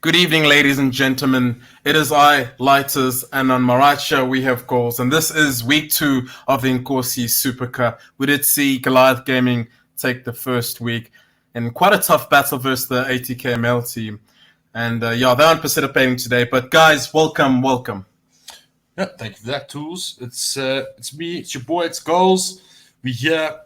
Good evening, ladies and gentlemen. It is I, Lighters, and on my right show we have Goals. And this is week 2 of the Inkosi Super Cup. We did see Goliath Gaming take the first week in quite a tough battle versus the ATKML team. And they aren't participating today. But guys, welcome. Yeah, thank you for that, Tools. It's me, it's your boy, it's Goals. We're here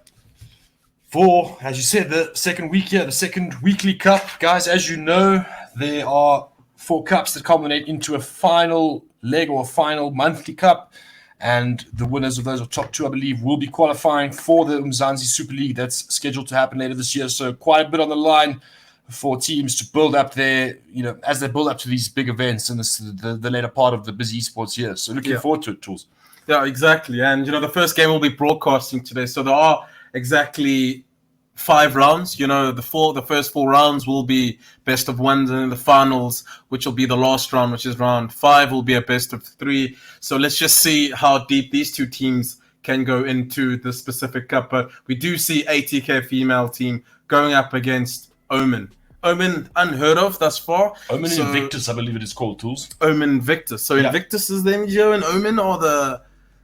for, as you said, the second week here, the second weekly cup. Guys, as you know, there are 4 cups that culminate into a final leg or a final monthly cup. And the winners of those, or top 2, I believe, will be qualifying for the Mzansi Super League that's scheduled to happen later this year. So quite a bit on the line for teams to build up their, as they build up to these big events in the later part of the busy esports year. So looking forward to it, Tools. Yeah, exactly. And, the first game will be broadcasting today. So there are exactly 5 rounds. The first 4 rounds will be best of 1s, and then the finals, which will be the last round, which is round 5, will be a best of 3. So let's just see how deep these 2 teams can go into the specific cup. But we do see ATK female team going up against Omen. Omen, unheard of thus far. Omen Invictus, I believe it is called, Tools. Omen Invictus. So Invictus is the MGO and Omen are the...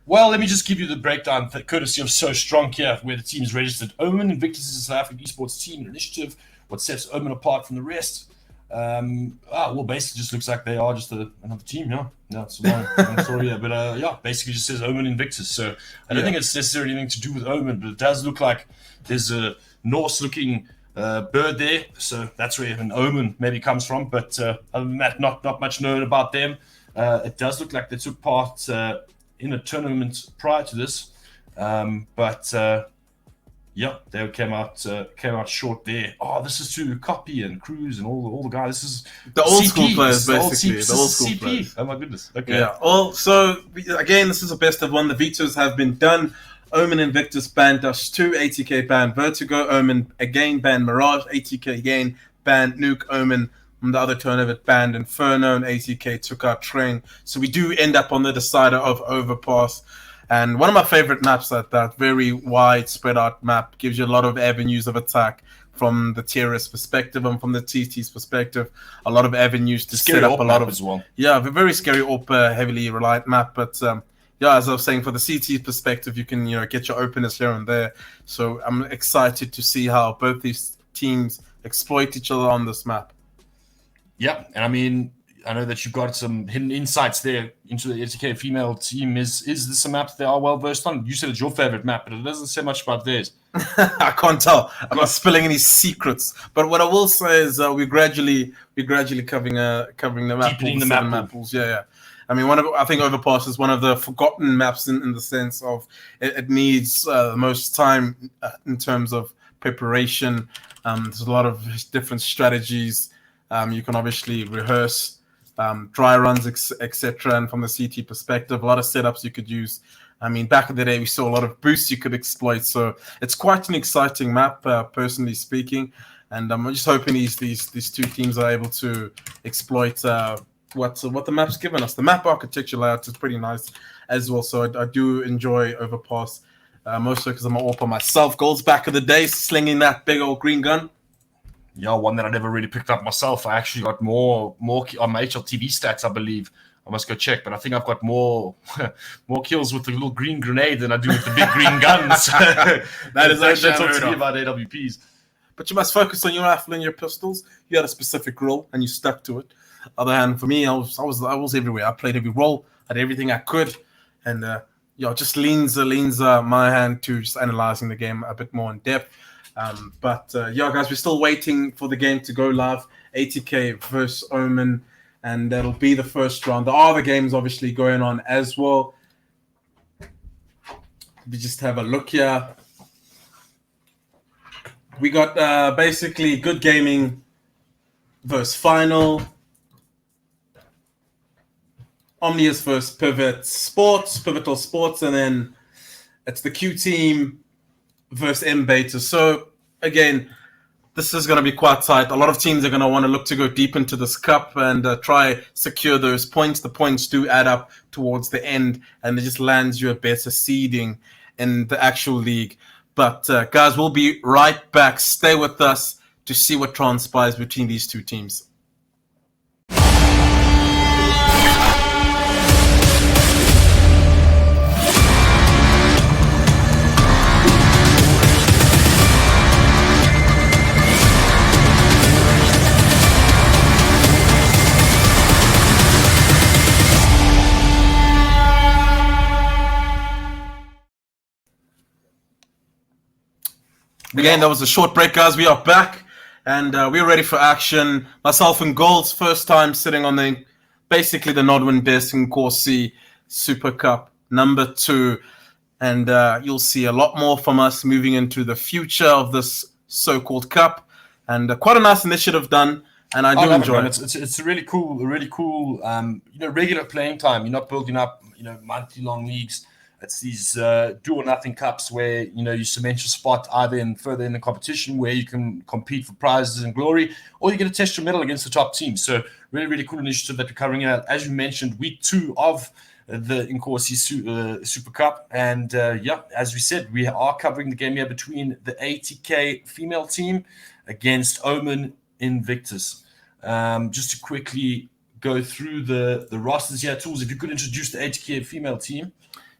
Well, let me just give you the breakdown, courtesy of So Strong here, where the team is registered. Omen Invictus is a South African esports team and initiative. What sets Omen apart from the rest? Basically just looks like they are just another team, yeah. No, it's a long story, yeah. But, basically just says Omen Invictus. So I don't think it's necessarily anything to do with Omen, but it does look like there's a Norse-looking bird there. So that's where an Omen maybe comes from. But other than that, not much known about them. It does look like they took part in a tournament prior to this, they came out short there. Oh, this is to Copy and Cruz and all the guys. This is the old school players, basically. The old school players. Oh my goodness. Okay. Yeah. Well, so again, this is a best of 1. The vetoes have been done. Omen Invictus banned Dust 2, ATK banned Vertigo, Omen again banned Mirage, ATK again banned Nuke, Omen on the other turn of it banned Inferno, and ATK took out Train. So we do end up on the decider of Overpass. And one of my favorite maps at that, very wide spread out map, gives you a lot of avenues of attack from the terrorist perspective and from the TT's perspective. A lot of avenues to set up a lot of as well. Yeah, a very scary AWP heavily reliant map, but as I was saying, for the CT perspective, you can get your openers here and there. So I'm excited to see how both these teams exploit each other on this map. Yeah, and I mean, I know that you've got some hidden insights there into the ATK female team. Is this a map they are well versed on? You said it's your favorite map, but it doesn't say much about theirs. I can't tell. I'm not spilling any secrets. But what I will say is we're gradually covering the map. Deepening the map pools. Yeah. I mean, I think Overpass is one of the forgotten maps in the sense of it needs the most time in terms of preparation. There's a lot of different strategies. You can obviously rehearse dry runs, etc. And from the CT perspective, a lot of setups you could use. I mean, back in the day, we saw a lot of boosts you could exploit. So it's quite an exciting map, personally speaking. And I'm just hoping these 2 teams are able to exploit what the map's given us. The map architecture layout is pretty nice as well. So I do enjoy Overpass, mostly because I'm an AWPer myself. Goals back in the day, slinging that big old green gun. Yeah, one that I never really picked up myself. I actually got more on my HLTV stats, I believe. I must go check, but I think I've got more kills with the little green grenade than I do with the big green guns. That is actually talk to me about AWPs. But you must focus on your rifle and your pistols. You had a specific role and you stuck to it. Other hand, for me, I was everywhere. I played every role, I did everything I could, and just leans my hand to just analyzing the game a bit more in depth. Guys, we're still waiting for the game to go live. ATK versus Omen, and that'll be the first round. There are other games obviously going on as well. We just have a look here. We got basically Good Gaming versus Final. Omnius versus Pivotal Sports, and then it's the Q team versus M Beta. So again, this is going to be quite tight. A lot of teams are going to want to look to go deep into this cup and try secure those points. The points do add up towards the end, and it just lands you a better seeding in the actual league. But guys, we'll be right back. Stay with us to see what transpires between these 2 teams. Again, that was a short break, guys. We are back, and we're ready for action. Myself and Gold's first time sitting on basically the Nodwin Inkosi Super Cup number 2, and you'll see a lot more from us moving into the future of this so-called cup, and quite a nice initiative done. And I do enjoy it. It's a really cool, regular playing time. You're not building up, monthly-long leagues. It's these do or nothing cups where you cement your spot either further in the competition where you can compete for prizes and glory, or you get to test your mettle against the top team. So really, really cool initiative that we're covering out. As you mentioned, week 2 of the Inkosi Super Cup, and as we said, we are covering the game here between the ATK female team against Omen Invictus. Just to quickly go through the rosters here, Tools, if you could introduce the ATK female team.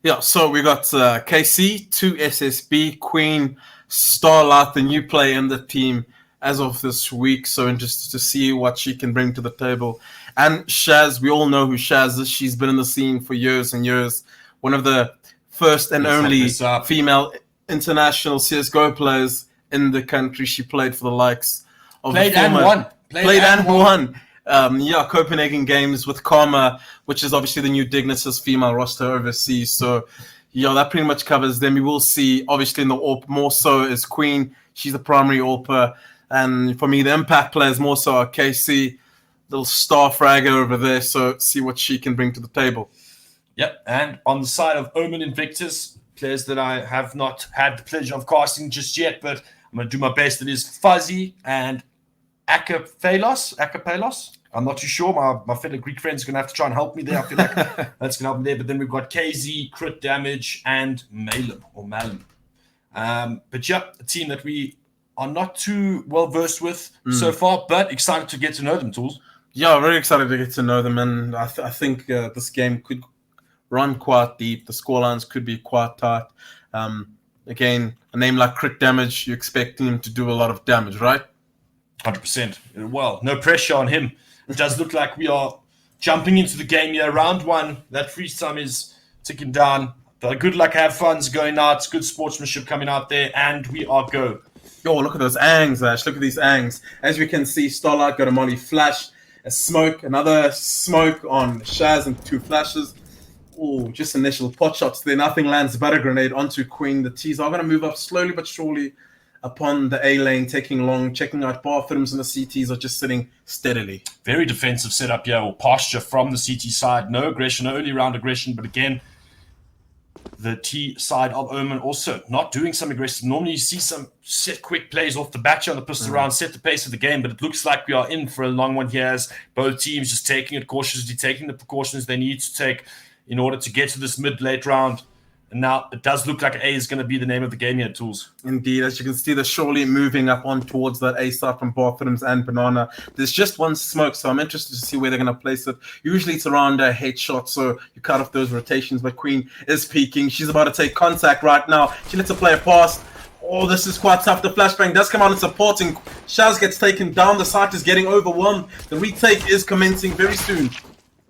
Yeah, so we got KC, 2 SSB, Queen, Starlight, the new player in the team as of this week. So interested to see what she can bring to the table. And Shaz, we all know who Shaz is. She's been in the scene for years and years. One of the first and only female international CSGO players in the country. She played for the likes of Played and won. Copenhagen Games with Karma, which is obviously the new Dignitas female roster overseas. So, that pretty much covers them. We will see, obviously, in the AWP, more so is Queen. She's the primary AWPer. And for me, the impact players more so are KC, little star fragger over there. So, see what she can bring to the table. Yep. And on the side of Omen Invictus, players that I have not had the pleasure of casting just yet, but I'm going to do my best. It is Fuzzy and Akapelos. I'm not too sure. My fellow Greek friends are going to have to try and help me there. I feel like that's going to help me there. But then we've got KZ, Crit Damage, and Malum. But a team that we are not too well versed with so far, but excited to get to know them, Tools. Yeah, very excited to get to know them. And I think this game could run quite deep. The scorelines could be quite tight. Again, a name like Crit Damage, you expect him to do a lot of damage, right? 100%. Well, no pressure on him. It does look like we are jumping into the game here. Round 1, that freeze time is ticking down. The good luck, have fun's going out. Good sportsmanship coming out there, and we are go. Yo, look at those angs, Ash. Look at these angs. As we can see, Starlight got a molly flash, a smoke, another smoke on Shaz, and 2 flashes. Oh, just initial pot shots there. Nothing lands but a grenade onto Queen. The T's are going to move up slowly but surely upon the A lane, taking long, checking out bathrooms, and the CTs are just sitting steadily. Very defensive setup here, or posture from the CT side. No aggression, no early round aggression, but again, the T side of Omen also not doing some aggressive. Normally you see some set quick plays off the bat on the pistol round, set the pace of the game, but it looks like we are in for a long one here as both teams just taking it cautiously, taking the precautions they need to take in order to get to this mid-late round. And now it does look like A is going to be the name of the game here, Tools. Indeed, as you can see, they're surely moving up on towards that A side from bathrooms and banana. There's just one smoke, so I'm interested to see where they're going to place it. Usually it's around a headshot, so you cut off those rotations, but Queen is peeking. She's about to take contact right now. She lets her player pass. Oh, this is quite tough. The flashbang does come out and supporting. Shaz gets taken down. The site is getting overwhelmed. The retake is commencing very soon.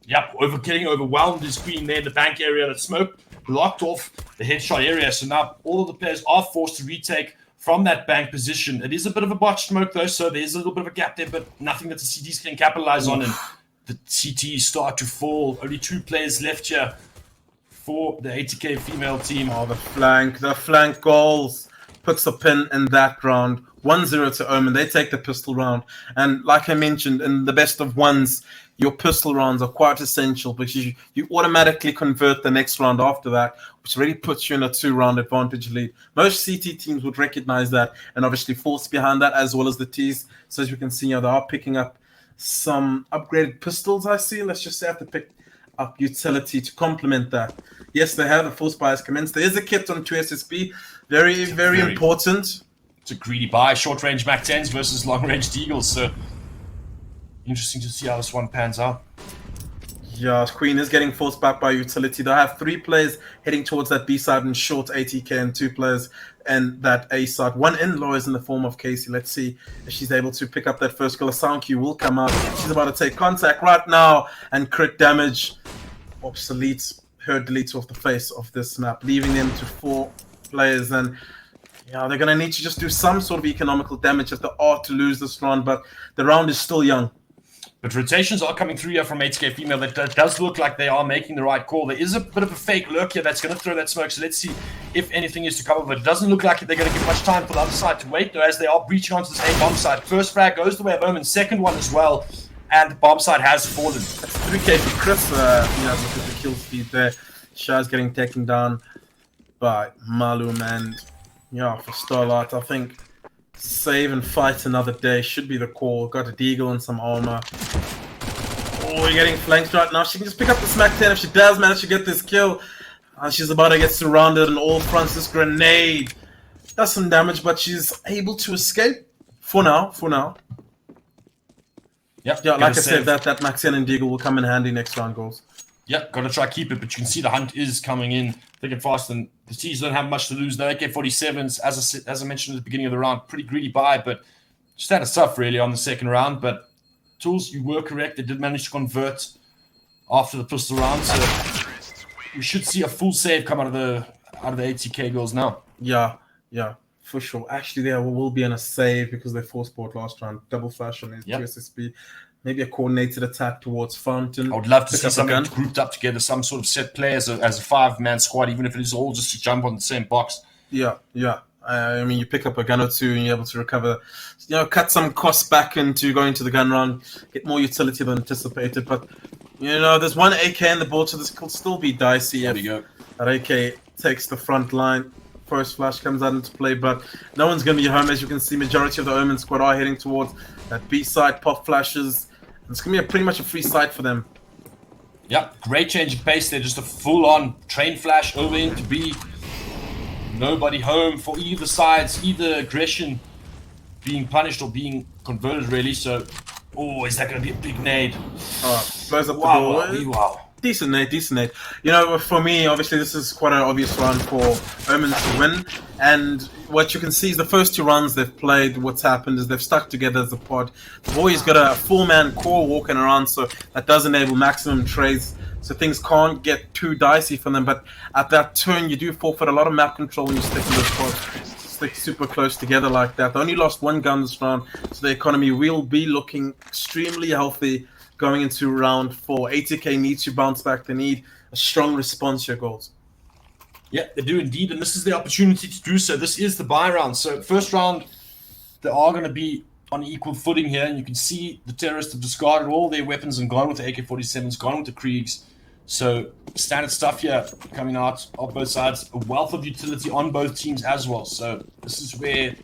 Yep, getting overwhelmed is Queen there in the bank area. That smoke blocked off the headshot area. So now all of the players are forced to retake from that bank position. It is a bit of a botched smoke though, so there's a little bit of a gap there, but nothing that the CTs can capitalize on. And the CTs start to fall. Only 2 players left here for the ATK female team. Oh, the flank goals puts a pin in that round. 1-0 to Omen. They take the pistol round. And like I mentioned, in the best of ones, your pistol rounds are quite essential because you automatically convert the next round after that, which really puts you in a 2-round advantage lead. Most CT teams would recognize that and obviously force behind that as well as the Ts. So as you can see, they are picking up some upgraded pistols, I see. Let's just have to pick up utility to complement that. Yes, they have a force bias commence. There is a kit on 2 SSB. Very important. It's a greedy buy. Short-range Mac 10s versus long-range Deagles. So interesting to see how this one pans out. Yeah, Queen is getting forced back by utility. They'll have 3 players heading towards that B side and short ATK and 2 players and that A side. One in low is in the form of Casey. Let's see if she's able to pick up that first goal. A sound cue will come out. She's about to take contact right now and crit damage. Obsolete. Her deletes off the face of this map, leaving them to 4 players. And Yeah, they're going to need to just do some sort of economical damage if they are to lose this round, but the round is still young. But rotations are coming through here from 80k Female. That does look like they are making the right call. There is a bit of a fake lurk here that's going to throw that smoke. So let's see if anything is to cover. But it doesn't look like they're going to give much time for the other side to wait, though, as they are breaching onto this A bomb side. First frag goes the way of Omen. Second one as well. And the bomb side has fallen. That's 3k for Chris. Look at the kill speed there. Shaz getting taken down by Malum. And yeah, for Starlight, I think save and fight another day should be the call. Got a deagle and some armor. Oh, we're getting flanked right now. She can just pick up the smack 10 if she does manage to get this kill. She's about to get surrounded on all fronts. This grenade does some damage, but she's able to escape for now. Yep, Yeah, like I said, that Max 10 and deagle will come in handy next round goals. Yep, got to try keep it, but you can see the hunt is coming in thick and fast, and the T's don't have much to lose. The AK-47s, as I mentioned at the beginning of the round, pretty greedy buy, but just had a tough really on the second round. But Tools, you were correct. They did manage to convert after the pistol round, so we should see a full save come out of the 80k goals now. Yeah, for sure. Actually, there will be a save because they forced port last round. Double flash on his SSB. Maybe a coordinated attack towards Fountain. I would love to see something grouped up together, some sort of set play as a 5-man squad, even if it is all just to jump on the same box. Yeah. I mean, you pick up a gun or two and you're able to recover, cut some costs back into going to the gun round, get more utility than anticipated. But, there's one AK in the board, so this could still be dicey. There we go. That AK takes the front line. First flash comes out into play, but no one's going to be home. As you can see, majority of the Omen squad are heading towards that B side, pop flashes. It's going to be pretty much a free site for them. Yep, great change of pace there. Just a full-on train flash over into B. Nobody home for either sides, either aggression being punished or being converted, really. So, is that going to be a big nade? Blows up the door. Wow. Decent nade. For me, obviously, this is quite an obvious round for Omen to win. And what you can see is the first two rounds they've played, what's happened is they've stuck together as a pod. They've always got a 4-man core walking around, so that does enable maximum trades. So things can't get too dicey for them. But at that turn, you do forfeit a lot of map control when you stick in those pods. Stick super close together like that. They only lost one gun this round, so the economy will be looking extremely healthy going into round 4. 80k needs to bounce back. They need a strong response to your goals. Yeah, they do indeed, and this is the opportunity to do so. This is the buy round. So first round, they are going to be on equal footing here, and you can see the terrorists have discarded all their weapons and gone with the AK-47s, gone with the Kriegs. So standard stuff here coming out of both sides. A wealth of utility on both teams as well. So this is where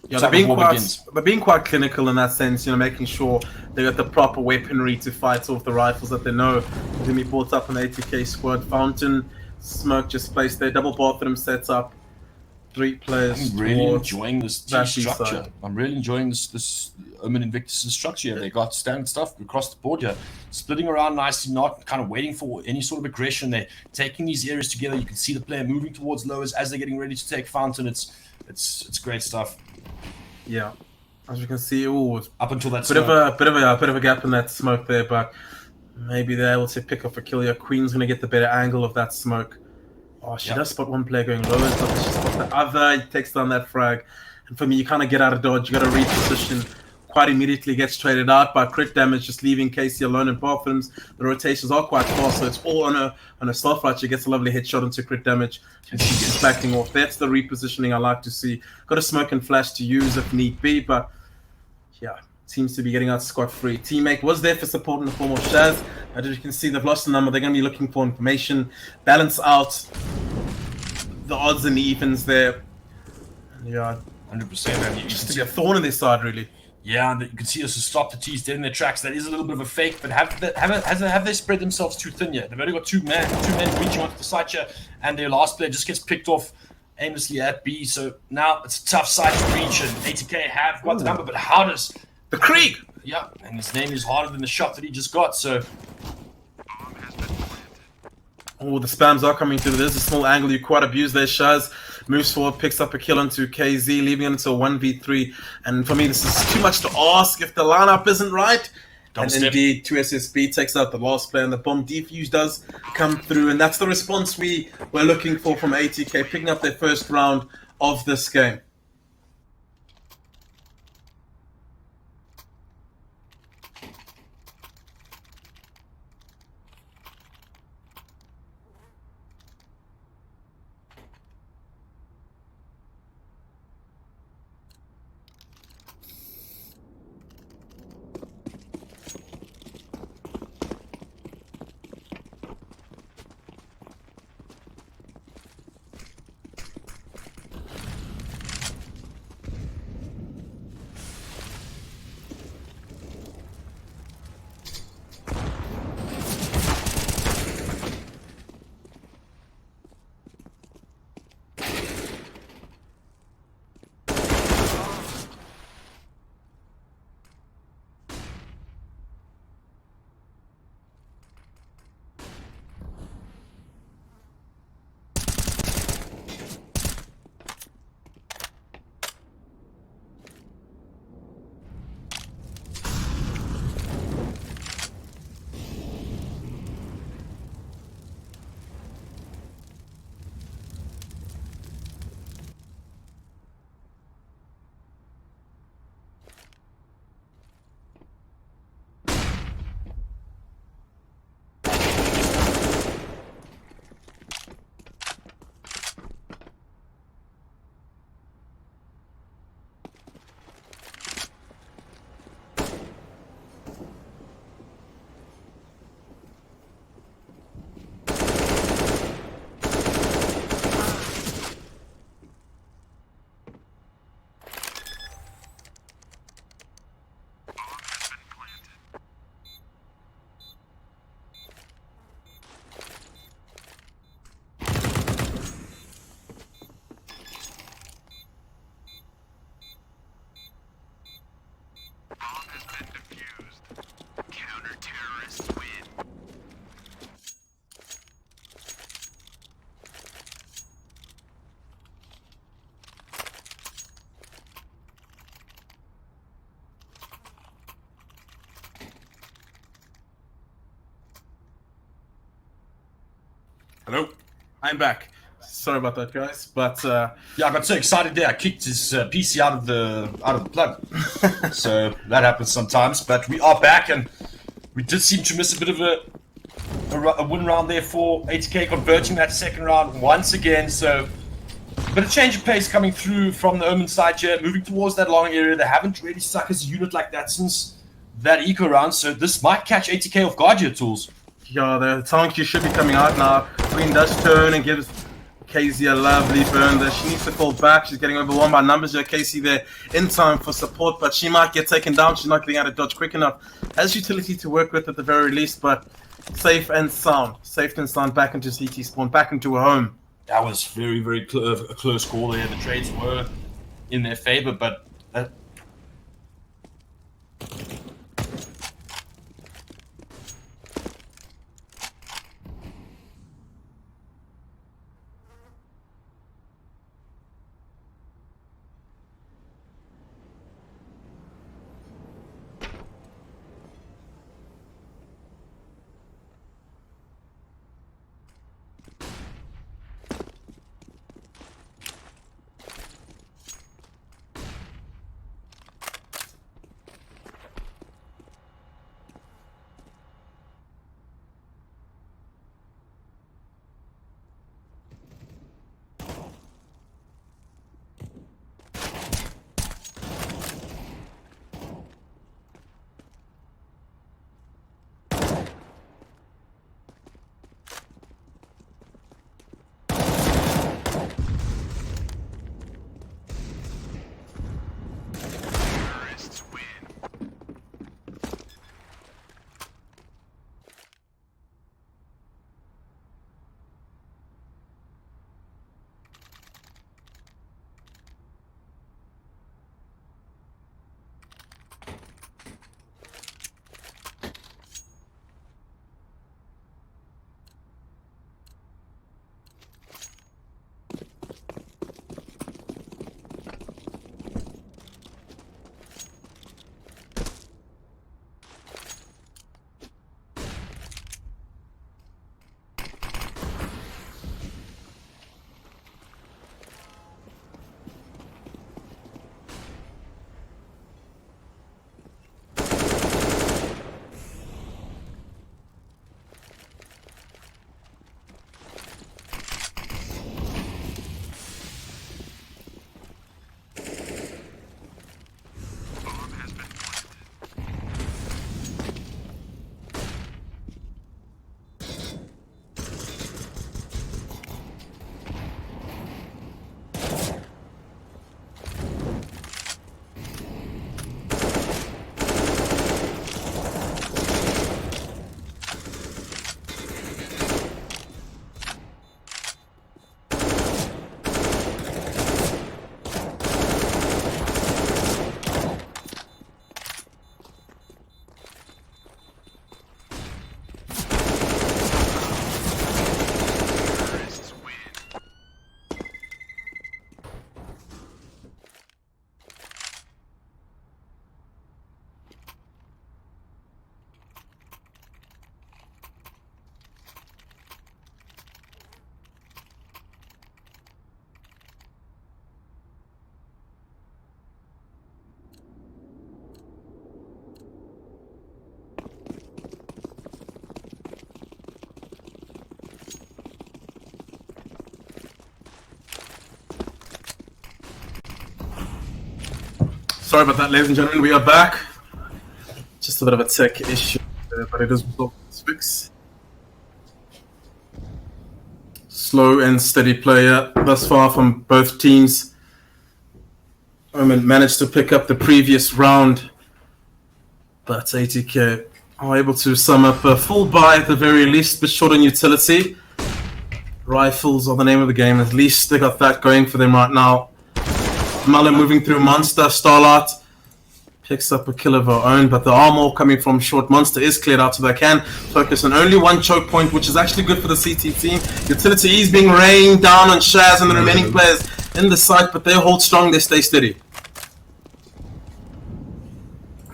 they're being quite clinical in that sense, making sure they got the proper weaponry to fight off the rifles that they know are going to be brought up in the 80k squad. Fountain, smoke just placed there, double bathroom sets up. 3 players. I'm really enjoying this team structure. I'm really enjoying this Omen Invictus structure here. They got standard stuff across the board here, splitting around nicely, not kind of waiting for any sort of aggression. They're taking these areas together. You can see the player moving towards lowers as they're getting ready to take Fountain. It's great stuff. Yeah, as you can see, up until that bit of a gap in that smoke there, but maybe they're able to pick up a kill here. Queen's gonna get the better angle of that smoke. She does spot one player going lower, but she spots the other. He takes down that frag, and for me, you kind of get out of dodge. You got to reposition. Quite immediately gets traded out by crit damage, just leaving Casey alone in bathrooms. The rotations are quite fast, so it's all on a stealth flight. She gets a lovely headshot into crit damage, and she gets backing off. That's the repositioning I like to see. Got a smoke and flash to use if need be, but yeah, seems to be getting out scot-free. Teammate was there for support in the form of Shaz. As you can see, they've lost the number. They're going to be looking for information, balance out the odds and the evens there. Yeah, 100%. Just to be a thorn in their side, really. Yeah, and you can see us to stop the T's dead in their tracks. That is a little bit of a fake, but have they spread themselves too thin yet? They've only got two men reaching onto the side here, and their last player just gets picked off aimlessly at B. So now it's a tough side to reach, and 80k have got the number, but how does the Krieg? Yeah, and his name is harder than the shot that he just got. So the spams are coming through. There's a small angle you quite abuse there. Shaz moves forward, picks up a kill onto KZ, leaving it into a 1v3. And for me, this is too much to ask if the lineup isn't right. Indeed, 2SSB takes out the last player, and the bomb defuse does come through. And that's the response we were looking for from 80k, picking up their first round of this game. Hello? I'm back. Sorry about that, guys. But Yeah, I got so excited there. I kicked his PC out of the plug. So that happens sometimes. But we are back, and we did seem to miss a bit of a win round there for ATK, converting that second round once again. So a bit of change of pace coming through from the Omen side here, moving towards that long area. They haven't really stuck as a unit like that since that eco round. So this might catch ATK off guard here, Tools. yeah, the tank should be coming out now. Queen does turn and gives Casey a lovely burn there. She needs to fall back. She's getting overwhelmed by numbers here. Casey there in time for support, but she might get taken down. She's not getting out of dodge quick enough. Has utility to work with at the very least, but safe and sound. Safe and sound back into CT spawn, back into a home. That was very, very a close call there. The trades were in their favor, but Sorry about that, ladies and gentlemen. We are back. Just a bit of a tech issue, but it is fixed. Slow and steady player thus far from both teams. Omen managed to pick up the previous round, but ATK are able to sum up a full buy at the very least, but short on utility. Rifles are the name of the game. At least they got that going for them right now. Mullen moving through Monster. Starlight picks up a kill of her own, but there are more coming from short. Monster is cleared out, so they can focus on only one choke point, which is actually good for the CT team. Utility is being rained down on Shaz and the remaining players in the site, but they hold strong, they stay steady.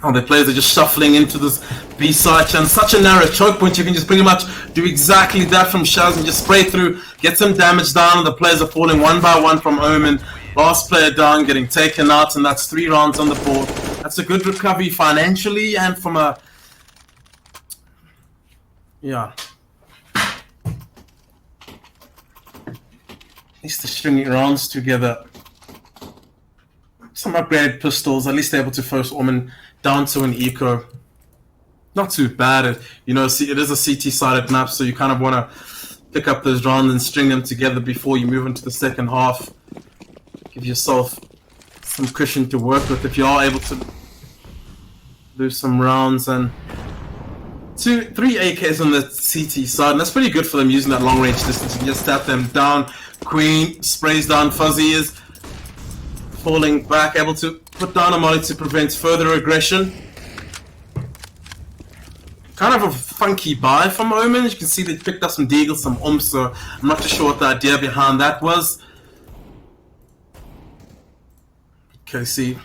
Oh, the players are just shuffling into this B site, and such a narrow choke point, you can just pretty much do exactly that from Shaz and just spray through, get some damage down, and the players are falling one by one from Omen. Last player down, getting taken out, and that's 3 rounds on the board. That's a good recovery financially and from a... Yeah. At least they're stringing rounds together. Some upgraded pistols, at least able to force Omen down to an eco. Not too bad. You know, it is a CT-sided map, so you kind of want to pick up those rounds and string them together before you move into the second half. Give yourself some cushion to work with if you are able to lose some rounds. And 3 AKs on the CT side, and that's pretty good for them using that long range distance. You can just tap them down. Queen sprays down. Fuzzy is falling back, able to put down a molly to prevent further aggression. Kind of a funky buy from Omen. You can see they picked up some deagles, some umps, so I'm not too sure what the idea behind that was. KC.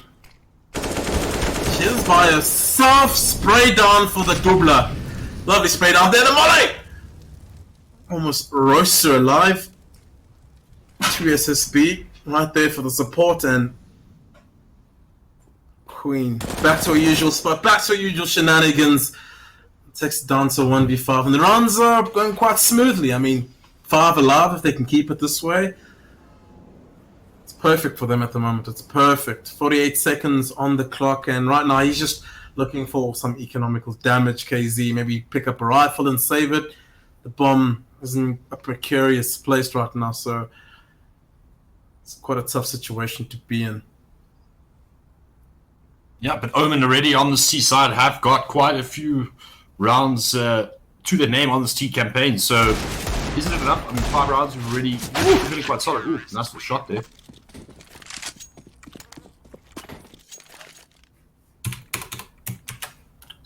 Cheers by a soft spray down for the doubler. Lovely spray down there, the molly! Almost roasts her alive. 2 SSB right there for the support, and Queen back to her usual spot, back to her usual shenanigans. Takes it down to 1v5, and the rounds are going quite smoothly. I mean, 5 alive if they can keep it this way. It's perfect for them at the moment. It's perfect. 48 seconds on the clock, and right now he's just looking for some economical damage. KZ, maybe pick up a rifle and save it. The bomb is in a precarious place right now, so it's quite a tough situation to be in. Yeah, but Omen already on the C side have got quite a few rounds to their name on this T campaign, so isn't it enough? I mean, 5 rounds we've already really quite solid. Ooh, nice little shot there.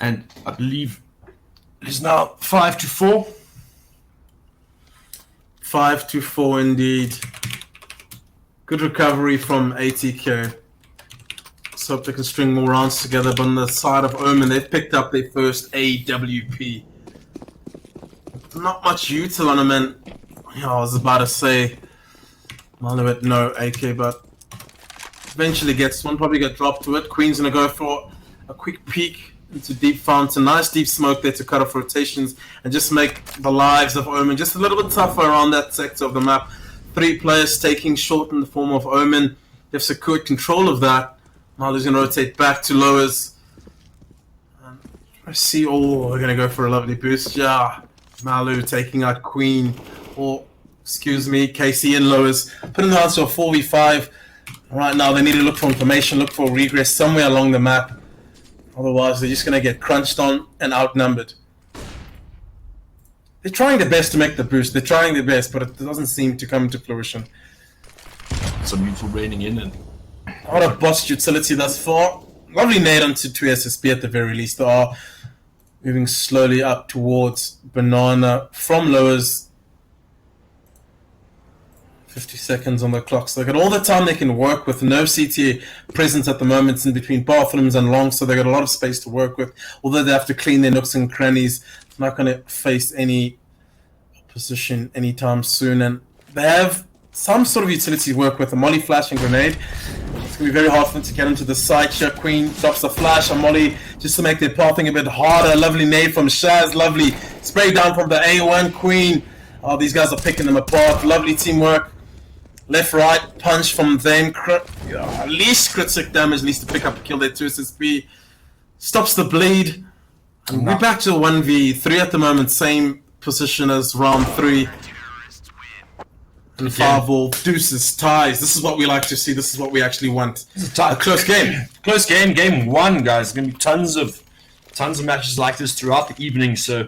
And I believe it is now 5-4. 5-4 indeed. Good recovery from ATK. Let's hope they can string more rounds together, but on the side of Omen, they've picked up their first AWP. Not much util on him, and I was about to say Maluet no AK, but eventually gets one, probably get dropped to it. Queen's gonna go for a quick peek into deep fountain. Nice deep smoke there to cut off rotations and just make the lives of Omen just a little bit tougher around that sector of the map. 3 players taking short in the form of Omen. They've secured control of that. Malu's going to rotate back to lowers. I see, oh, we're going to go for a lovely boost. Yeah, Malu taking out Queen, or, excuse me, KC in lowers. Putting them down to a 4v5. Right now, they need to look for information, look for regress somewhere along the map. Otherwise, they're just going to get crunched on and outnumbered. They're trying their best to make the boost. They're trying their best, but it doesn't seem to come to fruition. Some mutual raining in, and what a botched utility thus far. Lovely nade onto 2 SSB at the very least. They are moving slowly up towards Banana from lowers. 50 seconds on the clock. So they got all the time they can work with. No CTA presence at the moment in between bathrooms and longs, so they got a lot of space to work with. Although they have to clean their nooks and crannies, they're not going to face any opposition anytime soon. And they have some sort of utility to work with. A molly, flash, and grenade. It's going to be very hard for them to get into the side. Here, Queen drops a flash, a molly, just to make their pathing a bit harder. Lovely nade from Shaz. Lovely spray down from the A1. Queen. Oh, these guys are picking them apart. Lovely teamwork. Left, right, punch from them. Least critic damage, least to pick up a kill there. 2 SSB stops the bleed. And we're back to 1v3 at the moment. Same position as round 3. And 5 all deuces, ties. This is what we like to see. This is what we actually want. A close game. Close game. Game 1, guys. There's going to be tons of matches like this throughout the evening. So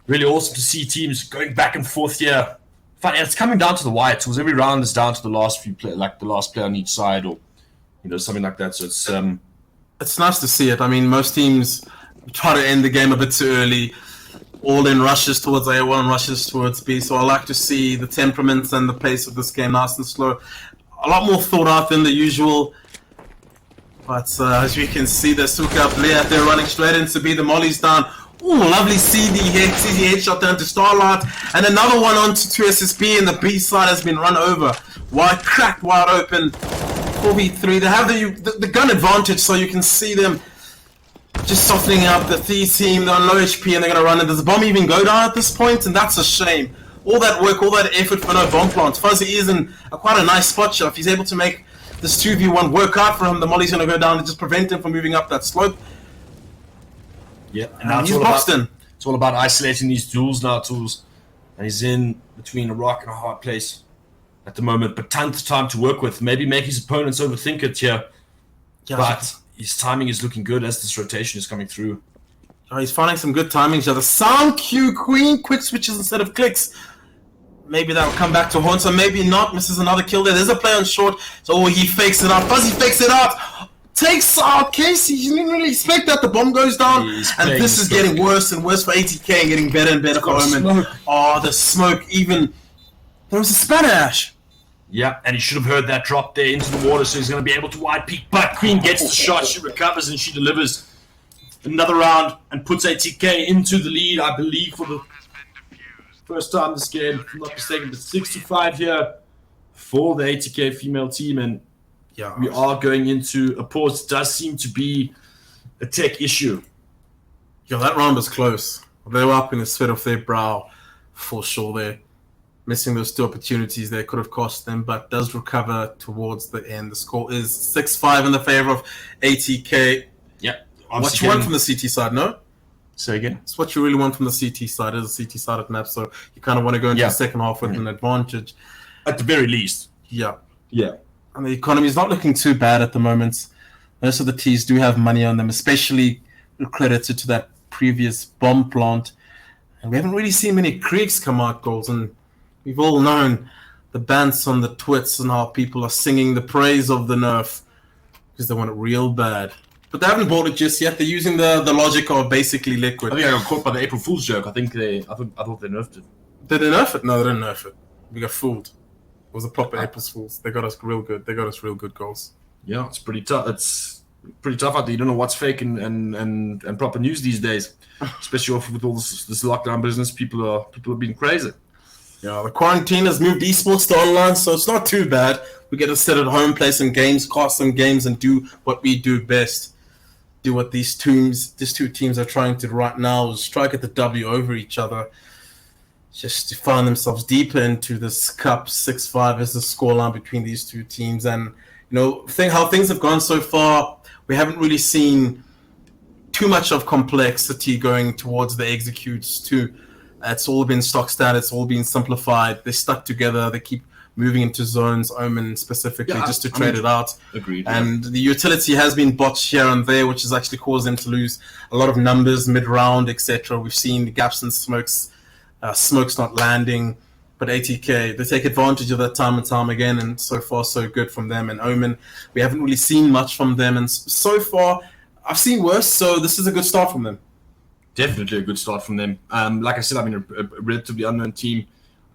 really awesome to see teams going back and forth here. Fun, and it's coming down to the wire tools. Every round is down to the last few play, like the last player on each side, or something like that. So it's nice to see it. I mean, most teams try to end the game a bit too early. All in rushes towards A1 and rushes towards B. So I like to see the temperaments and the pace of this game nice and slow. A lot more thought out than the usual. But as you can see, the Super Cup layout, they're running straight into B. The molly's down. Ooh, lovely CD headshot down to Starlight. And another one onto 2 SSB, and the B side has been run over. Cracked wide open. 4v3. They have the gun advantage, so you can see them just softening up the Thieves team. They're on low HP and they're going to run it. Does the bomb even go down at this point? And that's a shame. All that work, all that effort for no bomb plant. Fuzzy is in quite a nice spot shot. If he's able to make this 2v1 work out for him, the molly's going to go down and just prevent him from moving up that slope. Yeah, and now it's all about isolating these duels now, Tools. And he's in between a rock and a hard place at the moment, but tons of time to work with. Maybe make his opponents overthink it here. Yeah, but his timing is looking good as this rotation is coming through. Oh, he's finding some good timings here. The sound cue queen, quick switches instead of clicks. Maybe that will come back to haunt him, maybe not. Misses another kill there. There's a play on short. So he fakes it out. Fuzzy fakes it out. Takes out Casey. You didn't really expect that. The bomb goes down. And this is getting worse and worse for ATK and getting better and better for Omen. Oh, the smoke even. There was a Spanish. Yeah, and he should have heard that drop there into the water, so he's going to be able to wide peek. But Queen gets the shot. She recovers and she delivers another round and puts ATK into the lead, I believe, for the first time this game. If I'm not mistaken, but 6-5 here for the ATK female team. And yeah, we are going into a pause. It does seem to be a tech issue. Yeah, that round was close. They were up in the sweat of their brow for sure there. Missing those 2 opportunities there could have cost them, but does recover towards the end. The score is 6-5 in the favor of ATK. Yeah. What you want from the CT side, no? Say again? It's what you really want from the CT side. There's a CT side at map, so you kind of want to go into the second half with an advantage. At the very least. Yeah. Yeah. And the economy is not looking too bad at the moment. Most of the T's do have money on them, especially credited to that previous bomb plant. And we haven't really seen many creeks come out goals, and we've all known the bans on the twits and how people are singing the praise of the nerf because they want it real bad. But they haven't bought it just yet. They're using the logic of basically liquid. I think I got caught by the April Fool's joke. I thought they nerfed it. Did they nerf it? No, they didn't nerf it. We got fooled. It was a proper April Fool's. They got us real good. They got us real good goals. Yeah, it's pretty tough. It's pretty tough out there. You don't know what's fake and proper news these days, especially with all this lockdown business. People are being crazy. Yeah, the quarantine has moved esports to online, so it's not too bad. We get to sit at home, play some games, cast some games, and do what we do best. Do what these two teams are trying to right now is strike at the W over each other, just to find themselves deeper into this cup. 6-5 is the scoreline between these two teams, and how things have gone so far. We haven't really seen too much of complexity going towards the executes too. It's all been stock standard. It's all been simplified. They're stuck together. They keep moving into zones, Omen specifically, just to trade it out. Agreed. And the utility has been botched here and there, which has actually caused them to lose a lot of numbers mid-round, etc. We've seen the gaps and smokes not landing. But ATK, they take advantage of that time and time again, and so far so good from them. And Omen, we haven't really seen much from them, and so far I've seen worse, so this is a good start from them. Definitely a good start from them. Like I said, I mean, a relatively unknown team,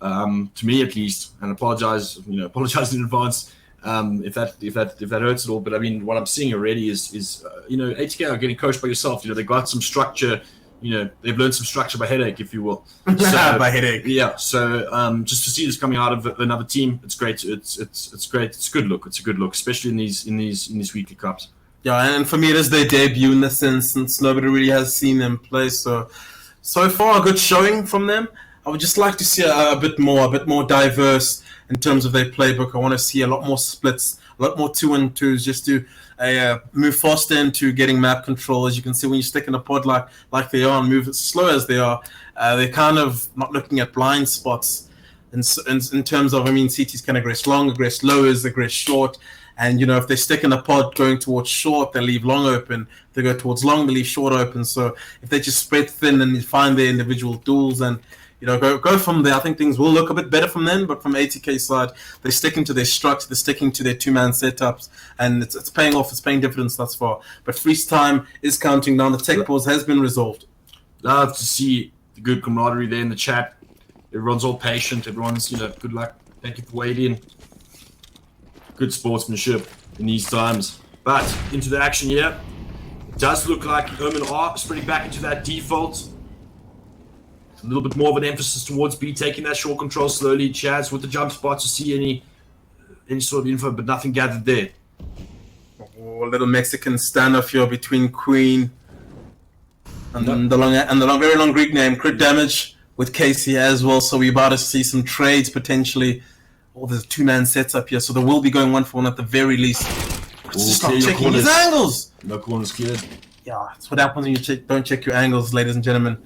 to me at least, and apologize in advance if that hurts at all. But I mean, what I'm seeing already is ATK are getting coached by yourself. They got some structure. They've learned some structure by headache, if you will. So, by headache. Yeah. So just to see this coming out of another team, it's great. It's great. It's a good look. It's a good look, especially in these weekly cups. Yeah, and for me, it is their debut in this sense, since nobody really has seen them play. So far, a good showing from them. I would just like to see a bit more diverse in terms of their playbook. I want to see a lot more splits, a lot more 2-on-2s, just to move faster into getting map control. As you can see, when you stick in a pod like they are and move as slow as they are, they're kind of not looking at blind spots. In terms of, I mean, CTs can aggress long, aggress lowers, aggress short. And, you know, if they stick in a pod going towards short, they leave long open. If they go towards long, they leave short open. So if they just spread thin and find their individual duels and, you know, go from there, I think things will look a bit better from them. But from ATK side, they're sticking to their structs, they're sticking to their two-man setups, and it's paying off, it's paying dividends thus far. But freeze time is counting down. The tech pause has been resolved. Love to see the good camaraderie there in the chat. Everyone's all patient. Everyone's, you know, good luck. Thank you for waiting. Good sportsmanship in these times. But into the action here, it does look like Omen are spreading back into that default. A little bit more of an emphasis towards B, taking that short control slowly. Chaz with the jump spot to see any sort of info, but nothing gathered there. Oh, a little Mexican standoff here between Queen and the very long Greek name, crit damage with Casey as well. So we're about to see some trades potentially. Oh, there's a two-man setup here, so they will be going 1-for-1 at the very least. Stop checking his angles. No corners cleared. Yeah, that's what happens when you don't check your angles, ladies and gentlemen.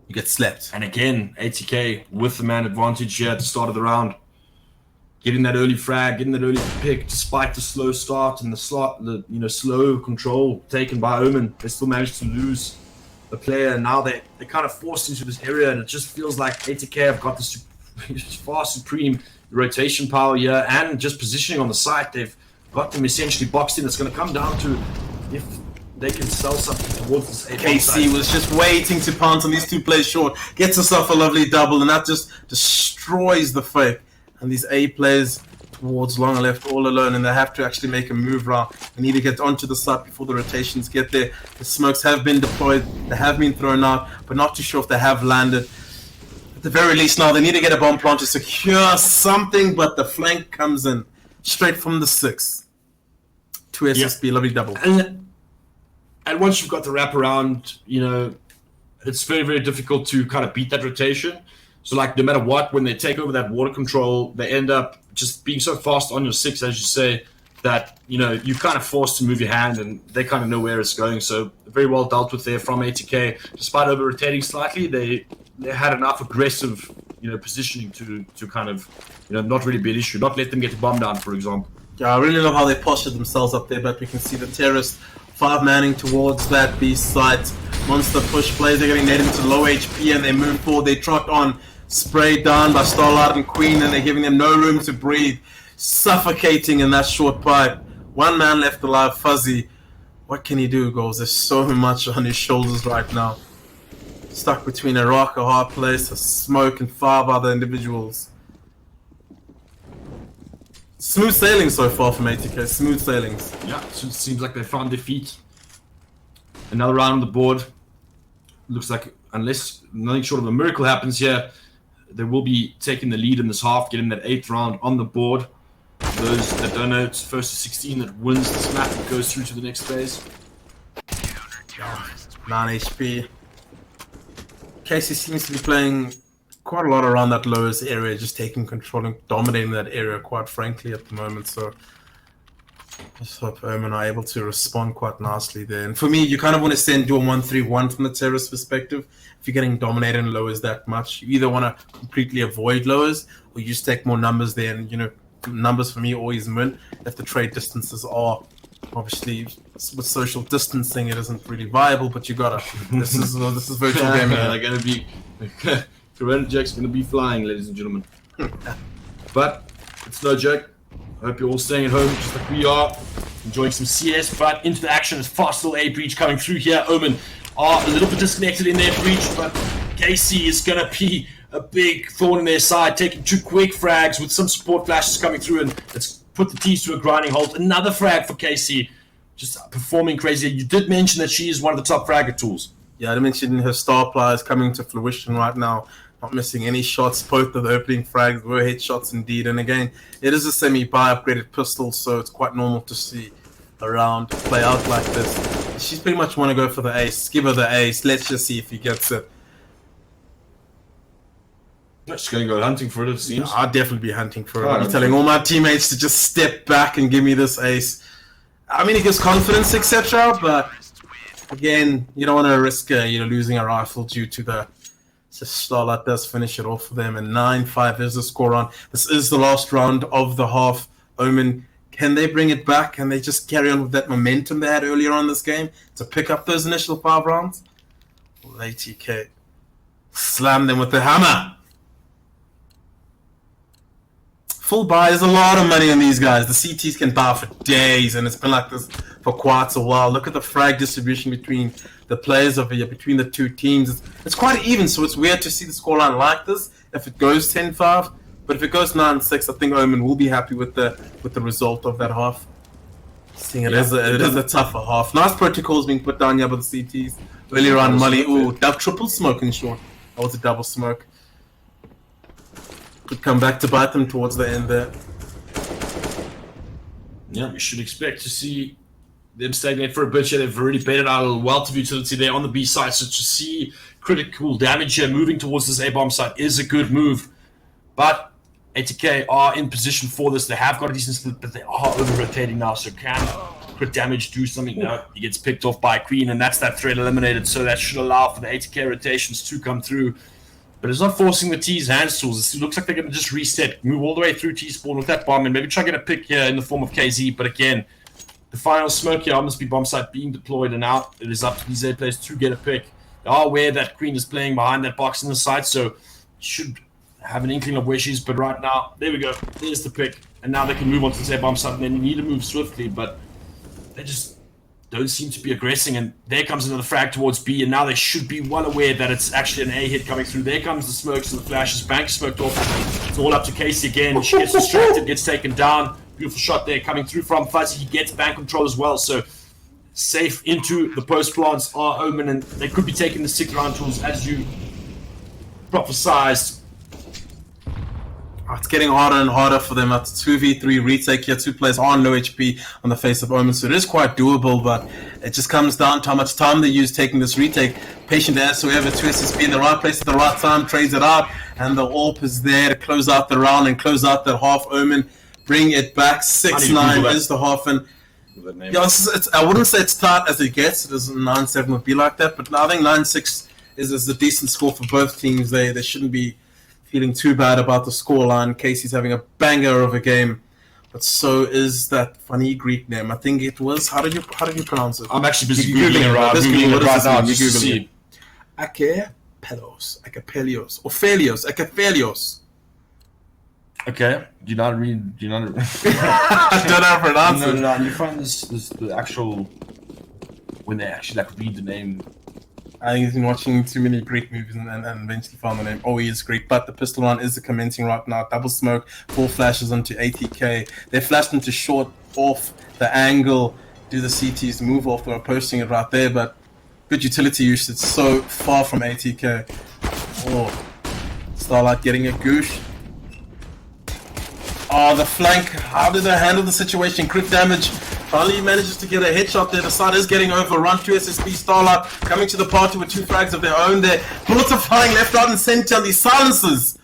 You get slept. And again, ATK with the man advantage here at the start of the round. Getting that early frag, getting that early pick, despite the slow start and the slow control taken by Omen. They still managed to lose the player, and now they're kind of forced into this area, and it just feels like ATK have got this far supreme rotation power here and just positioning on the site. They've got them essentially boxed in. It's going to come down to if they can sell something towards this A. KC was just waiting to pounce on these two players short, gets herself a lovely double, and that just destroys the fake. And these A players towards long left all alone, and they have to actually make a move round. They need to get onto the site before the rotations get there. The smokes have been deployed, they have been thrown out, but not too sure if they have landed. At the very least now, they need to get a bomb plant to secure something, but the flank comes in straight from the 6. 2 SSB, lovely double. And once you've got the wraparound, you know, it's very, very difficult to kind of beat that rotation. So, like, no matter what, when they take over that water control, they end up just being so fast on your 6, as you say, that, you know, you're kind of forced to move your hand, and they kind of know where it's going. So, very well dealt with there from ATK. Despite over-rotating slightly, they had enough aggressive, you know, positioning to kind of, you know, not really be an issue. Not let them get the bomb down, for example. Yeah, I really love how they postured themselves up there, but we can see the terrorists 5-manning towards that B site. Monster push plays, they're getting nated into low HP, and they move forward. They trot on, sprayed down by Starlight and Queen, and they're giving them no room to breathe, suffocating in that short pipe. One man left alive, Fuzzy. What can he do, Goals? There's so much on his shoulders right now. Stuck between a rock, a hard place, a smoke, and 5 other individuals. Smooth sailing so far from ATK, smooth sailings. Yeah, so it seems like they found their feet. Another round on the board. Looks like, unless nothing short of a miracle happens here, they will be taking the lead in this half, getting that 8th round on the board. For those that don't know, it's first to 16 that wins this map and goes through to the next phase. 9 HP. Casey seems to be playing quite a lot around that lowest area, just taking control and dominating that area, quite frankly, at the moment. So I just hope Omen are able to respond quite nicely there. And for me, you kind of want to send your 1-3-1 from the terrorist perspective. If you're getting dominated in lowers that much, you either want to completely avoid lowers, or you just take more numbers there. And, you know, numbers for me always win if the trade distances are obviously with social distancing. It isn't really viable, but you gotta. This is virtual gaming. They're gonna be. Corona Jack's gonna be flying, ladies and gentlemen. But it's no joke. I hope you're all staying at home just like we are, enjoying some CS. But into the action is fast little A breach coming through here. Omen are a little bit disconnected in their breach, but KC is gonna be a big thorn in their side, taking 2 quick frags with some support flashes coming through, and it's put the T's to a grinding halt. Another frag for KC, just performing crazy. You did mention that she is one of the top fragger tools. Yeah, I mentioned her star player is coming to fruition right now. Not missing any shots. Both of the opening frags were headshots indeed. And again, it is a semi-buy upgraded pistol, so it's quite normal to see a round play out like this. She's pretty much want to go for the ace. Give her the ace. Let's just see if he gets it. Just going to go hunting for it, it seems. I'd definitely be hunting for it. I'd be telling all my teammates to just step back and give me this ace. I mean, it gives confidence, etc. But again, you don't want to risk losing a rifle due to the Starlight does finish it off for them, and 9-5 is the score on. This is the last round of the half. Omen, can they bring it back? Can they just carry on with that momentum they had earlier on this game to pick up those initial 5 rounds? Well, ATK slam them with the hammer. Full buy is a lot of money on these guys. The CTs can buy for days, and it's been like this for quite a while. Look at the frag distribution between the players over here, between the two teams. It's quite even, so it's weird to see the scoreline like this if it goes 10-5. But if it goes 9-6, I think Omen will be happy with the result of that half. Seeing it is a tougher half. Nice protocols being put down here by the CTs. Earlier on, Molly, triple smoke in short. That was a double smoke. Could come back to bite them towards the end there. Yeah, we should expect to see them stagnate for a bit here. They've already baited out a wealth of utility there on the B side, so to see critical damage here moving towards this A-bomb site is a good move. But ATK are in position for this. They have got a decent split, but they are over-rotating now, so can crit damage do something? No, he gets picked off by Queen, and that's that threat eliminated, so that should allow for the ATK rotations to come through. But it's not forcing the T's hands tools. It looks like they're going to just reset, move all the way through T-spawn with that bomb, and maybe try to get a pick here in the form of KZ. But again, the final smoke here must be bomb site being deployed, and now it is up to these A players to get a pick. They are aware that Queen is playing behind that box in the side, so should have an inkling of where she is. But right now, there we go. There's the pick, and now they can move on to the bomb site, and they need to move swiftly, but they just don't seem to be aggressing, and there comes another frag towards B, and now they should be well aware that it's actually an A hit coming through. There comes the smokes and the flashes. Bank smoked off. It's all up to Casey again. She gets distracted, gets taken down. Beautiful shot there coming through from Fuzzy. He gets bank control as well, so safe into the post plants are Omen, and they could be taking the 6 round tools as you prophesized. It's getting harder and harder for them. It's 2v3 retake here. 2 players are on low HP on the face of Omen, so it is quite doable, but it just comes down to how much time they use taking this retake. Patient as whoever, 2 SSB in the right place at the right time, trades it out, and the AWP is there to close out the round and close out that half. Omen bring it back. 6-9 is the half, and yeah, I wouldn't say it's tight as it gets. It doesn't 9-7 would be like that, but I think 9-6 is a decent score for both teams. They shouldn't be feeling too bad about the scoreline. Casey's having a banger of a game, but so is that funny Greek name. I think it was. How did you pronounce it? I'm actually busy googling it right now. Just to see. Akapelios, Akapelios. Okay. Do you not read? Do you not? I don't know how to pronounce it. No. You find this the actual when they actually like read the name. I think he's been watching too many Greek movies and eventually found the name. Oh, he is Greek, but the pistol round is the commencing right now. Double smoke, 4 flashes onto ATK. They flashed into short off the angle. Do the CTs move off? They're posting it right there, but good utility use. It's so far from ATK. Oh, Starlight getting a goosh. Oh, the flank. How did they handle the situation? Crit damage. Finally manages to get a headshot there. The side is getting overrun. 2 SSB Starlight coming to the party with 2 frags of their own there. Bullets are flying left, right, and center. These silences.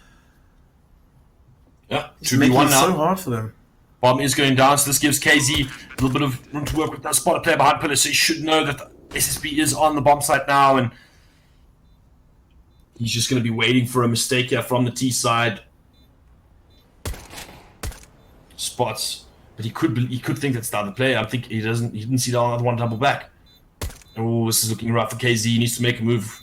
Yeah, it's making it so hard for them. Bomb is going down, so this gives KZ a little bit of room to work with that spot player behind pillar, so he should know that the SSB is on the bomb site now, and he's just going to be waiting for a mistake here from the T side. Spots. But he could think that's the other player. I think he didn't see the other one double back. Oh, this is looking rough for KZ. He needs to make a move.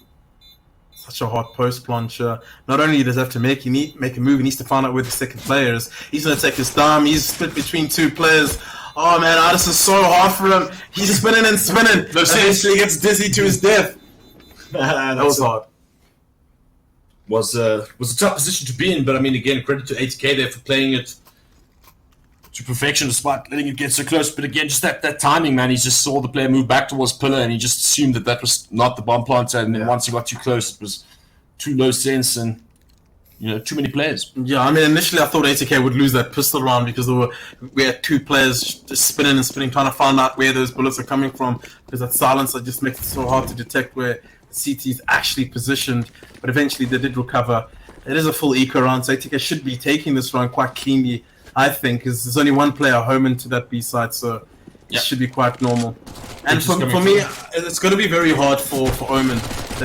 Such a hot post plancher. Not only does he have to make a move, he needs to find out where the second player is. He's gonna take his time. He's split between 2 players. Oh man, this is so hard for him. He's spinning and spinning. Eventually he gets dizzy to his death. That was hard. Was a tough position to be in, but I mean, again, credit to ATK there for playing it to perfection, despite letting it get so close. But again, just that timing, man. He just saw the player move back towards pillar, and he just assumed that was not the bomb planter. And then once he got too close, it was too low sense and too many players. Yeah, I mean, initially I thought ATK would lose that pistol round because we had 2 players just spinning and spinning, trying to find out where those bullets are coming from. Because that silencer just makes it so hard to detect where the CT is actually positioned. But eventually they did recover It is a full eco round, so ATK should be taking this round quite cleanly, I think, because there's only one player home into that B side, so it should be quite normal. And for me, it's going to be very hard for Omen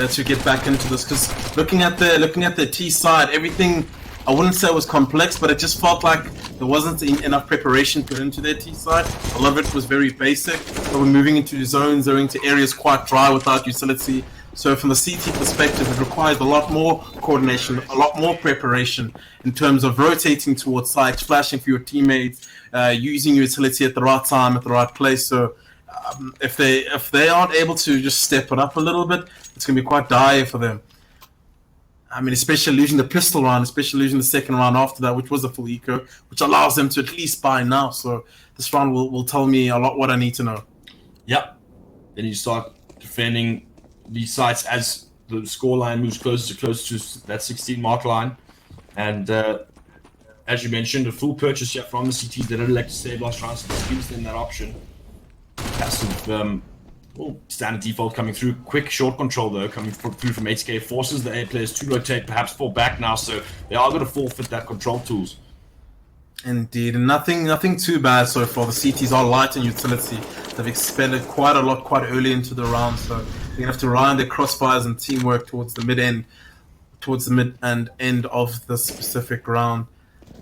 to get back into this, because looking at the T side, everything, I wouldn't say it was complex, but it just felt like there wasn't enough preparation put into their T side. A lot of it was very basic. They were moving into zones, going into areas quite dry without utility. So from the CT perspective, it requires a lot more coordination, a lot more preparation in terms of rotating towards sites, flashing for your teammates, using utility at the right time, at the right place. So if they aren't able to just step it up a little bit, it's going to be quite dire for them. I mean, especially losing the pistol round, especially losing the second round after that, which was a full eco, which allows them to at least buy now. So this round will tell me a lot what I need to know. Yep. Then you start defending these sites as the scoreline moves closer to that 16 mark line. And as you mentioned, a full purchase here from the CTs that elect to stabilize rounds gives them that option. Passive, standard default coming through. Quick short control though coming through from ATK forces the A players to rotate, perhaps fall back now, so they are going to forfeit that control tools. Indeed, and nothing too bad so far. The CTs are light in utility. They've expended quite a lot quite early into the round, so they're gonna have to rely on their crossfires and teamwork towards the mid and end of the specific round.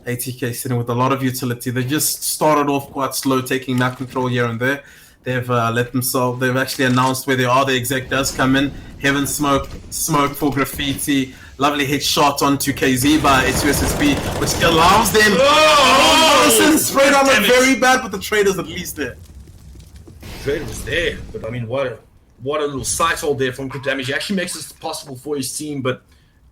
ATK sitting with a lot of utility. They just started off quite slow, taking map control here and there. They've they've actually announced where they are. The exec does come in. Heaven smoke for graffiti. Lovely hit shot onto KZ by A2SSB, which allows them. Oh, sprayed on it very bad, but the trader's at least there. Trader was there, but I mean, what a little sight hold there from Crit Damage. He actually makes this possible for his team, but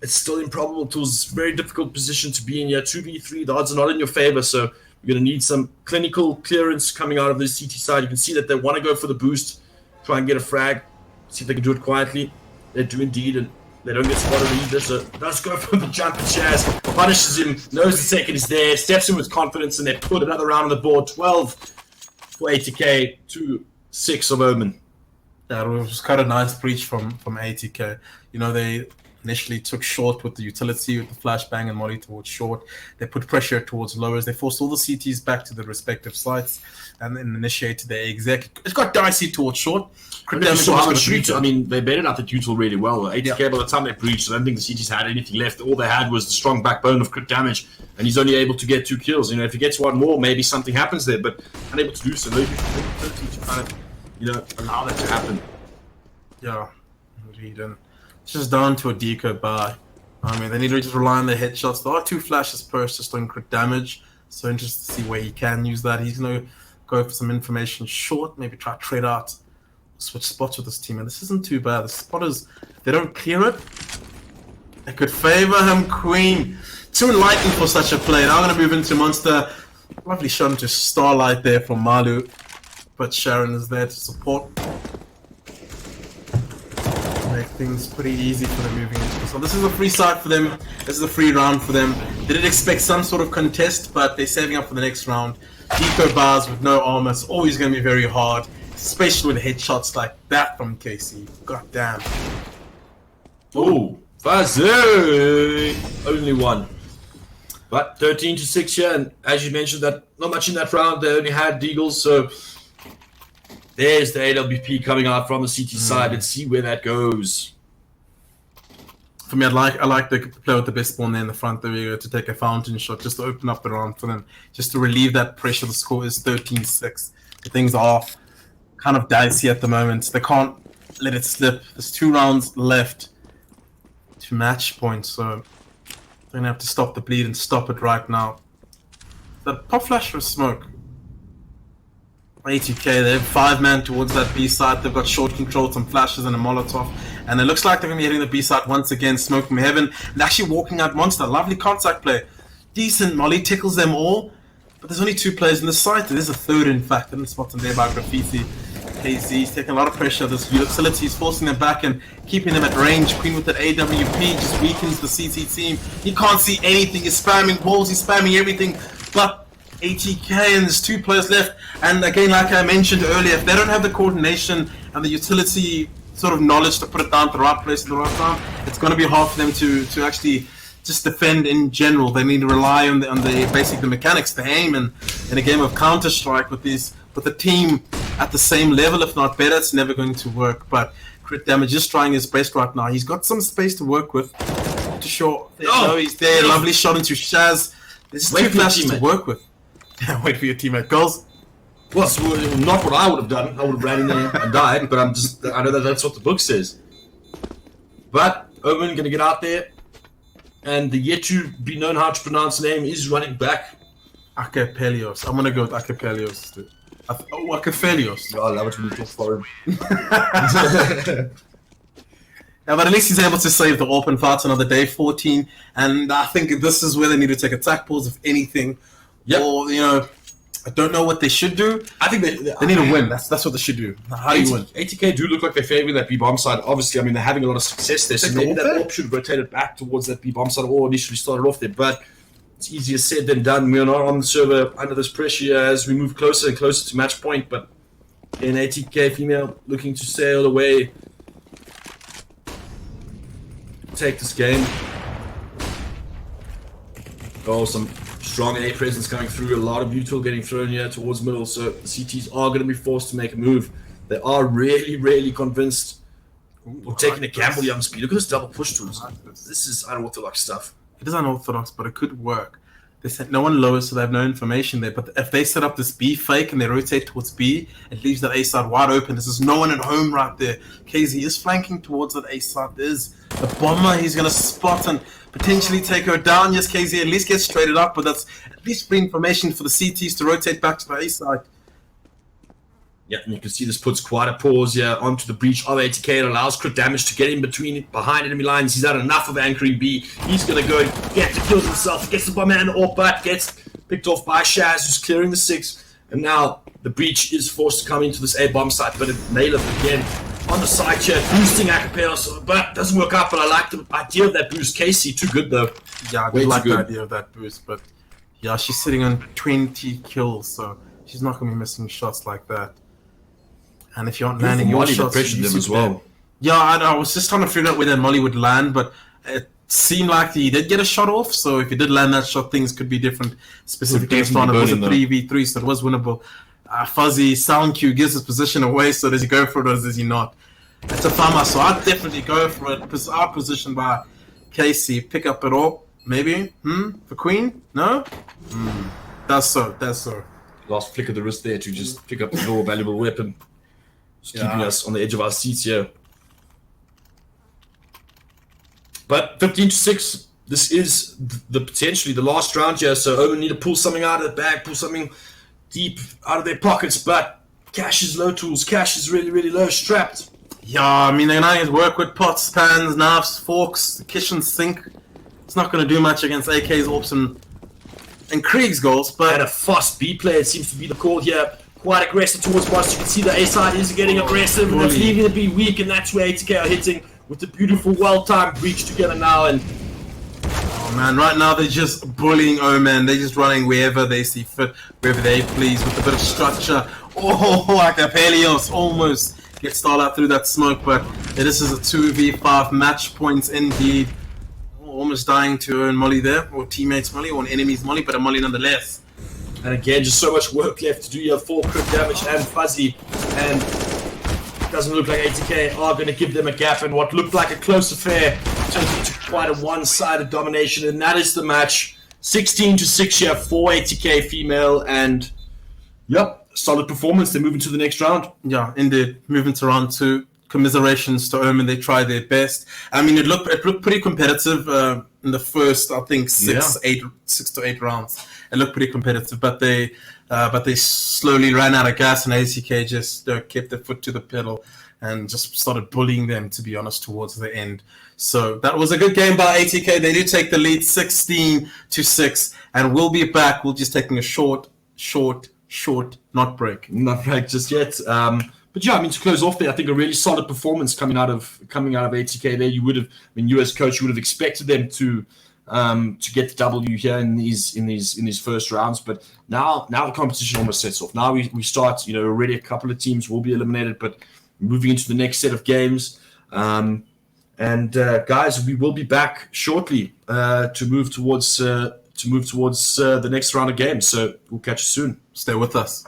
it's still improbable tools. It's a very difficult position to be in here. 2v3, the odds are not in your favor, so you're going to need some clinical clearance coming out of the CT side. You can see that they want to go for the boost, try and get a frag, see if they can do it quietly. They do indeed, and they don't get spotted either, so does go for the jump and Chaz, punishes him, knows the second is there, steps in with confidence, and they put another round on the board. 12 for ATK to 6 of Omen. Yeah, it was quite a nice breach from ATK. You know, they initially took short with the utility, with the flashbang and molly towards short. They put pressure towards lowers. They forced all the CTs back to their respective sites and then initiated their exec. It got dicey towards short. I mean, they baited out the util really well. ATK, by the time they breached, I don't think the CTs had anything left. All they had was the strong backbone of Crit Damage, and he's only able to get 2 kills. You know, if he gets one more, maybe something happens there, but unable to do so. Maybe to kind of, allow that to happen. Yeah, indeed. And it's just down to a deco buy. I mean, they need to just rely on their headshots. There are 2 flashes per just on Crit Damage, so interested to see where he can use that. He's going to go for some information short, maybe try to trade out, switch spots with this team, and this isn't too bad. The spotters, if they don't clear it, it could favor him. Queen, too enlightening for such a play. Now I'm going to move into Monster. Lovely shot into Starlight there from Malu, but Sharon is there to support. Make things pretty easy for them moving into this. So this is a free side for them. This is a free round for them. They did expect some sort of contest, but they're saving up for the next round. Deco bars with no armor is always going to be very hard, especially with headshots like that from KC. God damn. Oh, Fuzzy! Only one. But 13 to 6 here, and as you mentioned, that not much in that round. They only had Deagles, so there's the AWP coming out from the CT side. Let's see where that goes. For me, I like the player with the best spawn there in the front. There we go, to take a fountain shot, just to open up the round for them, just to relieve that pressure. The score is 13-6. Things are kind of dicey at the moment. They can't let it slip. There's 2 rounds left to match point, so they're gonna have to stop the bleed and stop it right now. The pop flash for smoke. ATK, they have 5-man towards that B side. They've got short control, some flashes and a Molotov, and it looks like they're gonna be hitting the B side once again. Smoke from heaven and actually walking out Monster. Lovely contact play, decent molly, tickles them all. But there's only 2 players in the site. There's a third, in fact, and spot them there by Graffiti. KZ's taking a lot of pressure. This utility is forcing them back and keeping them at range. Queen with that AWP just weakens the CT team. He can't see anything. He's spamming balls. He's spamming everything. But ATK, and there's 2 players left. And again, like I mentioned earlier, if they don't have the coordination and the utility sort of knowledge to put it down at the right place at the right time, it's going to be hard for them to actually just defend in general. They need to rely on the basic the mechanics, the aim, and in a game of Counter-Strike with a team at the same level, if not better, it's never going to work. But Crit Damage is trying his best right now. He's got some space to work with. To show, he's there. Lovely shot into Shaz. There's two flashes to work with. Wait for your teammate. Goals. Well, not what I would have done. I would have ran in there and died, but I know that's what the book says. But Omen going to get out there, and the yet to be known how to pronounce name is running back. Akapelios. I'm going to go with Akapelios. Akapelios. Oh, I love it when you talk foreign. Yeah, but at least he's able to save the open fights another day, 14. And I think this is where they need to take attack pause, if anything. Yep. Or, I don't know what they should do. I think they need to win. That's what they should do. How do you win? ATK do look like they're favoring that B-bomb side. Obviously, I mean, they're having a lot of success there. So maybe that AWP should have rotated back towards that B-bomb side or initially started off there. But it's easier said than done. We are not on the server under this pressure as we move closer and closer to match point. But an ATK female looking to sail away. Take this game. Oh, some strong A presence coming through. A lot of util getting thrown here towards middle. So the CTs are going to be forced to make a move. They are really, really convinced of taking a gamble here on speed. Look at this double push tools. This is unorthodox stuff. It is unorthodox, but it could work. They said no one lowers, so they have no information there. But if they set up this B fake and they rotate towards B, it leaves that A side wide open. There's no one at home right there. KZ is flanking towards that A side. There's the bomber. He's going to spot and potentially take her down. Yes, KZ at least gets traded up, but that's at least free information for the CTs to rotate back to the A side. Yeah, and you can see this puts quite a pause here onto the breach of ATK. It allows crit damage to get in behind enemy lines. He's had enough of anchoring B. He's going to go and get to kill himself. Gets the bomb and off, but gets picked off by Shaz, who's clearing the 6. And now the breach is forced to come into this A bomb site, but Naileth again on the side here, boosting Akapelios, but doesn't work out. But I like the idea of that boost. Casey, too good though. Yeah, I do like the idea of that boost, but yeah, she's sitting on 20 kills, so she's not going to be missing shots like that. And if you aren't landing your shots, you them as well. Yeah, I was just trying to figure out where that molly would land, but it seemed like he did get a shot off. So if he did land that shot, things could be different. Specifically, it was a 3v3, so it was winnable. Fuzzy sound cue gives his position away. So does he go for it or does he not? It's a farmer, so I'd definitely go for it. Our position by Casey, pick up it all, maybe. For Queen, no. That's so. Last flick of the wrist there to just pick up the more valuable weapon. Just keeping us on the edge of our seats here. But 15-6, this is the potentially the last round here. So Omen need to pull something out of the bag, pull something deep out of their pockets. But Cash is low tools. Cash is really, really low, strapped. Yeah, I mean, they're going to work with pots, pans, knives, forks, the kitchen sink. It's not going to do much against AK's, Orps, and Krieg's goals. But and a fast B player seems to be the call here. Quite aggressive towards boss. You can see the A side is getting aggressive, and that's leaving it be weak, and that's where ATK are hitting with the beautiful, well-timed breach together now. And oh man, right now they're just bullying Omen. They're just running wherever they see fit, wherever they please, with a bit of structure. Oh, like Apelios almost gets stalled out through that smoke, but this is a 2v5 match points indeed. Almost dying to own molly there, or teammates molly, or an enemy's molly, but a molly nonetheless. And again, just so much work left to do here for crit damage and Fuzzy. And it doesn't look like ATK are going to give them a gap. And what looked like a close affair turns into quite a one-sided domination. And that is the match. 16-6 here for ATK female. And, yep, solid performance. They're moving to the next round. Yeah, indeed. Moving to round 2. Commiserations to Omen. They tried their best. I mean, it looked pretty competitive in the first, I think, 6 to 8 rounds. It looked pretty competitive, but they slowly ran out of gas, and ATK just kept their foot to the pedal and just started bullying them, to be honest, towards the end. So that was a good game by ATK. They do take the lead 16-6, and we'll be back. We're just taking a short not break. Not break just yet. But yeah, I mean, to close off there, I think a really solid performance coming out of ATK there. You as coach, you would have expected them to get the W here in these first rounds. But now the competition almost sets off. Now we start, already a couple of teams will be eliminated, but moving into the next set of games. And And guys, we will be back shortly to move towards the next round of games. So we'll catch you soon. Stay with us.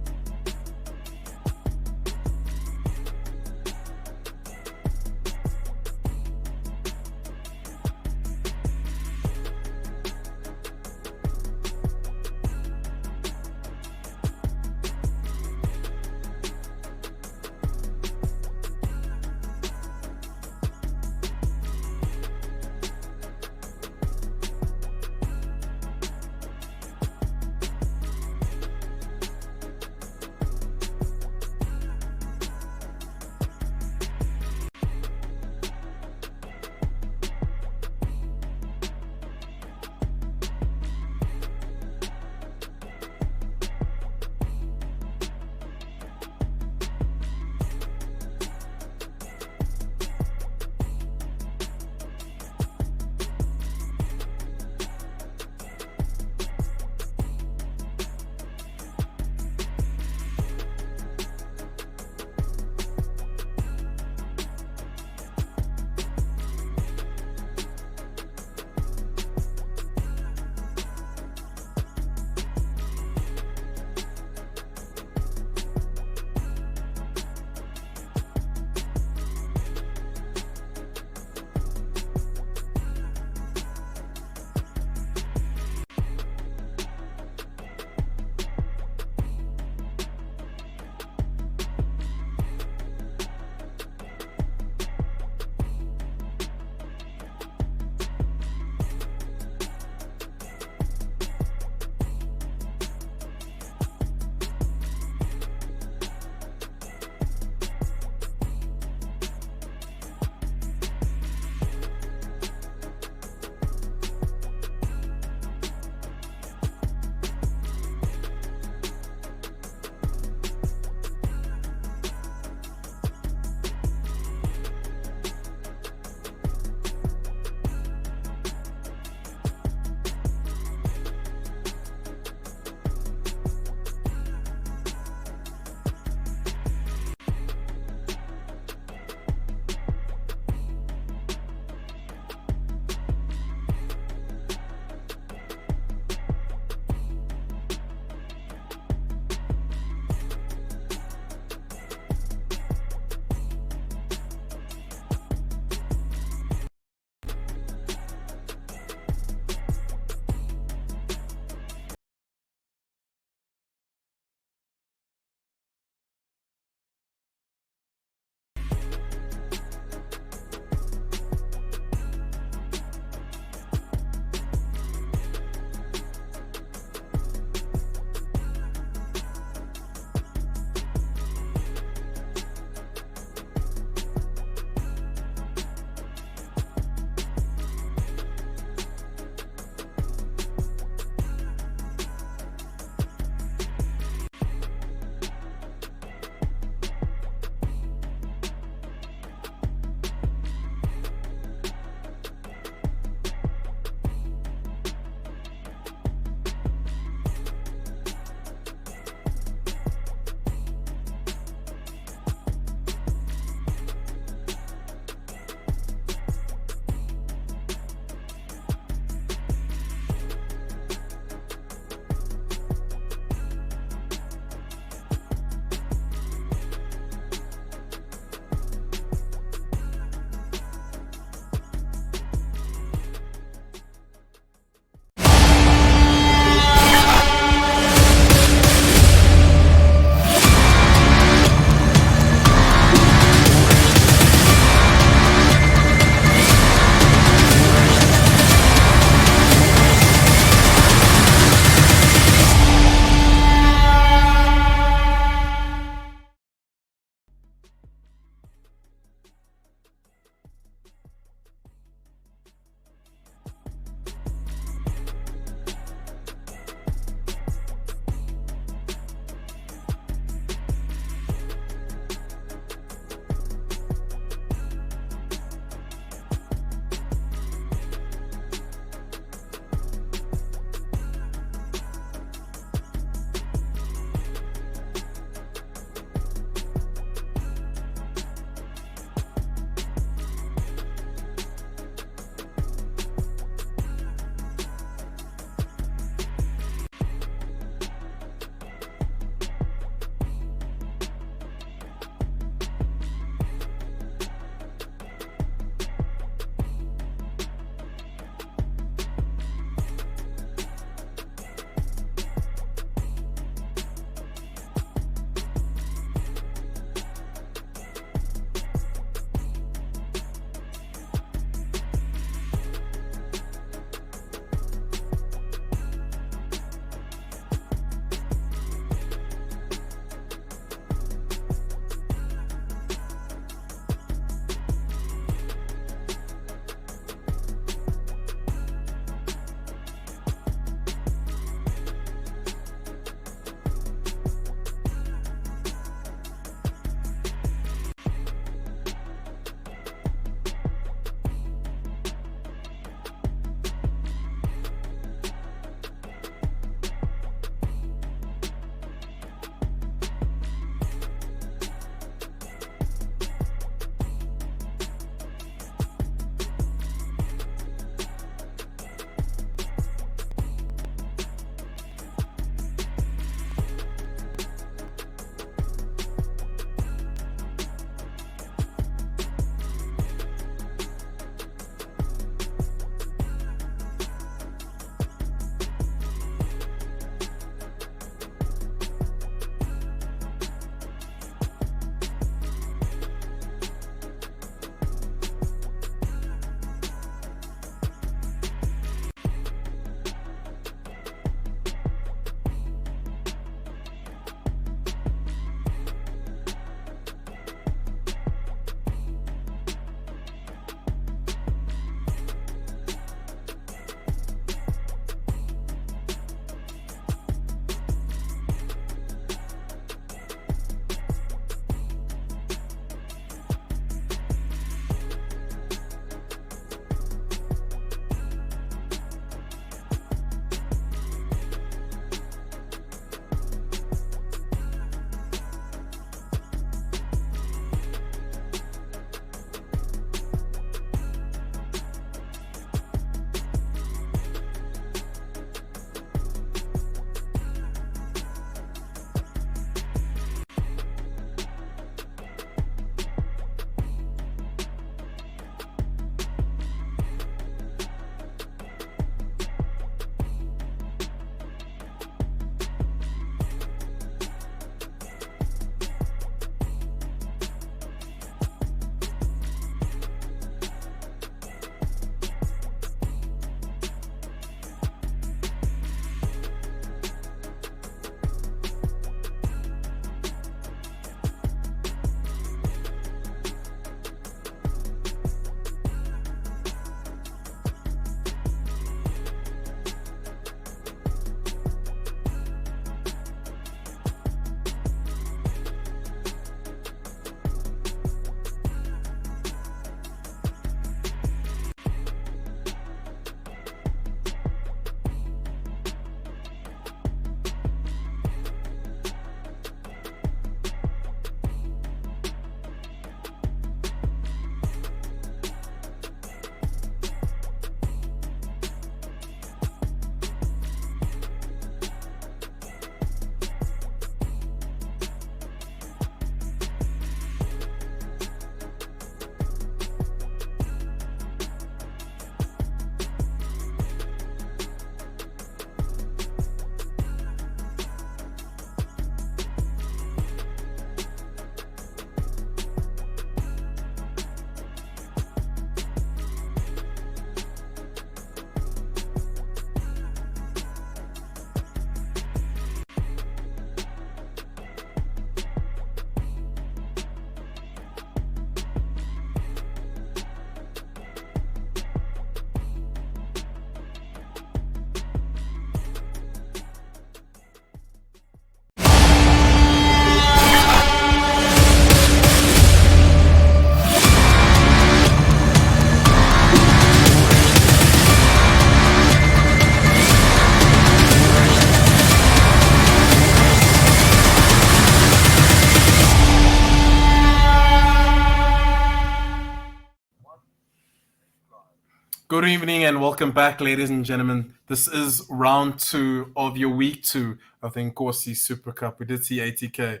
Good evening and welcome back, ladies and gentlemen. This is round 2 of your week 2 of the Inkosi Super Cup. We did see ATK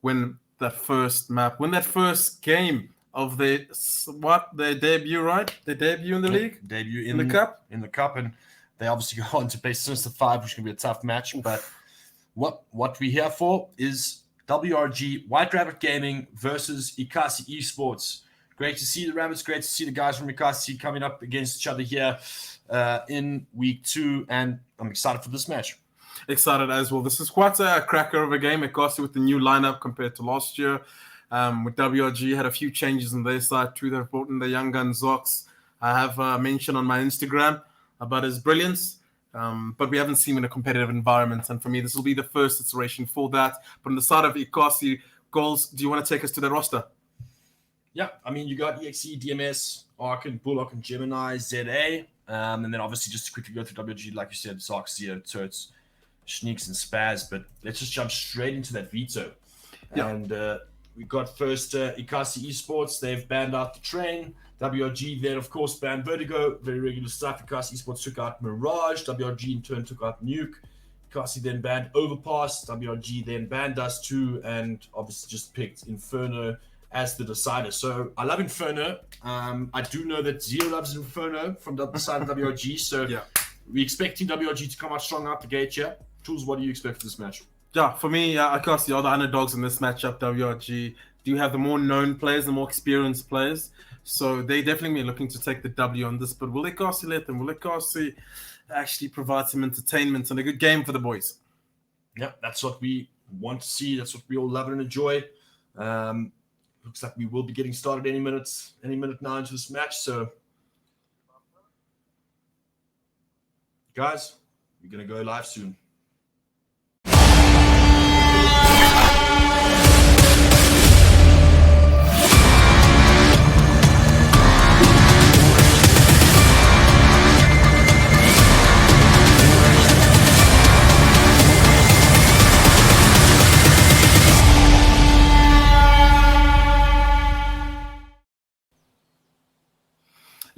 win that first map, win that first game of their debut, right? Their debut in the league? Debut in the cup? In the cup, and they obviously go on to play Sinister 5, which is going to be a tough match. But what we're here for is WRG, White Rabbit Gaming versus Inkosi Esports. Great to see the Rabbits. Great to see the guys from Inkosi coming up against each other here in week 2, and I'm excited for this match. Excited as well. This is quite a cracker of a game. Inkosi with the new lineup compared to last year. With WRG, had a few changes on their side too. They've brought in the young gun Zox. I have mentioned on my Instagram about his brilliance, but we haven't seen him in a competitive environment. And for me, this will be the first iteration for that. But on the side of Inkosi, Goals, do you want to take us to the roster? Yeah, I mean, you got EXE, DMS, Arkin, Bullock, and Gemini, ZA. And then obviously just to quickly go through WG, like you said, Zox, Zio, Turts, Schneeks, and Spaz. But let's just jump straight into that veto. Yeah. And we got first Inkosi Esports. They've banned out the train. WRG then, of course, banned Vertigo. Very regular stuff. Inkosi Esports took out Mirage. WRG in turn took out Nuke. Inkosi then banned Overpass. WRG then banned us too. And obviously just picked Inferno as the decider. So I love Inferno. I do know that Zio loves Inferno from the side of WRG. So yeah, we're expecting WRG to come out strong out the gate here. Tools, what do you expect for this match? Yeah, for me, Inkosi are the underdogs in this matchup. WRG do have the more known players, the more experienced players. So they definitely be looking to take the W on this. But will Inkosi let them? Will Inkosi actually provide some entertainment and a good game for the boys? Yeah, that's what we want to see. That's what we all love and enjoy. Looks like we will be getting started any minute now into this match. So, guys, we're going to go live soon.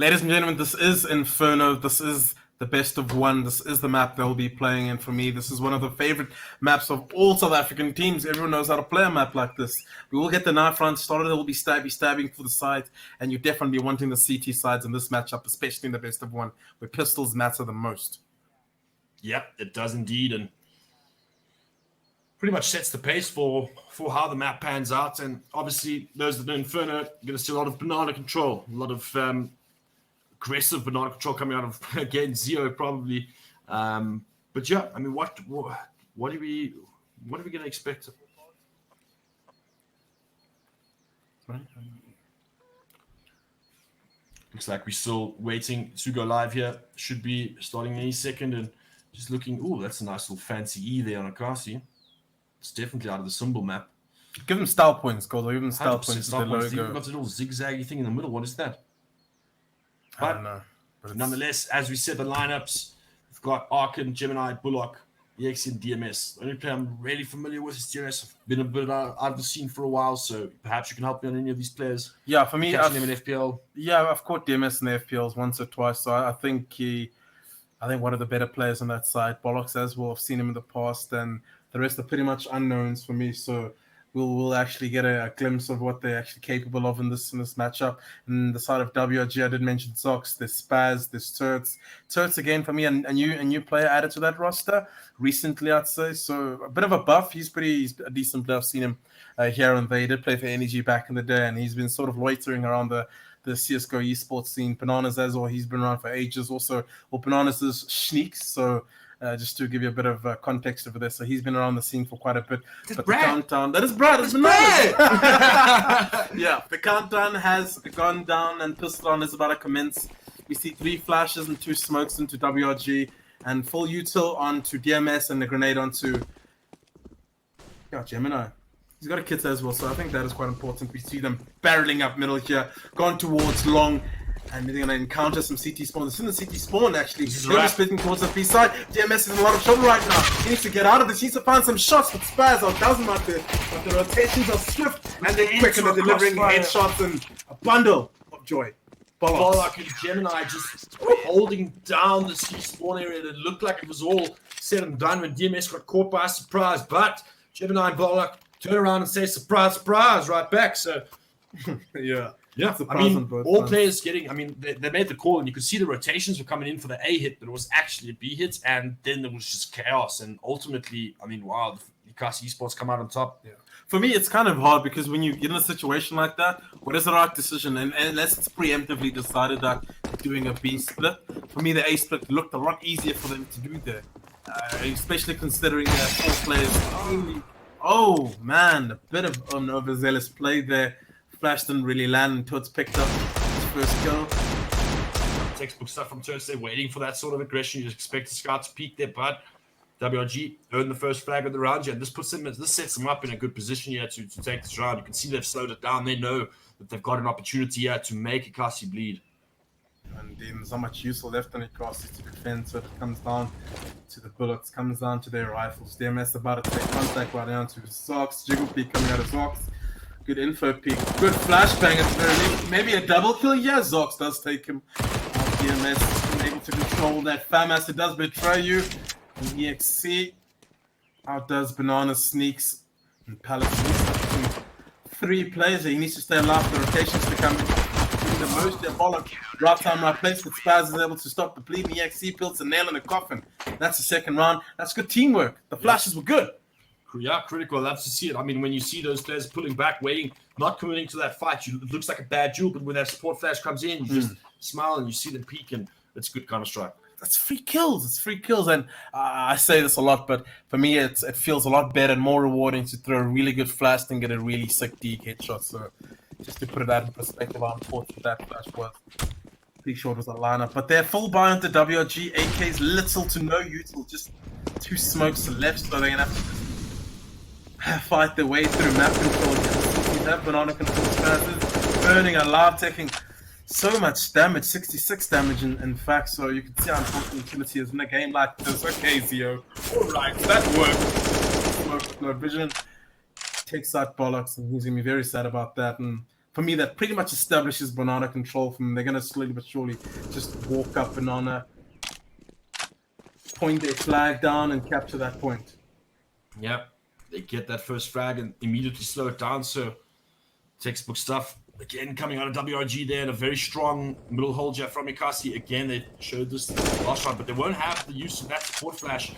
Ladies and gentlemen, this is Inferno. This is the best of one. This is the map they'll be playing. And for me, this is one of the favorite maps of all South African teams. Everyone knows how to play a map like this. We will get the knife round started. There will be stabbing for the side. And you definitely be wanting the CT sides in this matchup, especially in the best of one, where pistols matter the most. Yep, it does indeed. And pretty much sets the pace for how the map pans out. And obviously, those that know Inferno are going to see a lot of banana control, a lot of aggressive banana control coming out of, again, Zio probably. But yeah, I mean, what are we going to expect? Right. Looks like we're still waiting to go live here. Should be starting any second. And just looking, oh, that's a nice little fancy E there on Inkosi. It's definitely out of the symbol map. Give them style points, Gold. Give them style points with the logo. You've got a little zigzaggy thing in the middle. What is that? I don't know. But nonetheless, as we said, the lineups, we've got Arkin, Gemini, Bullock, EXE, and DMS. The only player I'm really familiar with is DMS. I've been a bit out of the scene for a while, so perhaps you can help me on any of these players. Yeah, for me, catching them in FPL. Yeah, I've caught DMS in the FPLs once or twice, so I think one of the better players on that side. Bollocks as well. I've seen him in the past, and the rest are pretty much unknowns for me. So we'll actually get a glimpse of what they're actually capable of in this matchup. And the side of WRG, I did mention Zox, there's Spaz, there's Turts. Turts again for me, a new player added to that roster recently, I'd say. So a bit of a buff. He's a decent player. I've seen him here and there. He did play for Energy back in the day, and he's been sort of loitering around the CSGO esports scene. Bananas as well. He's been around for ages. Also, Bananas is Schneeks. So just to give you a bit of context over this. So he's been around the scene for quite a bit. But the countdown... That is Brad. It's Brad! Yeah, the countdown has gone down and pistol is about to commence. We see 3 flashes and 2 smokes into WRG and full util onto DMS and the grenade onto Gemini. He's got a kit as well, so I think that is quite important. We see them barreling up middle here, going towards long. And they're going to encounter some CT spawn. This is the CT spawn, actually. They're splitting towards the B side. DMS is in a lot of trouble right now. He needs to get out of this. He needs to find some shots with Spaz. Doesn't out there. But the rotations are swift and they're quick and they're delivering headshots and a bundle of joy. Bollock and Gemini just holding down the C spawn area. It looked like it was all said and done when DMS got caught by surprise. But Gemini and Bollock turn around and say, surprise, surprise, right back. So, yeah. I mean, all players getting, I mean, they made the call and you could see the rotations were coming in for the A hit, but it was actually a B hit. And then there was just chaos. And ultimately, I mean, wow, the Inkosi esports come out on top. Yeah. For me, it's kind of hard because when you get in a situation like that, what is the right decision? And unless it's preemptively decided that doing a B split, for me, the A split looked a lot easier for them to do there, especially considering that 4 players. Oh man, a bit of an overzealous play there. Flash didn't really land until it's picked up his first kill. Textbook stuff from Thursday, waiting for that sort of aggression. You expect the Scout to peek there, but WRG earned the first flag of the round here. And this sets them up in a good position here to take this round. You can see they've slowed it down. They know that they've got an opportunity here to make Inkosi bleed. And then there's not much use left on Inkosi to defend, so it comes down to the bullets, comes down to their rifles. DMS about to take contact right down to Zox. Jiggle peek coming out of Zox. Good info peek. Good flashbang at the very least. Maybe a double kill. Yeah, Zox does take him. DMS is able to control that. FAMAS, it does betray you. And EXC outdoes Banana, sneaks, and Palace. 3 players. He needs to stay alive. The rotations to come in. The most Bollock. Right time, right place. But Spaz is able to stop the bleeding. EXC builds a nail in a coffin. That's the second round. That's good teamwork. The flashes were good. Yeah, critical. Love to see it. I mean, when you see those players pulling back, waiting, not committing to that fight, it looks like a bad duel, but when that support flash comes in, you just smile and you see them peek, and it's good Counter-Strike. That's 3 kills. It's 3 kills. And I say this a lot, but for me, it feels a lot better and more rewarding to throw a really good flash than get a really sick deep headshot. So just to put that in perspective, how important that flash was. Pretty sure it was a lineup. But they're full buy into WRG. AK's little to no util, just 2 smokes left, so they're going to have to fight their way through map control. That Banana control passes, burning alive, taking so much damage, 66 damage in fact, so you can see how important utility is in a game like this. Okay, Zio, alright, that worked. Smoke with no vision, takes out Bollocks, and he's going to be very sad about that. And for me, that pretty much establishes Banana control from them. They're going to slowly but surely just walk up Banana, point their flag down, and capture that point. Yep. They get that first frag and immediately slow it down. So textbook stuff. Again, coming out of WRG there, and a very strong middle hold here from Inkosi. Again, they showed this last round, but they won't have the use of that support flash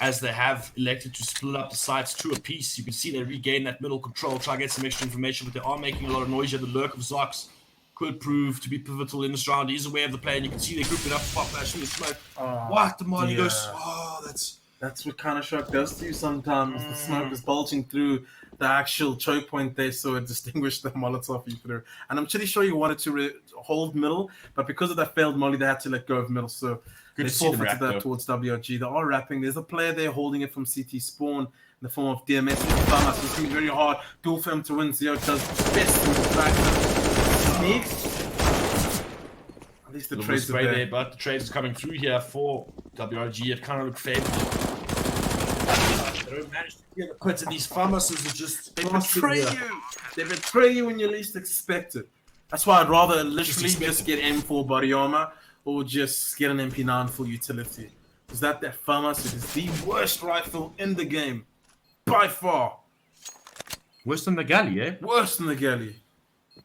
as they have elected to split up the sides 2 apiece. You can see they regain that middle control, try to get some extra information, but they are making a lot of noise here. The lurk of Zox could prove to be pivotal in this round. He's aware of the play, and you can see they grouped it up, pop flash in the smoke. What? The Molly goes, That's what Counter-Strike does to you sometimes. The smoke is bulging through the actual choke point there, so it distinguished the Molotov you threw. And I'm pretty sure you wanted to hold middle, but because of that failed molly, they had to let go of middle. So they forfeited that towards WRG. They are wrapping. There's a player there holding it from CT spawn in the form of DMS. It's going to be very hard. Duel for him to win. Zio does his best to sneak. At least the trades are there. But the trades is coming through here for WRG. It kind of looked favorable. They don't manage to get the quits, and these pharmacists are just... They betray you! They betray you when you least expect it. That's why I'd rather literally just get M4 body armor or just get an MP9 full utility. Because that pharmacist is the worst rifle in the game. By far. Worse than the galley, eh? Worse than the galley.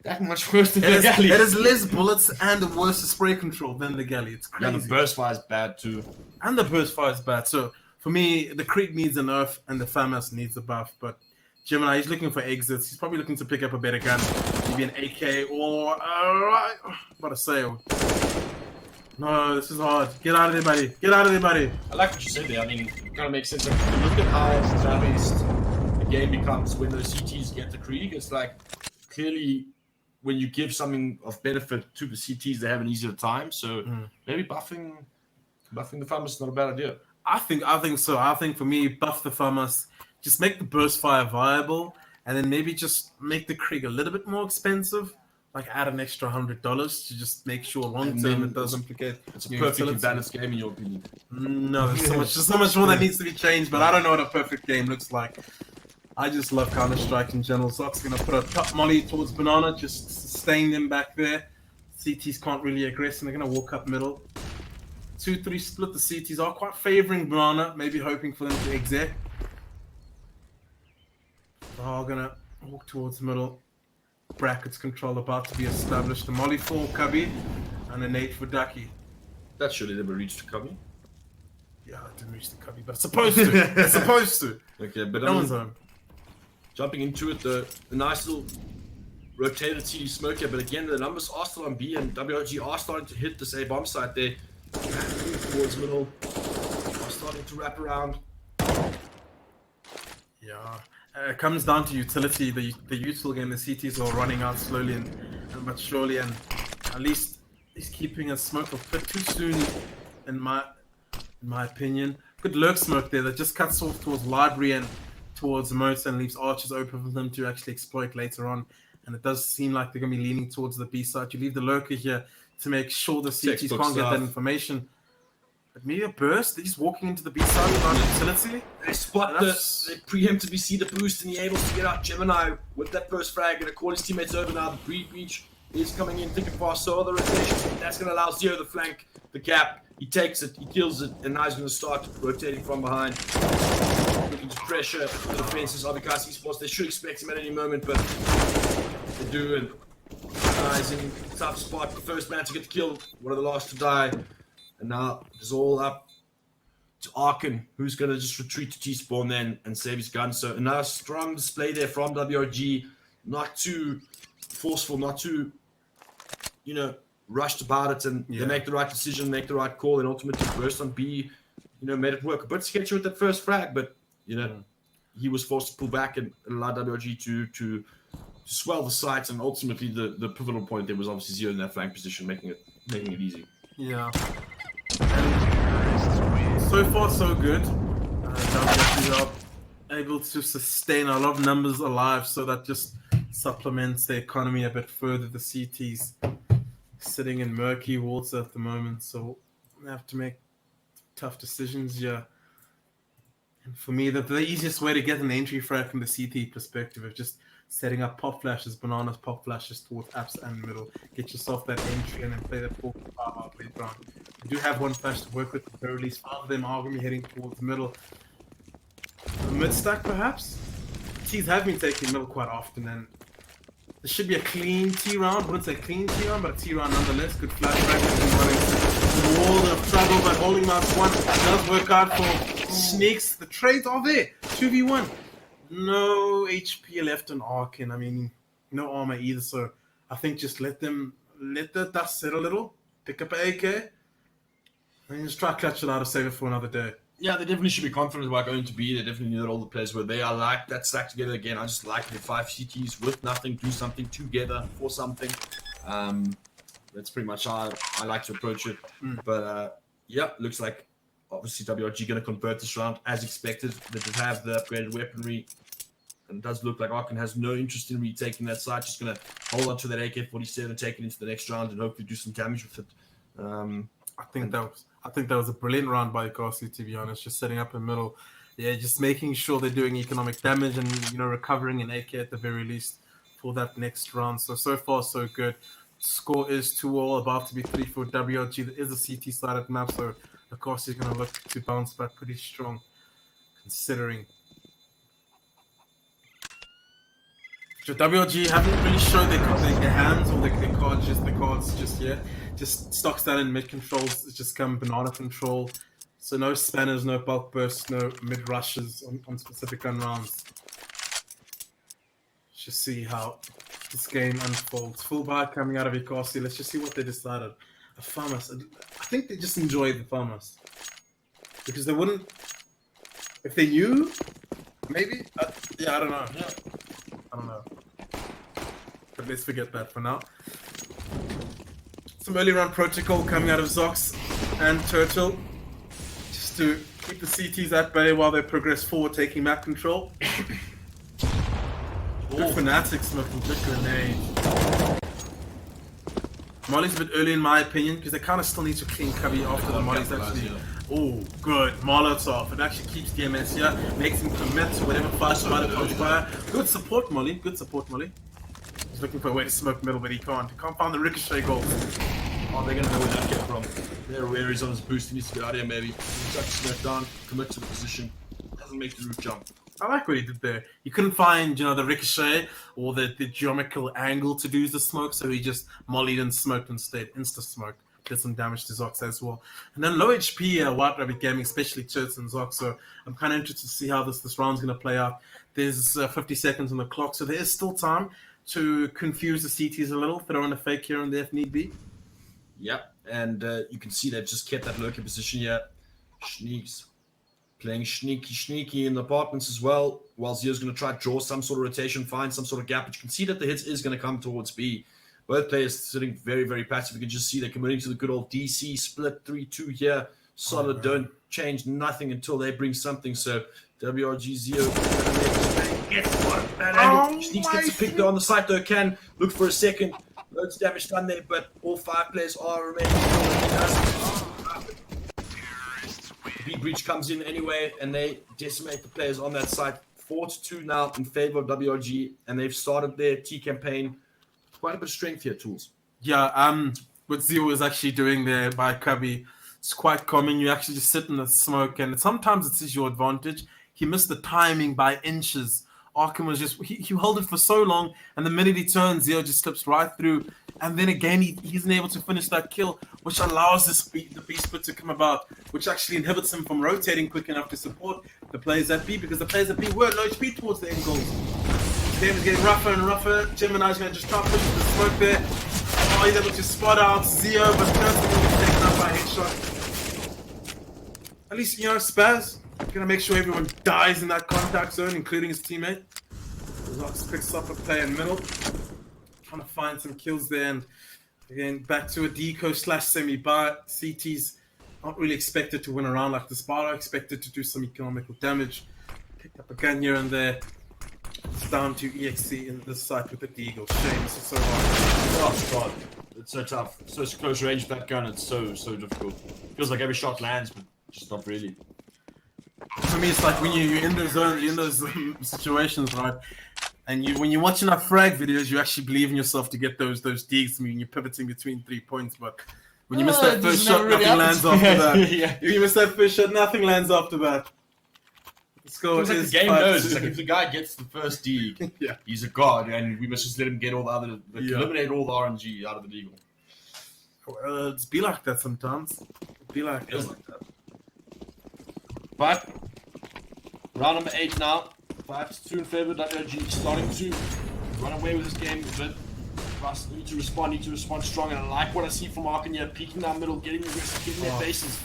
That much worse than the galley. It has less bullets and a worse spray control than the galley. It's crazy. And the burst fire is bad too. And the burst fire is bad. So for me, the Creep needs a nerf and the FAMAS needs a buff. But Gemini, he's looking for exits. He's probably looking to pick up a better gun. Maybe an AK or... what a sale. No, this is hard. Get out of there, buddy. Get out of there, buddy. I like what you said there. I mean, it kind of makes sense. Like, look at how damaged the game becomes when those CTs get the Krieg. It's like, clearly, when you give something of benefit to the CTs, they have an easier time. So maybe buffing the FAMAS is not a bad idea. I think so. I think for me, buff the FAMAS, just make the burst fire viable, and then maybe just make the Krieg a little bit more expensive. Like add an extra $100 to just make sure long term it does implicate. It's a perfectly balanced game in your opinion. No, there's so much more that needs to be changed, but I don't know what a perfect game looks like. I just love Counter-Strike in general. So I'm gonna put a top molly towards Banana, just sustain them back there. CTs can't really aggress, and they're going to walk up middle. 2-3 split. The CTs are quite favouring Banana, maybe hoping for them to exit. They are going to walk towards middle. Brackets control about to be established. The molly for Cubby and a nade for Ducky. That should have never reached the Cubby. Yeah, it didn't reach the Cubby, but it's supposed to. It's supposed to. Okay, but No one's home. Jumping into it, the nice little rotated CT smoke here, but again, the numbers are still on B, and WRG are starting to hit this A bomb site there. Towards middle, are starting to wrap around. Yeah, it comes down to utility. The useful game, the CTs are running out slowly and but surely, and at least he's keeping a smoke a bit too soon, in my opinion. Good lurk smoke there that just cuts off towards library and towards moats and leaves arches open for them to actually exploit later on. And it does seem like they're going to be leaning towards the B side. You leave the lurker here to make sure the CTs can't get that information. But maybe a burst, they're just walking into the B side without utility. They spot they preemptively see the boost, and he able to get out Gemini with that first frag, and call his teammates over now. The breach is coming in thick and fast, so the rotation, that's going to allow Zero to flank the gap. He takes it, he kills it, and now he's going to start rotating from behind. Looking to pressure the defenses of Inkosi Esports. They should expect him at any moment, but they do, and he's in a tough spot. The first man to get the kill, one of the last to die. And now it's all up to Arkin, who's going to just retreat to T-spawn then and save his gun. So another strong display there from WRG. Not too forceful, not too, rushed about it. And they make the right decision, make the right call, and ultimately burst on B, made it work. A bit sketchy with that first frag, but, he was forced to pull back and allow WRG to swell the sights. And ultimately the pivotal point there was obviously Zero in that flank position, making it easy. Yeah. And so far, so good. WRG are able to sustain a lot of numbers alive, so that just supplements the economy a bit further. The CTs sitting in murky water at the moment, so they have to make tough decisions. Yeah. And for me, the easiest way to get an entry frag from the CT perspective is just setting up pop flashes, bananas, pop flashes towards apps and middle. Get yourself that entry and then play that 4-5 play round. You do have one flash to work with, at the very least. 5 of them are going to be heading towards the middle. A mid stack, perhaps? T's have been taking middle quite often, and there should be a clean T round. Wouldn't say clean T round, but a T round nonetheless. Good flash back and running the wall of trouble, but holding mouse one does work out for Sneaks. The trades are there. 2v1. No HP left on Arkin. I mean, no armor either. So I think just let the dust settle a little. Pick up an AK. And just try to clutch it out of save it for another day. Yeah, they definitely should be confident about going to B. They definitely knew that all the players were there. I like that stack together again. I just like the 5 CTs with nothing, do something together for something. That's pretty much how I like to approach it. But looks like obviously WRG going to convert this round as expected. They did have the upgraded weaponry. And it does look like Arkin has no interest in retaking that site. Just going to hold on to that AK-47 and take it into the next round and hopefully do some damage with it. I think that was a brilliant round by Inkosi, to be honest. Just setting up in middle, just making sure they're doing economic damage and recovering an AK at the very least for that next round. So far so good. Score is 2-all, about to be 3 for WRG. There is a CT sided map, so Inkosi is going to look to bounce back pretty strong, considering. So WRG haven't really shown their hands or their cards just yet. Just stock standard mid controls. It's just come banana control. So no spanners, no bulk bursts, no mid rushes on specific gun rounds. Let's just see how this game unfolds. Full buy coming out of Inkosi. Let's just see what they decided. A farmers. I think they just enjoyed the farmers because they wouldn't if they knew. Maybe. I don't know. Yeah. I don't know. But let's forget that for now. Some early round protocol coming out of Zox and Turtle. Just to keep the CTs at bay while they progress forward, taking map control. Good Fanatics smoking, good grenade. Molly's a bit early in my opinion, because they kind of still need to clean cubby after the Molly's actually... Oh, good. Molotov. It actually keeps DMS here, makes him commit to whatever flash might have fire. Good support, Molly. Good support, Molly. He's looking for a way to smoke middle, but he can't. He can't find the ricochet goals. Oh, they're going to know where that came from. They're aware he's on his boost. He needs to get out of here, maybe. He's got to smack down, commit to the position. Doesn't make the root jump. I like what he did there. He couldn't find, the ricochet or the geometrical angle to do the smoke, so he just mollied and smoked instead. Insta-smoke. Did some damage to Zox as well. And then low HP White Rabbit Gaming, especially Church and Zox, so I'm kind of interested to see how this round's going to play out. There's 50 seconds on the clock, so there is still time to confuse the CTs a little, throw in a fake here and there if need be. Yep, and you can see they've just kept that lurking position here. Sneaks. Playing sneaky in the apartments as well, while Zio's going to try to draw some sort of rotation, find some sort of gap, but you can see that the hit is going to come towards B. Both players sitting very, very passive. You can just see they're committing to the good old DC split 3-2 here. Solid, don't change nothing until they bring something. So WRG Zio gets one. Sneaks gets a pick there on the side though, can look for a second. Loads of damage done there, but all 5 players are remaining. B breach comes in anyway, and they decimate the players on that side. 4-2 now in favor of WRG, and they've started their T campaign. Quite a bit of strength here, Tools. Yeah, what Zio is actually doing there by Cubby, it's quite common. You actually just sit in the smoke, and sometimes it's your advantage. He missed the timing by inches. Arkham was just, he held it for so long, and the minute he turns, Zio just slips right through. And then again, he isn't able to finish that kill, which allows the B split to come about, which actually inhibits him from rotating quick enough to support the players at B, because the players at B were low HP towards the end goals. The game is getting rougher and rougher. Gemini's going to just try to push the smoke there. Oh, he's able to spot out Zio, but turns to be taken out by a headshot. At least, Spaz going to make sure everyone dies in that contact zone, including his teammate. Zox picks up a player in middle. Trying to find some kills there, and again back to a deco/semi, but CT's not really expected to win a round like this. Bar expected to do some economical damage. Picked up a gun here and there. It's down to EXC in this side with the deagle. Shame, this is so hard. Oh god, it's so tough. So close range with that gun. It's so difficult. Feels like every shot lands, but just not really. For me, it's like when you're in those zones, you're in those situations, right? And when you're watching our frag videos, you actually believe in yourself to get those digs. I mean, you're pivoting between 3 points, but when you miss that first shot, nothing lands after that. Yeah. If you miss that first shot, nothing lands after that. The score is like the game knows. It's like if the guy gets the first dig, yeah, he's a god, and we must just let him get all the other, eliminate all the RNG out of the deagle. Well, it's be like that sometimes. Be like that. Like that. But round number 8 now. 5-2 in favor of WRG, starting to run away with this game a bit. Us need to respond strong, and I like what I see from Arkin here, peeking down middle, getting their faces.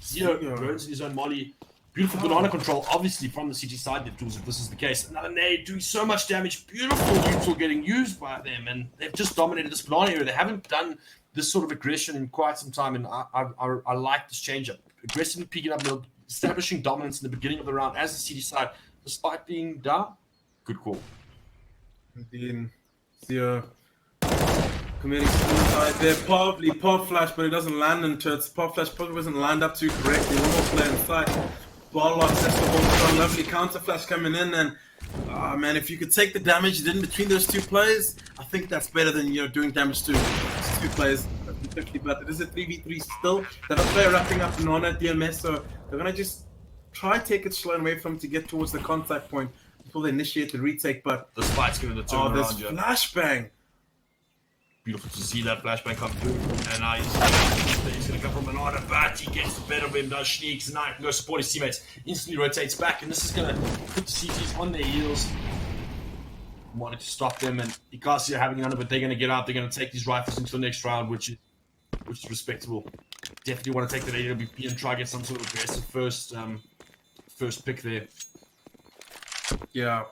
Zio burns in his own molly. Beautiful banana control, obviously from the CT side, if this is the case. Another nade doing so much damage. Beautiful neutral getting used by them, and they've just dominated this banana area. They haven't done this sort of aggression in quite some time, and I like this change up. Aggressively peeking up middle, establishing dominance in the beginning of the round as the CT side. Despite being down, good call. Indeed. Zio committing suicide there. Probably pop flash, but it doesn't land into it. Pop flash probably wasn't lined up too correctly. One more player inside. Ball lock sets the whole lovely counter flash coming in, and man, if you could take the damage you did in between those 2 players, I think that's better than doing damage to 2 players. 50, but it is a 3v3 still. They have a player wrapping up Nona DMS, so they're gonna just try take it slow and wait for them to get towards the contact point before they initiate the retake, but the spike's going to turn around. This flashbang. Beautiful to see that flashbang come through. And now he's going to come from another, but he gets the better of him, does sneaks, and now can go support his teammates. Instantly rotates back, and this is going to put the CTs on their heels. Wanted to stop them, and Inkosi are having none of it. They're going to get out. They're going to take these rifles into the next round, which is respectable. Definitely want to take that AWP and try to get some sort of aggressive first pick there. Yeah,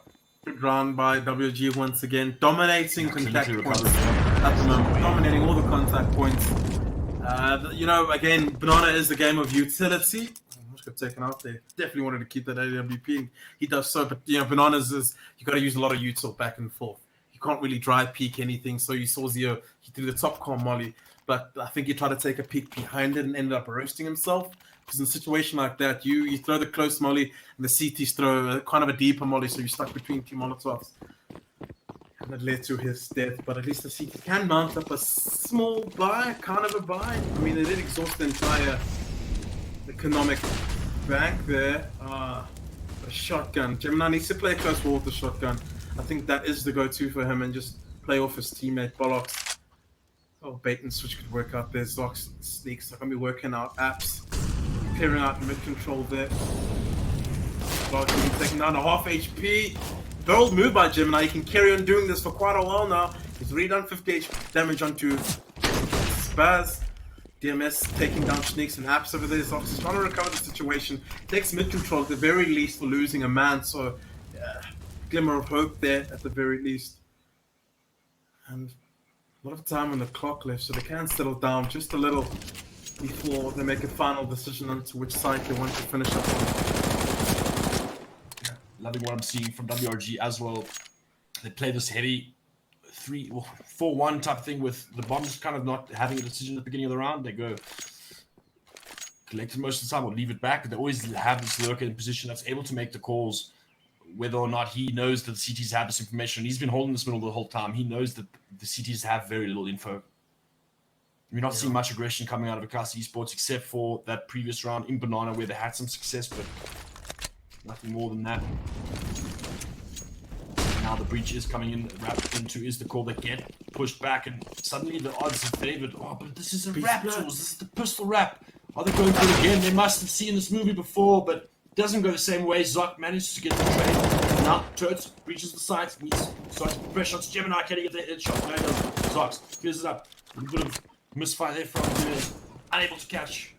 good round by WG once again, dominating contact points at the moment, dominating all the contact points. Again, Banana is a game of utility. I just got taken out there. Definitely wanted to keep that AWP. He does so, but Bananas is you got to use a lot of util back and forth. You can't really drive peek anything. So you saw Zio, he threw the top con molly, but I think he tried to take a peek behind it and ended up roasting himself. Because in a situation like that, you throw the close molly and the CTs throw kind of a deeper molly, so you're stuck between 2 Molotovs. that led to his death, but at least the CT can mount up a small buy, kind of a buy. I mean, they did exhaust the entire economic bank there. A shotgun. Gemini needs to play close wall with the shotgun. I think that is the go-to for him, and just play off his teammate Bollocks. Oh, bait and switch could work out there. Zox sneaks. They're going to be working out apps. Clearing out mid-control there. Bollocks taking down a half HP. Bold move by Gemini. He can carry on doing this for quite a while now. He's already done 50 HP damage onto Spaz. DMS taking down Sneaks and apps over there. Zox is trying to recover the situation. Takes mid-control at the very least for losing a man. So, yeah, glimmer of hope there at the very least. And a lot of time on the clock left, so they can settle down just a little before they make a final decision on to which side they want to finish up on. Loving what I'm seeing from WRG as well. They play this heavy 4-1 type thing with the bombs kind of not having a decision at the beginning of the round. They go collect it most of the time or leave it back. They always have this lurker in position that's able to make the calls, whether or not he knows that the CTs have this information. He's been holding this middle the whole time. He knows that the CTs have very little info. We're not seeing much aggression coming out of Inkosi Esports except for that previous round in Banana where they had some success, but nothing more than that. Now the breach is coming in, wrapped into is the call. They get pushed back and suddenly the odds are favored. Oh, but this is a wrap tools. This is the pistol wrap. Are they going for it again? They must have seen this movie before, but it doesn't go the same way. Zoc manages to get the trade. Now Turts breaches the sights. Starts to put pressure on Gemini. Can he get the headshot? No, he doesn't. Zoc clears it up. A little bit of misfire there from Jimenez. Unable to catch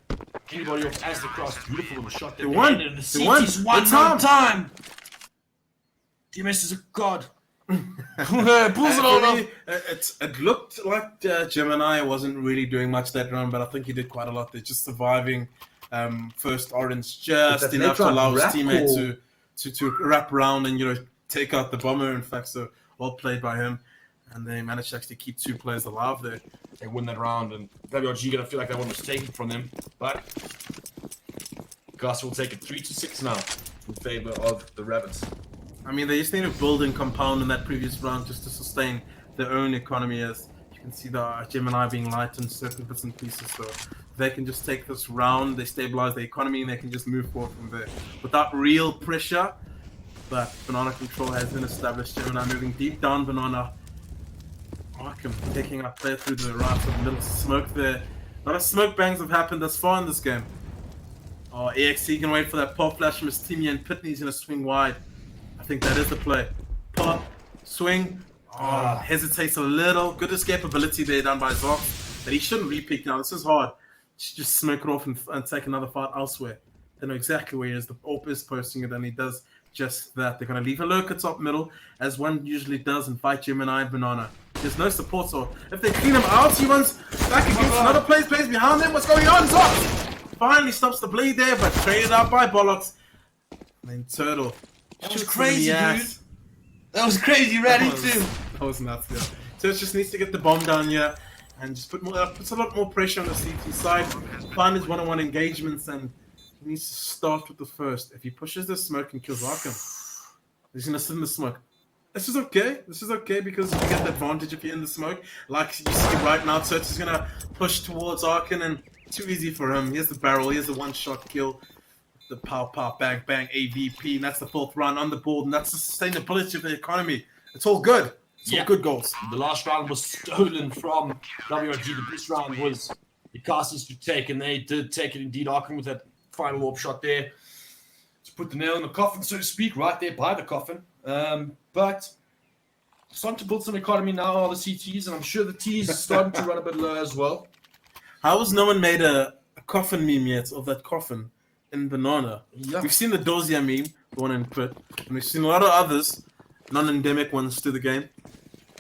anybody off as they cross. Beautiful little shot there. They won. The CT's one time. DMS is a god. Pulls it all up. It looked like Gemini wasn't really doing much that round, but I think he did quite a lot. They're just surviving first orange just enough to allow his teammate to wrap around and take out the bomber. In fact, so well played by him. And they managed to actually keep 2 players alive there. They win that round, and WRG gonna feel like that one was taken from them. But Gus will take it 3-6 now in favor of the Rabbits. I mean, they just need to build and compound in that previous round just to sustain their own economy. As you can see, the Gemini being light in certain bits and pieces. So they can just take this round, they stabilize the economy, and they can just move forward from there without real pressure. But Banana control has been established. Gemini moving deep down. Banana. Arkham taking up there through the right of the middle smoke there. A lot of smoke bangs have happened thus far in this game. Oh, EXC can wait for that pop flash from his teammate, and Pitney's going to swing wide. I think that is the play. Pop, swing. Oh, hesitates a little. Good escapability there done by Zoc. But he shouldn't re-peek now. This is hard. Just smoke it off and take another fight elsewhere. They know exactly where he is. The AWP is posting it, and he does just that. They're going to leave a lurker top middle, as one usually does, and fight Gemini and Banana. There's no support, so if they clean him out, he runs back against another plays behind them. What's going on? Zoc finally stops the bleed there, but traded out by Bollocks. And then Turtle. That was crazy, dude. That was crazy, ready too. That was nuts, yeah. Turtle just needs to get the bomb down here and just puts a lot more pressure on the CT side. Find his one-on-one engagements, and he needs to start with the first. If he pushes the smoke and kills Arkham, he's going to sit in the smoke. This is okay. This is okay because you get the advantage if you're in the smoke. Like you see right now, Turts is going to push towards Arkin, and too easy for him. Here's the barrel. Here's the one-shot kill. The pow, bang, bang, AVP. And that's the 4th round on the board, and that's the sustainability of the economy. It's all good. It's all good goals. The last round was stolen from WRG. The this round was Inkosi's to take, and they did take it indeed. Arkin with that final warp shot there to put the nail in the coffin, so to speak, right there by the coffin. But starting to build some economy now on the CTs, and I'm sure the T's are starting to run a bit low as well. How has no one made a coffin meme yet of that coffin in Banana? Yeah. We've seen the Dozier meme, the one in Crit, and we've seen a lot of others, non-endemic ones to the game.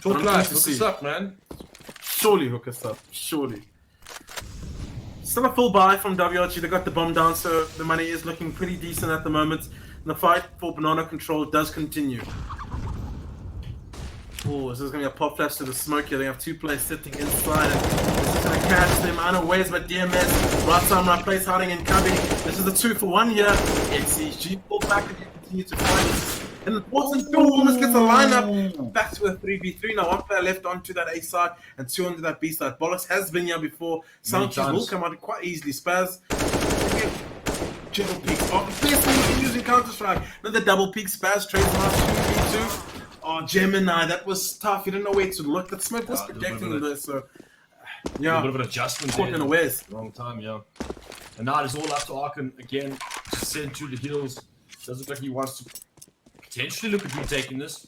Talk live, hook us up, man. Surely hook us up, surely. Still a full buy from WRG. They got the bomb down, so the money is looking pretty decent at the moment. And the fight for Banana control does continue. Oh, this is going to be a pop flash to the smoke here. They have 2 players sitting inside, and this is going to catch them unawares, but DMS, right time, right place, hiding in cubby. This is the 2-for-1 here. XCG pull back and you continue to fight. An important goal. Almost gets a lineup back to a 3v3. Now, one player left onto that A side and two onto that B side. Bollocks has been here before. Soundkeys will come out quite easily. Spaz. Triple peek. Oh, best thing using Counter-Strike. Another double peek. Spaz trades him out 2v2. Oh, Gemini, that was tough. You didn't know where to look. That smoke was projecting him there, so yeah. A bit of an adjustment Caught there. in a ways. Wrong time, yeah. And now it's all up to Arkin again to send to the heels. Doesn't look like he wants to potentially look at retaking this.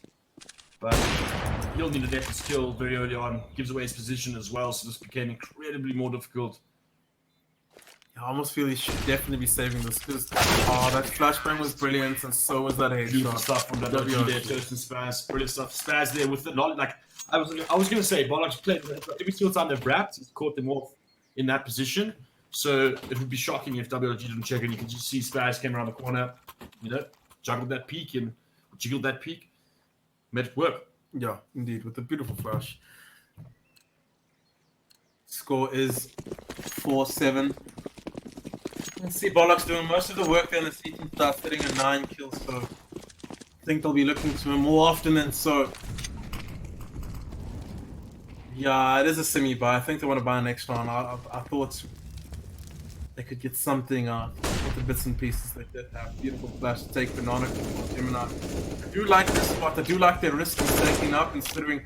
But he'll need a depth kill very early on. Gives away his position as well, so this became incredibly more difficult. I almost feel he should definitely be saving this because that flashbang was brilliant and so was that Beautiful headshot. stuff from WG there, first and Spaz. Brilliant stuff. Spaz there with the knowledge. Like I was gonna say, Bollocks played every single time they've wrapped, he's caught them off in that position. So it would be shocking if WG didn't check it. You can just see Spaz came around the corner, you know, juggled that peak and jiggled that peak. Made it work. Yeah, indeed, with a beautiful flash. Score is 4-7. Let's see Bollocks doing most of the work there in the season, start sitting at 9 kills, so I think they'll be looking to him more often than so. Yeah, it is a semi buy. I think they want to buy an extra one. I thought they could get something out with the bits and pieces they did have. Beautiful flash to take Banana from Gemini. I do like this spot. I do like their risk in stacking up, considering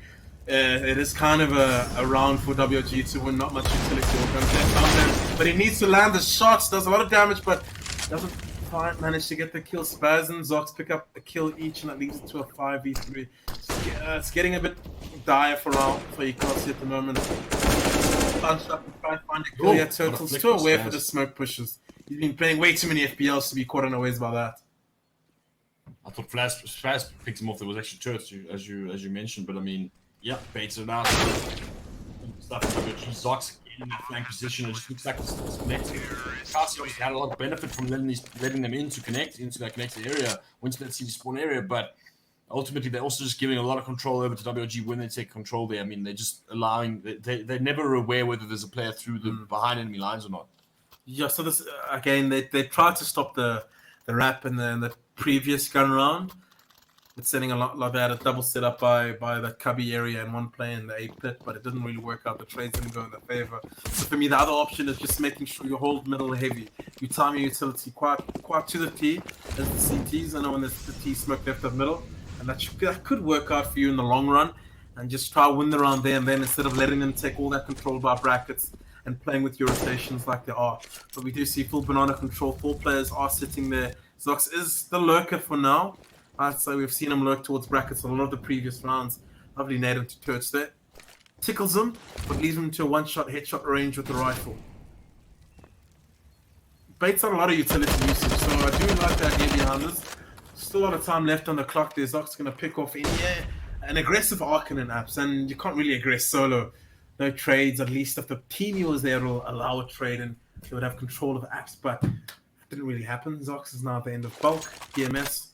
it is kind of a round for WG to win. Not much utility will come but he needs to land the shots. Does a lot of damage, but doesn't quite manage to get the kill. Spaz and Zox pick up a kill each, and that leads it to a 5v3. It's getting a bit dire for Inkosi at the moment. Bunched up and try to find a kill. Yeah, Turtle's too aware for the smoke pushes. He's been playing way too many FPLs to be caught unawares by that. I thought Spaz picked him off. There was actually Turtles, as you mentioned, but I mean, yeah, baits it out. Stuff WG Zox in that flank position. It just looks like it's connecting. Kasi obviously had a lot of benefit from letting them in to connect into that connected area, into that city spawn area, but ultimately they're also just giving a lot of control over to WG when they take control there. I mean, they're just allowing, they're never aware whether there's a player through the behind enemy lines or not. Yeah, so this again, they tried to stop the wrap in the previous gun round. It's setting a lot like they had a double set up by the cubby area and one play in the A pit, but it didn't really work out. The trades didn't go in their favor. So for me, the other option is just making sure you hold middle heavy. You time your utility quite to the T as the CTs. I know when there's the T smoke left of middle, and that could work out for you in the long run. And just try to win the round there and then instead of letting them take all that control by brackets and playing with your rotations like they are. But we do see full banana control. 4 players are sitting there. Zox is the lurker for now. I'd say we've seen him lurk towards brackets a lot of the previous rounds. Lovely native to Turts there. Tickles him, but leaves him to a one-shot headshot range with the rifle. Baits out a lot of utility usage, so I do like the idea behind this. Still a lot of time left on the clock there. Zox going to pick off an aggressive Arkin and apps, and you can't really aggress solo. No trades, at least if the team was there will allow a trade and they would have control of apps, but it didn't really happen. Zox is now at the end of bulk, DMS.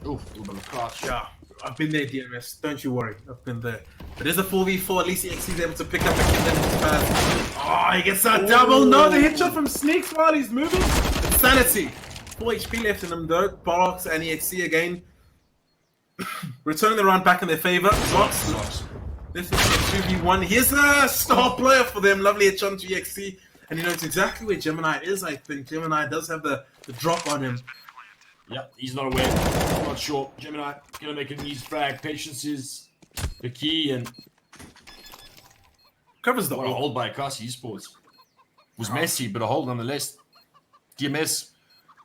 Oof, a little bit of crash. Yeah, I've been there, DMS. Don't you worry, I've been there. But there's a 4v4. At least he's able to pick up the kill that is fast. Oh, he gets that double. No, the headshot from Sneaks while he's moving. Insanity. 4 HP left in him though. Bollocks and EXE again. Returning the round back in their favor. Zox. This is a 2v1. Here's a star player for them. Lovely headshot to EXE. And he knows exactly where Gemini is, I think. Gemini does have the drop on him. Yep, he's not aware. Not sure. Gemini gonna make an easy frag. Patience is the key, and covers the hold by Inkosi Esports. Was messy, but a hold nonetheless. DMS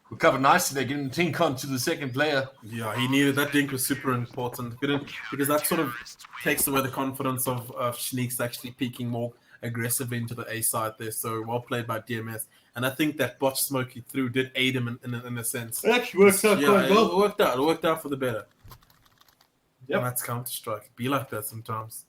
recovered nicely. They're getting the dink on to the second player. Yeah, he needed that dink was super important. Because that sort of takes away the confidence of Schneeks actually peeking more aggressively into the A side there. So well played by DMS. And I think that botch smoke he threw did aid him in a sense. It actually worked out quite well. It worked out for the better. Yep. And that's Counter-Strike. Be like that sometimes.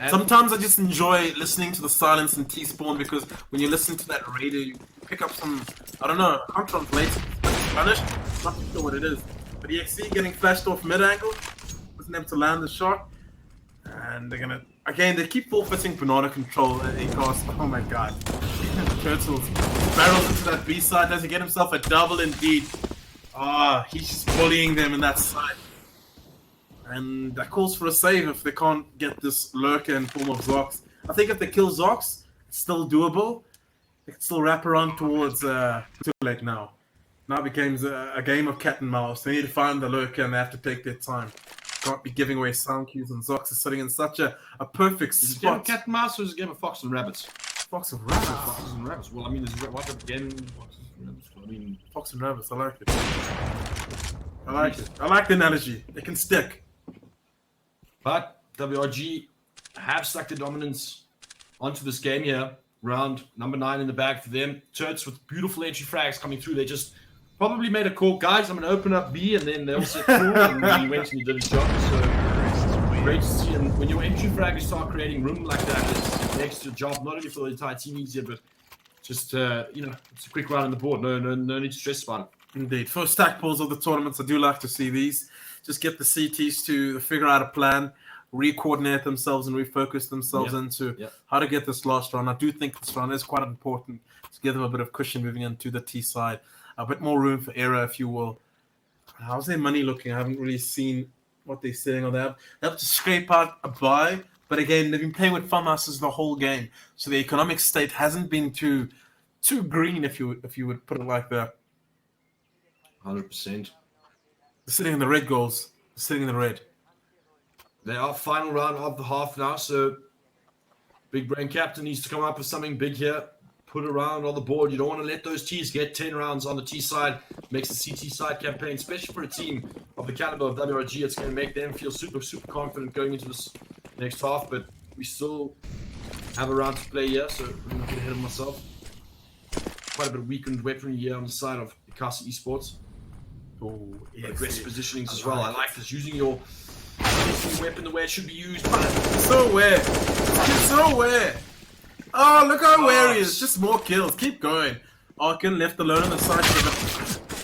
Sometimes I just enjoy listening to the silence in T-Spawn because when you listen to that radio, you pick up some, I don't know, I can't translate Spanish. Not too sure what it is. But EXE getting flashed off mid-angle. Wasn't able to land the shot. And they're going to Again, they keep forfeiting banana control at Inkosi. Oh my god. Turtles barrels into that B side. Does he get himself a double indeed? Ah, he's just bullying them in that side. And that calls for a save if they can't get this lurker in form of Zox. I think if they kill Zox, it's still doable. They can still wrap around towards too late now. Now it becomes a game of cat and mouse. They need to find the lurker and they have to take their time. Can't be giving away sound cues, and Zox is sitting in such a perfect Is it a game of spot. cat and mouse or is it a game of fox and rabbits? Fox and rabbits. Foxes and rabbits. Well, I mean, there's what type of game? Foxes and rabbits. I mean, Fox and rabbits. I like it. I like it. I like the analogy. It can stick. but WRG have stuck their dominance onto this game here. Round number 9 in the bag for them. Turts with beautiful entry frags coming through. They just probably made a call. Guys, I'm going to open up B, and then they'll set through, and he went and he did his job. So great to see. And when your entry frag, you start creating room like that, it makes your job not only for the entire team easier, but just, it's a quick round on the board. No need to stress about it. Indeed. First stack pulls of the tournaments, I do like to see these. Just get the CTs to figure out a plan, re-coordinate themselves and refocus themselves into how to get this last round. I do think this round is quite important to give them a bit of cushion moving into the T side. A bit more room for error, if you will. How's their money looking? I haven't really seen what they're selling on that. They have to scrape out a buy, but again, they've been playing with farmhouses the whole game, so the economic state hasn't been too green, if you would put it like that. 100%. They're sitting in the red goals. They're sitting in the red. They are final round of the half now, so Big Brain Captain needs to come up with something big here. Put a round on the board. You don't want to let those T's get 10 rounds on the T side. Makes the CT side campaign, especially for a team of the caliber of WRG, it's going to make them feel super, super confident going into this next half. But we still have a round to play here, so I'm not going to hit him myself. Quite a bit of weakened weaponry here on the side of Inkosi Esports. Oh, Aggressive positionings as well. I like this. Using your weapon the way it should be used. So weird. It's so weird. Oh, look how wary he is. Just more kills. Keep going. Arkin left alone on the side.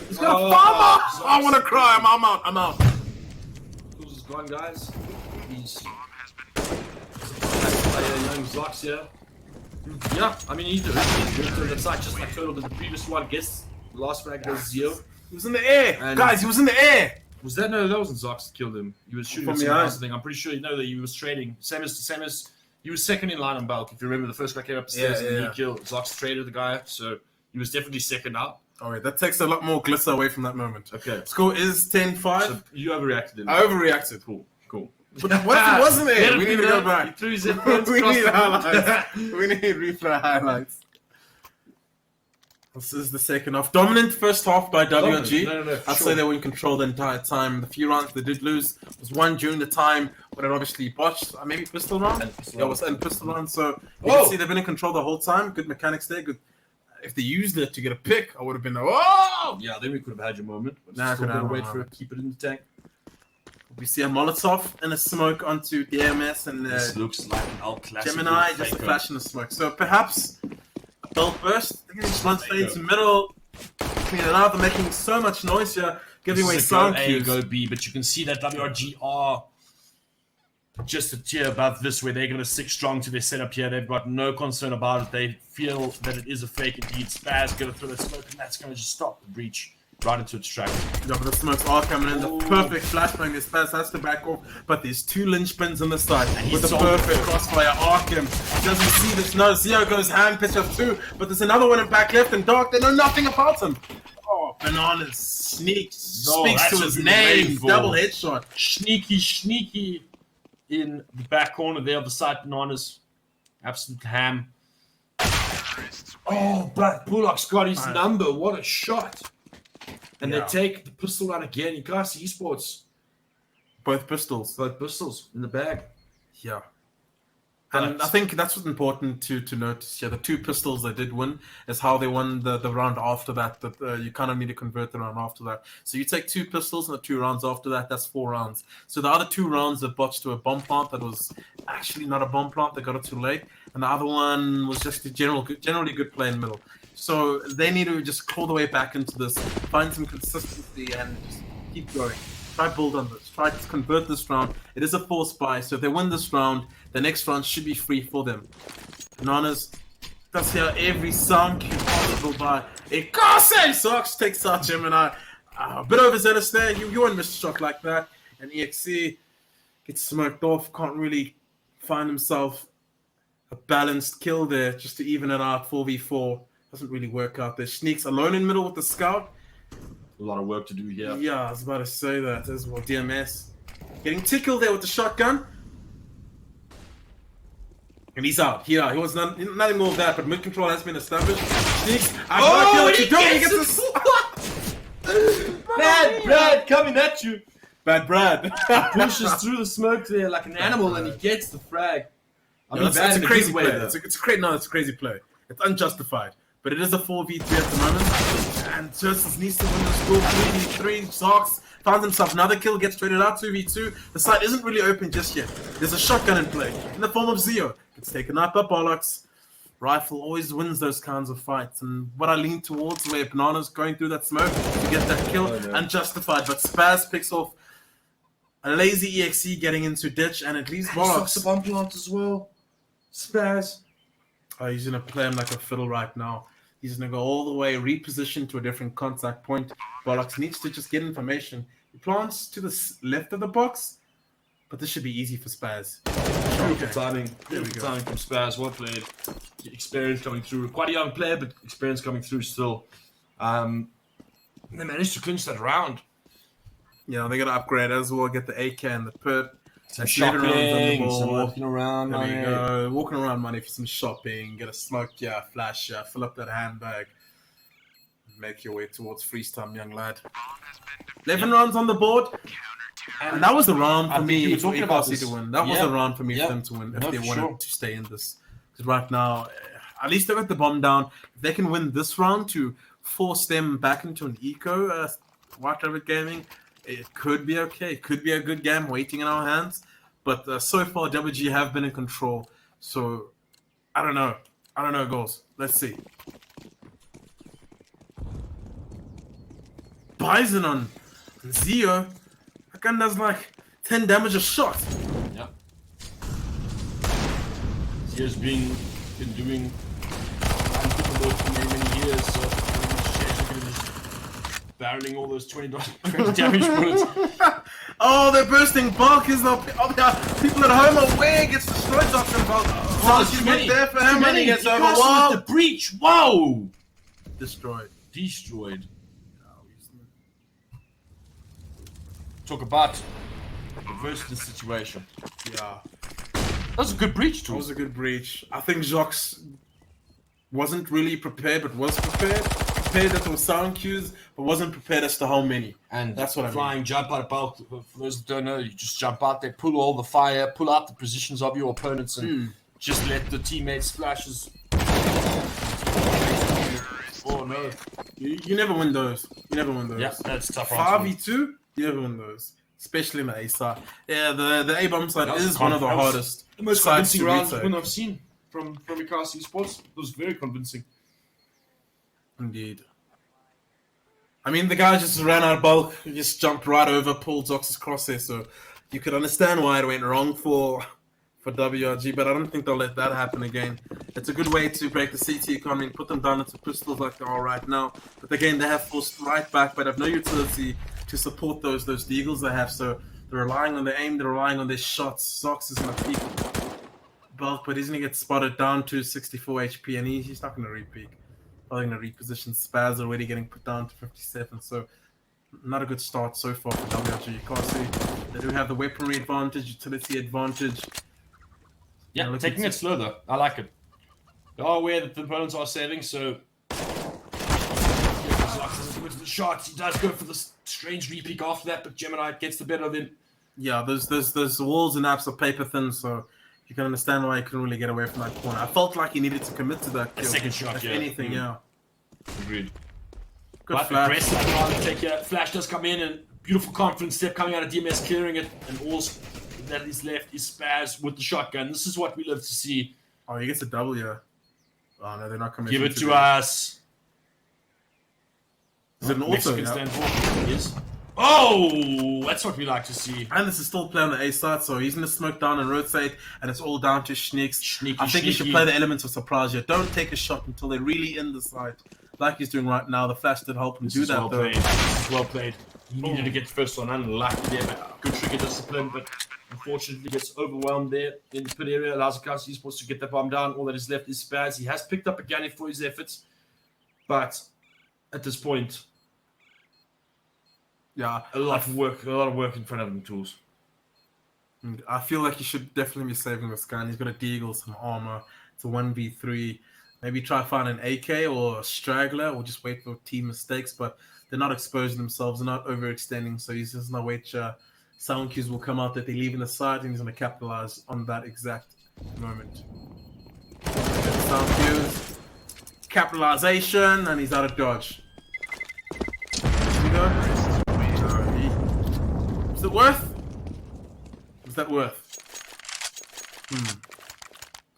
He's got a farmer. I want to cry. I'm out. I'm out. Who's is gone, guys? He's young Zox here. Yeah, I mean, he's good. That's like just like Turtle did the previous one. Guess the last frag goes 0. He was in the air. And guys, he was in the air. Was that? No, that wasn't Zox that killed him. He was shooting From at the someone eye. else, I think. I'm pretty sure you know that he was trading. Same as he was second in line on bulk. If you remember, the first guy came up the stairs and he killed. Zox traded the guy, so he was definitely second out. All right, that takes a lot more glitter away from that moment. Okay. Score is 10-5. So you overreacted. Didn't I overreacted. Cool. But what if it wasn't there? We need to go He back. threw his headphones We across need the highlights. We need replay highlights. This is the second half. Dominant first half by WRG. No, I'd say they were in control the entire time. The few rounds they did lose was one during the time when it obviously botched. Maybe pistol round? Yeah, it was in pistol round. So you can see they've been in control the whole time. Good mechanics there. Good. If they used it to get a pick, I would have been like, oh! Yeah, then we could have had your moment. But Nah, still could have gotta wait had for my it. Keep it in the tank. We see a Molotov and a smoke onto the AMS and This looks like an old classic. Gemini, just a flash in the smoke. So perhaps a belt burst. They're getting one straight into the middle. Clean it out. They're making so much noise here, giving away sound cues. Go B, but you can see that WRG are just a tier above this, where they're going to stick strong to their setup here. They've got no concern about it. They feel that it is a fake indeed. Spaz going to throw that smoke, and that's going to just stop the breach right into its track. Yeah, but the smokes are coming in. The perfect flashbang. This Spaz has to back off, but there's two linchpins on the side with the perfect crossfire. Arkham doesn't see this. No, Zio goes hand pitch of 2, but there's another one in back left, and Dark, they know nothing about him. Oh, Bananas speaks to his name. Double headshot. Sneaky in the back corner there of the side. Bananas, absolute ham. Oh, but Bullock's got his number. What a shot. And they take the pistol out again. Inkosi Esports. Both pistols. Both pistols in the bag. Yeah. And I think that's what's important to notice here. The two pistols they did win is how they won the round after that. You kind of need to convert the round after that. So you take two pistols and the 2 rounds after that, that's 4 rounds. So the other 2 rounds that botched to a bomb plant that was actually not a bomb plant. They got it too late. And the other one was just a generally good play in the middle. So they need to just claw the way back into this, find some consistency and just keep going. Try build on this. try to convert this round. It is a forced buy, so if they win this round, the next round should be free for them. Bananas does here every sound cue possible by Inkosi. Sox takes out Gemini. A bit overzealous there. You wouldn't miss a shot like that. And EXE gets smoked off. Can't really find himself a balanced kill there just to even it out. 4v4 doesn't really work out there. Sneaks alone in middle with the scout. A lot of work to do here. Yeah, I was about to say that as well. DMS getting tickled there with the shotgun. And he's out. He was nothing more of that, but mid control has been established. Sneaks. He gets Bad Brad coming at you. Bad Brad. Pushes through the smoke there like an animal and he gets the frag. It's a crazy play. It's a crazy play. It's unjustified. But it is a 4v3 at the moment. And Turtles needs to win the score. 3v3. Sox finds himself another kill, gets traded out 2v2. The side isn't really open just yet. There's a shotgun in play in the form of Zio. Gets taken out by Bollocks. Rifle always wins those kinds of fights. And what I lean towards where Bananas going through that smoke to get that kill, unjustified. But Spaz picks off a lazy EXE getting into ditch and it leaves Bollocks. The bomb plant as well. Spaz. Oh, he's going to play him like a fiddle right now. He's going to go all the way, reposition to a different contact point. Bollocks needs to just get information. He plants to the left of the box, but this should be easy for Spaz. Beautiful timing. Beautiful timing from Spaz. Well played. Experience coming through. Quite a young player, but experience coming through still. They managed to clinch that round. Yeah, they're going to upgrade as well, get the AK and the perp. Some shopping, some walking around money. money. There we go. Walking around money for some shopping. Get a smoke, flash, fill up that handbag. Make your way towards freeze time, young lad. 11 rounds on the board. And that was the round for me for Inkosi to win. That was the round for me for them to win if they wanted to stay in this. Because right now, at least they got the bomb down. If they can win this round to force them back into an eco, White Rabbit Gaming, it could be okay. It could be a good game waiting in our hands. But so far, WG have been in control. So, I don't know. Goals. Let's see. Bison on Zio. That gun does like 10 damage a shot. Yeah. Zio's been doing work for many years, so barreling all those 20 damage bullets. Oh, they're bursting bulk. Is the people at home are where gets destroyed. Talking about too many. There for him and he gets overwhelmed. The breach. Whoa. Destroyed. Talk about reverse the situation. Yeah. That was a good breach, too. That was a good breach. I think Jacques wasn't really prepared, but was prepared. Prepared that there were sound cues, but wasn't prepared as to how many. And that's what I mean. Flying jump out of bulk. For those that don't know, you just jump out there, pull all the fire, pull out the positions of your opponents, and just let the teammates flashes. Oh no! You never win those. Yeah, that's tough. 5v2, you never win those. Especially in the A side. Yeah, the A bomb side is one of the hardest. The most convincing round I've seen from Inkosi Esports. It was very convincing. Indeed. I mean, the guy just ran out of bulk. He just jumped right over, pulled Zox's crosshair. So you could understand why it went wrong for WRG, but I don't think they'll let that happen again. It's a good way to break the CT economy, put them down into pistols like they are right now. But again, they have forced right back, but have no utility to support those deagles they have. So they're relying on their aim, they're relying on their shots. Zox is going to peek bulk, but he's going to get spotted down to 64 HP, and he's not going to re-peek. Probably going to reposition. Spaz already getting put down to 57, so not a good start so far for WRG. You can't see they do have the weaponry advantage, utility advantage. Yeah, taking it slow though. I like it. They are aware that the opponents are saving, so the shots. He does go for the strange repeak after that, but Gemini gets the better of him. Yeah, those walls and apps are paper thin, so you can understand why he couldn't really get away from that corner. I felt like he needed to commit to that kill. A second shot, if anything, yeah. Agreed. Good but flash. Aggressive, I'd rather take here. Flash does come in, and beautiful confidence step coming out of DMS, clearing it, and all that is left is Spaz with the shotgun. This is what we love to see. Oh, he gets a double, yeah. Oh, no, they're not coming. Give it to us. Is it an auto? Mexican stand for? Yes. Oh, that's what we like to see. And this is still play on the A side, so he's going to smoke down and rotate, and it's all down to Schnicks. I think he should play the elements of surprise here. Don't take a shot until they're really in the side, like he's doing right now. The flash did help him do that, well though. Well played. He needed to get the first one unlucky there, but good trigger discipline, but unfortunately gets overwhelmed there in the pit area. Allows Inkosi Esports to get that bomb down. All that is left is Spaz. He has picked up a Ganny for his efforts, but at this point, yeah, a lot of work in front of him, Tools. I feel like he should definitely be saving this guy. And he's got a deagle, some armor. It's a 1v3. Maybe try to find an AK or a straggler, or just wait for team mistakes. But they're not exposing themselves, they're not overextending. So he's just gonna wait. Sound cues will come out that they're leaving the side, and he's gonna capitalize on that exact moment. Sound cues, capitalization, and he's out of dodge. Here we go. Is it worth? Is that worth?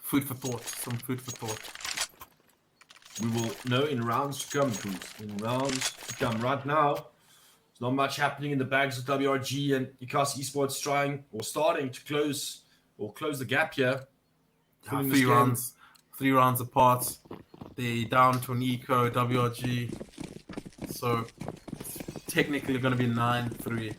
Food for thought. Some food for thought. We will know in rounds to come, Tools. In rounds to come. Right now, there's not much happening in the bags of WRG and Inkosi Esports starting to close the gap here. Three rounds apart. They down to an eco WRG. So technically going to be 9-3.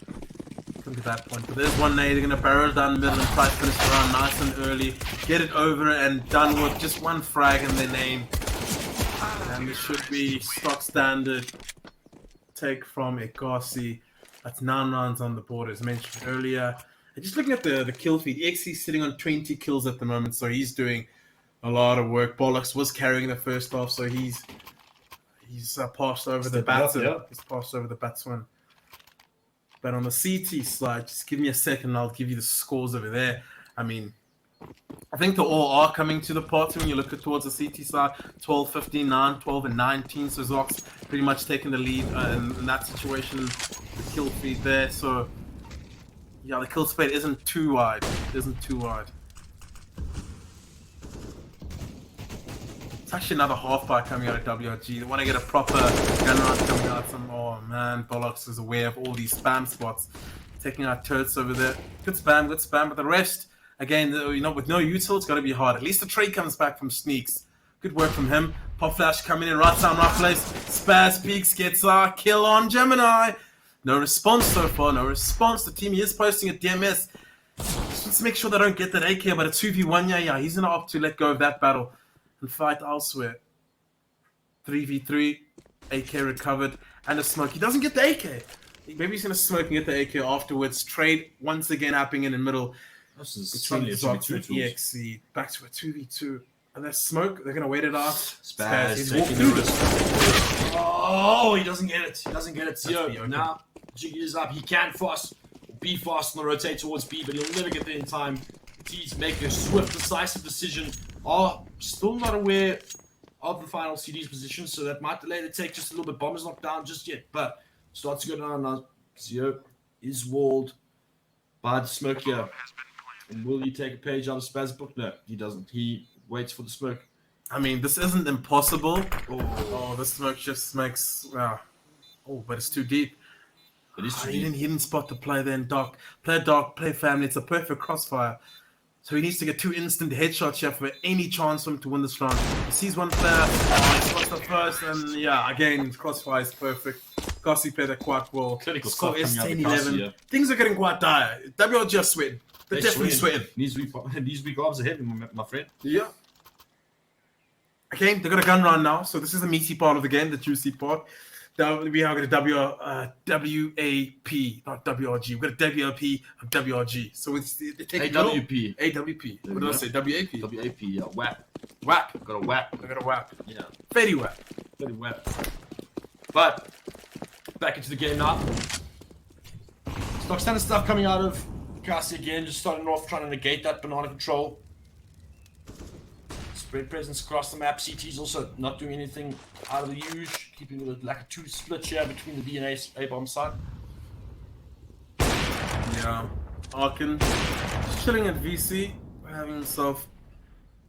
Come to that point. But there's one nade. They're going to barrel down the middle and try to finish the round nice and early. Get it over and done with just one frag in their name. And this should be stock standard take from Inkosi. That's 9 rounds on the board, as mentioned earlier. And just looking at the kill feed, XC's sitting on 20 kills at the moment, so he's doing a lot of work. Bollocks was carrying the first half, so he's passed over the batsman. He's passed over the batsman. But on the CT slide, just give me a second and I'll give you the scores over there. I mean, I think they all are coming to the party when you look towards the CT side. 12, 15, 9, 12, and 19. So Zox pretty much taking the lead in that situation. The kill feed there. So, yeah, the kill spread isn't too wide. It's actually another half bar coming out of WRG. They want to get a proper gun round coming out. Oh man, Bollocks is aware of all these spam spots. Taking out turrets over there. Good spam. But the rest, again, with no util, it's got to be hard. At least the trade comes back from Sneaks. Good work from him. Pop flash coming in, right time, right place. Spaz peeks, gets our kill on Gemini. No response so far, no response. The team is posting a DMS. Just wants to make sure they don't get that AK, but a 2v1, yeah, he's going to opt to let go of that battle and fight elsewhere. 3v3, AK recovered, and a smoke. He doesn't get the AK. Maybe he's going to smoke and get the AK afterwards. Trade once again happening in the middle. This is between Zox and EXE. Back to a 2v2. And there's smoke. They're going to wait it out. Spaz taking the risk. Oh, he doesn't get it. Zero. Now, Jiggy is up. He can be fast on the rotate towards B, but he'll never get there in time. He's making a swift, decisive decision. Still not aware of the final CD's position, so that might delay the take just a little bit. Bomb is not down just yet, but starts to go down now. Zero is walled by the smoke here. And will he take a page out of Spaz's book? No, he doesn't. He waits for the smoke. I mean, this isn't impossible. Oh, the smoke just makes... but it's too deep. It is too deep. He didn't spot the play then. Dark, play family. It's a perfect crossfire. So he needs to get 2 instant headshots here for any chance for him to win this round. He sees one player, he spots the first, and yeah, again, crossfire is perfect. Inkosi played that quite well. Clinical score is stuff 10-11. Yeah. Things are getting quite dire. WRG are sweating. They're definitely sweating. These weak arms ahead, my friend. Yeah. Again, they got a gun round now, so this is the meaty part of the game, the juicy part. We are going to WAP, not WRG. We've got a WAP and WRG. So it's AWP. AWP. What did I say? WAP? WAP, yeah. WAP. WAP. Got a WAP. I got a WAP. Yeah. Very WAP. Very WAP. But, back into the game now. Stock standard stuff coming out of Inkosi again, just starting off trying to negate that banana control. Spread presence across the map. CT's also not doing anything out of the usual, keeping it like a 2 split here between the B and A bomb side. Yeah. Arkin chilling at VC, having himself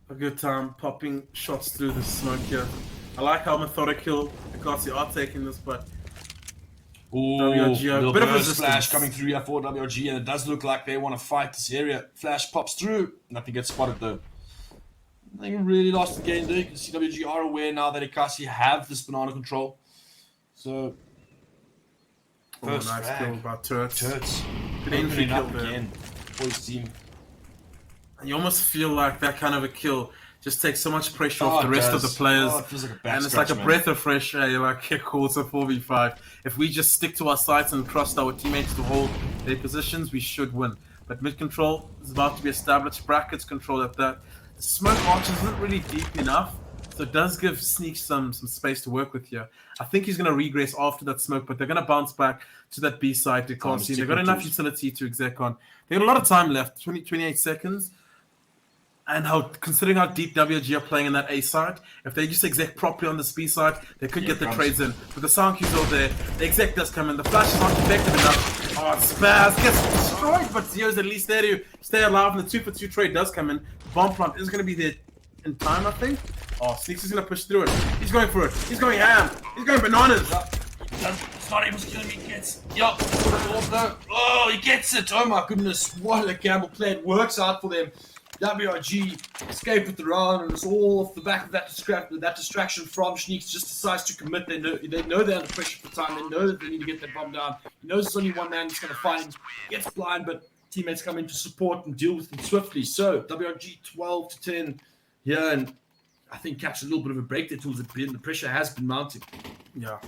a good time, popping shots through the smoke here. I like how methodical Inkosi are taking this, but Oh, WRG, little bit of burst flash resistance. coming through here for WRG, and it does look like they want to fight this area. Flash pops through. Nothing gets spotted though. Nothing really lost the game there. You can see WRG are aware now that Inkosi have this banana control. So, first nice frag. kill by Turrets. Good entry up again for his team. You almost feel like that kind of a kill just takes so much pressure off the it rest does. of the players. It feels like a back And it's scratch, like a man. breath of fresh air. You're like, okay, cool, it's a 4v5. If we just stick to our sights and trust our teammates to hold their positions, we should win. But mid control is about to be established. Brackets control at that. The smoke arch isn't really deep enough, so it does give Sneak some space to work with here. I think he's going to regress after that smoke, but they're going to bounce back to that B side to Inkosi. They've got enough utility to exec on. They've got a lot of time left, 28 seconds. And considering how deep WG are playing in that A side, if they just exec properly on this B side, they could get the trades in. But the sound cue's over there. The exec does come in. The flash is not effective enough. Oh, Spaz gets destroyed, but Zio's at least there to stay alive. And the 2-for-2 trade does come in. The bomb plant is going to be there in time, I think. Oh, Sneaks is going to push through it. He's going for it. He's going ham. He's going bananas. It's not able to kill him. He gets. Yup. Oh, he gets it. Oh my goodness. What a gamble play. It works out for them. WRG escape with the round, and it's all off the back of that distraction from Schneeks. Just decides to commit. They know they're under pressure for time. They know that they need to get that bomb down. He knows there's only one man that's going to find him. Gets blind, but teammates come in to support and deal with him swiftly. So WRG 12-10 here, and I think catch a little bit of a break there towards the end. The pressure has been mounting. Yeah,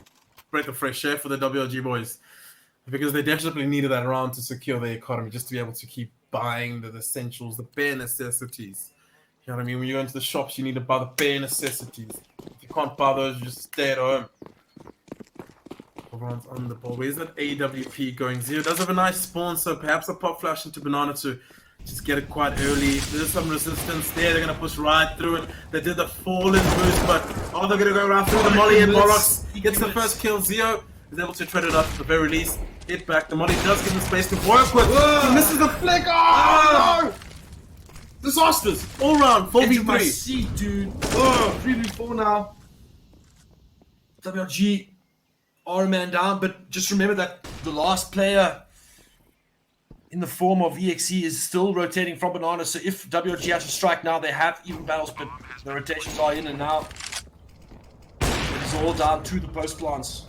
breath of fresh air for the WRG boys, because they desperately needed that round to secure their economy, just to be able to keep buying the essentials, the bare necessities. You know what I mean? When you go into the shops, you need to buy the bare necessities. If you can't buy those, you just stay at home. Everyone's on the ball. Where's that AWP going? Zero does have a nice spawn, so perhaps a pop flash into Banana to just get it quite early. There's some resistance there. They're going to push right through it. They did the fall-in boost, but they're going to go around through the molly and Bollocks. He gets the first kill. Zio is able to tread it up at the very least. Hit back. The molly does give him space to work with. Whoa. He misses the flick. Oh, no! Disasters. All round. 4v3. My seat, dude. Oh, 3v4 now. WRG are a man down, but just remember that the last player in the form of EXE is still rotating from Banana. So if WRG has to strike now, they have even battles, but the rotations are in and out. It is all down to the post plants.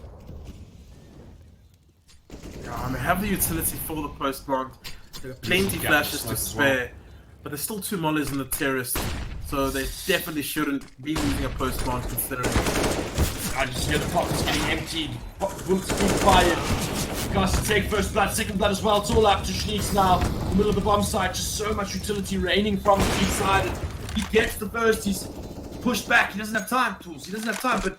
Yeah, they have the utility for the post plant. There are plenty flashes to spare, but there's still 2 mollies in the terrace, so they definitely shouldn't be losing a post plant considering. I just hear the pot is getting emptied. Bullets being fired. Got to take first blood, second blood as well. It's all up to Schneeks now. In the middle of the bomb site, just so much utility raining from the B side. He gets the first. He's pushed back. He doesn't have time, Tools. He doesn't have time, but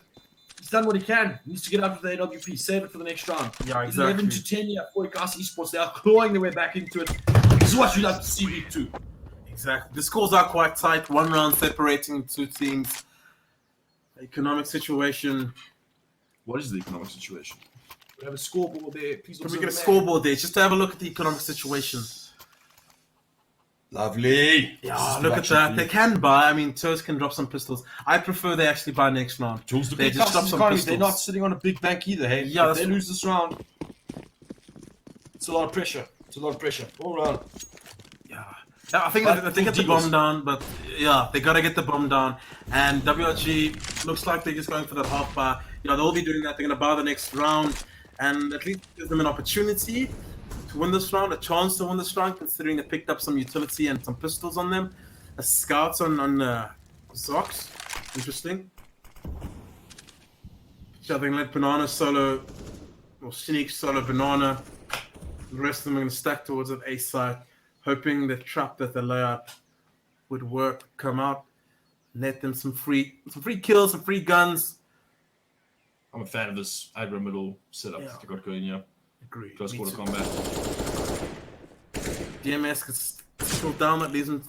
he's done what he can. He needs to get out of the AWP, save it for the next round. Yeah, exactly. 11-10 here for Inkosi Esports. They are clawing their way back into it. This is what you love to see, Week 2. Exactly. The scores are quite tight. 1 round separating 2 teams. Economic situation. What is the economic situation? We have a scoreboard there. Please Can we get a scoreboard there just to have a look at the economic situation? Lovely. Yeah, look at that. They can buy. I mean, Toes can drop some pistols. I prefer they actually buy next round. They just drop some pistols. They're not sitting on a big bank either. Hey, yeah, if they lose this round, it's a lot of pressure. All round. Yeah, I think they get the bomb down, but yeah, they gotta get the bomb down. And WRG looks like they're just going for that half bar. You know, they'll be doing that. They're gonna buy the next round, and at least gives them an opportunity to win this round, a chance to win this round, considering they picked up some utility and some pistols on them. A scouts on Zox. Interesting. So I think let Banana solo, or Sneak solo Banana. The rest of them are going to stack towards that A side, hoping the trap that they lay out would work, come out, net them some free kills, some free guns. I'm a fan of this aggro middle setup that they got going here. Agreed. Close quarter combat. DMS gets still down, that leaves him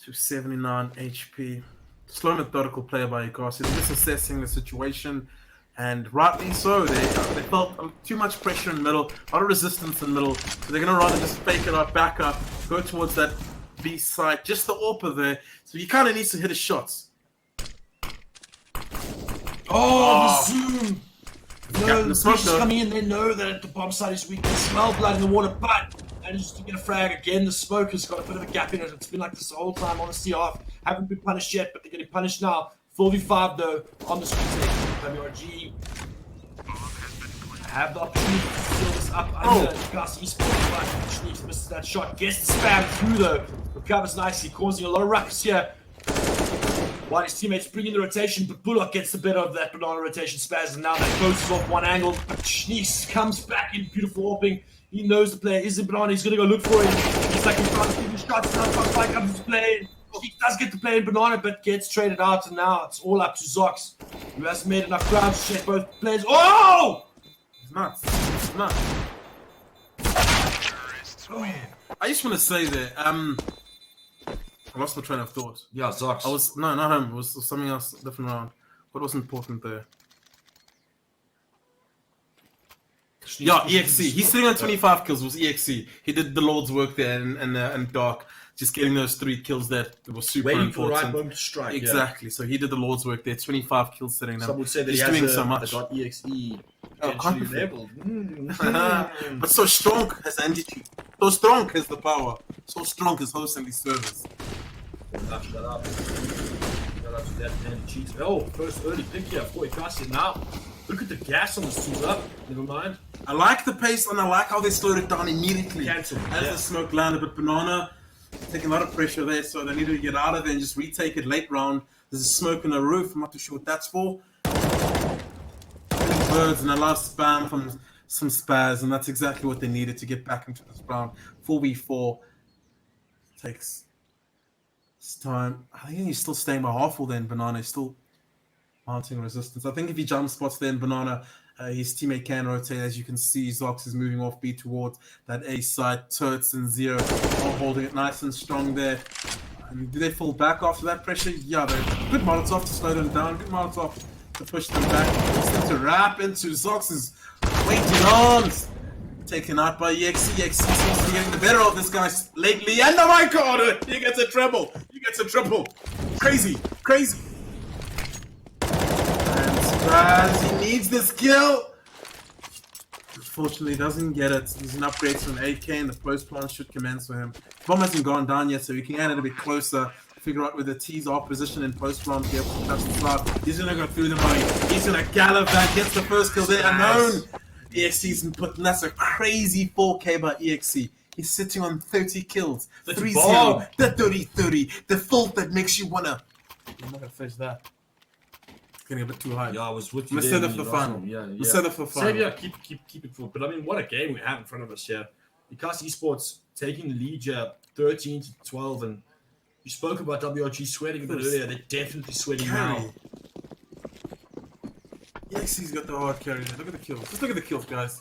to 79 HP. Slow methodical player by Inkosi. They're just assessing the situation, and rightly so. They felt too much pressure in middle, a lot of resistance in middle, so they're going to rather just fake it out, back up, go towards that B side, just the AWPer there, so he kind of needs to hit his shots. Oh, the zoom! No, the the smoke, push is though. coming in. They know that the bomb side is weak. They smell blood in the water, but managed to get a frag again. The smoke has got a bit of a gap in it. It's been like this the whole time on the CR. Haven't been punished yet, but they're getting punished now. 4v5 though on the street. WRG have the opportunity to seal this up under Inkosi esports, but Schneeks misses that shot. Gets the spam through though. Recovers nicely, causing a lot of ruckus here. While his teammates bring in the rotation, but Bullock gets the better of that banana rotation spaz, and now that closes off one angle. But Schneeks comes back in, beautiful warping. He knows the player is in banana, he's gonna go look for it. He's like, he's trying to give shots, now Fox comes to play. He does get the play in banana, but gets traded out, and now it's all up to Zox, who has made enough ground to check both players. Oh! It's nuts. It's nuts. I just want to say that, I lost my train of thought. Yeah, Zox. I was, no, not him. It was something else, different round. What was important there? Yeah, EXC. He's sitting on 25 kills. It was EXC. He did the Lord's work there and Dark, just getting those 3 kills that was super waiting important. for the right moment to strike. Exactly. Yeah. So he did the Lord's work there. 25 kills sitting there. Some would say that he's he has doing so much. .exe Oh, leveled. But so strong has Andy. So strong has the power. So strong is hosting these servers. Shut up. Shut up to that man cheats. Oh, first early pick here for Inkosi. Now, look at the gas on this 2-up. Never mind. I like the pace and I like how they slowed it down immediately. Cancel. As the smoke landed, but Banana taking a lot of pressure there, so they needed to get out of there and just retake it late round. There's a smoke on the roof. I'm not too sure what that's for. Birds and a lot of spam from some spaz, and that's exactly what they needed to get back into this round. 4v4 takes time. I think he's still staying by half full then. Banana is still mounting resistance. I think if he jump spots then Banana, his teammate can rotate. As you can see, Zox is moving off B towards that A side. Turts and Zero are holding it nice and strong there. And do they fall back after that pressure? Yeah, they're good Molotov to slow them down. Good Molotov to push them back. Force them to wrap into Zox's waiting arms. Taken out by EXE. EXE seems to be getting the better of this guy lately. And oh my god, he gets a treble. He gets a triple. Crazy, crazy. And Spaz, he needs this kill. Unfortunately, doesn't get it. There's an upgrade to an AK, and the post plant should commence for him. Bomb hasn't gone down yet, so he can get it a bit closer. Figure out where the T's are positioned in post plant. Be able to touch the slot. He's gonna go through the money. He's gonna gallop back, gets the first kill there. Unknown. EXE's input, and that's a crazy 4K by EXE. He's sitting on 30 kills. 3-0. The 30-30. The fault that makes you wanna. I'm not gonna face that. Getting a bit too high. Yeah, I was with you. Let's set up for the final. Let's set up for the final. Yeah, keep it full. But I mean, what a game we have in front of us here. Inkosi esports taking the lead here, 13-12, and you spoke about WRG sweating a bit earlier. They're definitely sweating now. Yes, he's got the hard carry there. Look at the kills. Just look at the kills, guys.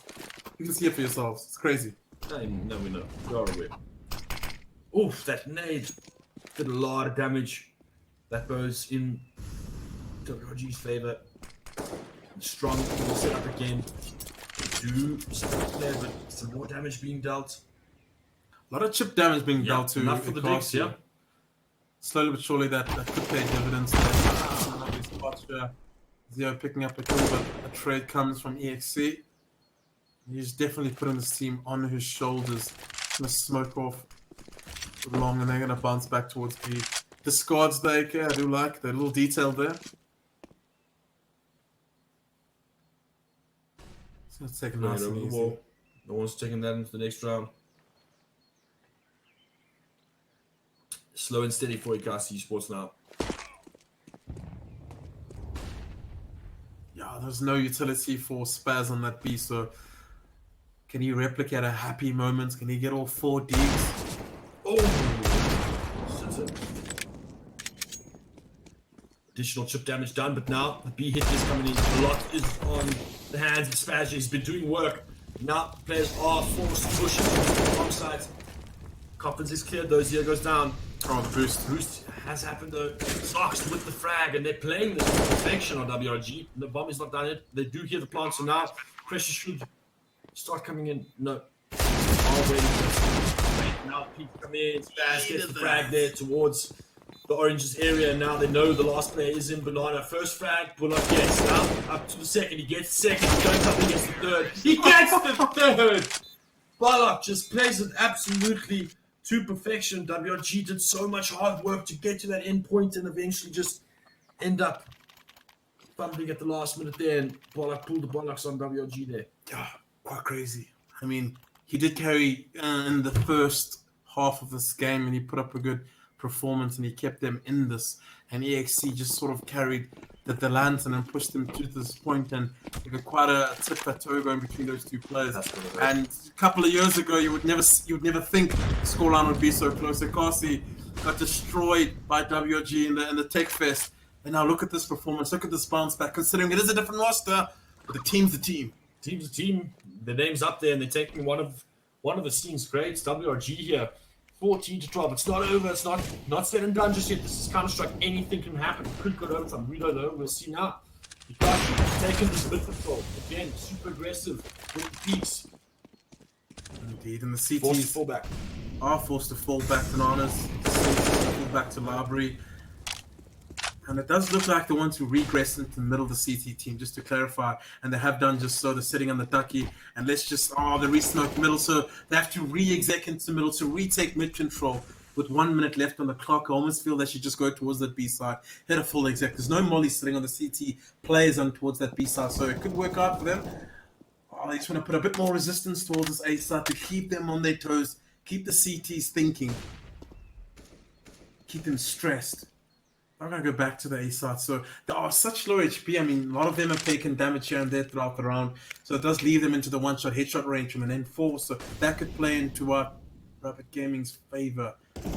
You can see it for yourselves. It's crazy. No, we know. We are aware. Oof, that nade did a lot of damage. That goes in WRG's favor. Strong will set up again. Do something there, but some more damage being dealt. A lot of chip damage being dealt to enough for the digs, yeah. Slowly but surely that could pay dividends. Zero picking up a kill, but a trade comes from EXE. He's definitely putting this team on his shoulders. Gonna smoke off long, and they're gonna bounce back towards B. Discards the AK. I do like that little detail there. So let's take it nice and easy. No one's taking that into the next round. Slow and steady for Inkosi esports now. Yeah, there's no utility for Spaz on that B, so can he replicate a happy moment? Can he get all 4 Ds? Oh! Additional chip damage done, but now the B hit is coming in. A lot is on the hands of Spaz. He's been doing work. Now players are forced to push it wrong side. Coffins is cleared though, Zero goes down. Oh, the boost. Boost has happened though. Zox with the frag, and they're playing this with perfection on WRG. The bomb is not done yet. They do hear the plant, so now pressure should start coming in. No. Already. Wait, now people come in. Spaz gets the frag there towards the oranges area, and now they know the last player is in banana. First frag, Bullock gets now up to the second. He gets second. He goes up against the third. He gets the third. Bullock just plays it absolutely to perfection. WRG did so much hard work to get to that end point and eventually just end up fumbling at the last minute there, and Bullock pulled the Bullocks on WRG there. Yeah, quite crazy. I mean, he did carry in the first half of this game, and he put up a good performance, and he kept them in this. And EXC just sort of carried the lantern and pushed them to this point, and they got quite a tit-for-tat going between those two players. And a couple of years ago, you would never think the scoreline would be so close. Inkosi got destroyed by WRG in the Tech Fest, and now look at this performance. Look at this bounce back. Considering it is a different roster, but the team's the team. Team's the team. The name's up there, and they're taking one of the scene's greats. WRG here. 14-12. It's not over. It's not said and done just yet. This is Counter-Strike. Anything can happen. Could go overtime. We don't know. We'll see now. Inkosi taking this mid control. Again, super aggressive with the peaks. Indeed, and the Forced to CTs fall back. are forced to fall back to Nanas, fall back to Library. And it does look like they want to regress into the middle of the CT team, just to clarify. And they have done just so. They're sitting on the ducky. And let's just, they re-smoke middle. So they have to re-exec into middle to retake mid control with 1 minute left on the clock. I almost feel they should just go towards that B side, hit a full exec. There's no molly sitting on the CT players on towards that B side. So it could work out for them. They just want to put a bit more resistance towards this A side to keep them on their toes, keep the CTs thinking, keep them stressed. I'm going to go back to the A side. So they are such low HP. I mean, a lot of them have taken damage here and there throughout the round. So it does leave them into the one-shot headshot range from an N4. So that could play into Rapid Gaming's favor.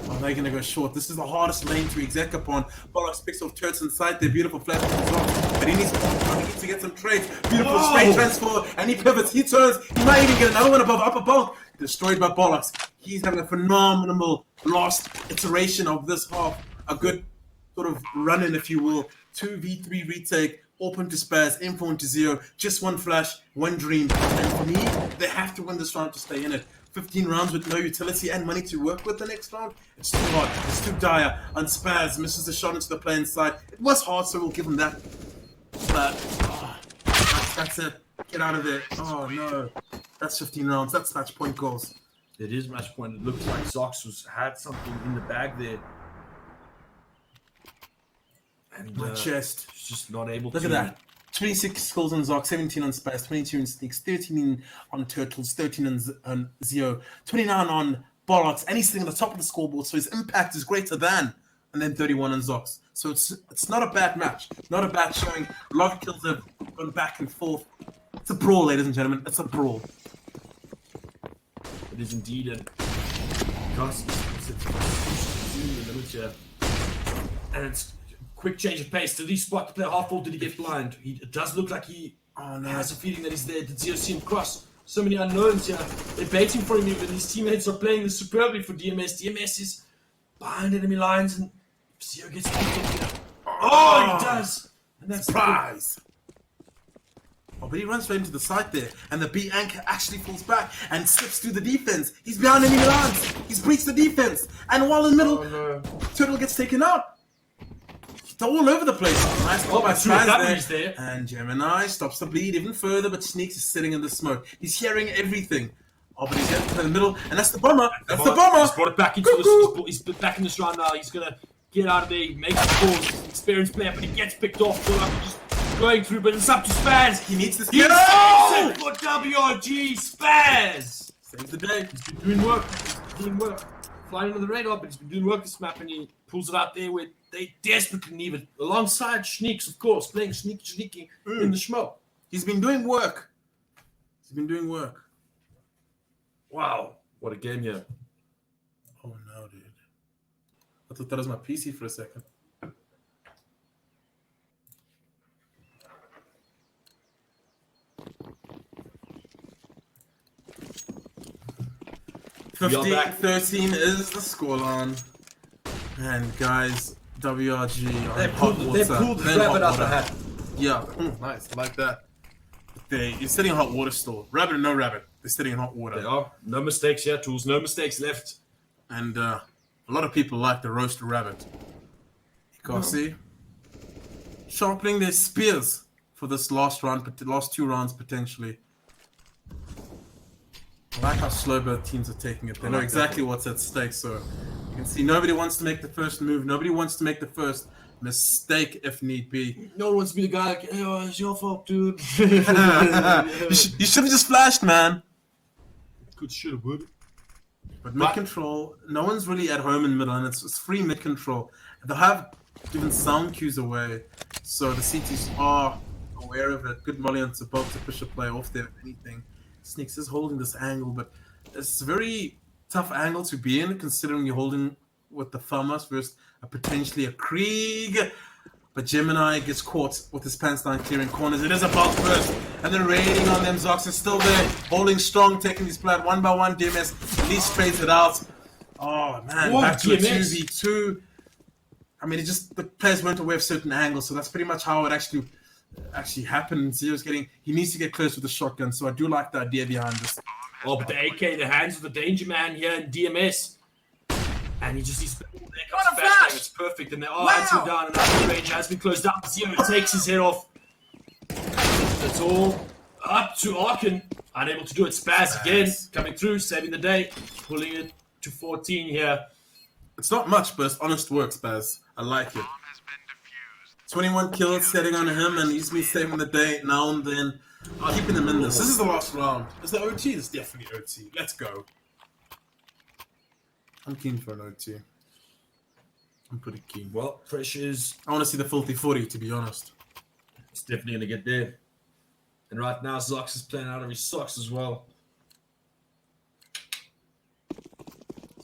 Are they going to go short? This is the hardest lane to exec upon. Bollocks picks off turrets inside there. Beautiful flash as well. But he needs to get some trades. Beautiful straight transfer. And he pivots. He turns. He might even get another one above upper bolt. Destroyed by Bollocks. He's having a phenomenal last iteration of this half. A good sort of run-in, if you will. 2v3 retake, open to spares, M4 into 0, just one flash, one dream. And for me, they have to win this round to stay in it. 15 rounds with no utility and money to work with the next round. It's too hard. It's too dire. And Spaz misses the shot into the play inside. It was hard, so we'll give him that. But that's it. Get out of there. Oh no. That's 15 rounds. That's match point goals. It is match point. It looks like Zox had something in the bag there. And my chest. Just not able Look to. Look at that. 26 kills on Zox, 17 on Space, 22 on Sneaks, 13 on Turtles, 13 on Zio, 29 on Bollocks, and he's sitting on the top of the scoreboard, so his impact is greater than, and then 31 on Zox. So it's not a bad match, not a bad showing. A lot of kills have gone back and forth. It's a brawl, ladies and gentlemen. It's a brawl. It is indeed, and because it's the limit here, and it's quick change of pace. Did he spot the player half ball? Did he get blind? It does look like he has a feeling that he's there. Did Zio see him cross? So many unknowns here. They're baiting for him even. His teammates are playing this superbly for DMS. DMS is behind enemy lines, and Zio gets picked up here. Oh, he does! And that's surprise! Oh, but he runs straight into the side there, and the B anchor actually falls back and slips through the defense. He's behind enemy lines. He's breached the defense, and while in the middle, Turtle gets taken out. They're all over the place. Nice ball by Spaz there. And Gemini stops the bleed even further, but Sneaks is sitting in the smoke. He's hearing everything. Oh, but he's getting to the middle, and that's the bomber. That's the bomber. He's brought it back into this. He's back in this round now. He's gonna get out of there. He makes the calls. Experienced player, but he gets picked off. Just going through, but it's up to Spaz. He needs to get it for WRG. Spaz saves the day. He's been doing work. Flying under the radar, but he's been doing work this map, and he pulls it out there where they desperately need it. Alongside Sneaks, of course, playing sneaky in the schmo. He's been doing work. Wow, what a game here. Oh no, dude. I thought that was my PC for a second. Back. 13 is the scoreline. And guys, WRG they pulled the rabbit out the hat. Yeah, nice. I like that. You're sitting in hot water store. Rabbit or no rabbit, they're sitting in hot water. They are. No mistakes here, Tools. No mistakes left. And a lot of people like the roast rabbit. Inkosi sharpening their spears for this last round, but the last 2 rounds potentially. I like how slow both teams are taking it. They know exactly what's at stake, so you can see nobody wants to make the first move. Nobody wants to make the first mistake if need be. No one wants to be the guy like, hey, oh, it's your fault, dude. You should have just flashed, man. Good shit, would. But mid control, no one's really at home in middle, and it's free mid control. They have given sound cues away, so the CTs are aware of it. Good molly on about to push a player off there, if anything. Sneaks is holding this angle, but it's a very tough angle to be in, considering you're holding with the Famas versus potentially a Krieg. But Gemini gets caught with his pants down, clearing corners. It is a box burst, and then raiding on them. Zox is still there, holding strong, taking these players one by one. DMS at least trades it out. Oh man, back to a 2v2. I mean, it just the players weren't aware of certain angles, so that's pretty much how it actually happened. Zero's he needs to get close with the shotgun, so I do like the idea behind this. Oh, but the AK in the hands of the danger man here in DMS. And he just needs to flash. It's perfect, and they are answering down, and that range has been closed down. Zero takes his head off. It's all up to Arkin. Unable to do it. Spaz again, coming through, saving the day, pulling it to 14 here. It's not much, but it's honest work, Spaz. I like it. 21 kills setting on him, and he's been saving the day now and then. Keeping them in this. This is the last round. Is it OT? It's definitely OT. Let's go. I'm keen for an OT. I'm pretty keen. Well, pressures. I want to see the filthy 40, to be honest. It's definitely going to get there. And right now, Zox is playing out of his socks as well.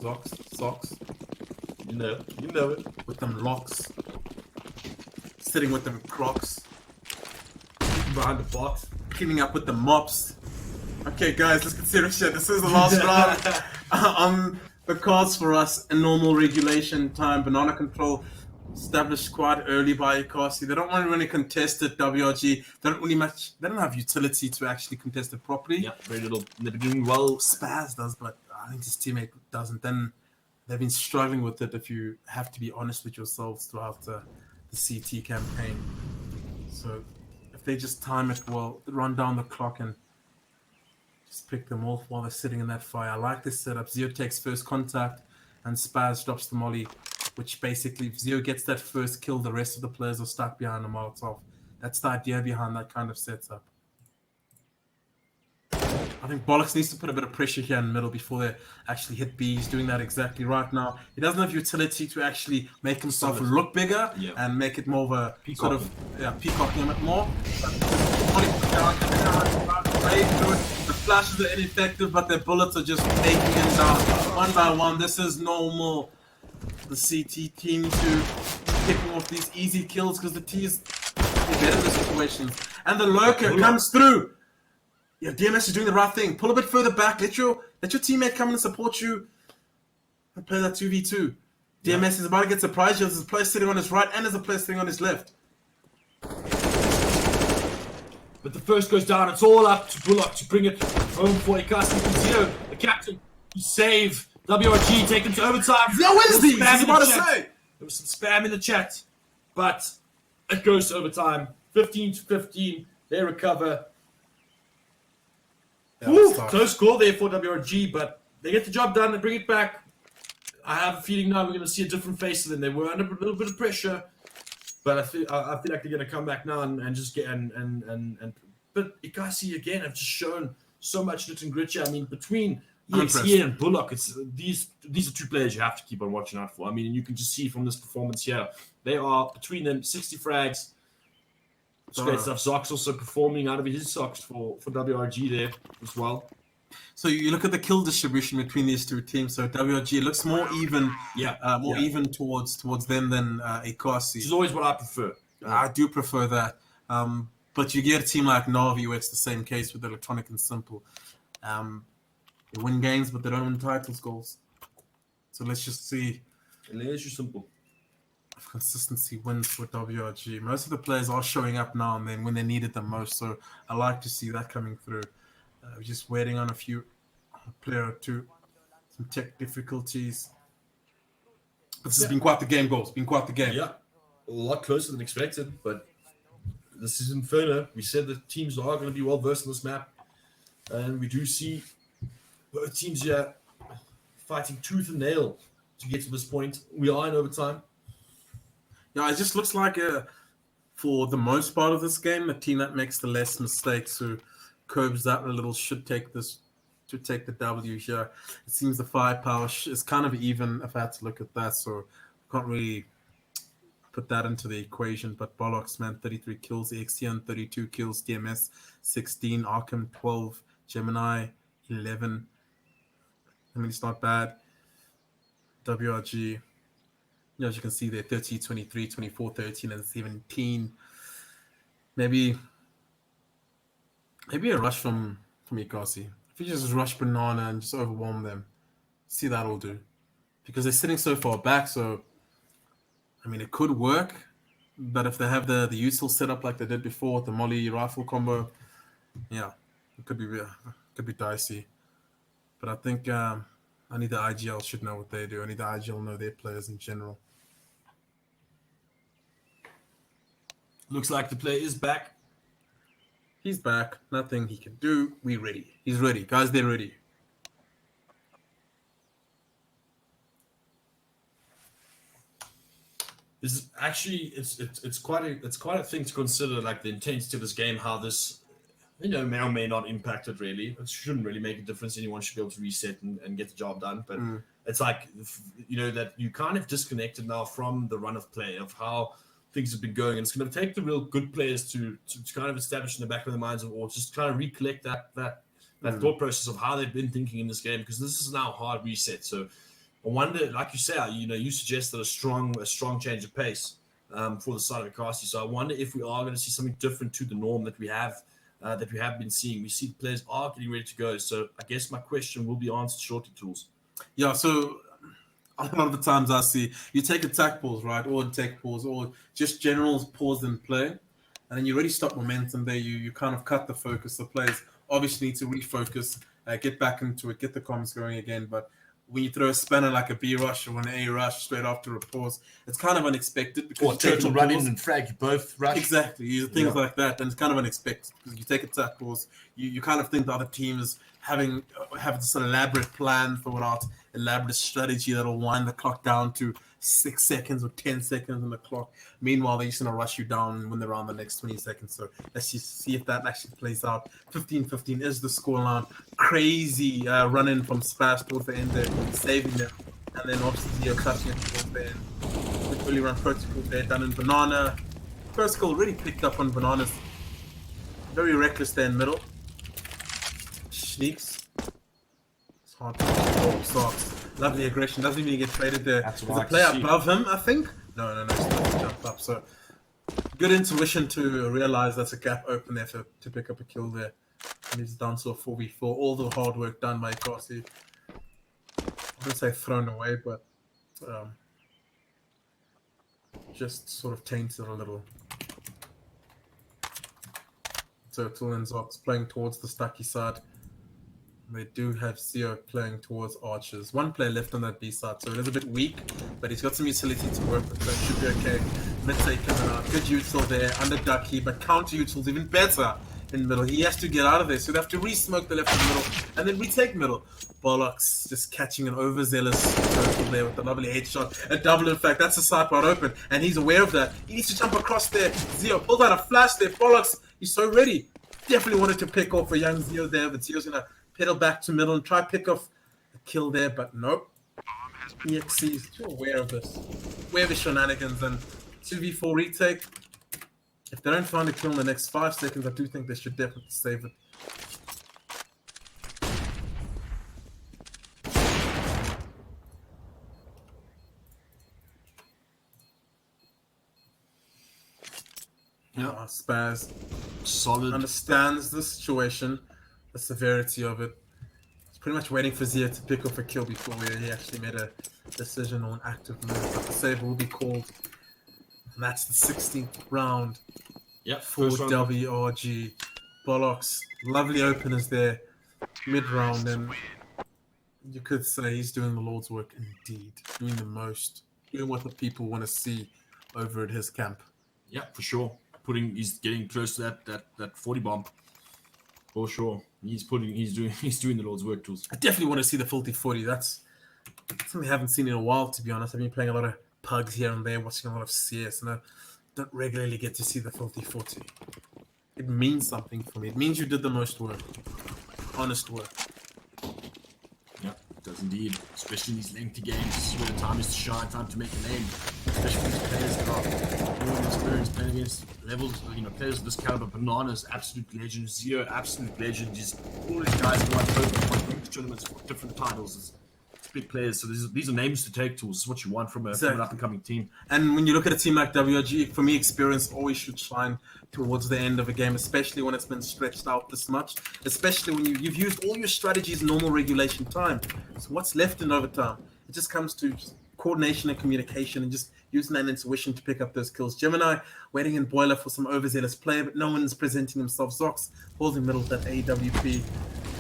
Socks. You know it. With them locks. Sitting with them crocs. Behind the box. Cleaning up with the mops. Okay, guys, let's get serious shit. This is the last round. The cards for us in normal regulation time. Banana control established quite early by Inkosi. They don't want to really contest it. WRG. They don't have utility to actually contest it properly. Yep, very little. They're doing well. Spaz does, but I think his teammate doesn't. Then they've been struggling with it. If you have to be honest with yourselves throughout the CT campaign. So if they just time it well, run down the clock and just pick them off while they're sitting in that fire. I like this setup. Zio takes first contact and Spaz drops the molly, which basically if Zio gets that first kill, the rest of the players are stuck behind the Molotov. That's the idea behind that kind of setup. I think Bollocks needs to put a bit of pressure here in the middle before they actually hit B. He's doing that exactly right now. He doesn't have utility to actually make himself look bigger and make it more of a sort of peacocking a bit more. The flashes are ineffective, but their bullets are just taking him down one by one. This is normal. The CT team to picking off these easy kills because the T is better in the situations. And the lurker comes through. Yeah, DMS is doing the right thing. Pull a bit further back. Let your teammate come in and support you and play that 2v2. DMS is about to get surprised. There's a player sitting on his right and there's a player sitting on his left. But the first goes down. It's all up to Bullock to bring it home for Inkosi. Zero, the captain, to save WRG, take them to overtime. No, where's these? I was about to say. There was some spam in the chat, but it goes to overtime. 15-15. They recover. Close score there for WRG, but they get the job done and bring it back. I have a feeling now we're going to see a different face of them. They were under a little bit of pressure, but I feel like they're going to come back now and just get but Inkosi again have just shown so much grit and grit. I mean, between EXE and Bullock, it's these are two players you have to keep on watching out for. I mean, you can just see from this performance here, they are between them 60 frags. It's great stuff. Zox also performing out of his socks for WRG there as well. So you look at the kill distribution between these two teams. So WRG looks more even, even towards them than Inkosi. Which is always what I prefer. I do prefer that. But you get a team like Navi where it's the same case with Electronic and Simple. They win games, but they don't win titles goals. So let's just see. And there's your Simple. Consistency wins for WRG. Most of the players are showing up now and then when they needed them most. So I like to see that coming through. We're just waiting on a player or two. Some tech difficulties. But this has been quite the game, goals. Been quite the game. Yeah. a lot closer than expected, but this is Inferno. We said the teams are going to be well versed on this map, and we do see both teams here fighting tooth and nail to get to this point. We are in overtime. Yeah, it just looks like for the most part of this game, the team that makes the less mistakes, who curbs that a little, should take the W here. It seems the firepower is kind of even if I had to look at that, so can't really put that into the equation. But Bollocks, man, 33 kills, XTN 32 kills, DMS 16, Arkham 12, Gemini 11. I mean, it's not bad. WRG, as you can see there, 30, 23, 24, 13, and 17. Maybe a rush from Inkosi. If you just rush Banana and just overwhelm them, see that'll do. Because they're sitting so far back, so I mean, it could work, but if they have the util set up like they did before, the Molly rifle combo, yeah, it could be dicey. But I think I need the IGL should know what they do. I need the IGL know their players in general. Looks like the player is back. He's back. Nothing he can do. We ready. He's ready, guys. They're ready. This is actually it's quite a thing to consider, like the intensity of this game, how this may or may not impact it really. It shouldn't really make a difference. Anyone should be able to reset and get the job done. But it's like that you kind of disconnected now from the run of play of how things have been going, and it's going to take the real good players to kind of establish in the back of their minds, or just kind of recollect that thought process of how they've been thinking in this game, because this is now a hard reset. So I wonder, like you say, you suggested a strong change of pace for the side of Inkosi. So I wonder if we are going to see something different to the norm that we have been seeing. We see the players are getting ready to go. So I guess my question will be answered shortly, Tools. Yeah, so a lot of the times I see you take attack pause, right, or take pause, or just general pause and play, and then you already stop momentum there. You kind of cut the focus. The players obviously need to refocus, get back into it, get the comms going again. But when you throw a spanner like a B rush or an A rush straight after a pause, it's kind of unexpected. Because or turtle run in and frag, you both rush. Exactly, things like that, and it's kind of unexpected because you take attack pause. You kind of think the other team is having this elaborate plan for elaborate strategy that'll wind the clock down to 6 seconds or 10 seconds on the clock. Meanwhile, they're just going to rush you down when they're on the next 20 seconds. So let's just see if that actually plays out. 15-15 is the scoreline. Crazy run-in from Spaz towards the end there, saving them. And then obviously Zio clutching it towards the end. With really run protocol there, done in Banana. First goal really picked up on Bananas. Very reckless there in middle. Sneaks. It's hard to hold socks. Lovely aggression. Doesn't even get traded there. There's a player above him, I think. No. He's not jumped up. So good intuition to realize that's a gap open there to pick up a kill there. And he's done so 4v4. All the hard work done by Inkosi. I wouldn't say thrown away, but just sort of tainted a little. Turtle and Zox playing towards the Stucky side. They do have Zio playing towards Archers. One player left on that B side, so it is a bit weak, but he's got some utility to work with, so it should be okay. Mid-take coming out. Good util there, under Ducky, but counter util's even better in middle. He has to get out of there, so they have to re-smoke the left and middle, and then retake middle. Bollocks just catching an overzealous turtle there with a lovely headshot. A double, in fact, that's the side part open, and he's aware of that. He needs to jump across there. Zio pulled out a flash there. Bollocks, he's so ready. Definitely wanted to pick off a young Zio there, but Zio's going to pedal back to middle and try pick off a kill there, but nope. EXC's too aware of this. Aware of the shenanigans, and 2v4 retake. If they don't find a kill in the next 5 seconds, I do think they should definitely save it. Yeah, Spaz solid. Understands the situation, the severity of it. He's pretty much waiting for Zia to pick off a kill before he actually made a decision on active move. But the save will be called. And that's the 16th round. Yep, for WRG. Bollocks. Lovely openers there. Mid-round, and you could say he's doing the Lord's work indeed. Doing the most. Doing what the people want to see over at his camp. Yeah, for sure. He's getting close to that 40 bomb. For sure. He's doing the Lord's work, tools. I definitely want to see the Filthy 40. That's something I haven't seen in a while, to be honest. I've been playing a lot of Pugs here and there, watching a lot of CS, and I don't regularly get to see the Filthy 40. It means something for me. It means you did the most work. Honest work. Yeah, it does indeed. Especially in these lengthy games. This is where the time is to shine, time to make a name. Especially for these players that are more experienced playing against levels, players of this caliber. Bananas, absolute legend. Zero, absolute legend. Just all these guys who won tournaments for different titles. It's big players, so these are names to take, tools. This is what you want from an up-and-coming team. And when you look at a team like WRG, for me, experience always should shine towards the end of a game, especially when it's been stretched out this much, especially when you've used all your strategies in normal regulation time. So what's left in overtime? It just comes to coordination and communication and just using that intuition to pick up those kills. Gemini waiting in boiler for some overzealous play, but no one's presenting themselves. Zox holding middle with that AWP.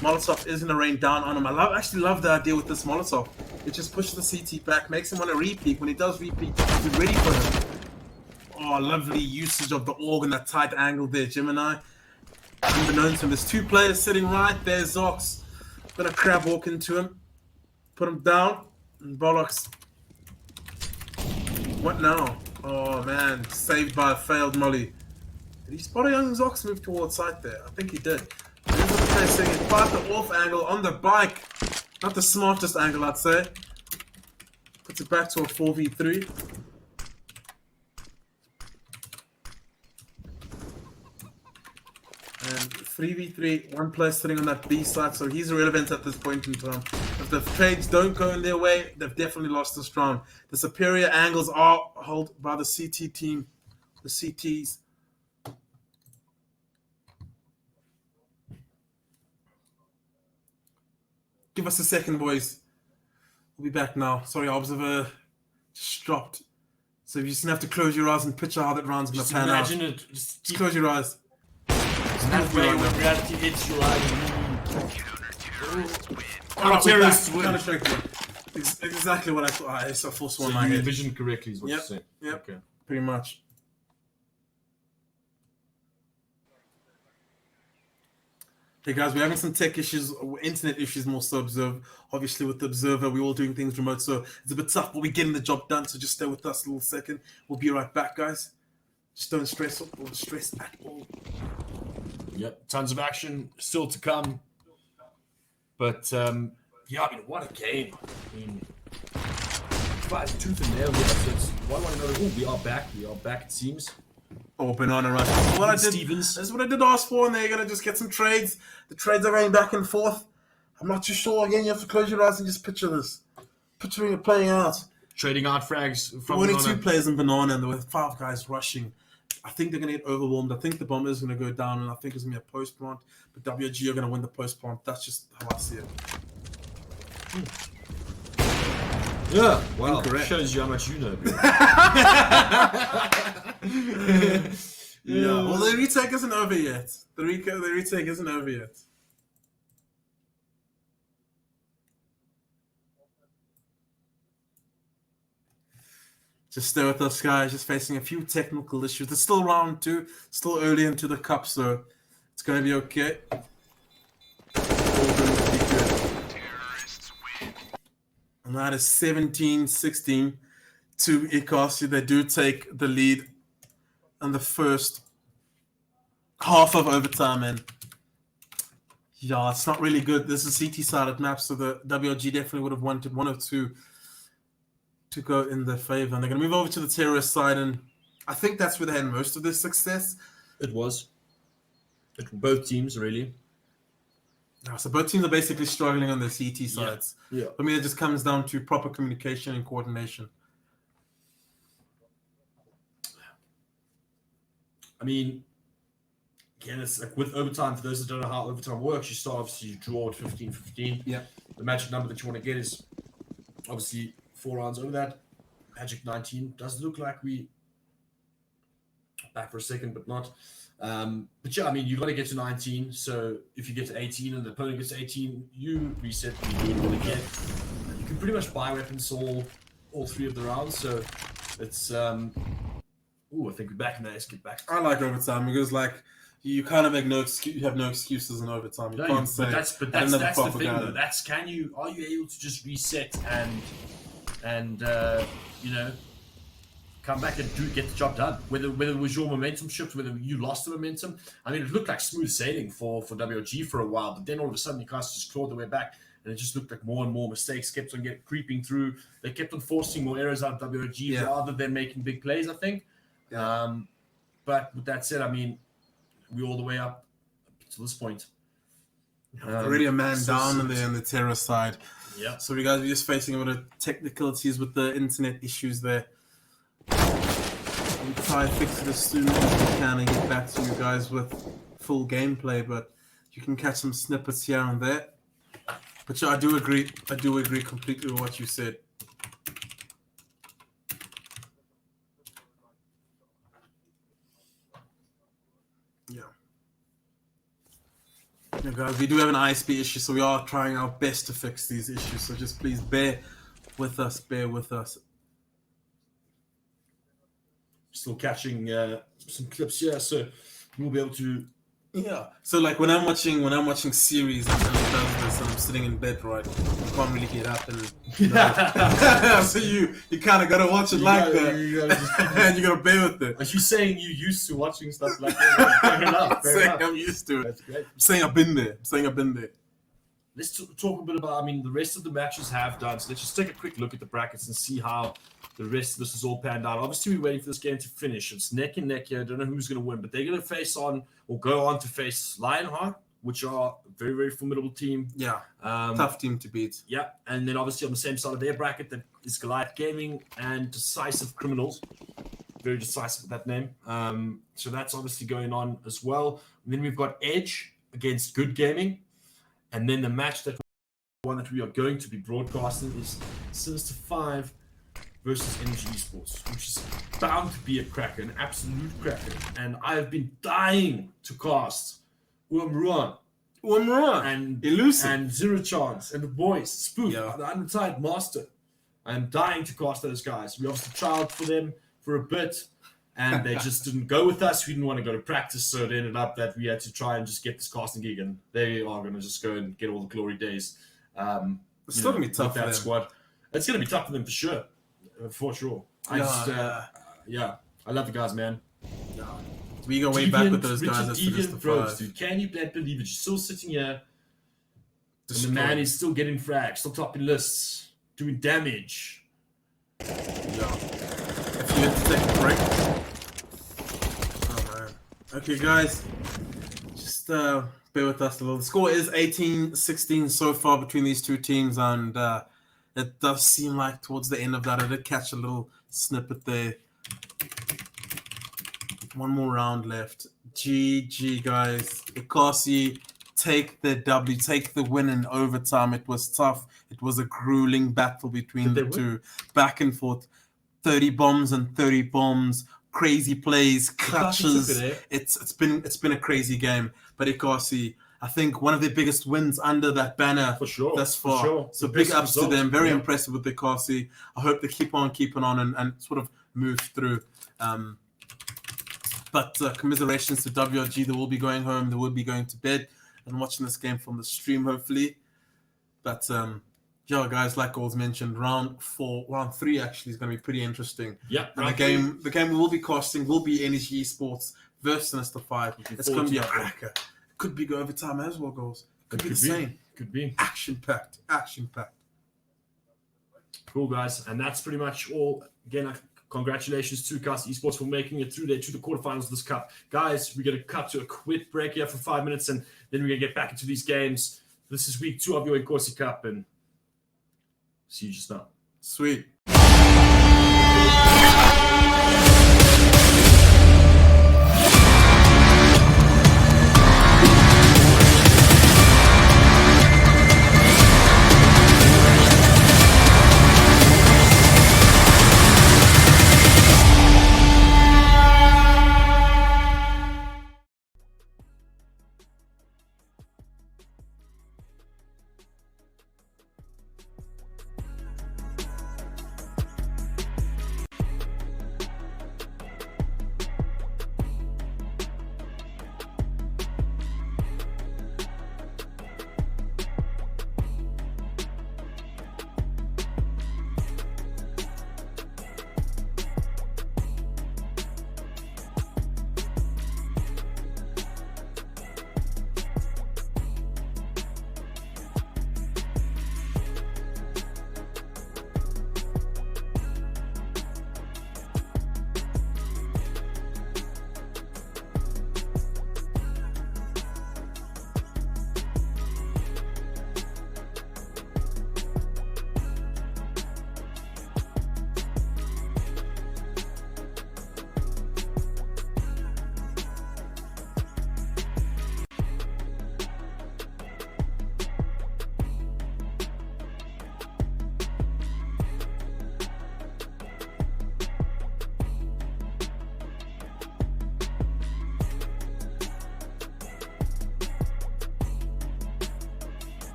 Molotov is going to rain down on him. I actually love the idea with this Molotov. It just pushes the CT back, makes him want to repeat. When he does repeat, he's ready for him. Oh, lovely usage of the org and that tight angle there, Gemini. Unbeknownst to him, there's two players sitting right there. Zox going to crab walk into him. Put him down. And Bollocks. What now? Oh, man. Saved by a failed molly. Did he spot a young Zox move towards side there? I think he did. Fight the off angle on the bike. Not the smartest angle, I'd say. Puts it back to a 4v3. And 3v3, one player sitting on that B side, so he's irrelevant at this point in time. If the trades don't go in their way, they've definitely lost this round. The superior angles are held by the CT team. The CTs. Give us a second, boys. We'll be back now. Sorry, Observer just dropped. So you just have to close your eyes and picture how that round's going to pan out. Imagine it. Just close your eyes. That way when reality hits your eyes. Terrorists win. Exactly what I thought. I saw force one in my head. Envisioned correctly is what you're saying. Yep. Okay. Pretty much. Hey guys, we're having some tech issues, internet issues more so. Obviously with the Observer, we're all doing things remote, so it's a bit tough, but we're getting the job done, so just stay with us a little second. We'll be right back, guys. Just don't stress at all. Yep, tons of action still to come. But, yeah, I mean, what a game. I mean, fight tooth and nail here. So why do I know? Oh, we are back, it seems. Oh, banana rush. That's what I did ask for, and they're going to just get some trades. The trades are going back and forth. I'm not too sure. Again, you have to close your eyes and just picture this. Picturing it playing out. Trading out frags from only two players in banana, and there were 5 guys rushing. I think they're going to get overwhelmed. I think the bomber is going to go down, and I think it's going to be a post plant. But WG are going to win the post plant. That's just how I see it. Yeah, well, shows you how much you know. Yeah, well, the retake isn't over yet. The retake isn't over yet. Just stay with us, guys. Just facing a few technical issues. It's still round 2, still early into the cup, so it's going to be okay. And that is 17-16 to Inkosi. They do take the lead in the first half of overtime. And yeah, it's not really good. This is CT-sided map, so the WRG definitely would have wanted 1 or 2 to go in their favor. And they're going to move over to the terrorist side, and I think that's where they had most of their success. It was. Both teams, really. Yeah, so both teams are basically struggling on their CT sides. Yeah. For me, it just comes down to proper communication and coordination. I mean, again, it's like with overtime, for those that don't know how overtime works, you start obviously, you draw at 15-15. Yeah. The magic number that you want to get is obviously 4 rounds over that. Magic 19 does look like we back for a second, but not. But yeah, I mean, you got to get to 19. So if you get to 18 and the opponent gets to 18, you reset, you do it again. You can pretty much buy weapons all 3 of the rounds. So it's Ooh, I think we're back in there. Let's get back. I like overtime because like you kind of make no excuse. You have no excuses in overtime. You can't say. That's the thing though. Are you able to just reset and you know, come back and get the job done? Whether it was your momentum shift, whether you lost the momentum. I mean, it looked like smooth sailing for WG for a while, but then all of a sudden you guys just clawed their way back, and it just looked like more and more mistakes kept on creeping through. They kept on forcing more errors out of WG rather than making big plays, I think. Yeah. But with that said, I mean, we're all the way up to this point. Already a man down there on the terror side. Yeah. So we guys are just facing a bit of technicalities with the internet issues there. We'll try to fix it as soon as we can and get back to you guys with full gameplay, but you can catch some snippets here and there. But yeah, I do agree completely with what you said. Yeah, guys, we do have an ISP issue, so we are trying our best to fix these issues. So just please bear with us. Still catching some clips here, so we'll be able to. Yeah. So like when I'm watching series and it does this, and I'm sitting in bed, right? I can't really get up and. You know. So you kind of gotta watch it that, and you gotta bear with it. Are you saying you used to watching stuff like that? Fair enough. I'm used to it. That's great. I'm saying I've been there. Let's talk a bit about. I mean, the rest of the matches have done. So let's just take a quick look at the brackets and see how the rest of this is all panned out. Obviously, we're waiting for this game to finish. It's neck and neck here. I don't know who's going to win, but they're going to face on or go on to face Lionheart, which are a very, very formidable team. Yeah, tough team to beat. Yeah, and then obviously on the same side of their bracket, that is Goliath Gaming and Decisive Criminals. Very decisive with that name. So that's obviously going on as well. And then we've got Edge against Good Gaming. And then the match that we are going to be broadcasting is Sinister 5 versus Energy Esports, which is bound to be a cracker, an absolute cracker. And I've been dying to cast Ruan and Elusive and Zero Chance and the boys, Spoof, the Untied Master. I'm dying to cast those guys. We obviously trialed for them for a bit, and they just didn't go with us. We didn't want to go to practice, so it ended up that we had to try and just get this casting gig, and they are going to just go and get all the glory days. It's still going to be tough for that squad. It's going to be tough for them for sure. I love the guys, man. Yeah. We go way back with those guys. Deviant Bros, dude. Can you believe it? You're still sitting here, and the man is still getting frags, still topping lists, doing damage. Yeah. If you have to take a break. Oh man. Okay, guys. Just bear with us a little. The score is 18-16 so far between these two teams, and it does seem like towards the end of that, I did catch a little snippet there. One more round left. GG, guys. Inkosi, take the W, take the win in overtime. It was tough. It was a grueling battle between the two. Back and forth. 30 bombs and 30 bombs. Crazy plays, clutches. It's been a crazy game. But Inkosi, I think one of their biggest wins under that banner for sure, thus far. For sure. So big ups to them. Very impressive with Inkosi. I hope they keep on keeping on and sort of move through. But commiserations to WRG. They will be going home. They will be going to bed and watching this game from the stream, hopefully. But yeah, guys, like Goals mentioned, round 3 actually is going to be pretty interesting. Yeah, and the game we will be casting will be Energy Esports versus Sinister 5. It's going to be a cracker. Could be go overtime as well, Goals. Could be the same. Could be action-packed. Cool, guys, and that's pretty much all. Again, congratulations to Inkosi Esports for making it through there to the quarterfinals of this cup. Guys, we're going to cut to a quick break here for 5 minutes, and then we're going to get back into these games. This is week 2 of your Inkosi Cup, and see you just now. Sweet.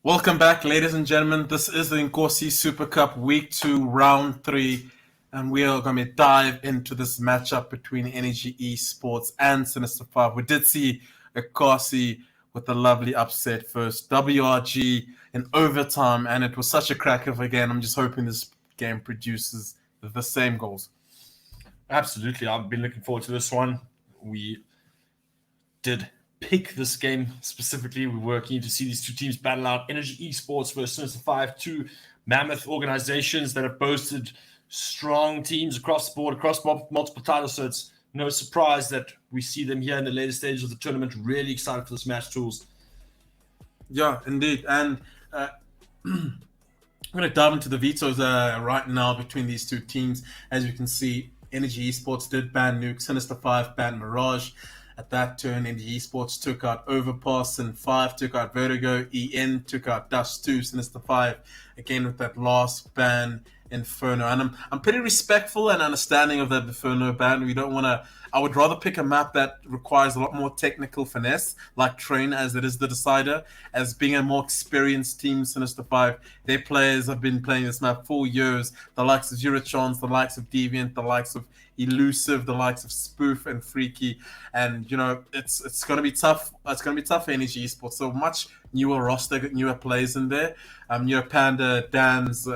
Welcome back, ladies and gentlemen. This is the Inkosi Super Cup Week 2, Round 3, and we are going to dive into this matchup between Energy Esports and Sinister 5. We did see Inkosi with a lovely upset first, WRG in overtime, and it was such a cracker of a game. I'm just hoping this game produces the same goals. Absolutely. I've been looking forward to this one. We did pick this game specifically. We were keen to see these two teams battle out. Energy Esports versus Sinister 5, two mammoth organizations that have boasted strong teams across the board, across multiple titles. So it's no surprise that we see them here in the later stages of the tournament. Really excited for this match, Tools. Yeah, indeed. And I'm going to dive into the vetoes right now between these two teams. As you can see, Energy Esports did ban Nuke, Sinister 5 banned Mirage. At that turn, Energy Esports took out Overpass, and 5 took out Vertigo, EN took out Dust 2, Sinister 5, again with that last ban, Inferno. And I'm pretty respectful and understanding of that Inferno ban. We don't want to... I would rather pick a map that requires a lot more technical finesse, like Train, as it is the decider. As being a more experienced team, Sinister 5, their players have been playing this map for years. The likes of Zero Chance, the likes of Deviant, the likes of Elusive, the likes of Spoof and Freaky, and you know it's going to be tough. It's going to be tough for Energy Esports. So much newer roster, newer players in there. Panda, Dan's,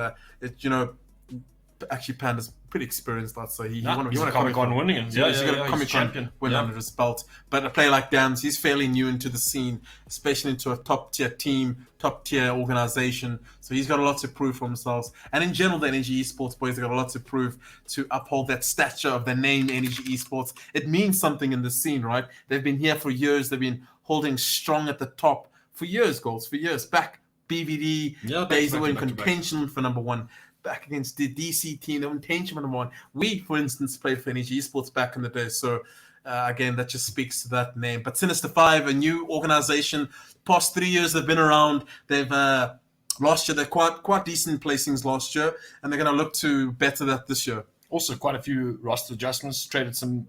actually Panda's pretty experienced. I'd say he won a Comic-Con winning. He's got a Comic-Con win under his belt. But a player like Dams, he's fairly new into the scene, especially into a top-tier team, top-tier organization. So he's got a lot to prove for themselves. And in general, the Energy Esports boys have got a lot to prove to uphold that stature of the name Energy Esports. It means something in the scene, right? They've been here for years. They've been holding strong at the top for years, goals, for years. Back BVD, days they were in contention for number one. Back against the DC team, they were in contention for number one. We, for instance, played for Energy Esports back in the day. So, again, that just speaks to that name. But Sinister 5, a new organization. Past 3 years they've been around. They've last year, they're quite decent placings last year, and they're going to look to better that this year. Also, quite a few roster adjustments. Traded some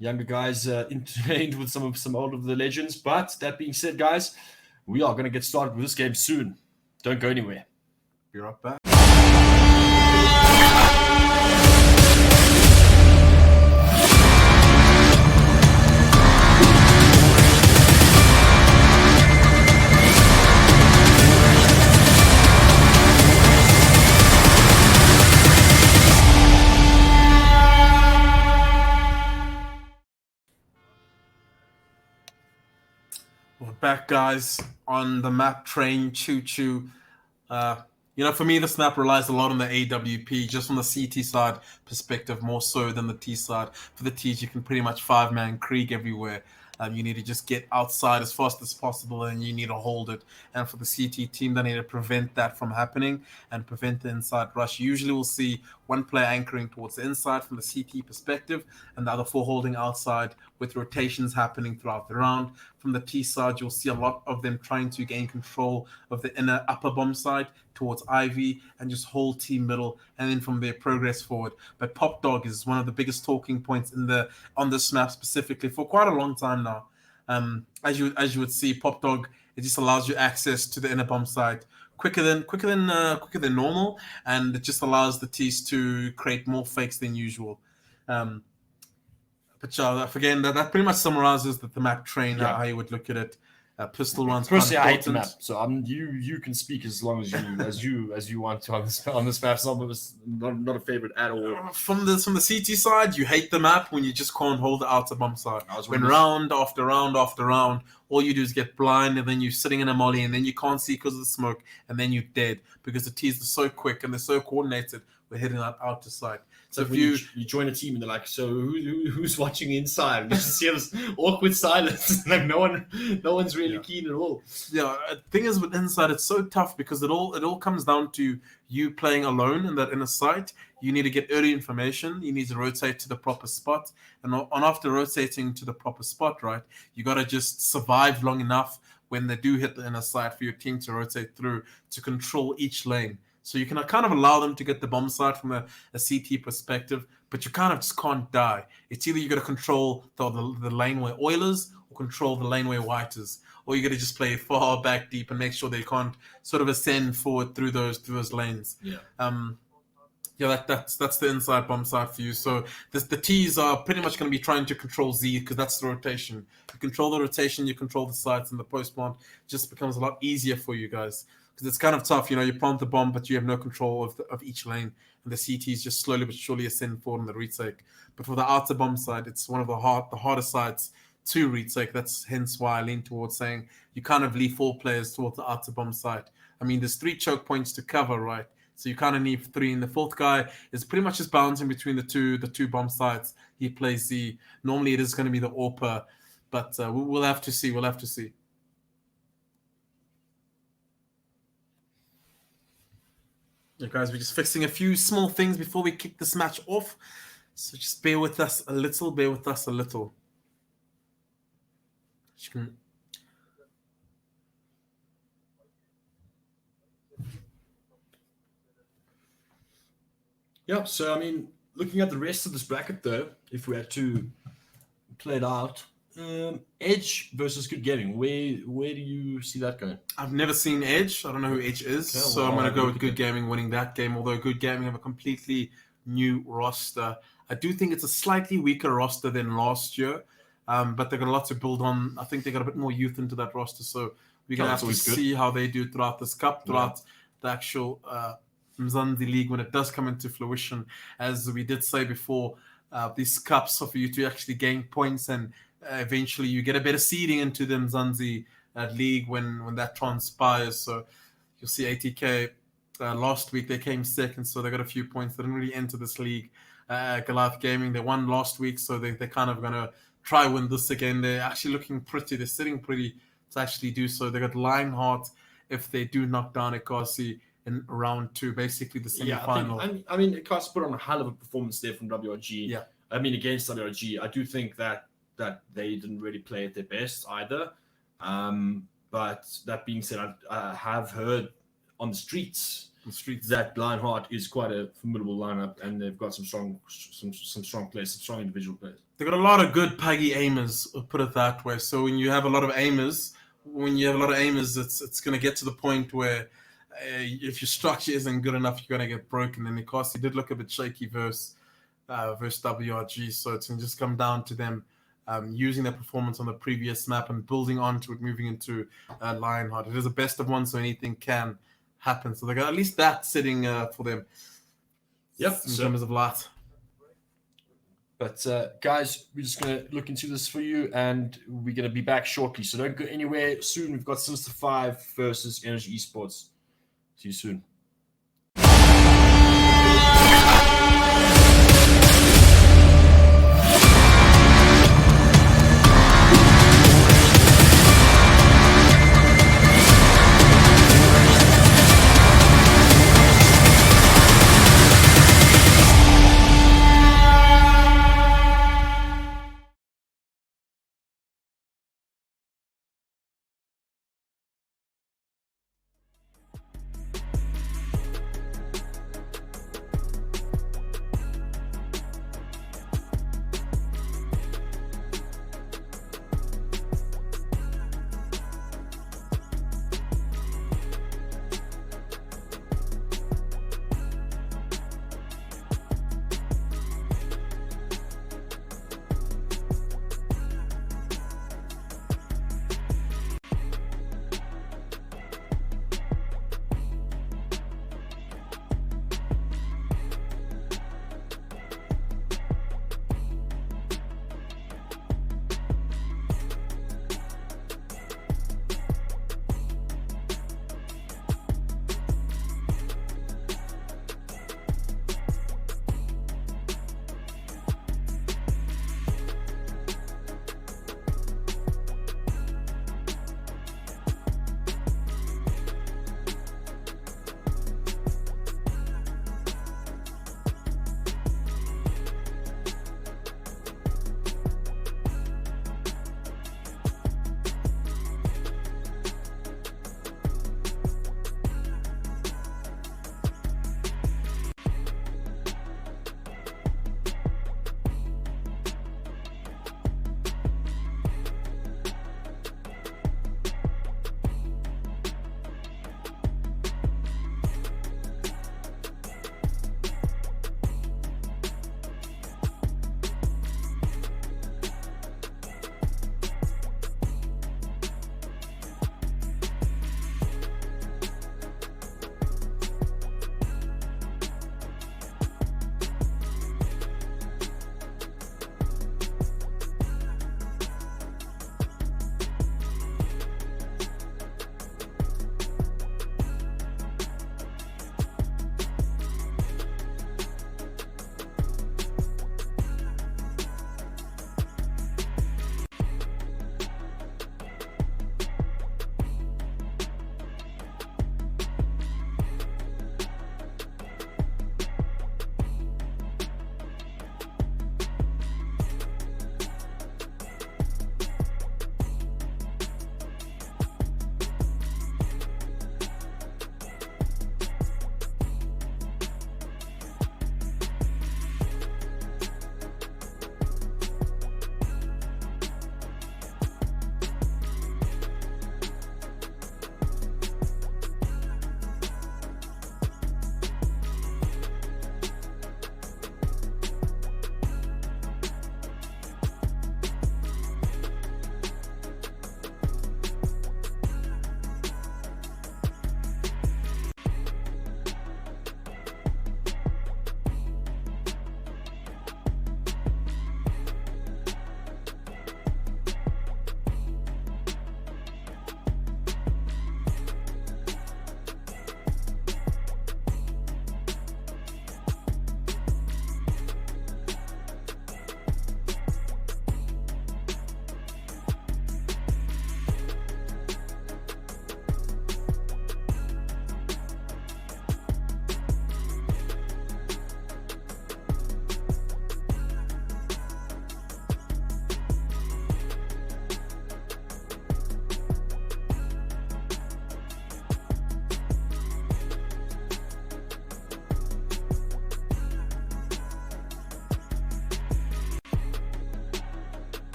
younger guys intervened with some old of the legends. But that being said, guys, we are going to get started with this game soon. Don't go anywhere. Be right back. We're back, guys, on the map Train Choo Choo. For me, this map relies a lot on the AWP, just from the CT side perspective, more so than the T side. For the Ts, you can pretty much 5-man Krieg everywhere. You need to just get outside as fast as possible, and you need to hold it. And for the CT team, they need to prevent that from happening and prevent the inside rush. Usually we'll see one player anchoring towards the inside from the CT perspective, and the other 4 holding outside with rotations happening throughout the round. From the T side, you'll see a lot of them trying to gain control of the inner upper bomb side towards Ivy and just hold team middle, and then from there progress forward. But Pop Dog is one of the biggest talking points on this map specifically for quite a long time now. As you would see, Pop Dog, it just allows you access to the inner bomb side quicker than normal, and it just allows the T's to create more fakes than usual. But again, that pretty much summarizes the map Train, how you would look at it. Pistol runs. Personally, I hate the map, so you can speak as long as you want to on this map. It's not a favorite at all. From the CT side, you hate the map when you just can't hold the outer bomb side. When round after round after round, all you do is get blind, and then you're sitting in a molly, and then you can't see because of the smoke, and then you're dead because the T's are so quick and they're so coordinated. We're hitting out to side. So if you join a team and they're like, so who's watching inside? And you just see this awkward silence. Like no one's really keen at all. Yeah, the thing is with inside, it's so tough because it all comes down to you playing alone in that inner site. You need to get early information. You need to rotate to the proper spot, and after rotating to the proper spot, right, you got to just survive long enough when they do hit the inner site for your team to rotate through to control each lane. So you can kind of allow them to get the bomb side from a CT perspective, but you kind of just can't die. It's either you got to control the laneway Oilers or control the laneway Whiters, or you got to just play far back deep and make sure they can't sort of ascend forward through those lanes. Yeah. Yeah, that's the inside bomb side for you. So the T's are pretty much going to be trying to control Z because that's the rotation. You control the rotation, you control the sites, and the post plant just becomes a lot easier for you guys because it's kind of tough. You plant the bomb, but you have no control of each lane, and the CTs just slowly but surely ascend forward in the retake. But for the outer bomb side, it's one of the harder sides to retake. That's hence why I lean towards saying you kind of leave 4 players towards the outer bomb side. I mean, there's 3 choke points to cover, right? So you kind of need 3, and the 4th guy is pretty much just bouncing between the two bomb sides. He plays Z. Normally it is going to be the AWPer, but we'll have to see. We'll have to see. Yeah, guys, we're just fixing a few small things before we kick this match off. So just bear with us a little. Bear with us a little. Yeah, so I mean, looking at the rest of this bracket, though, if we had to play it out, Edge versus Good Gaming, where do you see that going? I've never seen Edge. I don't know who Edge is, Okay, so well, I'm going to go look with at Good Gaming winning that game. Although Good Gaming have a completely new roster, I do think it's a slightly weaker roster than last year, but they've got a lot to build on. I think they got a bit more youth into that roster, so we're going to have to see how they do throughout this cup, throughout the actual Mzansi League when it does come into fruition. As we did say before, these cups are for you to actually gain points, and eventually you get a better seeding into the Mzansi League when that transpires. So you'll see ATK last week they came second, so they got a few points. They didn't really enter this league. Goliath Gaming, they won last week, so they're kind of going to try win this again. They're actually looking pretty. They're sitting pretty to actually do so. They got Lionheart if they do knock down Inkosi in round 2, basically the semi-final. Yeah, I mean, Inkosi put on a hell of a performance there from WRG. Yeah. I mean, against WRG, I do think that they didn't really play at their best either. But that being said, I have heard on the streets that Lionheart is quite a formidable lineup, and they've got some strong players, some strong individual players. They've got a lot of good puggy aimers, put it that way. So when you have a lot of aimers, it's going to get to the point where if your structure isn't good enough, you're going to get broken. And Inkosi did look a bit shaky versus WRG, so it's going to just come down to them using their performance on the previous map and building onto it, moving into Lionheart. It is a best of one, so anything can happen. So they got at least that sitting for them. Yep, in terms of light. But guys, we're just going to look into this for you, and we're going to be back shortly. So don't go anywhere soon. We've got Sinister 5 versus Energy Esports. See you soon.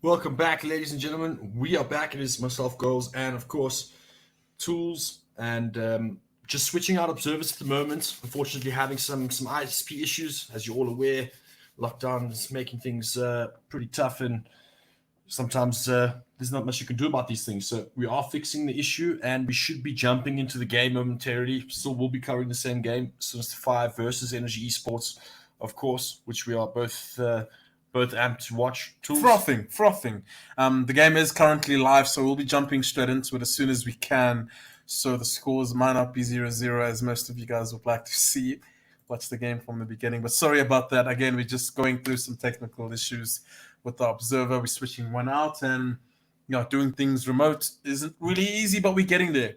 Welcome back, ladies and gentlemen. We are back. It is myself, Goals, and of course, Tools, and just switching out observers at the moment. Unfortunately, having some ISP issues, as you're all aware. Lockdown is making things pretty tough, and sometimes there's not much you can do about these things. So we are fixing the issue, and we should be jumping into the game momentarily. Still, we'll be covering the same game, Sinister 5 versus Energy Esports, of course, which we are both amped to watch. Tools. Frothing. The game is currently live, so we'll be jumping straight into it as soon as we can. So the scores might not be 0-0, as most of you guys would like to see. Watch the game from the beginning. But sorry about that. Again, we're just going through some technical issues with the observer. We're switching one out, and doing things remote isn't really easy, but we're getting there.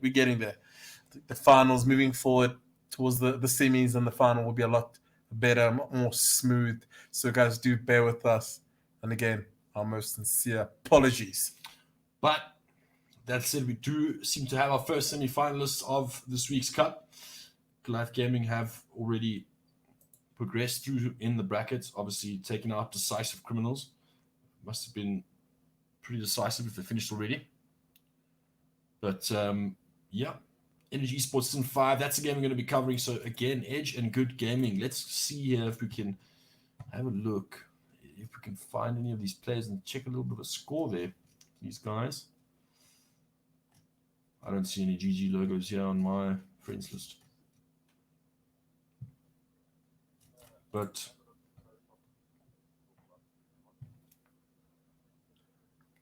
The finals moving forward towards the semis, and the final will be a lot better, more smooth. So guys, do bear with us. And again, our most sincere apologies. But that said, we do seem to have our first semi-finalists of this week's cup. Goliath Gaming have already progressed through in the brackets, obviously taking out Decisive Criminals. Must have been pretty decisive if they finished already. But yeah, Energy Esports Season 5, that's a game we're going to be covering. So again, Edge and Good Gaming. Let's see here if we can have a look, if we can find any of these players and check a little bit of score there. These guys. I don't see any GG logos here on my friends list. But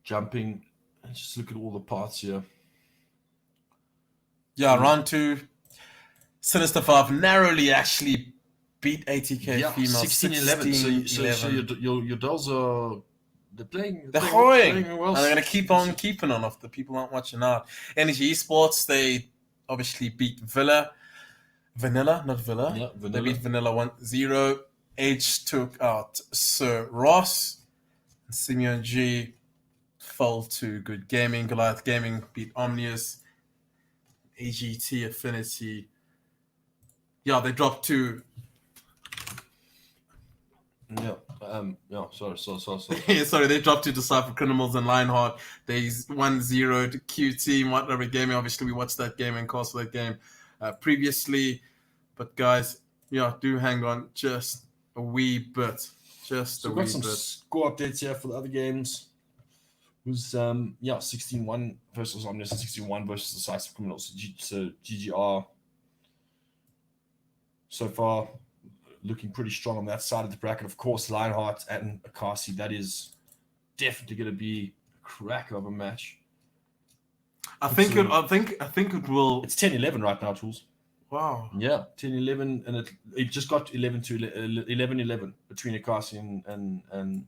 jumping, let's just look at all the parts here. Yeah, round 2, Sinister 5 narrowly actually beat ATK female 16-11. So your dolls are they're playing well. And they're going to keep on keeping on if the people aren't watching out. Energy Esports, they obviously beat Vanilla. Yeah, They beat Vanilla 1-0. H took out Sir Ross. And Simeon G fell to Good Gaming. Goliath Gaming beat Omnius. AGT Affinity. Yeah, they dropped to. Sorry. They dropped to Decipher Criminals and Lionheart. They 1-0 to Q Team, whatever Gaming. Obviously, we watched that game and cast that game previously. But guys, do hang on just a wee bit. So we've got some score updates here for the other games. It was 16-1 versus Omnis and 16-1 versus Decisive Criminals. So GGR so far looking pretty strong on that side of the bracket. Of course, Lionheart and Akasi, that is definitely going to be a cracker of a match. I think it will. It's 10-11 right now, Tools. Wow. Yeah, 10-11, and it just got 11-11 between Akasi and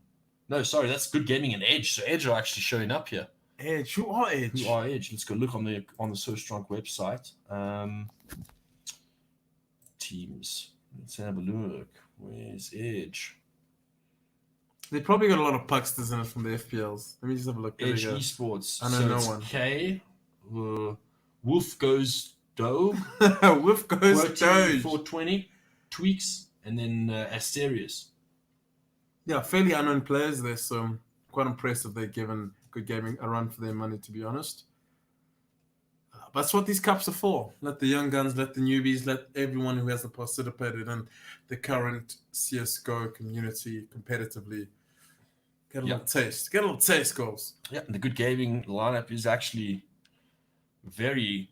no, sorry, that's Good Gaming and Edge. So Edge are actually showing up here. Edge, who are Edge? Let's go look on the So Strong website. Teams. Let's have a look. Where's Edge? They probably got a lot of pucksters in it from the FPLs. Let me just have a look. There Edge Esports. I know no one. K. Wolf goes Doe. Wolf goes Doge. 420. Tweaks. And then Asterius. Yeah, fairly unknown players there, so I'm quite impressed that they've given Good Gaming a run for their money, to be honest. But that's what these cups are for. Let the young guns, let the newbies, let everyone who hasn't participated in the current CSGO community competitively get a little taste. Get a little taste, Goals. Yeah, the Good Gaming lineup is actually very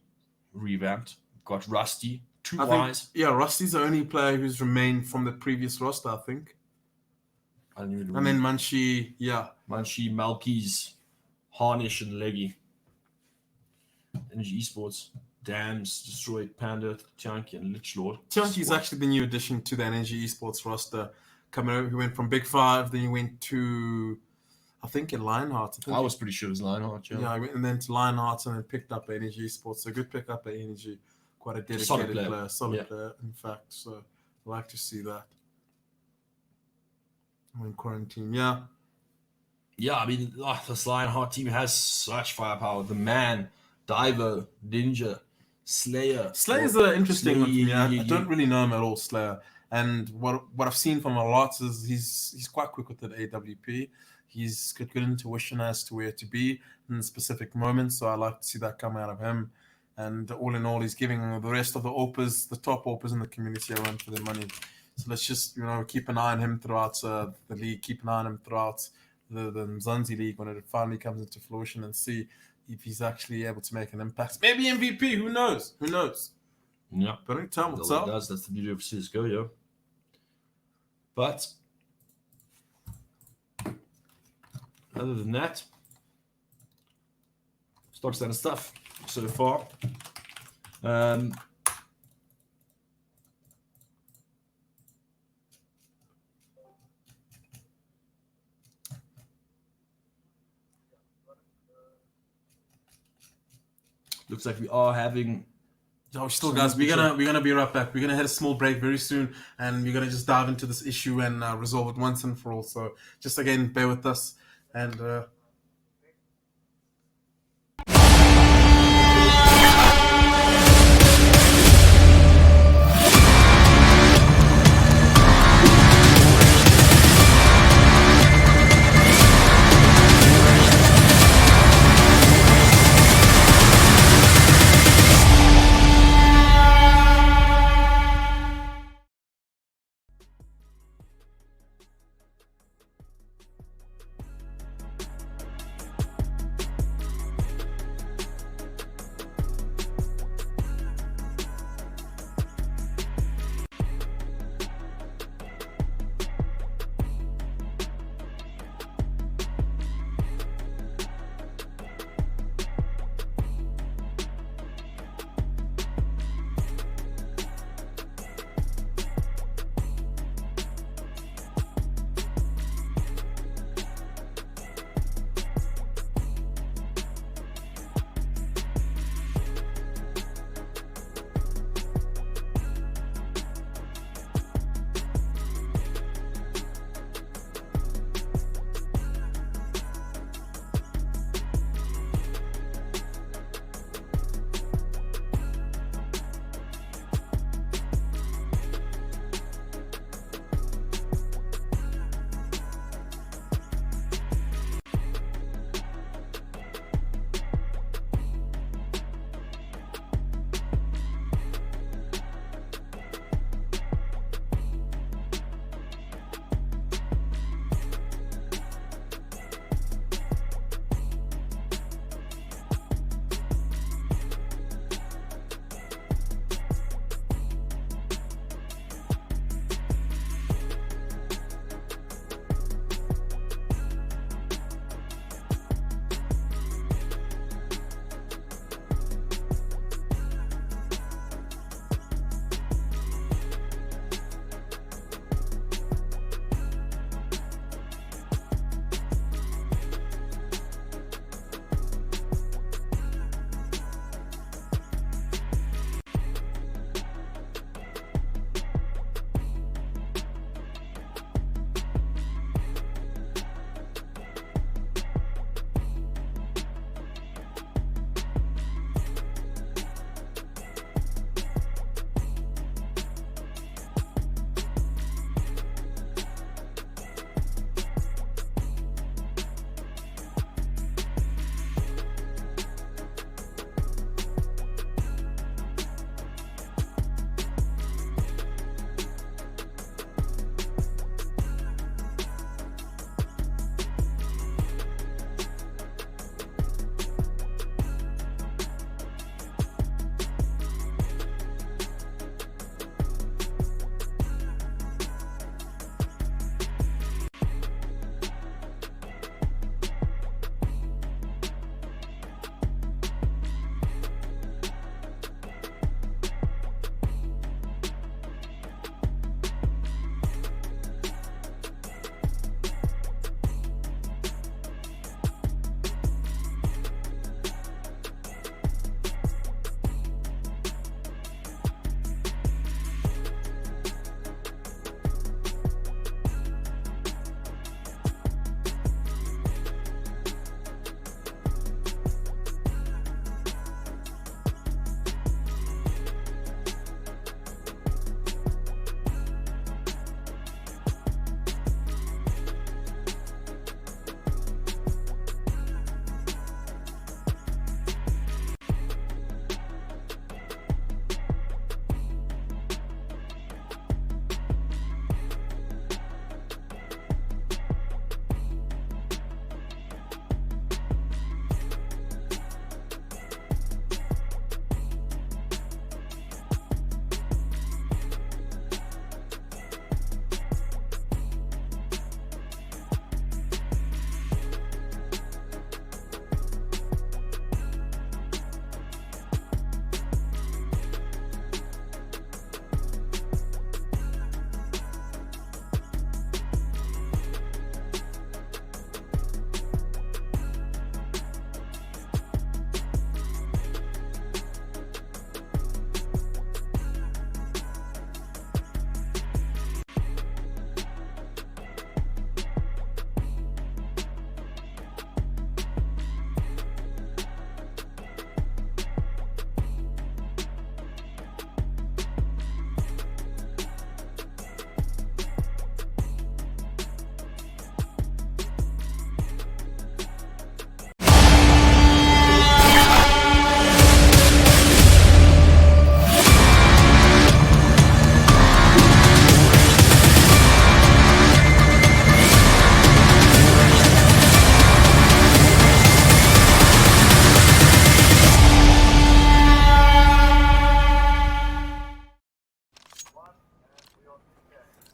revamped. Got Rusty, Wise. Rusty's the only player who's remained from the previous roster, I think. And then Munchie, Munchie, Malkies, Harnish, and Leggy. Energy Esports, Dams, Destroyed, Panda, Tianki, and Lichlord. Tianki is actually the new addition to the Energy Esports roster. Coming over, he went from Big Five, then he went to, I think, in Lionheart. I was pretty sure it was Lionheart, yeah. Yeah, and then to Lionheart and then picked up Energy Esports. So good pick up at Energy. Quite a dedicated player. Solid player, in fact. So I like to see that. In quarantine, yeah. Yeah, I mean, this Lionheart team has such firepower. The Man, Diver, Ninja, Slayer. Slayer's an interesting one for me. I don't really know him at all, Slayer. And what I've seen from him a lot is he's quite quick with the AWP. he's got good intuition as to where to be in specific moments. So I like to see that come out of him. And all in all, he's giving the rest of the opers, the top opers in the community, a run for their money. So let's just keep an eye on him throughout the league, keep an eye on him throughout the Mzansi League when it finally comes into fruition, and see if he's actually able to make an impact. Maybe MVP, who knows? Who knows? Yeah. But only time will Well, tell. it does. That's the beauty of CSGO, yeah. But other than that, stock standard stuff so far. Looks like we are having. Oh, still, guys, we're gonna be right back. We're gonna hit a small break very soon, and we're gonna just dive into this issue and resolve it once and for all. So, just again, bear with us, and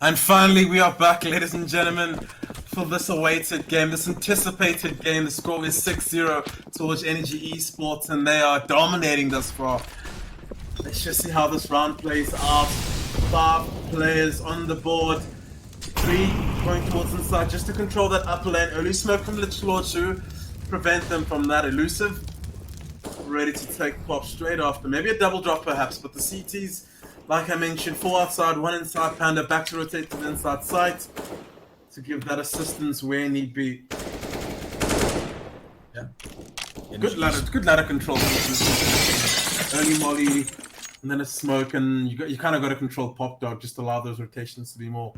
And finally, we are back, ladies and gentlemen, for this awaited game, this anticipated game. The score is 6-0 towards Energy Esports, and they are dominating thus far. Let's just see how this round plays out. 5 players on the board, 3 going towards inside just to control that upper lane. Early smoke from Litchlord to prevent them from that. Elusive ready to take pop straight after. Maybe a double drop perhaps, but the CTs, like I mentioned, 4 outside, 1 inside. Panda back to rotate to the inside site to give that assistance where need be. Yeah. Good ladder control. Early molly, and then a smoke, and you kind of got to control pop dog. Just allow those rotations to be more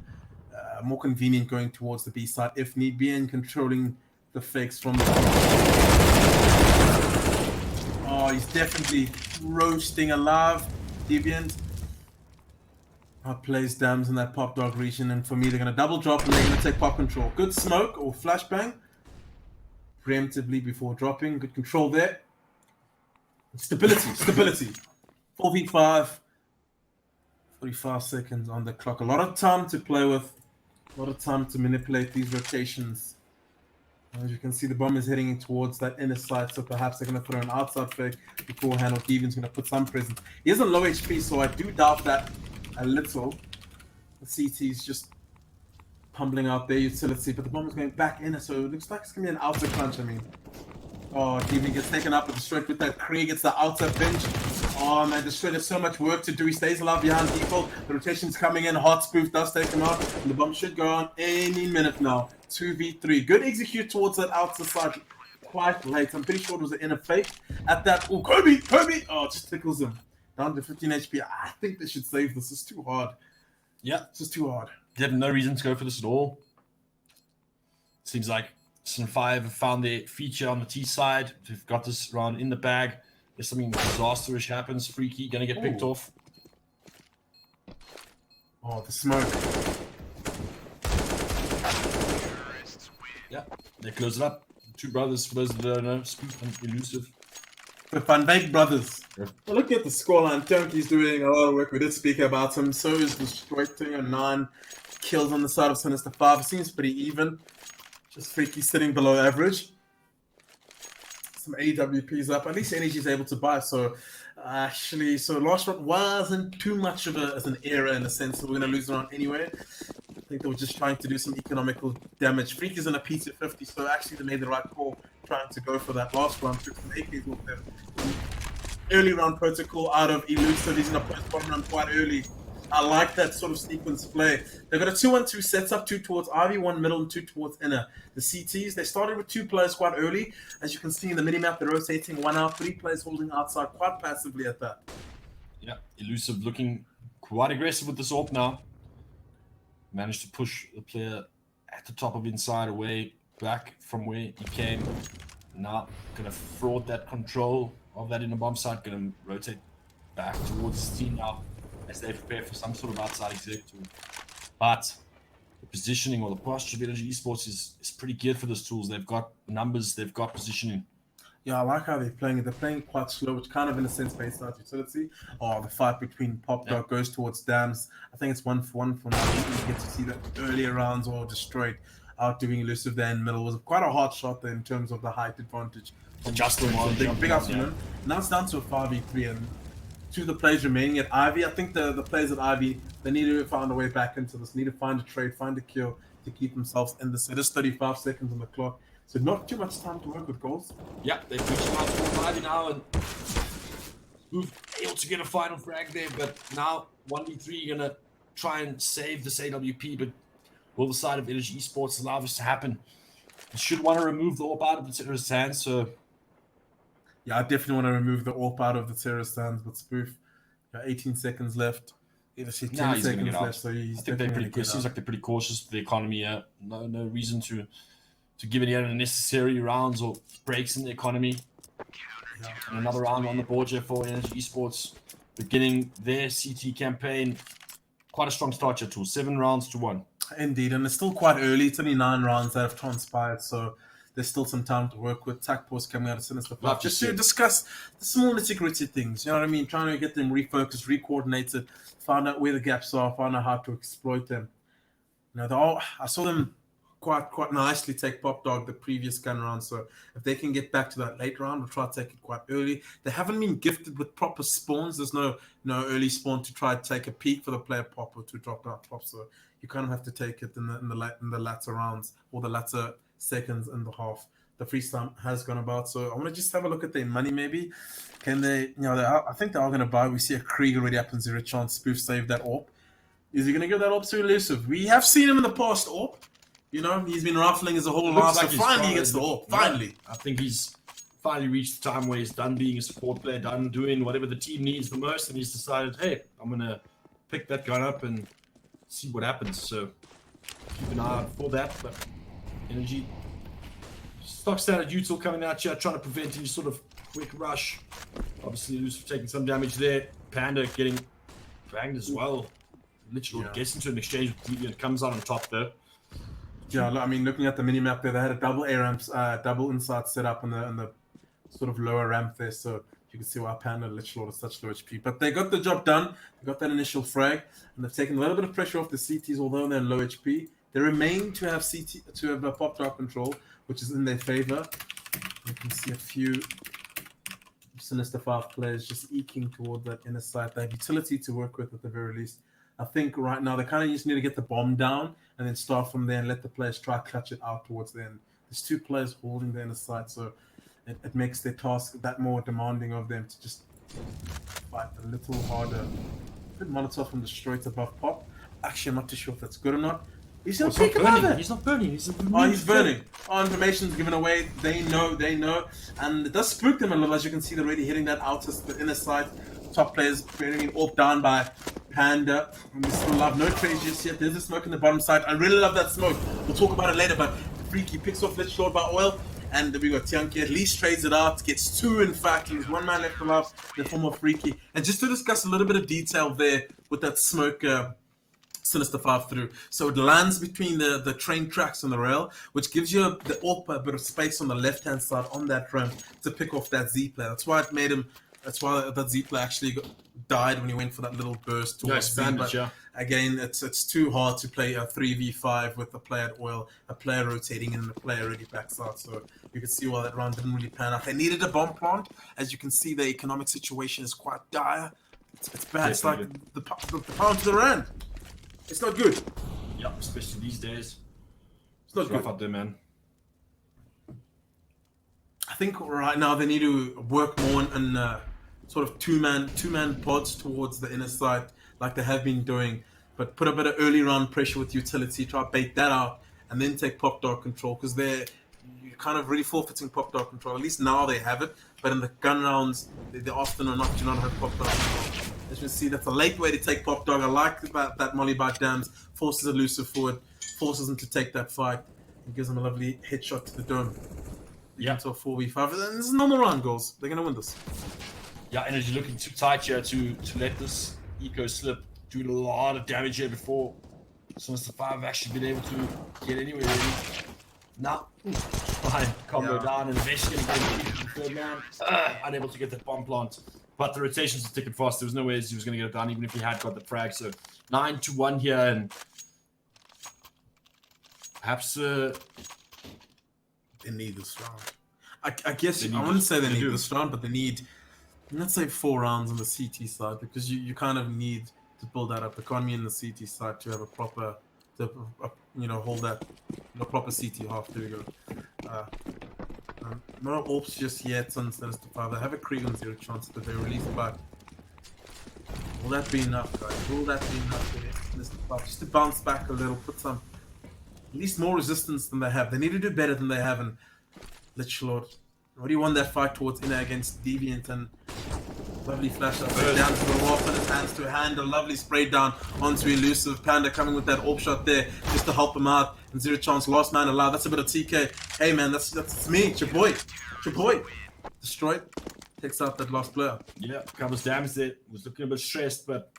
convenient going towards the B side if need be, and controlling the fakes from the. Oh, he's definitely roasting alive, Deviant. Plays dams in that pop dog region, and for me, they're going to double drop and they're going to take pop control. Good smoke or flashbang preemptively before dropping. Good control there. Stability. 4v5, 45 seconds on the clock. A lot of time to play with, a lot of time to manipulate these rotations. As you can see, the bomb is heading towards that inner side, so perhaps they're going to throw an outside fake beforehand, or Deviant's going to put some presence. He isn't low HP, so I do doubt that a little. The CT's just pumbling out their utility, but the bomb is going back in, so it looks like it's going to be an outer crunch. I mean, oh, Deviant gets taken up with the straight with that. Krieg gets the outer pinch. Oh man, the straight has so much work to do. He stays alive behind default. The rotation's coming in. Hot spoof does take him out, and the bomb should go on any minute now. 2v3. Good execute towards that outer side. Quite late. I'm pretty sure it was an inner fake at that. Oh, Kobe! Oh, it just tickles him. Down to 15 HP. I think they should save this. It's too hard. Yeah. It's just too hard. They have no reason to go for this at all. Seems like Sun5 have found their feature on the T side. They've got this round in the bag. If something disastrous happens, Freaky gonna get picked off. Oh, the smoke. Yeah, they close it up. 2 brothers, for those that don't know, Spoof and Elusive. The Van Dijk brothers. Yeah. Well, look at the scoreline. Turkey's doing a lot of work. We did speak about him. So is Destroyed 9 kills on the side of Sinister 5. It seems pretty even. Just Freaky sitting below average. Some AWPs up. At least Energy's able to buy. So actually, last round wasn't too much of an error in the sense that we're going to lose the round anyway. I think they were just trying to do some economical damage. Freak is in a P250, so actually they made the right call trying to go for that last round. Took some AKs with them. Early round protocol out of Elusive. He's going to post bottom round quite early. I like that sort of sequence play. They've got a 2-1-2 setup, 2 towards Ivy, 1 middle, and 2 towards inner. The CTs, they started with 2 players quite early. As you can see in the minimap, they're rotating 1 out, 3 players holding outside quite passively at that. Yeah, Elusive looking quite aggressive with this AWP now. Managed to push the player at the top of inside away back from where he came. Now gonna fraud that control of that inner bomb site, gonna rotate back towards the team now as they prepare for some sort of outside executive. But the positioning or the posture of Energy Esports is pretty good for those tools. They've got numbers, they've got positioning. Yeah, I like how they're playing it. They're playing quite slow, which kind of in a sense based out utility. Oh, the fight between Pop Dog goes towards Dams. I think it's 1-for-1 for now. You get to see that earlier rounds or Destroyed outdoing Elusive there in the middle. It was quite a hard shot there in terms of the height advantage. Justin big afternoon. Now it's down to a 5v3 and 2 of the players remaining at Ivy. I think the players at Ivy, they need to find a way back into this. Need to find a trade, find a kill to keep themselves in this. It is 35 seconds on the clock. So not too much time to work with goals. Yeah, they've reached out to Ivy now and Spoof able to get a final frag there, but now 1v3 gonna try and save this AWP, but will the side of Energy Esports allow this to happen? You should want to remove the AWP out of the terrorist hands, so yeah, I definitely want to remove the AWP out of the terrorist hands, but Spoof, got 18 seconds left. 10 seconds left, so he's seems like they're pretty cautious with the economy. No reason to give any unnecessary rounds or breaks in the economy. Yeah. And another round on the board here for Energy Esports, beginning their CT campaign. Quite a strong start here, too. 7 rounds to 1. Indeed, and it's still quite early. It's only 9 rounds that have transpired, so there's still some time to work with. Tac post coming out of Sinister 5 just to discuss the small nitty-gritty things. You know what I mean? Trying to get them refocused, re-coordinated, find out where the gaps are, find out how to exploit them. I saw them quite nicely take Pop Dog the previous gun round. So if they can get back to that late round, we'll try to take it quite early. They haven't been gifted with proper spawns. There's no early spawn to try to take a peek for the player pop or to drop out pop. So you kind of have to take it in the latter rounds or the latter seconds in the half. The freestyle has gone about. So I want to just have a look at their money. Maybe can they? I think they are going to buy. We see a Krieg already up in 0 chance. Spoof save that AWP. Is he going to give that AWP to Elusive? We have seen him in the past, AWP. He's been rifling his whole life, so finally he gets the AWP. Finally. I think he's finally reached the time where he's done being a support player, done doing whatever the team needs the most, and he's decided, hey, I'm going to pick that gun up and see what happens. So keep an eye out for that. But Energy, stock standard util coming out here, trying to prevent any sort of quick rush. Obviously, Elusive taking some damage there. Panda getting banged as well. Literally gets into an exchange with Deviant, comes out on top though. Yeah, I mean, looking at the mini map there, they had a double A ramps, double inside set up on the sort of lower ramp there, so you can see why Panda literally is such low HP. But they got the job done. They got that initial frag, and they've taken a little bit of pressure off the CTs, although they're low HP. They remain to have a pop drop control, which is in their favor. You can see a few Sinister 5 players just eking toward that inner side. They have utility to work with at the very least. I think right now they kind of just need to get the bomb down and then start from there and let the players try to clutch it out towards the end. There's 2 players holding the inner side, so it makes their task that more demanding of them to just fight a little harder. Good Molotov from the straight above Pop. Actually, I'm not too sure if that's good or not. He's not burning. He's not burning. He's burning. Information's given away. They know. And it does spook them a little, as you can see, they're already hitting that outer, the inner side. Top players being AWP down by Panda. And we still love no trades just yet. There's a smoke in the bottom side. I really love that smoke. We'll talk about it later, but Freaky picks off Lich Lord by Oil. And we got Tianki, at least trades it out, gets 2 in fact, leaves 1 man left alive, the form of Freaky. And just to discuss a little bit of detail there with that smoke Sinister 5 through. So it lands between the train tracks on the rail, which gives you the AWP a bit of space on the left-hand side on that ramp to pick off that Z player. That's why that Z player actually died when he went for that little burst towards speed. But again, it's too hard to play a 3v5 with a player at Oil, a player rotating in and a player already backs out. So you can see why that round didn't really pan out. They needed a bomb plant. As you can see, the economic situation is quite dire. It's bad. It's like the pound to the rand. It's not good. Yeah, especially these days. It's not good out there, man. I think right now they need to work more on sort of two-man pods towards the inner side, like they have been doing. But put a bit of early round pressure with utility, try to bait that out, and then take pop dog control, because you're kind of really forfeiting pop dog control. At least now they have it, but in the gun rounds, they often do not have pop dog control. As you can see, that's a late way to take pop dog. I like that molly by Dams, forces Elusive forward, forces him to take that fight, and gives him a lovely headshot to the dome. Into a 4v5, and this is normal round goals. They're going to win this. Yeah, Energy looking too tight here to let this eco slip, doing a lot of damage here before Sinister 5 have actually been able to get anywhere really. Now, fine, combo down and eventually going to get the third man. Unable to get that bomb plant. But the rotations were ticking fast. There was no way he was going to get it done, even if he had got the frag. So 9-1 here, and perhaps they need this round. I guess I wouldn't say they need this round, but they need, let's say, 4 rounds on the CT side, because you kind of need to build that up. Economy in the CT side to have a proper, hold that, proper CT half. There we go. No AWPs just yet on Sinister 5. They have a Krieg on 0 chance, but they release back. Will that be enough, guys? Will that be enough for Sinister 5? Just to bounce back a little, put some, at least more resistance than they have. They need to do better than they have in Lich Lord. Already won that fight towards inner against Deviant, and lovely flash up down to the wall, put his hands to hand, a lovely spray down onto Elusive. Panda coming with that AWP shot there just to help him out. And 0 chance, last man alive. That's a bit of TK. Hey man, that's me, it's your boy. It's your boy. Destroyed. Takes out that last player. Yeah, covers damage there. Was looking a bit stressed, but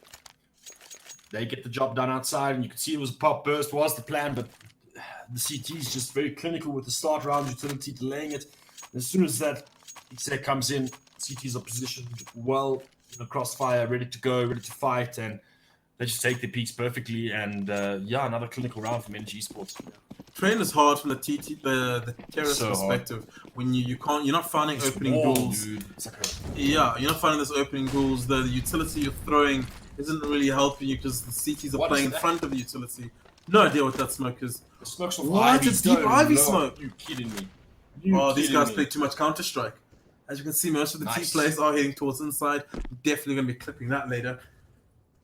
they get the job done outside, and you can see it was a pop burst, was the plan, but the CT is just very clinical with the start round utility, delaying it. And as soon as that exec comes in, CTs are positioned well in the crossfire, ready to go, ready to fight, and they just take their peaks perfectly, and another clinical round from Energy Esports. Train is hard from the terrorist So perspective. When you're not finding It's opening wall, duels. dude. It's like Yeah, you're not finding those opening duels. The utility you're throwing isn't really helping you because the CTs are What playing is in that? front of the utility. No idea what that smoke is. the smoke's of What? Ivy. It's deep Don't Ivy know. smoke. You kidding me? These guys play too much Counter-Strike. As you can see, most of the Nice. T players are heading towards inside. I'm definitely going to be clipping that later.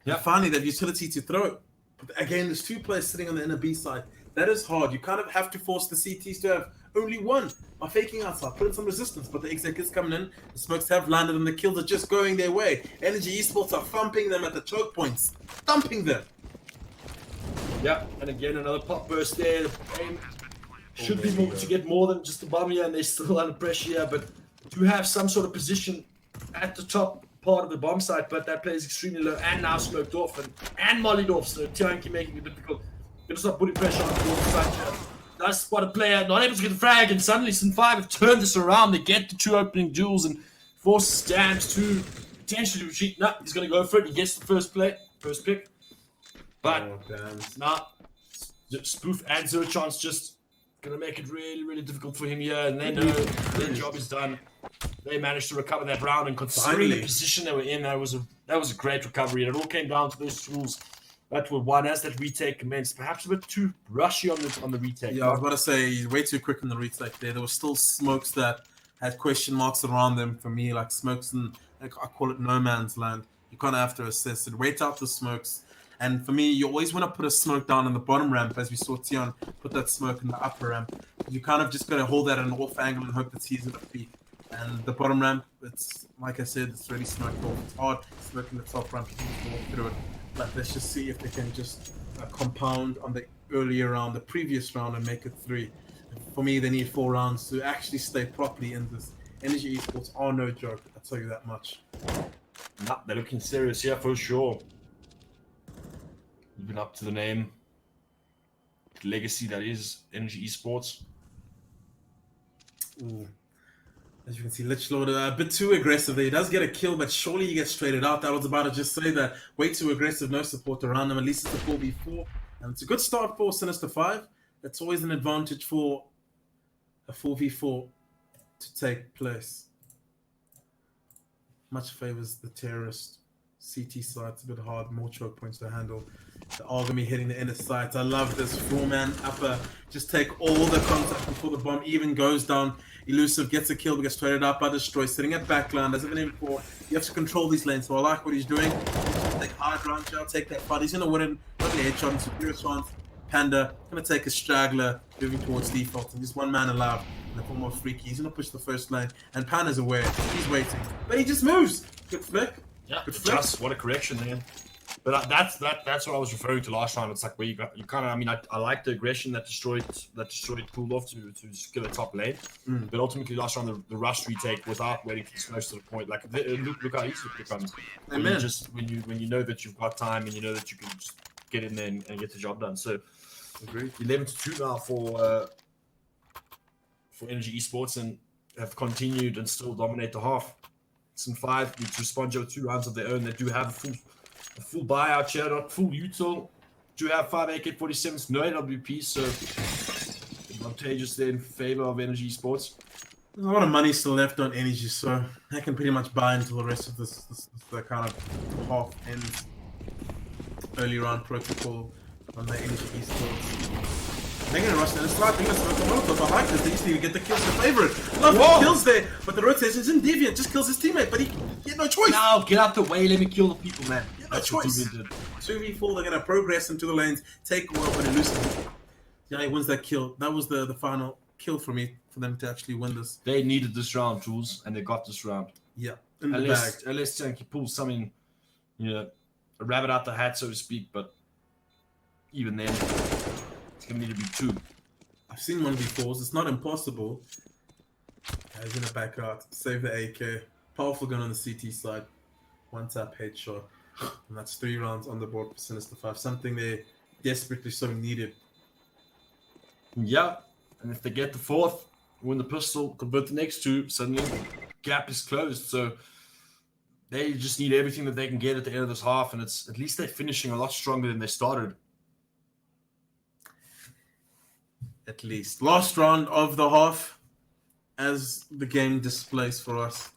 Yeah. And finally, that utility to throw it. But again, there's 2 players sitting on the inner B side. That is hard. You kind of have to force the CTs to have only one by faking outside, putting some resistance. But the exec is coming in. The smokes have landed and the kills are just going their way. Energy Esports are thumping them at the choke points. Thumping them. Yeah, and again another pop burst there. The aim should be able to get more than just a bomb here, and they're still under pressure here, but to have some sort of position at the top part of the bomb site, but that player is extremely low and now smoked off and mollied off, so Tianki making it difficult. Gonna start putting pressure on the ball side here. Nice spot a player, not able to get the frag, and suddenly Sin 5 have turned this around. They get the 2 opening duels and forces Jams to potentially retreat. No, he's gonna go for it. He gets the first pick. But nah, Spoof and Zero Chance just gonna make it really, really difficult for him here, and they know their job is done. They managed to recover that round, and considering the position they were in, that was a great recovery. And it all came down to those tools that were won as that retake commenced. Perhaps a bit too rushy on the retake. Yeah, I was about to say way too quick on the retake there. There were still smokes that had question marks around them for me, like smokes in, like I call it no man's land. You kind of have to assess it. Wait out the smokes. And for me, you always want to put a smoke down in the bottom ramp, as we saw Tion put that smoke in the upper ramp. You kind of just got to hold that at an off angle and hope that he's at the peak. And the bottom ramp, it's like I said, it's really smoked off. It's hard smoking the top ramp. You can just walk through it. But let's just see if they can just compound on the earlier round, the previous round, and make it 3. For me, they need 4 rounds to actually stay properly in this. Energy Esports are no joke, I'll tell you that much. Nah, they're looking serious here for sure. Living up to the name, legacy that is Energy Esports. Ooh. As you can see, Lichlord a bit too aggressive there. He does get a kill, but surely he gets traded out. I was about to just say that. Way too aggressive, no support around him. At least it's a 4v4. And it's a good start for Sinister 5. That's always an advantage for a 4v4 to take place. Much favors the terrorist. CT side's a bit hard, more choke points to handle. The Argamy hitting the inner sights. I love this 4-man upper. Just take all the contact before the bomb even goes down. Elusive gets a kill, but gets traded out by Destroy, sitting at backline. Doesn't even before. You have to control these lanes, so I like what he's doing. Take high ground, I'll take that fight. He's gonna win it. Only headshot, superior chance. Panda gonna take a straggler, moving towards default, and just 1 man allowed in the form of Freaky. He's gonna push the first lane, and Panda's aware. He's waiting, but he just moves. Good flick. Yeah, Good flick. just what a correction there. But that's what I was referring to last time. It's like where you kind of. I mean, I like the aggression that destroyed pulled off to kill a top lane. But ultimately, last round the rush retake without waiting for the smokes to the point. Like look how easy it becomes. Amen. When you know that you've got time and you know that you can just get in there and get the job done. So, Agreed. 11-2 now for Energy Esports, and have continued and still dominate the half. Sin 5 need to respond to 2 rounds of their own. They do have a full buyout here, not full util. Do have 5 AK-47s, no AWP, so advantageous there in favor of Energy Esports. There's a lot of money still left on Energy, so they can pretty much buy until the rest of this the kind of half ends. Early round protocol on the Energy Esports. They're gonna rush in. It's like they're gonna smoke the Molotov. I like this. They used to get the kills for favorite. Love the kills there, but the rotations in Deviant just kills his teammate, but he had no choice. Now get out the way. Let me kill the people, man. He had no choice. 2v4. They're gonna progress into the lanes, take a while, but elusive. Yeah, he wins that kill. That was the final kill for me for them to actually win this. They needed this round, Jules, and they got this round. Yeah, in the bag. Unless Tanky pulls something, a rabbit out the hat, so to speak. But even then, it's gonna need to be 2. I've seen 1v4s. It's not impossible. He's gonna back out, save the AK. Powerful gun on the CT side. 1-tap headshot, and that's 3 rounds on the board for Sinister 5. Something they desperately so needed. Yeah, and if they get the 4th, win the pistol, convert the next 2, suddenly gap is closed. So they just need everything that they can get at the end of this half, and it's at least they're finishing a lot stronger than they started. At least. Last round of the half, as the game displays for us.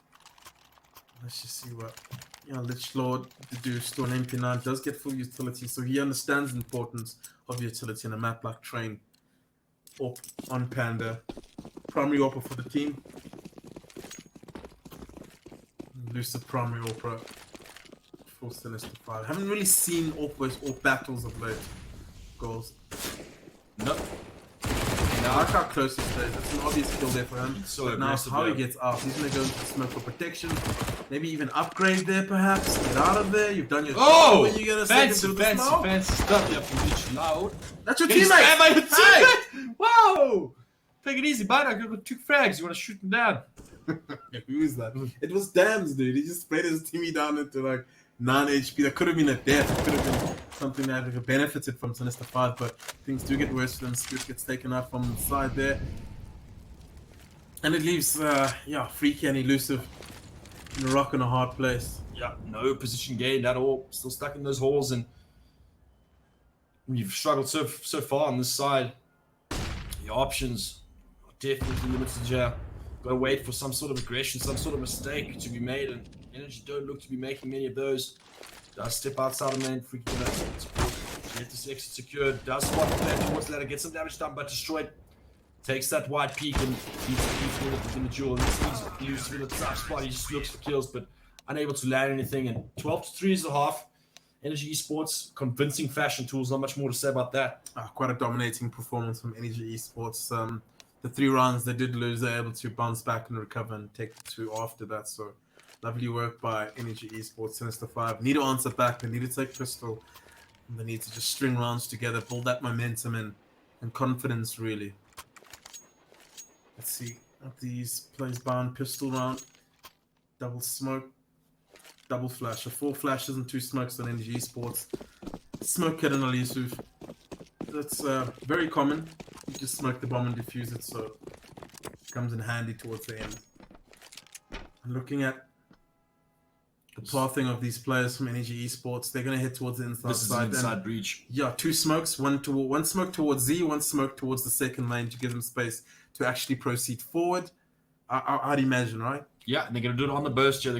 Let's just see what Lich Lord, the Deuce, on MP9 does get full utility, so he understands the importance of utility in a map like Train or on Panda. Primary AWPer for the team. Lucid primary AWPer for Sinister 5. Haven't really seen AWPers or battles of late. Goals. Nope. I like how close he stays. That's an obvious kill there for him. So but now how he gets out. He's going to go into the smoke for protection. Maybe even upgrade there, perhaps. Get out of there. You've done your job. When you get a fancy stuff here from Rich Loud. That's your teammate. Hey! Wow! Take it easy, bud. I got 2 frags. You want to shoot him down? Who is that? It was Dams, dude. He just sprayed his teammate down into like 9 HP. That could have been a death. It could have been something that could have benefited from Sinister 5, but things do get worse for them. Scoot gets taken out from the side there. And it leaves, Freaky and Elusive in a rock and a hard place. Yeah, no position gained at all. Still stuck in those holes, and you've struggled so far on this side. Your options are definitely limited here. Got to wait for some sort of aggression, some sort of mistake to be made, and Energy don't look to be making many of those. Does step outside of lane, Freaky gonna support. Get this exit secured. Does spot the plan towards ladder, get some damage done, but destroyed. Takes that wide peak and leaves the duel. And this leaves Elusive in a tough spot. He just looks for kills, but unable to land anything. And 12-3 is the half. Energy Esports, convincing fashion tools. Not much more to say about that. Quite a dominating performance from Energy Esports. The 3 rounds they did lose, they're able to bounce back and recover and take the 2 after that. So lovely work by Energy Esports. Sinister 5 need to answer back. They need to take Pistol. And they need to just string rounds together, build that momentum and confidence, really. Let's see. These plays bound Pistol round. Double smoke. Double flash. So 4 flashes and 2 smokes on Energy Esports. Smoke kit and Elusive. That's very common. You just smoke the bomb and defuse it, so it comes in handy towards the end. And looking at the pathing of these players from Energy Esports, they're going to head towards the inside This is side. inside breach. Yeah, 2 smokes. One smoke towards Z, 1 smoke towards the second lane to give them space to actually proceed forward. I'd imagine, right? Yeah, and they're going to do it on the burst here.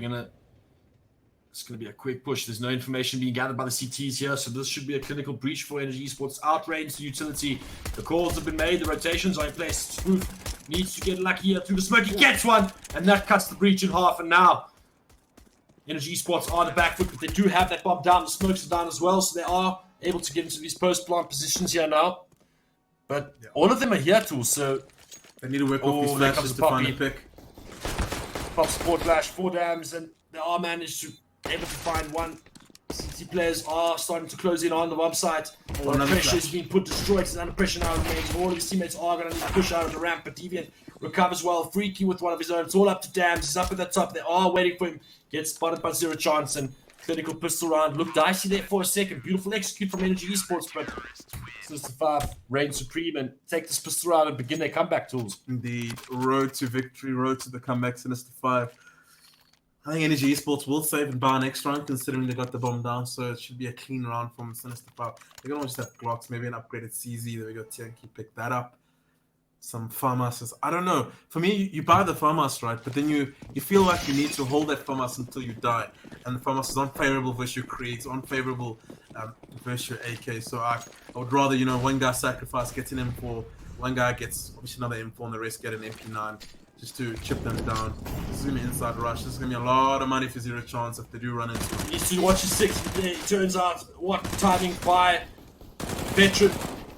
It's going to be a quick push. There's no information being gathered by the CTs here, so this should be a clinical breach for Energy Esports. Outrange the utility. The calls have been made. The rotations are in place. Spoof needs to get lucky here through the smoke. He gets one, and that cuts the breach in half. And now Energy Esports are on the back foot, but they do have that bomb down. The smokes are down as well, so they are able to get into these post-plant positions here now. But all of them are here too, so they need to work off these flashes to find a pick. Pop support flash, 4 dams, and they are managed to able to find one. CT players are starting to close in on the bomb site. Pressure is being put destroyed. It's under pressure now. All of his teammates are going to need to push out of the ramp, but Deviant recovers well. Freaky with one of his own. It's all up to Dams. He's up at the top. They are waiting for him. Gets spotted by Zero Chance, and clinical pistol round. Looked dicey there for a second. Beautiful execute from Energy Esports, but Sinister 5 reign supreme and take this pistol round and begin their comeback tools. Indeed. Road to victory, road to the comeback, Sinister 5. I think Energy Esports will save and buy next round, considering they got the bomb down, so it should be a clean round from Sinister 5. They're going to just have Glocks, maybe an upgraded CZ. There we go, Tianki, pick that up. Some farmhouses. I don't know. For me, you buy the farmhouse, right? But then you feel like you need to hold that farmhouse until you die. And the farmhouse is unfavorable versus your creates, unfavorable versus your AK. So I would rather, one guy sacrifice, gets an M4, one guy gets obviously another M4, and the rest get an MP9. Just to chip them down. This is going to be inside rush. This is going to be a lot of money for Zero Chance if they do run into it. He needs to watch his 6, but it turns out what timing by veteran.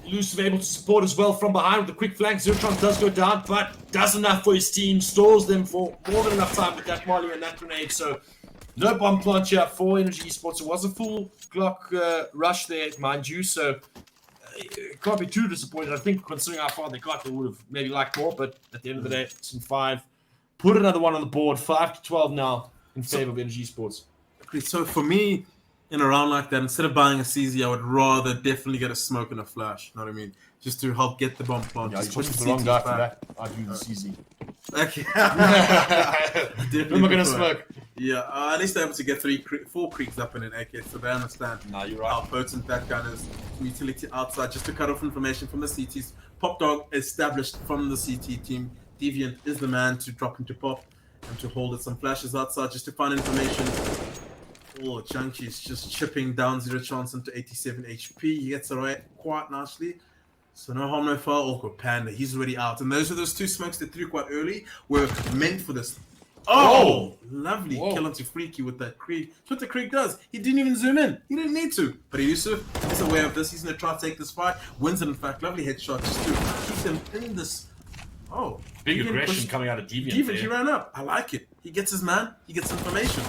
Elusive able to support as well from behind with a quick flank. Zero Chance does go down, but does enough for his team. Stalls them for more than enough time with that Molly and that grenade. So no bomb plant here for Energy Esports. It was a full clock rush there, mind you. So can't be too disappointed. I think considering how far they got, they would have maybe liked more. But at the end of the day, it's in 5. Put another one on the board. 5-12 now in favor of Energy Esports. So for me, in a round like that, instead of buying a CZ, I would rather definitely get a smoke and a flash. You know what I mean? just to help get the bomb plant. Yeah, Just you're push the the wrong CTs guy for back. that. I do this easy. Okay. Who am I going to smoke? Yeah, at least they're able to get 4 creeks up in an AK, so they understand No, you're how right. potent that gun is. Utility outside, just to cut off information from the CTs. Pop Dog established from the CT team. Deviant is the man to drop into Pop and to hold it. Some flashes outside just to find information. Oh, Chunky's just chipping down 0 chance into 87 HP. He gets away quite nicely. So no harm, no foul. Oh, good Panda. He's already out. And those 2 smokes they threw quite early were meant for this. Oh, lovely kill onto Freaky with that Krieg. That's what the Krieg does. He didn't even zoom in. He didn't need to. But Yusuf is aware of this. He's going to try to take this fight. Wins it, in fact. Lovely headshot just to keep them in this. Oh. Big aggression coming out of Deviant. Deviant, he ran up. I like it. He gets his man. He gets information.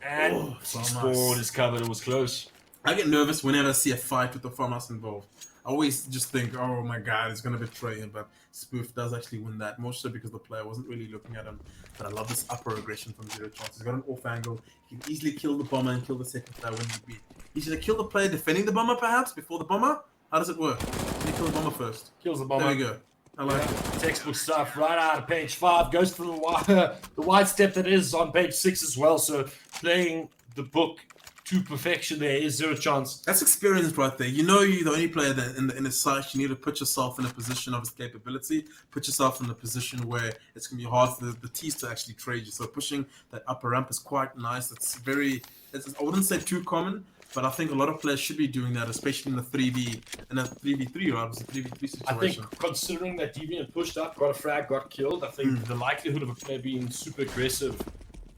And spawn is covered. It was close. I get nervous whenever I see a fight with the farmhouse involved. I always just think, oh my god, he's going to betray him. But Spoof does actually win that, more so because the player wasn't really looking at him. But I love this upper aggression from 0 chance. He's got an off angle. He can easily kill the bomber and kill the second player when he beat. He should have killed the player defending the bomber, perhaps, before the bomber. How does it work? Can he kill the bomber first? Kills the bomber. There we go. I like it. Textbook stuff right out of page 5. Goes for the wide step that is on page 6 as well. So playing the book to perfection there is 0 chance. That's experience right there. You know you're the only player that in the site. You need to put yourself in a position of his capability. Put yourself in a position where it's going to be hard for the T's to actually trade you. So pushing that upper ramp is quite nice. I wouldn't say too common, but I think a lot of players should be doing that, especially in the 3v3, right? It's a 3v3 situation. I think considering that Deviant pushed up, got a frag, got killed, I think the likelihood of a player being super aggressive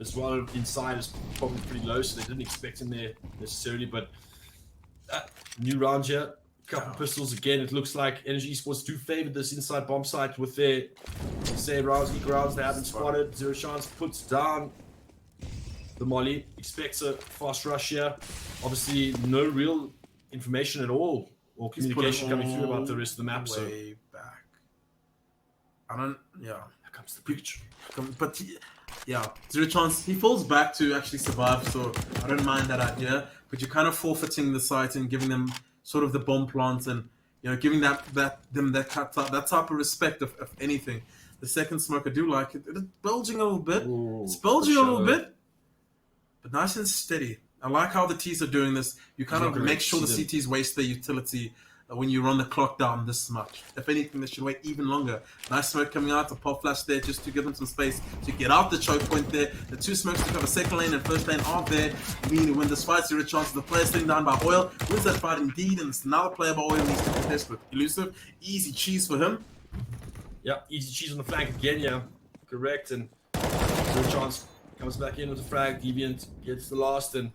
as well inside is probably pretty low, so they didn't expect him there necessarily. But new round here, couple pistols again. It looks like Energy Esports do favor this inside bomb site with their equal rounds they haven't spotted. 0 chance puts down the molly, expects a fast rush here. Obviously, no real information at all or communication coming through about the rest of the map. Way back. Here comes the breach. But yeah, 0 chance. He falls back to actually survive, so I don't mind that idea. But you're kind of forfeiting the site and giving them sort of the bomb plant and giving them that type of respect of anything. The second smoke, I do like it. It's bulging a little bit. It's bulging a little bit, but nice and steady. I like how the T's are doing this. You kind of make sure the CTs waste their utility when you run the clock down this much. If anything, they should wait even longer. Nice smoke coming out, a pop flash there just to give them some space to get out the choke point there. The 2 smokes to cover second lane and first lane are there. Meaning when this fight 0 chance, the player sitting down by Oil wins that fight indeed, and it's another player by Oil needs to contest with. Elusive, easy cheese for him. Yeah, easy cheese on the flank again, yeah. Correct, and 0 chance comes back in with a frag. Deviant gets the last, and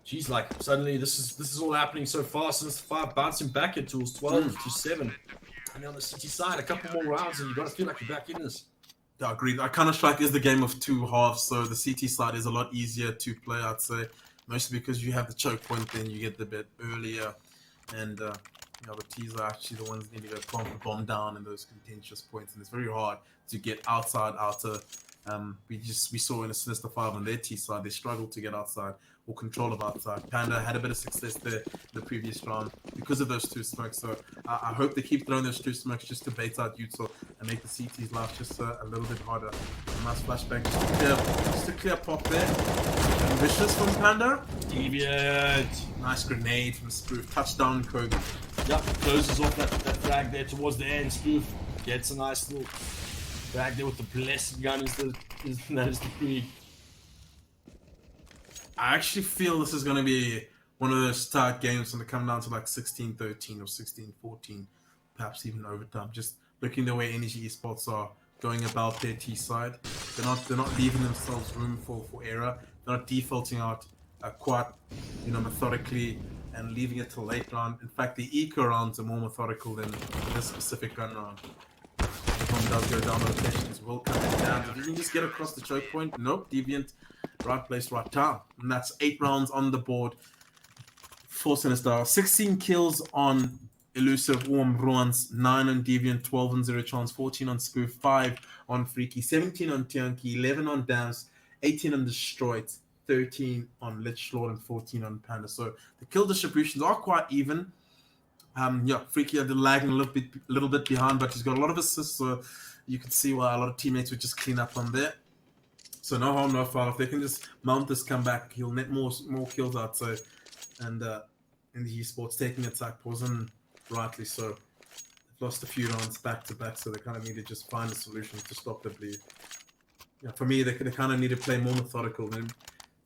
geez, like suddenly this is all happening so fast. And it's 5 bouncing back into 12 to 7. And on the City side, a couple more rounds, and you got to feel like you're back in this. Yeah, agreed. Counter-Strike is the game of 2 halves, so the CT side is a lot easier to play, I'd say. Mostly because you have the choke point, then you get the bit earlier, and the T's are actually the ones that need to go plant the bomb down in those contentious points, and it's very hard to get outer. We saw in a Sinister 5 on their T side, they struggled to get outside or control of outside. Panda had a bit of success there the previous round because of those 2 smokes. So I hope they keep throwing those 2 smokes just to bait out Utah and make the CT's life just a little bit harder. A nice flashbang just to clear pop there. Ambitious from Panda. Deviant. Nice grenade from Spoof. Touchdown, Kobe. Yep, closes off that flag there towards the end. Spoof gets a nice little flag there with the blessed gun that is the Krieg. I actually feel this is going to be one of those tight games when they come down to like 16-13 or 16-14, perhaps even overtime. Just looking the way Energy Esports are going about their T side, they're not leaving themselves room for error. They're not defaulting out quite methodically and leaving it till late round. In fact, the eco rounds are more methodical than this specific gun round. The bomb does go down, rotations will come down. Did you just get across the choke point? Nope. Deviant, right place, right time. And that's 8 rounds on the board for Sinister. 16 kills on Elusive, Warm, Ruans, 9 on Deviant, 12 on 0 chance, 14 on Spoof, 5 on Freaky, 17 on Tianki, 11 on Dams, 18 on Destroyed, 13 on Lich Lord, and 14 on Panda. So the kill distributions are quite even. Yeah, Freaky had the lagging a little bit behind, but he's got a lot of assists, so you can see why a lot of teammates would just clean up on there. So no harm, no foul. If they can just mount this comeback, he'll net more kills out. So, and in the esports, taking attack wasn't rightly so. They've lost a few rounds back to back, so they kind of need to just find a solution to stop the bleed. Yeah, for me, they kind of need to play more methodical. Then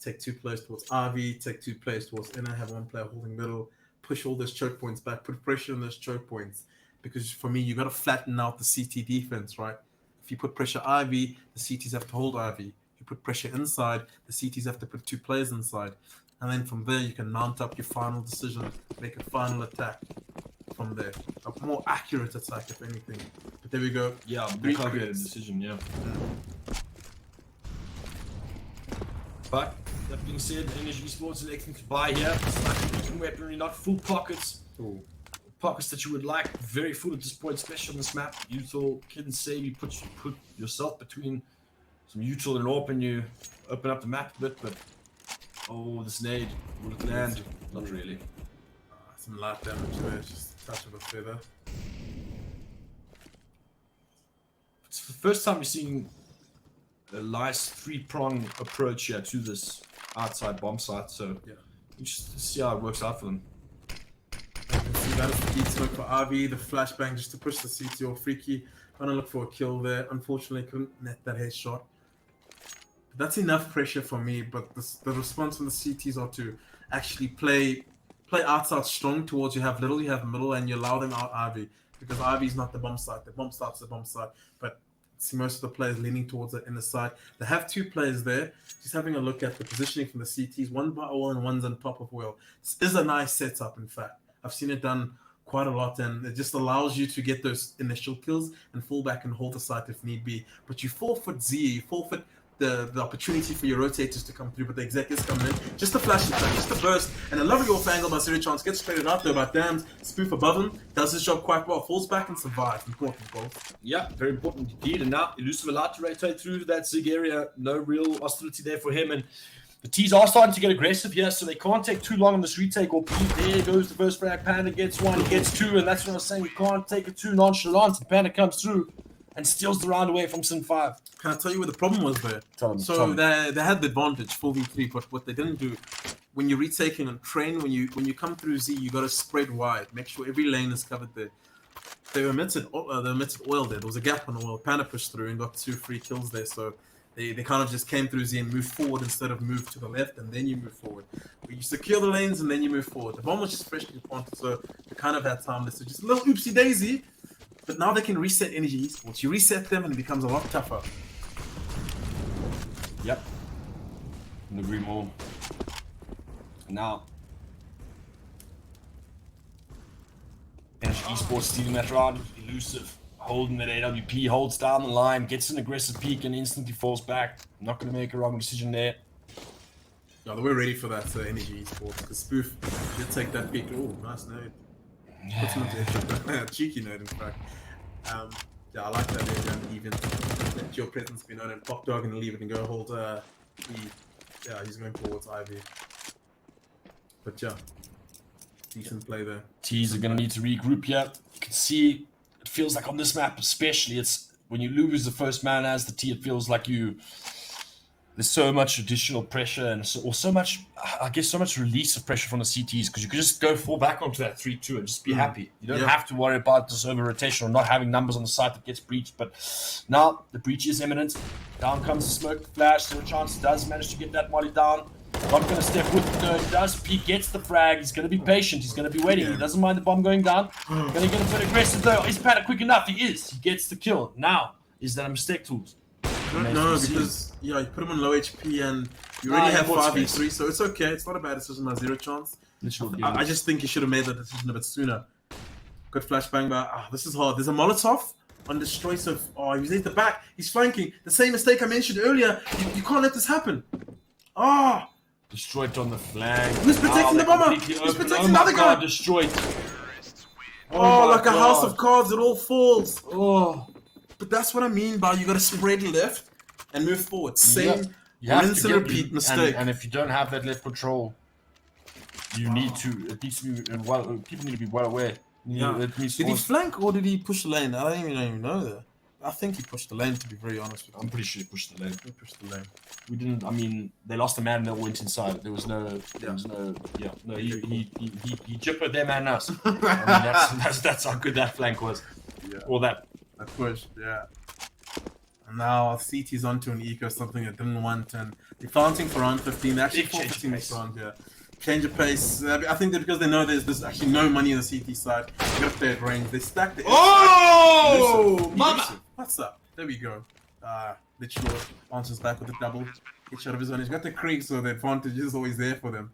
take 2 players towards RV, take 2 players towards inner, have 1 player holding middle, push all those choke points back, put pressure on those choke points. Because for me, you got to flatten out the CT defense, right? If you put pressure IV, the CTs have to hold IV. You put pressure inside, the CTs have to put 2 players inside. And then from there, you can mount up your final decision, make a final attack from there. A more accurate attack, if anything. But there we go. Yeah, more calculated decision, yeah. But that being said, Energy Esports electing to buy here. It's like a weaponry, not full pockets. Ooh. Pockets that you would like, very full at this point, especially on this map. Util can save you, put yourself between some Util and AWP, and you open up the map a bit, but oh, this nade, will it land? Not really. Some light damage there, just a touch of a feather. It's the first time we're seeing a nice 3-prong approach here to this outside bomb site, so yeah, just see how it works out for them. See, that is the deep smoke for RV, the flashbang just to push the CT or Freaky. Trying to look for a kill there. Unfortunately, couldn't net that headshot. But that's enough pressure for me, but the response from the CTs are to actually play outside strong towards you have little, you have middle, and you allow them out RV. Because RV is not the bomb site. The bomb site's the bomb site. But see most of the players leaning towards the inner side. They have 2 players there. Just having a look at the positioning from the CTs. 1 by oil and 1's on top of oil. This is a nice setup, in fact. I've seen it done quite a lot, and it just allows you to get those initial kills and fall back and hold the site if need be. But you forfeit Z, you forfeit the opportunity for your rotators to come through, but the exec is coming in. Just a flash attack, just a burst, and a lovely off angle by Zero Chance. Gets straight out there, but damn, spoof above him. Does his job quite well, falls back and survives. Important goals. Yeah, very important indeed. And now Elusive allowed to rotate through that Zig area. No real hostility there for him. And the T's are starting to get aggressive here, so they can't take too long on this retake. Or there goes the first frag. Panda gets 1, he gets 2, and that's what I was saying. We can't take it too nonchalant. And Panda comes through and steals the round away from Sim 5. Can I tell you what the problem was there? Tell me. They had the advantage, 4v3, but what they didn't do, when you're retaking on train, when you come through Z, you got to spread wide. Make sure every lane is covered there. They omitted oil there. There was a gap on oil. Panda pushed through and got 2 free kills there, so they kind of just came through Z and moved forward instead of move to the left and then you move forward. You secure the lanes and then you move forward. The bomb was just freshly planted, so they kind of had time. So just a little oopsie daisy, but now they can reset Energy Esports. You reset them and it becomes a lot tougher. Yep. Couldn't agree more. Now, Energy Esports stealing that round. Elusive holding that AWP, holds down the line, gets an aggressive peek and instantly falls back. Not going to make a wrong decision there. Yeah, they were ready for that Energy Esports. The spoof did take that peek. Oh, nice node. Puts him into a cheeky node, in fact. Yeah, I like that they're going even. Let your presence be known, and Pop Dog and leave it and go hold E. Yeah, he's going towards Ivy. But yeah, decent play there. T's are going to need to regroup here. You can see, it feels like on this map especially, it's when you lose the first man as the T, it feels like there's so much additional pressure and so much, I guess, so much release of pressure from the CTs, because you could just go fall back onto that 3-2 and just be happy. You don't have to worry about this over rotation or not having numbers on the site that gets breached. But now the breach is imminent. Down comes the smoke flash. Zero Chance does manage to get that molly down. Not going to step with it though. He does. Peek gets the frag. He's going to be patient. He's going to be waiting. He doesn't mind the bomb going down. Going to get a bit aggressive though. Is Panda quick enough? He is. He gets the kill. Now, is that a mistake, Tools? No, because you put him on low HP and you already have 5v3, so it's okay. It's not a bad decision by Zero Chance. I just think he should have made that decision a bit sooner. Good flashbang, but this is hard. There's a Molotov on Destroy, so he's at the back. He's flanking. The same mistake I mentioned earlier. You can't let this happen. Destroyed on the flag. Who's protecting the bomber? Who's protecting the other guy? Destroyed. Like a house of cards, it all falls. Oh. But that's what I mean by you got to spread left and move forward. Same rinse and repeat mistake. And if you don't have that left control, you need to at least be people need to be well aware. Yeah. Did he flank or did he push the lane? I don't even know that. I think he pushed the lane, to be very honest with you. I'm pretty sure he pushed the lane. He pushed the lane. We didn't. I mean, they lost a man that went inside. There was no. There was no. Yeah. No. He jippered them and us. I mean, that's how good that flank was. Yeah. Or that push. Yeah. And now CT's onto an eco, something it didn't want, and they're planting for round 15. They're actually forfeiting this round here. Change of pace. I think that because they know there's actually no money on the CT side, they got their range. They stacked it. Oh, mama! What's up? There we go. Literally answers back with a double. Hit shot of his own. He's got the creek, so the advantage is always there for them.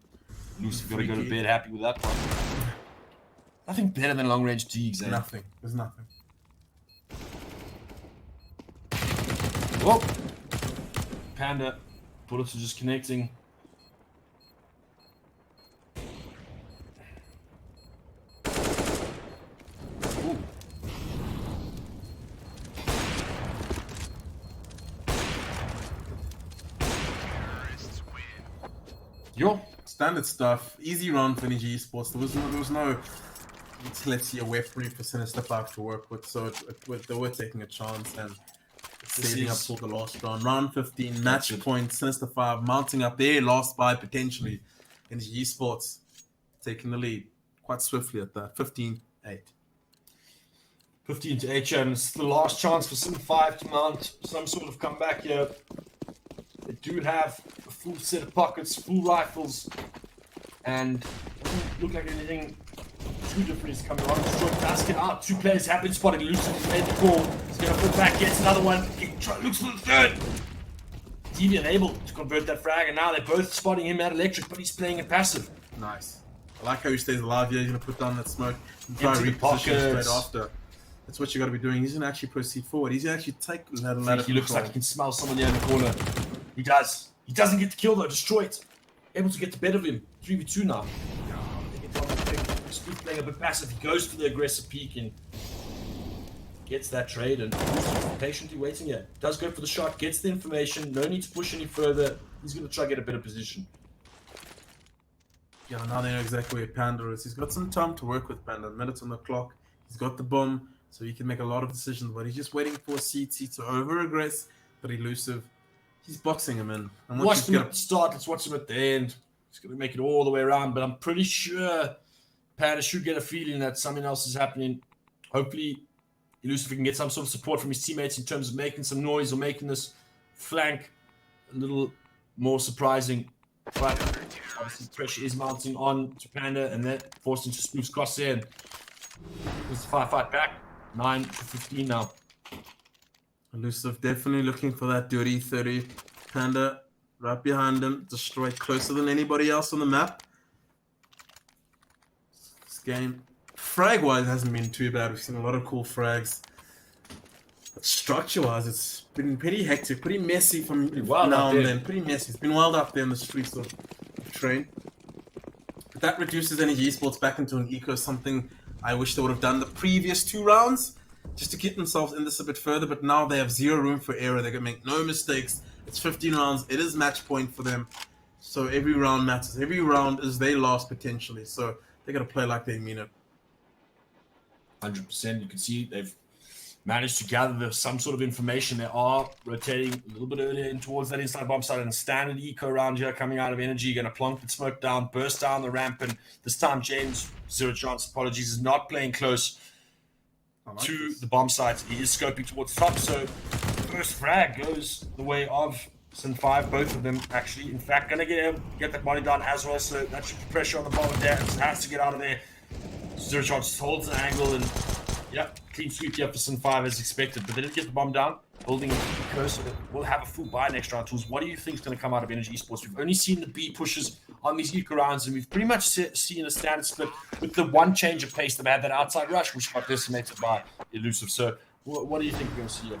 Lucy got to go to bed happy with that one. Nothing better than long range Teagues, eh? Nothing. There's nothing. Whoa! Panda. Bullets are just connecting. Ooh. Yo. Standard stuff. Easy round for Energy Esports. There was no let's see a weaponry for Sinister 5 to work with, so they were taking a chance and saving up for the last round. Round 15, match point, Sinister 5 mounting up their last buy potentially. Energy Esports taking the lead quite swiftly at that. 15-8. 15-8, and it's the last chance for Sim 5 to mount some sort of comeback here. They do have a full set of pockets, full rifles, and doesn't look like anything too different is coming on. Short basket out. Two players have been spotted. Lucifer's made the call. He's going to put back, gets another one. Looks for the third. TV unable to convert that frag, and now they're both spotting him at electric, but he's playing it passive. Nice. I like how he stays alive here. He's going to put down that smoke and try to reposition straight after. That's what you got to be doing. He's going to actually proceed forward. He's going to actually take that ladder. He looks like he can smell someone there in the corner. He does. He doesn't get the kill though. Destroy it. Able to get the better of him. 3v2 now. He's playing a bit passive. He goes for the aggressive peek and gets that trade and patiently waiting here. Does go for the shot. Gets the information. No need to push any further. He's going to try to get a better position. Yeah, now they know exactly where Panda is. He's got some time to work with Panda. Minutes on the clock. He's got the bomb, so he can make a lot of decisions. But he's just waiting for CT to over-aggress, but elusive. He's boxing him in. And watch him at the start. Let's watch him at the end. He's going to make it all the way around, but I'm pretty sure Panda should get a feeling that something else is happening. Hopefully, Elusive can get some sort of support from his teammates in terms of making some noise or making this flank a little more surprising. But obviously, pressure is mounting on to Panda, and that forced him to Spoof's cross there. There's the fight back. 9-15 now. Elusive definitely looking for that dirty 30. Panda right behind him, destroyed closer than anybody else on the map. This game, frag-wise, hasn't been too bad. We've seen a lot of cool frags. But structure-wise, it's been pretty hectic, pretty messy from now and then. Pretty messy. It's been wild out there in the streets of Train. But that reduces Energy Esports back into an eco, something I wish they would have done the previous 2 rounds, just to get themselves in this a bit further. But now they have zero room for error. They can make no mistakes. It's 15 rounds. It is match point for them. So every round matters. Every round is their last potentially. So they got to play like they mean it. 100%. You can see they've managed to gather some sort of information. They are rotating a little bit earlier in towards that inside bomb site, and standard eco around here coming out of energy. Going to plonk the smoke down, burst down the ramp, and this time James, zero chance, apologies, is not playing close to the bomb site. He is scoping towards top, so first frag goes the way of Sin 5, both of them actually. In fact, going to get that body down as well, so that should put pressure on the bomb there. Has to get out of there. Zero chance holds the angle, and yeah, clean sweep here for Sin 5 as expected, but they didn't get the bomb down. Holding it close, so we'll have a full buy next round. Tools, what do you think is going to come out of Energy Esports? We've only seen the B pushes on these eco rounds, and we've pretty much seen a standard split with the one change of pace that had that outside rush, which got decimated by Elusive. So, what do you think we're going to see here?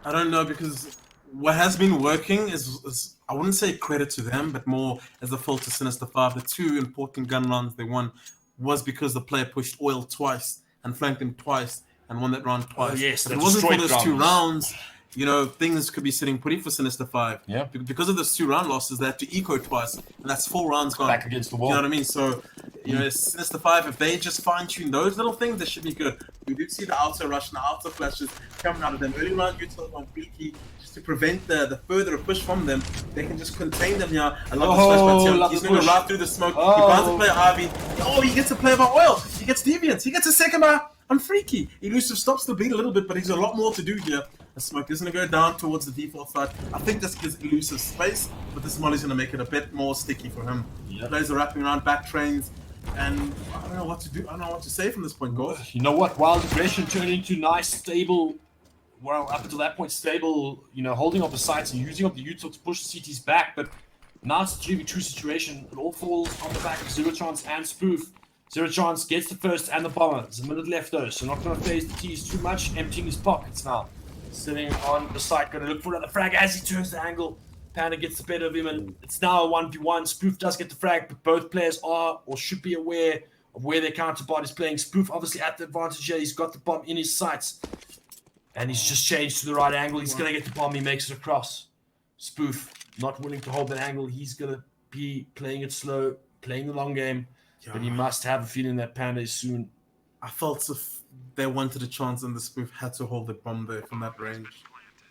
I don't know, because what has been working is I wouldn't say credit to them, but more as a fault to Sinister 5. The 2 important gun runs they won was because the player pushed oil twice and flanked him twice and won that round twice. Oh, yes, if it wasn't for those 2 rounds, you know, things could be sitting pretty for Sinister 5. Yeah. Because of those 2-round losses, they had to eco twice, and that's 4 rounds gone. Back against the wall. You know what I mean? So, you know, Sinister 5, if they just fine-tune those little things, they should be good. We did see the outer rush and the outer flashes coming out of them. Early round utils on Freaky, just to prevent the further push from them. They can just contain them here. I love the smash, he's going to ride through the smoke. He finds a player Ivy. Oh, he gets a player by Oil. He gets Deviants. He gets a second by on Freaky. Elusive stops the bleed a little bit, but he's a lot more to do here. The smoke is going to go down towards the default side. I think this gives Elusive space, but this Molly's going to make it a bit more sticky for him. Yep. Players are wrapping around back trains, and I don't know what to do. I don't know what to say from this point, guys. You know what? Wild Aggression turned into nice, stable, well, up until that point, stable, you know, holding up the sites and using up the util to push the CTs back, but now it's a 3v2 situation. It all falls on the back of Zero Chance and Spoof. Zero Chance gets the first and the bomber. There's a minute left though, so not going to phase the T's too much, emptying his pockets now. Sitting on the site, going to look for another frag as he turns the angle. Panda gets the better of him, and it's now a 1v1. Spoof does get the frag, but both players are or should be aware of where their counterpart is playing. Spoof obviously at the advantage here. He's got the bomb in his sights, and he's just changed to the right angle. He's going to get the bomb. He makes it across. Spoof not willing to hold that angle. He's going to be playing it slow, playing the long game, but he must have a feeling that Panda is soon. I felt if they wanted a chance, and the Spoof had to hold the bomb there from that range.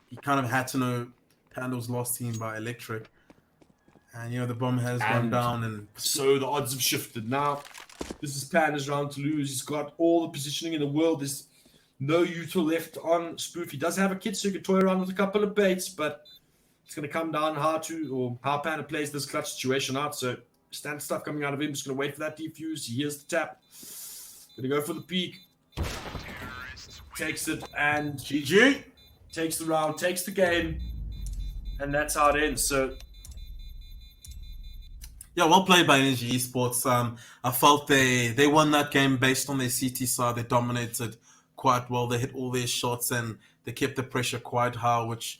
He kind of had to know Panda was lost team by Electric, and you know the bomb has gone down, and so the odds have shifted. Now this is Panda's round to lose. He's got all the positioning in the world. There's no util left on Spoof. He does have a kid, so he can toy around with a couple of baits, but it's going to come down how Panda plays this clutch situation out. So stand stuff coming out of him. Just going to wait for that defuse. He hears the tap. Going to go for the peak. Takes it, and GG takes the round, takes the game, and that's how it ends. So yeah, well played by Energy Esports. I felt they won that game based on their CT side. They dominated quite well. They hit all their shots, and they kept the pressure quite high, which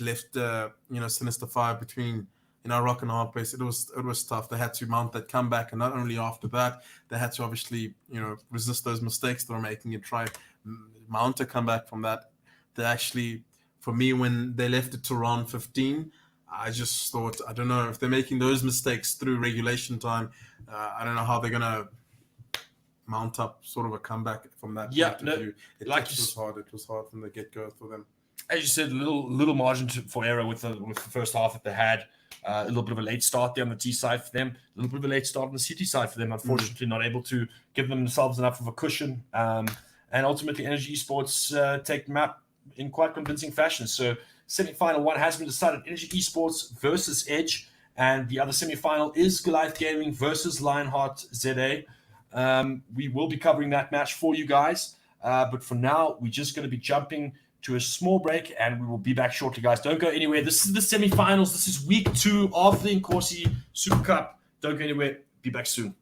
left you know, Sinister 5 between, you know, rock and hard place. It was tough. They had to mount that comeback, and not only after that, they had to obviously, you know, resist those mistakes they were making and try mount a comeback from that. They actually, for me, when they left it to round 15, I just thought, I don't know if they're making those mistakes through regulation time. I don't know how they're gonna mount up sort of a comeback from that point of view. It was hard. It was hard from the get-go for them. As you said, little margin for error with the first half that they had. A little bit of a late start there on the T side for them. A little bit of a late start on the City side for them. Unfortunately, not able to give themselves enough of a cushion. And ultimately, Energy Esports take the map in quite convincing fashion. So, semi-final one has been decided: Energy Esports versus Edge, and the other semi-final is Goliath Gaming versus Lionheart ZA. We will be covering that match for you guys, but for now, we're just going to be jumping to a small break, and we will be back shortly, guys. Don't go anywhere. This is the semi-finals. This is week 2 of the Inkosi Super Cup. Don't go anywhere. Be back soon.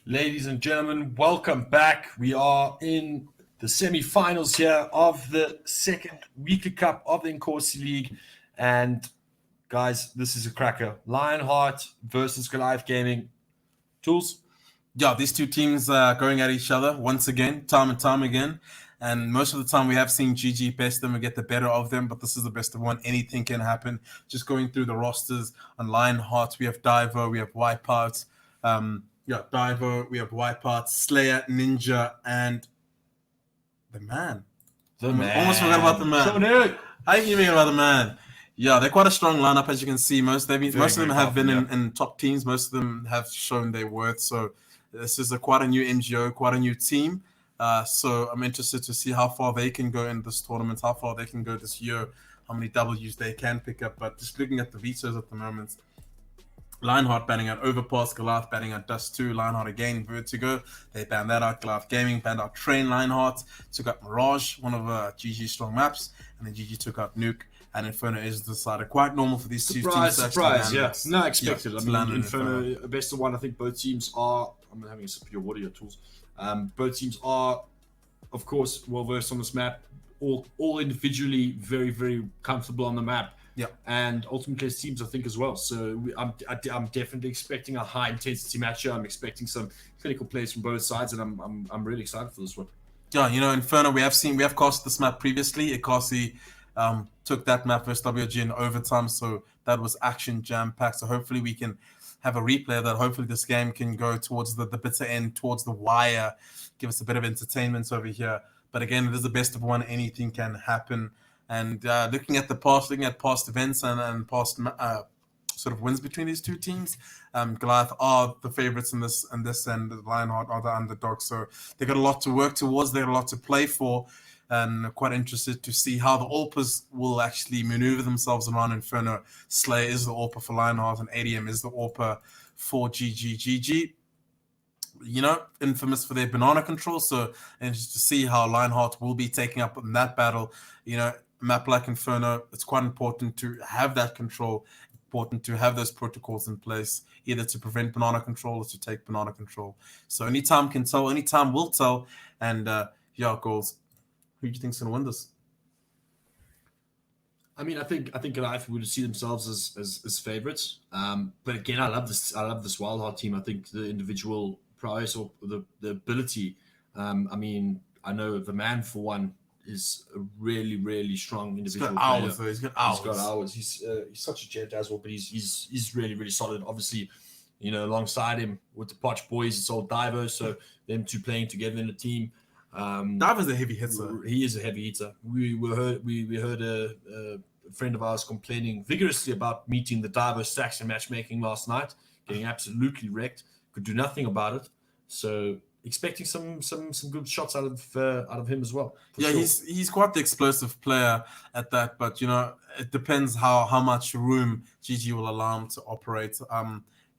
Ladies and gentlemen, welcome back. We are in the semi-finals here of the second weekly cup of the Inkosi League. And guys, this is a cracker. Lionheart versus Goliath Gaming. Tools? Yeah, these two teams are going at each other once again, time and time again. And most of the time we have seen GG best them and get the better of them, but this is the best of one. Anything can happen. Just going through the rosters on Lionheart, we have Diver, we have Wipeout. Diver, we have Wipeout, Slayer, Ninja, and the man. Almost forgot about the man. So new. I ain't even about the man. Yeah, they're quite a strong lineup, as you can see. Most of them have been in top teams. Most of them have shown their worth. So this is quite a new MGO, quite a new team. So I'm interested to see how far they can go in this tournament, how far they can go this year, how many Ws they can pick up. But just looking at the vetoes at the moment, Lionheart banning out Overpass, Goliath banning out Dust 2, Lionheart again, Vertigo. They banned that out. Goliath Gaming banned out Train Lionheart, took out Mirage, one of GG's strong maps, and then GG took out Nuke, and Inferno is decided. Quite normal for these two teams. Surprise, yeah. No, expected. Yeah, I mean, Inferno, best of one, I think both teams are, I'm having a sip of your water, your Tools. Both teams are, of course, well versed on this map, all individually very, very comfortable on the map. Yeah, and ultimately as teams, I think, as well. So I'm definitely expecting a high intensity match here. I'm expecting some clinical plays from both sides, and I'm really excited for this one. Yeah, Inferno, we have cast this map previously. Inkosi took that map versus WG in overtime, so that was action jam packed. So hopefully we can have a replay of that. Hopefully this game can go towards the bitter end, towards the wire, give us a bit of entertainment over here. But again, it is the best of one. Anything can happen. And looking at past events and past sort of wins between these two teams, Goliath are the favorites in this, and the Lionheart are the underdogs. So they got a lot to work towards. They got a lot to play for, and quite interested to see how the AWPers will actually maneuver themselves around Inferno. Slayer is the AWPer for Lionheart, and ADM is the AWPer for GG. Infamous for their banana control. So interested to see how Lionheart will be taking up in that battle. Map like Inferno, it's quite important to have that control, important to have those protocols in place, either to prevent banana control or to take banana control. So anytime can tell, anytime will tell. And goals. Who do you think's gonna win this? I mean, I think Goliath would see themselves as favorites. But again, I love this Wildheart team. I think the individual prowess or the ability. I mean, I know the man for one is a really, really strong individual. He's got hours. He's such a gent as well, but he's really, really solid. Obviously, alongside him with the Poch boys, it's all Diver, so them two playing together in a team. Diver's a heavy hitter. He is a heavy hitter. We heard a friend of ours complaining vigorously about meeting the Diver stacks and matchmaking last night, getting absolutely wrecked. Could do nothing about it. So expecting some good shots out of him as well. Yeah, sure. He's quite the explosive player at that, but it depends how much room GG will allow him to operate.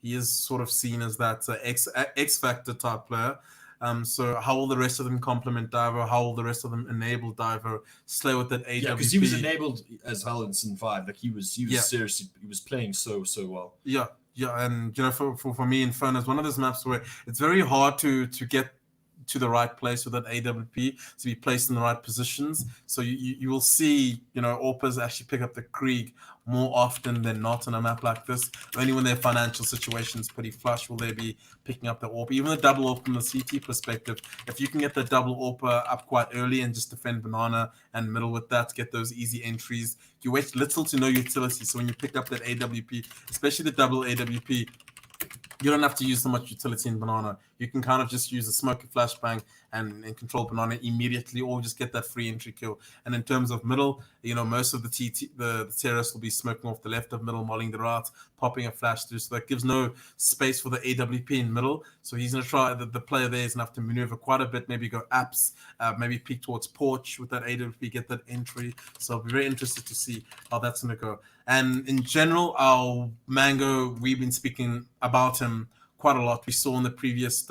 He is sort of seen as that X Factor type player. So how will the rest of them complement Diver? How will the rest of them enable Diver? Slay with that AWP. Yeah, because he was enabled as hell in Sin 5. Like he was seriously, he was playing so well. Yeah, and for me, Inferno is one of those maps where it's very hard to get to the right place with that AWP, to be placed in the right positions. So you will see, AWPers actually pick up the Krieg more often than not on a map like this. Only when their financial situation is pretty flush will they be picking up the AWP. Even the double AWP from the CT perspective, if you can get the double AWP up quite early and just defend banana and middle with that, get those easy entries, you waste little to no utility. So when you pick up that AWP, especially the double AWP, you don't have to use so much utility in banana. You can kind of just use a smoky flashbang and control banana immediately, or just get that free entry kill. And in terms of middle, most of the terrorists will be smoking off the left of middle, molling the right, popping a flash through. So that gives no space for the AWP in middle. So he's going to try, the player there is going to have to maneuver quite a bit, maybe go apps, maybe peek towards porch with that AWP, get that entry. So I'll be very interested to see how that's going to go. And in general, our Mango, we've been speaking about him quite a lot. We saw in the previous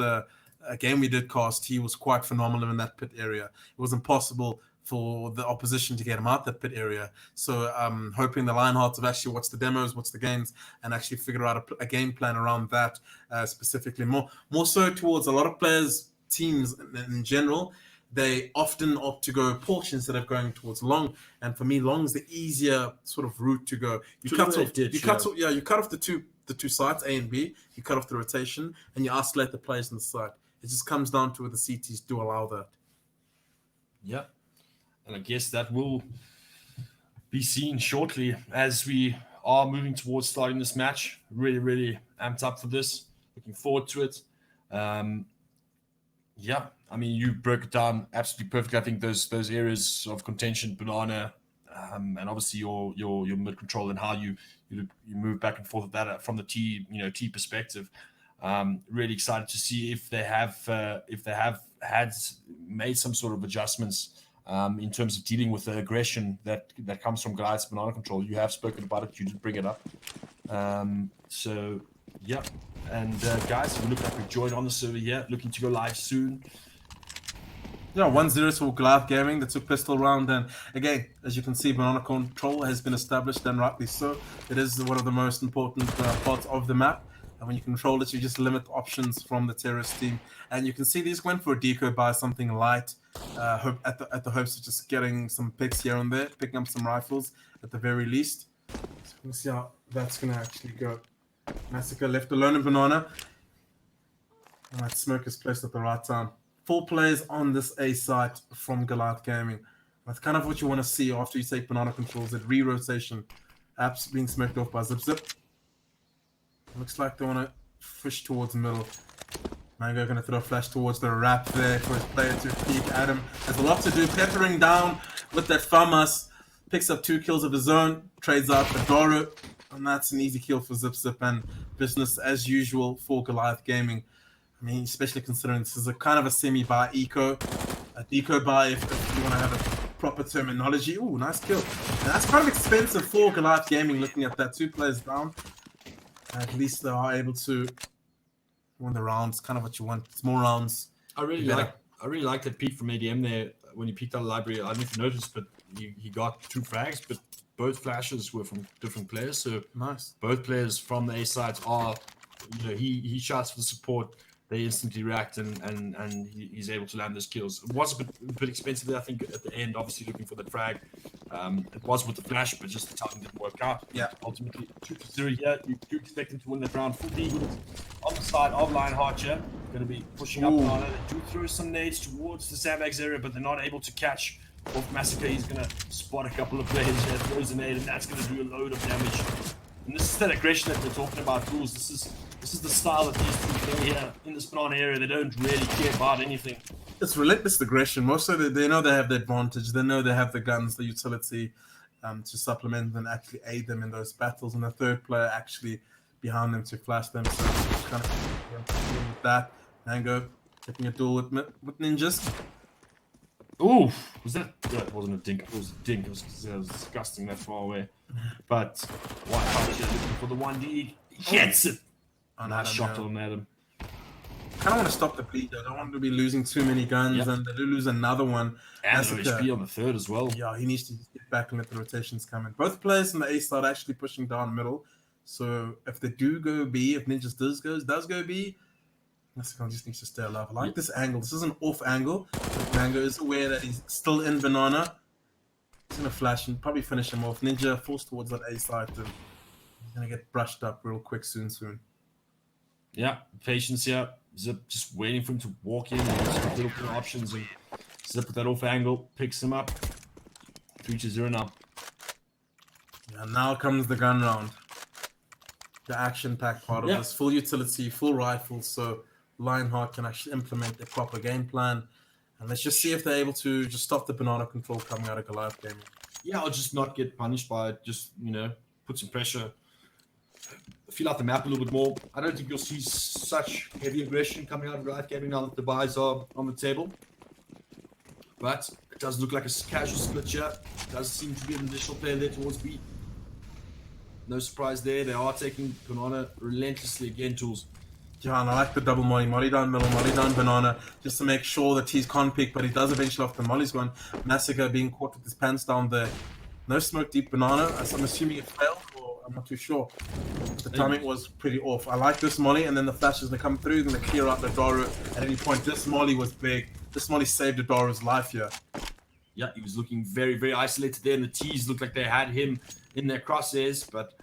game we did cast, he was quite phenomenal in that pit area. It was impossible for the opposition to get them out that pit area. So hoping the Lionhearts have actually watched the demos, watched the games, and actually figure out a game plan around that specifically. More so towards a lot of players, teams in general, they often opt to go porch instead of going towards long. And for me, long is the easier sort of route to go. You cut off the two sides, A and B. You cut off the rotation, and you isolate the players on the side. It just comes down to where the CTs do allow that. Yeah. And I guess that will be seen shortly as we are moving towards starting this match. Really, really amped up for this. Looking forward to it. Yeah, I mean, you broke it down absolutely perfectly. I think those areas of contention, banana, and obviously your mid control and how you move back and forth with that from the T perspective. Really excited to see if they have had made some sort of adjustments in terms of dealing with the aggression that comes from Goliath's banana control. You have spoken about it. You did bring it up. So yeah, and guys, we look like we've joined on the server here, looking to go live soon. Yeah, 1-0 to Goliath Gaming. They took pistol round, and again, as you can see, banana control has been established, and rightly so. It is one of the most important parts of the map. And when you control it, you just limit options from the terrorist team. And you can see these went for a decoy by something light, at the hopes of just getting some picks here and there, picking up some rifles at the very least. So we'll see how that's going to actually go. Massacre left alone in banana. All right, smoke is placed at the right time. 4 players on this A site from Goliath Gaming. That's kind of what you want to see after you take banana controls, that re-rotation. Apps being smoked off by Zip. Looks like they want to fish towards the middle. Mango going to throw a flash towards the wrap there for his player to peek. Adam has a lot to do, peppering down with that FAMAS. Picks up 2 kills of his own, trades out Adoro, and that's an easy kill for Zip and business as usual for Goliath Gaming. I mean, especially considering this is a kind of a semi-buy eco, a deco buy if you want to have a proper terminology. Ooh, nice kill. And that's kind of expensive for Goliath Gaming, looking at that. 2 players down. At least they are able to win the rounds. Kind of what you want. It's more rounds. I really like that peek from ADM there when he peeked out of the library. I don't know if you noticed, but he got 2 frags, but both flashes were from different players. So nice. Both players from the A sides are, he shouts for the support. They instantly react and he's able to land those kills. It was a bit expensive there, I think, at the end, obviously looking for the frag. It was with the flash, but just the timing didn't work out. Yeah. Ultimately, 2-0 here. You do expect him to win that round. Full Eagles on the side of Lionheart here. Going to be pushing up. They do throw some nades towards the sandbags area, but they're not able to catch off Massacre. He's going to spot a couple of players here, throws a nade, and that's going to do a load of damage. And this is that aggression that we're talking about, rules. This is the style that these two play here in this banana area. They don't really care about anything. It's relentless aggression. Most of they know they have the advantage. They know they have the guns, the utility to supplement and actually aid them in those battles. And the third player actually behind them to flash them. So it's kind of with that. Mango taking a duel with ninjas. Ooh, that wasn't a dink. It was a dink. It was disgusting that far away. But White looking for the 1D. He gets it. Nice shot on Adam. I kind of want to stop the bleed. I don't want to be losing too many guns, and they do lose another one. And HP on the third as well. Yeah, he needs to get back and let the rotations come in. Both players in the A side are actually pushing down middle. So if they do go B, if Ninjas does go B, Mexico just needs to stay alive. I like this angle. This is an off angle. Mango is aware that he's still in banana. He's going to flash and probably finish him off. Ninja forced towards that A side, and he's going to get brushed up real quick soon. Yeah, patience here. Zip just waiting for him to walk in and just little bit of options, and Zip with that off angle picks him up. 3-0 now. Yeah, now comes the gun round. The action-packed part of this. Full utility, full rifles, so Lionheart can actually implement a proper game plan. And let's just see if they're able to just stop the banana control coming out of Goliath Gaming. Yeah, or just not get punished by it. Just, put some pressure. Feel out the map a little bit more. I don't think you'll see such heavy aggression coming out of Goliath Gaming now that the buys are on the table. But it does look like a casual split here. It does seem to be an additional player there towards B. No surprise there. They are taking banana relentlessly again, tools. Yeah, and I like the double molly. Molly down middle, molly down banana, just to make sure that he's can't pick, but he does eventually after molly's gone. Massacre being caught with his pants down there. No smoke deep banana, as I'm assuming it failed, or I'm not too sure. But the timing was pretty off. I like this molly, and then the flash is going to come through, going to clear out Nodoro at any point. This molly was big. This molly saved Nodoro's life here. Yeah, he was looking very, very isolated there, and the T's looked like they had him in their crosshairs, but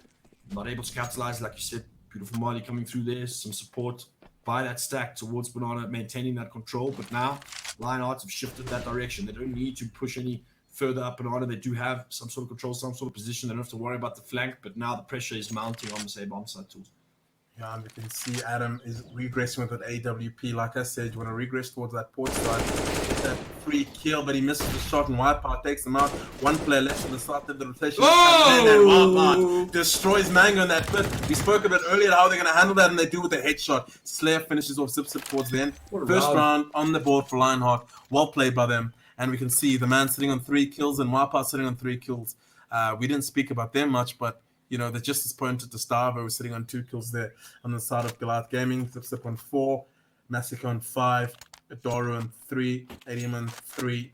not able to capitalize, like you said. Beautiful molly coming through there, some support by that stack towards banana, maintaining that control. But now, Lionhearts have shifted that direction. They don't need to push any further up banana. They do have some sort of control, some sort of position. They don't have to worry about the flank, but now the pressure is mounting on the A-bomb side tools. Yeah, and we can see Adam is regressing with an AWP. Like I said, you want to regress towards that port side. That free kill, but he misses the shot, and Wipeout takes him out. One player left on the side of the rotation. And then Wipeout destroys Mango in that pit. We spoke a bit earlier how they're going to handle that, and they do with a headshot. Slayer finishes off Zip towards the end. First round on the board for Lionheart. Well played by them. And we can see the man sitting on 3 kills and Wipeout sitting on 3 kills. We didn't speak about them much, but they're just as pointed to Starvo. We're sitting on 2 kills there on the side of Goliath Gaming. Zip on 4, Massacre on 5, Adoro on 3, ADM on 3,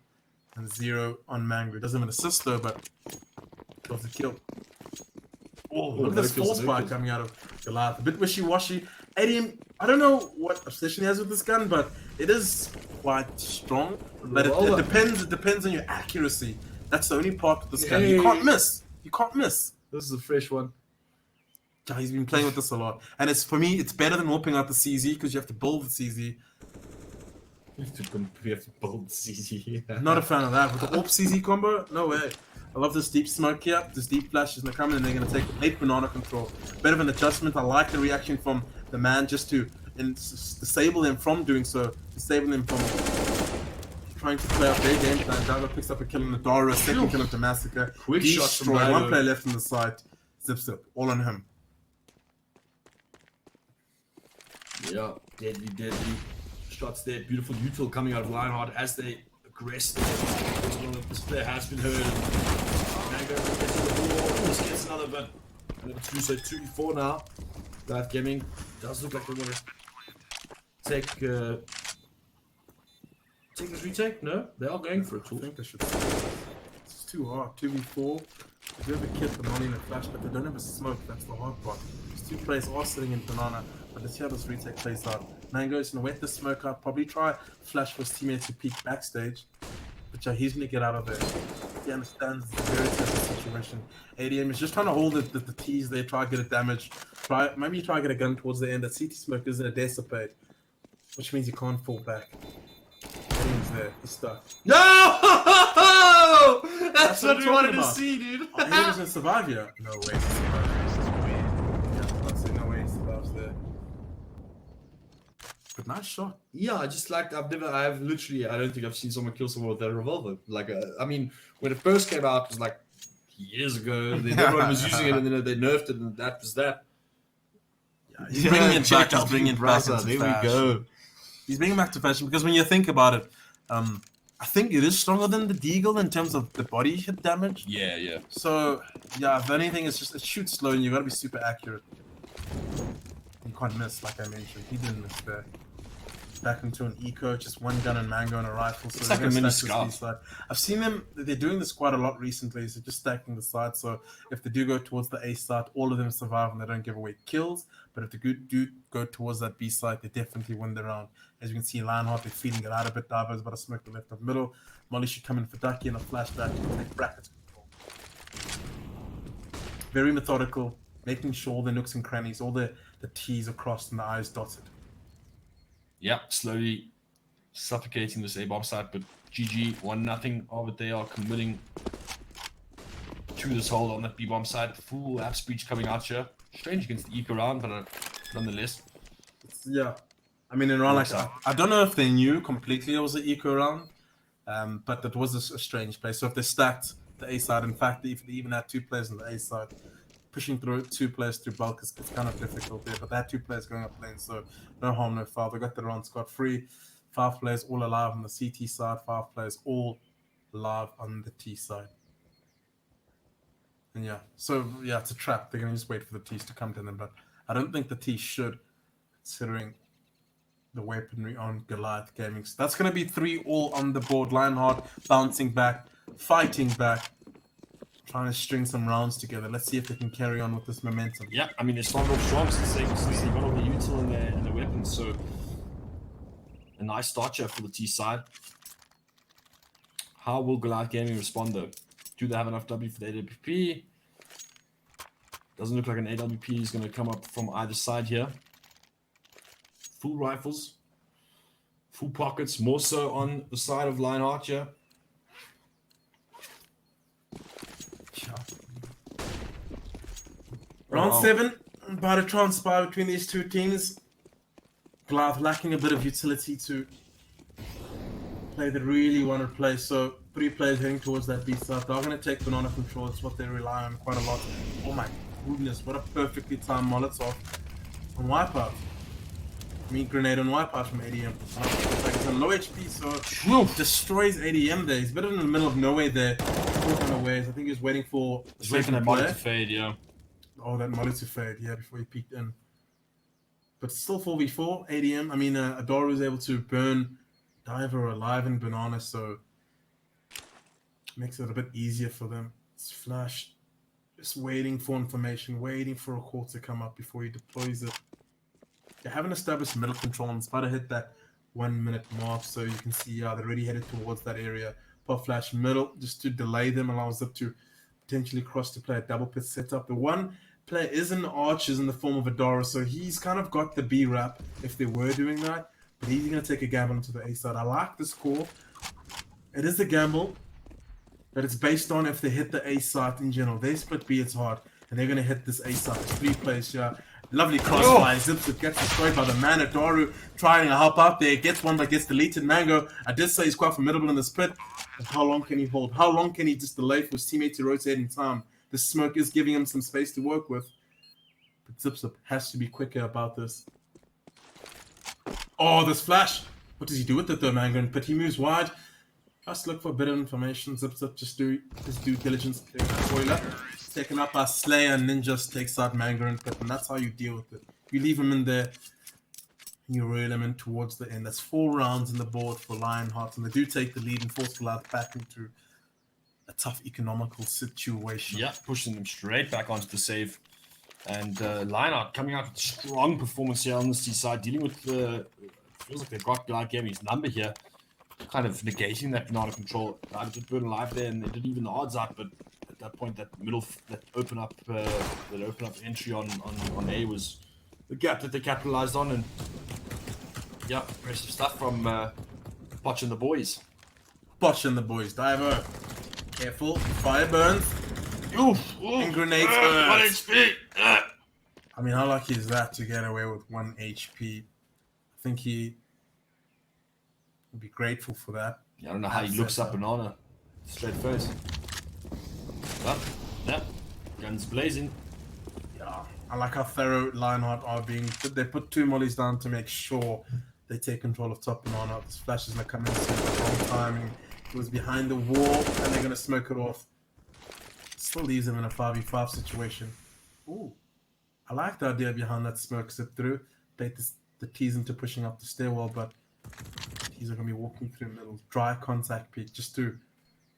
and 0 on Mango. Doesn't have an assist though, but it was a kill. Oh, look at this force spike coming out of Goliath. A bit wishy-washy. ADM, I don't know what obsession he has with this gun, but it is quite strong. But it depends on your accuracy. That's the only part of this gun. You can't miss. You can't miss. This is a fresh one. Yeah, he's been playing with this a lot. And for me, it's better than whooping out the CZ because you have to build the CZ. You have to build CZ. Not a fan of that. With the AWP CZ combo, no way. I love this deep smoke here. This deep flash is going to come in and they're going to take 8 banana control. Bit of an adjustment. I like the reaction from the man just to disable them from doing so. Disable them from trying to play out their game plan. Dava picks up a kill on the Dara, second kill into Massacre. Quick shot from Destroy. One player left on the side. Zip. All on him. Yeah, deadly shots there. Beautiful neutral coming out of Lionheart as they aggress. This player has been heard. Mango gets to the ball. Almost gets another, but number 2, so 2v4 now. Goliath Gaming does look like they want to take this retake. No, they are going for it. I think they should. It's too hard. 2v4. They do have a kit, the money and a flash, but they don't have a smoke. That's the hard part. These 2 players are sitting in banana, but let's see how this retake plays out. Mango's gonna wet the smoke out, probably try flash for his teammates to peek backstage, but yeah, he's gonna get out of there. He understands the severity of the situation. ADM is just trying to hold the T's there, try to get it damaged. Maybe try to get a gun towards the end. That CT smoke isn't a dissipate, which means you can't fall back. ADM's there, he's stuck. No! That's what we wanted to see, dude. Oh, he was gonna survive here. No way he survives. Yeah, I'd say no way he survives there. But nice shot. Yeah, I just like I don't think I've seen someone kill someone with that revolver. Like, I mean, when it first came out, it was like years ago. Then everyone was using it, and then they nerfed it, and that was that. Yeah, he's bringing it back. He's bringing it back into There fashion. we go. He's bringing it back to fashion because when you think about it, I think it is stronger than the Deagle in terms of the body hit damage. Yeah. So, yeah, if anything, it's just it shoots slow and you gotta be super accurate. You can't miss, like I mentioned. He didn't miss there. Back into an eco, just one gun and Mango and a rifle. So it's like a mini scout. I've seen them, they're doing this quite a lot recently, so just stacking the side. So if they do go towards the A side, all of them survive and they don't give away kills. But if they do go towards that B side, they definitely win the round. As you can see, Lionheart, they're feeding it out a bit. Davo's about to smoke the left of middle. Molly should come in for Ducky and a flashback to make brackets control. Very methodical, making sure the nooks and crannies, all the T's are crossed and the I's dotted. Yeah, slowly suffocating this A-bomb side, but GG, 1-0 over. They are committing to this hold on that B-bomb side. Full app speech coming out here. Strange against the eco round, but nonetheless. Yeah. I mean, in round like I don't know if they knew completely it was an eco round, but that was a strange play. So if they stacked the A side, in fact, if they even had 2 players on the A side, pushing through 2 players through bulk is kind of difficult there. But they had 2 players going up lane, so no harm, no foul. They got the round scot-free. 5 players all alive on the CT side, 5 players all alive on the T side. And yeah, so yeah, it's a trap. They're going to just wait for the T's to come to them, but I don't think the T's should considering the weaponry on Goliath Gaming. So that's going to be 3 all on the board. Lionheart bouncing back, fighting back, trying to string some rounds together. Let's see if they can carry on with this momentum. Yeah, I mean, they started off strong since they got all the util and the weapons, so a nice start here for the T side. How will Goliath Gaming respond though? Do they have enough W for the AWP? Doesn't look like an AWP is going to come up from either side here. Full rifles, full pockets, more so on the side of Lionheart here. Round 7, about to transpire between these two teams. Goliath lacking a bit of utility to play they really want to play, so 3 players heading towards that B side. They're going to take banana control. It's what they rely on quite a lot. Oh my goodness, what a perfectly timed Molotov on Wipeout. I mean, grenade on Wipeout from ADM. Like it's on low HP, so destroys ADM there. He's a bit in the middle of nowhere there. I think he was waiting for that molly to fade, yeah. Oh, that molly to fade, yeah, before he peeked in. But still 4v4, ADM. I mean, Adora was able to burn Diver alive and Banana, so makes it a bit easier for them. It's Flash just waiting for information, waiting for a call to come up before he deploys it. They haven't established middle control, and it's about to hit that 1 minute mark, so you can see they're already headed towards that area. Pop Flash middle, just to delay them, allows them to potentially cross to play a double pit setup. The one player is in Archers in the form of Adora, so he's kind of got the B wrap if they were doing that, but he's going to take a gamble into the A side. I like this call. It is a gamble, but it's based on if they hit the A side in general. They split B, it's hard, and they're going to hit this A side. There's 3 players here. Lovely crossfire. Zips it, gets destroyed by the man. Adoru trying to help out there. Gets one, but gets deleted. Mango, I did say he's quite formidable in this pit. But how long can he hold? How long can he just delay for his teammate to rotate in time? The smoke is giving him some space to work with. But Zipzip has to be quicker about this. Oh, this flash. What does he do with it though, Mango? But he moves wide. Just look for a bit of information. Zipzip just do his due diligence. Spoiler. Taken up by Slayer, and Ninja takes out Mango and Pip, and that's how you deal with it. You leave him in there, and you reel him in towards the end. That's 4 rounds in the board for Lionheart, and they do take the lead and force Goliath back into a tough economical situation. Yeah, pushing them straight back onto the save. And Lionheart coming out with a strong performance here on the C side, dealing with the... feels like they've got Goliath Gaming's number here, kind of negating that banana control. I did burn alive there, and they did even the odds up, but at that point, that open up entry on A was the gap that they capitalized on, and yeah, impressive stuff from Botch and the boys. Botch and the boys, Diver, careful, fire burns, and grenades burn. 1 HP. I mean, how lucky is that to get away with 1 HP? I think he would be grateful for that. Yeah, I don't know how he looks up banana straight face. Well, yeah, guns blazing. Yeah, I like how thorough Lionheart are being. They put 2 mollies down to make sure they take control of top banana. This flash is gonna come in at the wrong timing. It was behind the wall, and they're gonna smoke it off. Still leaves them in a 5v5 situation. Ooh, I like the idea behind that smoke zip through. Bait the T's into pushing up the stairwell, but T's are gonna be walking through middle. Dry contact peek just to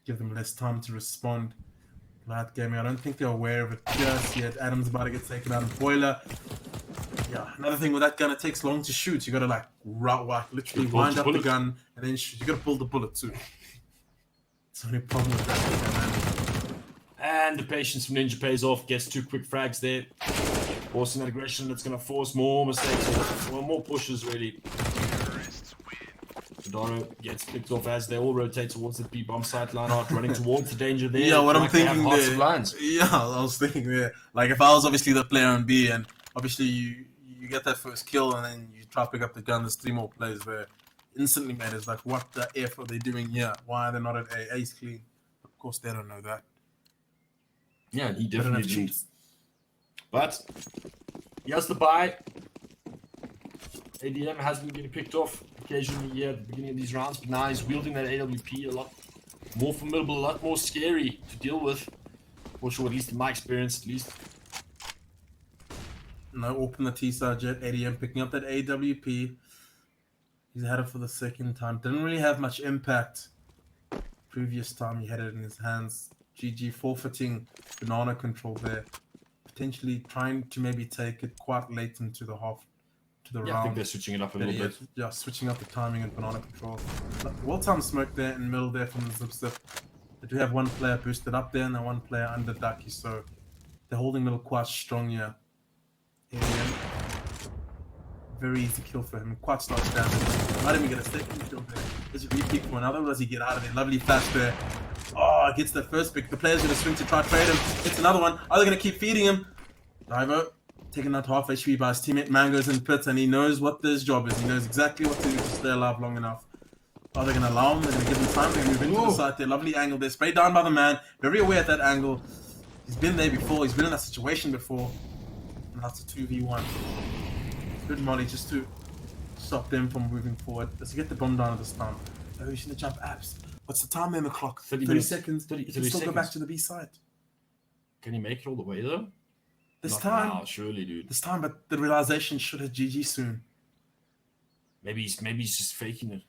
give them less time to respond. Goliath Gaming, I don't think they're aware of it just yet. Adam's about to get taken out of Boiler. Yeah, another thing with that gun, it takes long to shoot. You gotta literally wind up the gun and then shoot. You gotta pull the bullet too. It's the only problem with that gun, man. And the patience from Ninja pays off, gets 2 quick frags there. Forcing that aggression, that's gonna force more mistakes, or more pushes really. Adoro gets picked off as they all rotate towards the B bomb site. Lionheart running towards the danger there. Yeah, what I'm thinking there. Yeah, I was thinking there. Like if I was obviously the player on B, and obviously you get that first kill, and then you try to pick up the gun. There's 3 more players there. Instantly matters. Like what the F are they doing here? Why are they not at A? A's clean. Of course they don't know that. Yeah, he definitely didn't. But he has the buy. ADM has been getting picked off occasionally at the beginning of these rounds, but now he's wielding that AWP a lot more formidable, a lot more scary to deal with. For sure, at least in my experience, at least. No, open the T-side jet. ADM picking up that AWP. He's had it for the second time. Didn't really have much impact. Previous time he had it in his hands. GG forfeiting banana control there. Potentially trying to maybe take it quite late into the half, to the round. I think they're switching it up a little bit. Yeah, switching up the timing and banana control. Well-timed smoke there in the middle there from the zip. They do have one player boosted up there and then one player under Ducky, so they're holding middle quite strong here. ADM. Very easy kill for him. Quite starts damage. Might even get a second kill there. Does he re-peek for another? Or does he get out of there? Lovely flash there. Oh, gets the first pick. The player's going to swing to try trade him. Gets another one. Are they going to keep feeding him? Divo taken out half HP by his teammate. Mango's in pit and he knows what his job is. He knows exactly what to do to stay alive long enough. Are they going to allow him? They're going to give him time. They're going to move into the side there. Lovely angle there. Sprayed down by the man. Very aware at that angle. He's been there before. He's been in that situation before. And that's a 2v1. Good molly just to stop them from moving forward. Let's get the bomb down at this time. Oh, he's going to jump apps. What's the time on the clock? 30 seconds. 30 He can still seconds. go back to the B side. Can he make it all the way though? This Not time. now, surely, dude. This time, but the realization should hit GG soon. Maybe he's just faking it.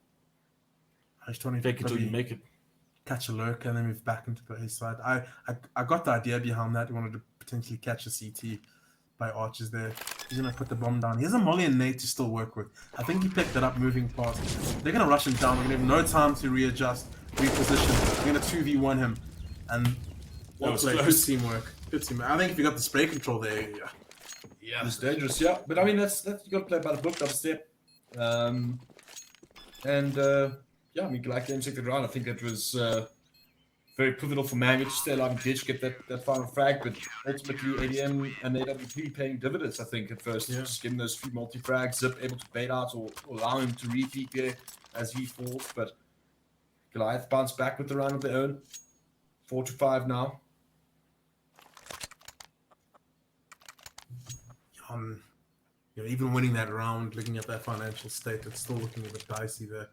He's trying to Fake it till you make it. catch a lurk and then move back into the A side. I got the idea behind that. He wanted to potentially catch a CT by archers there. He's going to put the bomb down. He has a molly and nade to still work with. I think he picked it up moving past. They're going to rush him down. They're going to have no time to readjust, reposition. They're going to 2v1 him. And well played. Good teamwork. Good teamwork. I think if you got the spray control there, Yeah, it's dangerous. Yeah, but I mean that's you got to play by the book. Double step. Yeah, I mean like game second round. I think that was very pivotal for Mango to stay alive and ditch, get that final frag. But ultimately, ADM and AWP paying dividends. I think at first, just getting those few multi frags, Zip able to bait out or allow him to repeat there as he falls. But Goliath bounced back with the round of their own. 4-5 now. Even winning that round, looking at that financial state, it's still looking a bit dicey there.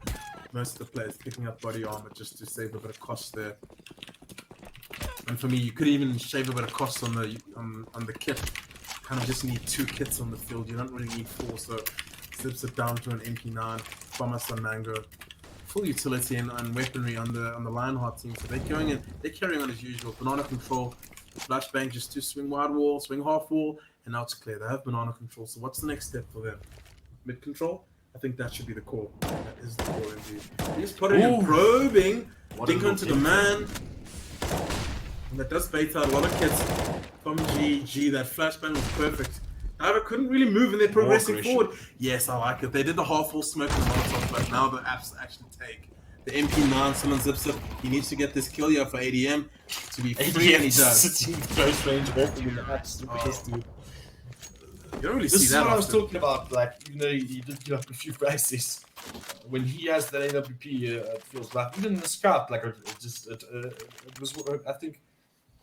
Most of the players picking up body armor just to save a bit of cost there. And for me, you could even shave a bit of cost on the kit. Kind of just need 2 kits on the field. You don't really need 4, so zips it down to an MP9, Bombus on Mango. Full utility and weaponry on the Lionheart team. So they're carrying on as usual. Banana control, flashbang just to swing wide wall, swing half wall, and now it's clear. They have banana control. So what's the next step for them? Mid control? I think that should be the call. That is the call indeed. He's putting in probing. Dink onto the man. And that does bait out a lot of kits from GG. That flashbang was perfect. However, couldn't really move and they're progressing forward. Yes, I like it. They did the half wall smoke and the Molotov, but now the apps actually take. The MP9, someone zips it. He needs to get this kill here for ADM to be free, and he does. Sitting close range, walking in the apps. You don't really This see is that what I was often. talking about. Like, even though he did give up a few prices, when he has that AWP, it feels like even in the scout, like it was. I think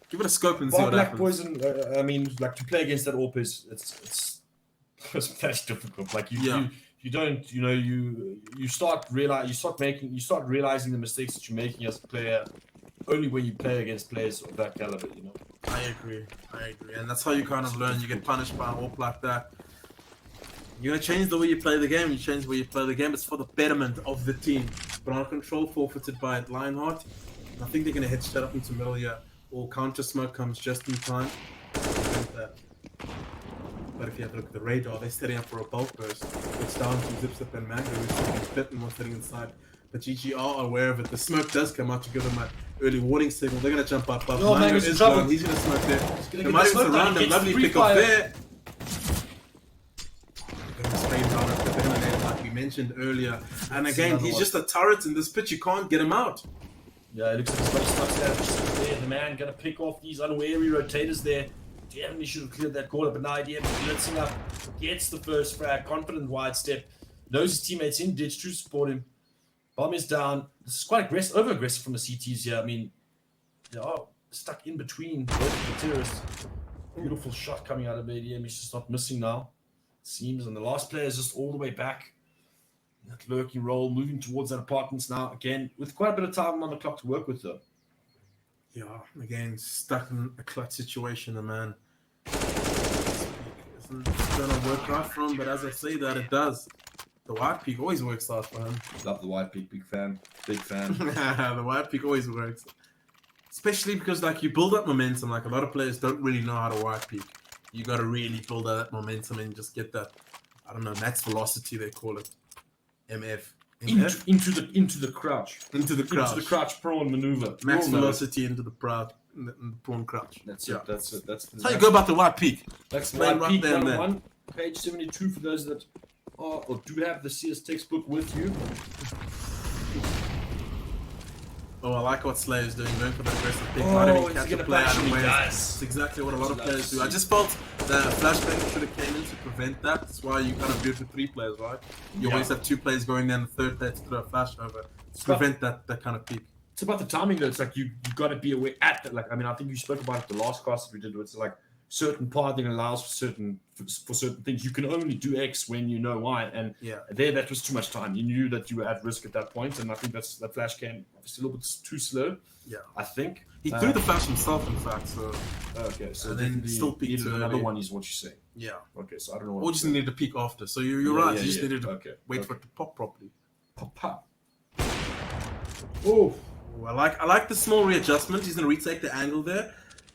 Give it a scope and see Bar what Black happens. Poison. I mean, like to play against that AWP is it's very difficult. Like you start realizing the mistakes that you're making as a player only when you play against players of that caliber. You know. I agree, and that's how you kind of learn. You get punished by an AWP like that. You're gonna change the way you play the game. You change the way you play the game. It's for the betterment of the team. Banana control forfeited by Lionheart. I think they're gonna head straight up into middle here. Or counter smoke comes just in time. But if you have a look at the radar, they're setting up for a bulk burst. It's down to Zips Up and Mango, who's sitting fit and what's sitting inside. But GG are aware of it. The smoke does come out to give them an early warning signal. They're going to jump up. Mango Mango's in is trouble. gone. He's going to smoke there. Gonna They might even surround him. Lovely pick up there. They're going to spray him down at the Benedict, like we mentioned earlier. And again, he's just a turret in this pitch. You can't get him out. Yeah, it looks like his body stuck's there. Just there. The man gonna pick off these unwary rotators there. Definitely should have cleared that corner, but now idea blitzing up, gets the first frag, confident wide step, knows his teammates in ditch to support him. Bomb is down. This is quite aggressive, over aggressive from the CTs here. I mean, they are stuck in between both the terrorists. Beautiful shot coming out of ADM. He's just not missing now. It seems, and the last player is just all the way back. That lurking roll, moving towards that apartments now, again, with quite a bit of time on the clock to work with, though. Yeah, Again, stuck in a clutch situation, the man. It's It's gonna work out for him, but as I say that, it does. The white peak always works out for him. Love the white peak, big fan. Big fan. The white peak always works. Especially because like you build up momentum, like a lot of players don't really know how to white peak. You gotta really build up that momentum and just get that, I don't know, max velocity they call it. MF. Into the crouch. Into the crouch. Into the crouch prawn maneuver. Max velocity into the in the prawn crouch. That's it. That's it. That's how you go about the white peak. That's Explain white peak right there and 101, page 72 for those that are or do have the CS textbook with you. Oh, I like what Slayer is doing, going for the aggressive pick. Oh, Not even he's catch gonna a player bash out him, of he ways. does. It's exactly what a lot of He players does. do. I just felt the flashbang should have came in to prevent that. That's why you kind of do it with 3 players, right? You always have 2 players going there and the third player to throw a flash over to prevent that kind of peak. It's about the timing though. It's like you got to be aware at that. Like I mean, I think you spoke about it the last class that we did. Where it's like certain pathing allows for certain things. You can only do X when you know Y, and there that was too much time. You knew that you were at risk at that point, and I think that flash came obviously a little bit too slow. Yeah, I think he threw the flash himself, in fact. So okay, so then still peaked another one is what you say. Yeah. Okay, so I don't know. Or just needed to peak after. So you're right. You just needed to wait for it to pop properly. Pop. Oh. I like the small readjustment. He's gonna retake the angle there.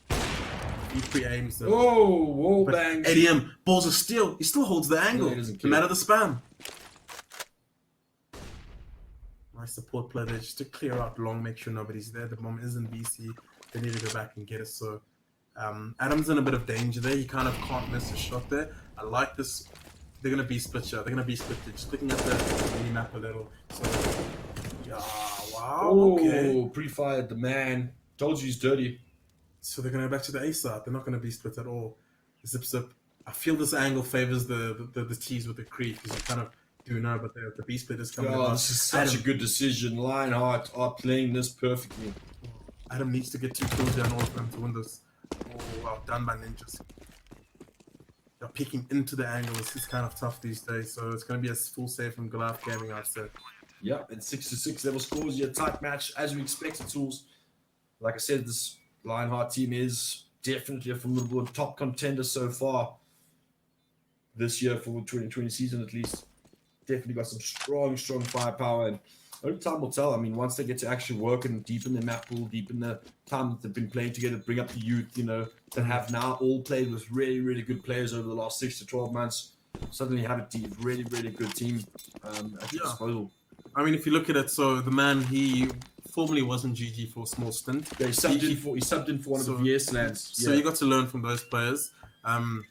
He pre-aims them. Oh, wall bang. ADM, balls of steel. He still holds the angle, no matter the spam. Nice support play there, just to clear out long, make sure nobody's there. The bomb isn't BC. They need to go back and get it. So Adam's in a bit of danger there. He kind of can't miss a shot there. I like this. They're gonna be split shot. They're gonna be split. Just looking at the mini map a little. So yeah. Wow, oh, pre-fired the man. Told you he's dirty. So they're going to go back to the A side. They're not going to be split at all. Zip zip. I feel this angle favors the T's with the creep because you kind of do know, but the B split is coming. Oh, this is such a good decision. Lionheart are playing this perfectly. Adam needs to get 2 kills down all of them to win this. Oh, well done by Ninjas. They're peeking into the angle. This is kind of tough these days, so it's going to be a full save from Goliath Gaming, I'd say. Yeah, and 6-6 level scores, your tight match as we expected. Tools. Like I said, this Lionheart team is definitely a formidable top contender so far this year for the 2020 season at least. Definitely got some strong firepower, and only time will tell. I mean, once they get to actually work and deepen their map pool, deepen the time that they've been playing together, bring up the youth, that have now all played with really good players over the last 6 to 12 months. Suddenly have a really good team at your disposal. I mean, if you look at it, so the man, he formerly wasn't GG for a small stint. Yeah, he subbed in for one of the VS lands. So you got to learn from those players. Diver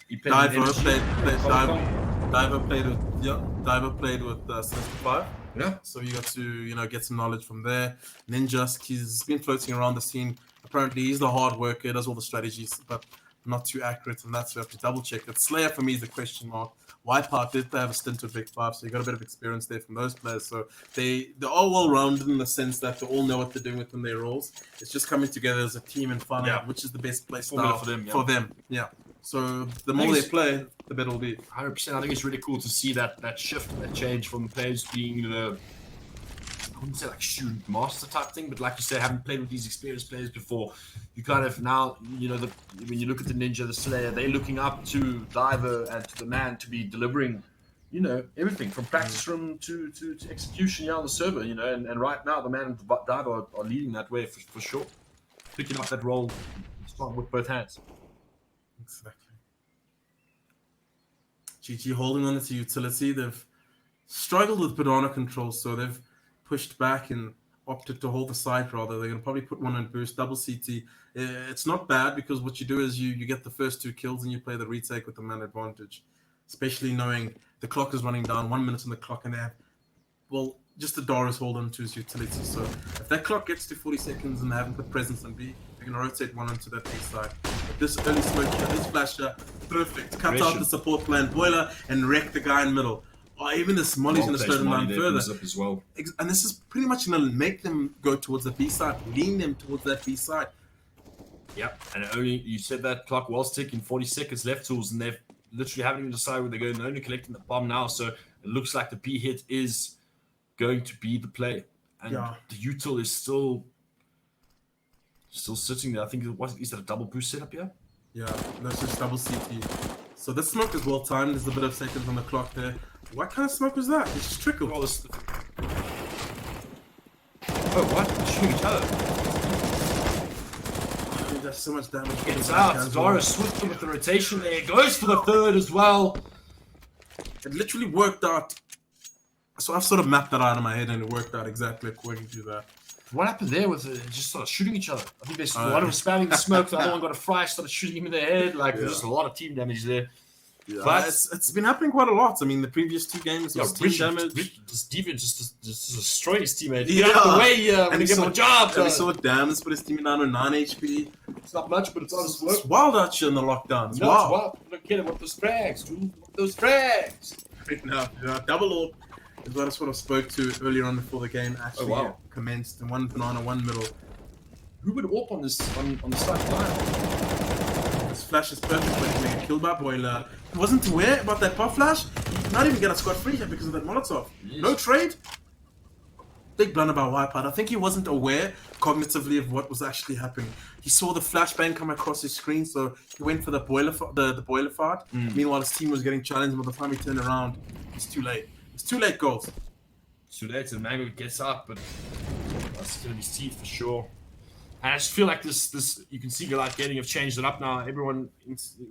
played with Semester 5. Yeah. So you got to, get some knowledge from there. Ninjas, he's been floating around the scene. Apparently, he's the hard worker, does all the strategies, but not too accurate, and that's why you have to double check it. Slayer for me is the question mark. Wipeout did have a stint with Big 5, so you got a bit of experience there from those players. So they're all well-rounded in the sense that they all know what they're doing within their roles. It's just coming together as a team and finding out which is the best play style for them. Yeah. So the more they play, the better it'll be. 100%. I think it's really cool to see that shift, that change from players being the, I wouldn't say like student master type thing, but like you say, having played with these experienced players before, you kind of now, when you look at the Ninja, the Slayer, they're looking up to Diver and to the man to be delivering, everything from practice room to execution on the server, and right now the man and the Diver are leading that way for sure, picking up that role strong with both hands. Exactly. GG holding on to utility. They've struggled with banana control, so they've pushed back and opted to hold the site rather. They're going to probably put one on boost, double CT. It's not bad because what you do is you get the first 2 kills and you play the retake with the man advantage, especially knowing the clock is running down, 1 minute on the clock, and they have, just the Doris hold on to his utility. So if that clock gets to 40 seconds and they haven't put presence on B, they're going to rotate one onto that A side. But this early smoke here, this flasher, perfect. Cut out the support plan, boiler, and wreck the guy in middle. Or even this Molly's going to slow them down further. As well. And this is pretty much going to make them go towards the B side, lean them towards that B side. Yep, and you said that clock was ticking, 40 seconds left, Tools, and they've literally haven't even decided where they're going. They're only collecting the bomb now, so it looks like the B hit is going to be the play. And the util is still sitting there. I think is that a double boost setup here? Yeah, that's just double CT. So this smoke is well timed. There's a bit of seconds on the clock there. What kind of smoke was that? It just trickled. Oh, what? They're shooting each other. Dude, that's so much damage. Gets out. Dara Swift with the rotation there. Goes for the third as well. It literally worked out. So I've sort of mapped that out in my head, and it worked out exactly according to that. What happened there with it? Just started shooting each other. I think one was spamming the smoke, the other one got a fry, started shooting him in the head. Like, there's just a lot of team damage there. Yeah, but it's been happening quite a lot. I mean, the previous 2 games was team damage. Just Deviant just destroy his teammate. Yeah. Get out of the way when he gets a job. And we saw Dams put his team down to 9 HP. It's not much, but it's on his work. It's wild out here in the lockdown. It's no, wild. It's wild. Look at him with those frags, dude. With those frags. Now, double AWP is what I sort of spoke to earlier on before the game actually commenced. And 1 banana, 1 middle. Who would AWP on this on the start line? This flash is perfect when he get killed by Boiler. He wasn't aware about that pop flash. He did not even get a squad free here because of that Molotov. Yes. No trade. Big blunder by Wipeout. I think he wasn't aware cognitively of what was actually happening. He saw the flashbang come across his screen, so he went for the boiler fart. Meanwhile, his team was getting challenged. By the time he turned around, it's too late. It's too late, goals. It's too late. And Mango gets up, but that's gonna be Steve for sure. And I just feel like this you can see Goliath Gaming have changed it up now. Everyone,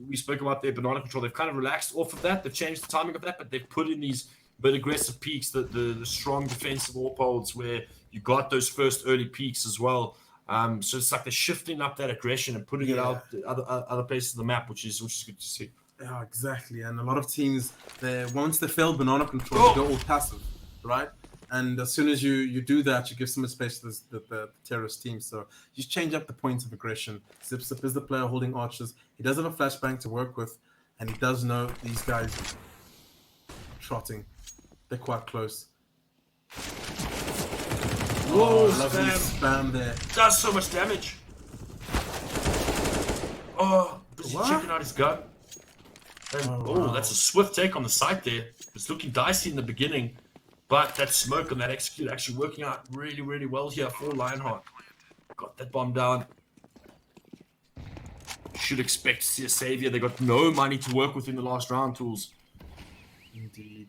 we spoke about their banana control. They've kind of relaxed off of that. They've changed the timing of that, but they've put in these bit aggressive peaks, the strong defensive AWP holds where you got those first early peaks as well. So it's like they're shifting up that aggression and putting it out other places of the map, which is good to see. Yeah, exactly. And a lot of teams, once they fail banana control, they go all passive, right? And as soon as you do that, you give some space to the terrorist team. So you change up the points of aggression. Zip is the player holding archers. He does have a flashbang to work with, and he does know these guys trotting. They're quite close. Whoa, lovely spam there. Does so much damage. Oh, busy checking out his gun. And, wow. That's a swift take on the site there. It's looking dicey in the beginning, but that smoke and that execute actually working out really, really well here for Lionheart. Got that bomb down. Should expect to see a savior. They got no money to work with in the last round, Tools. Indeed.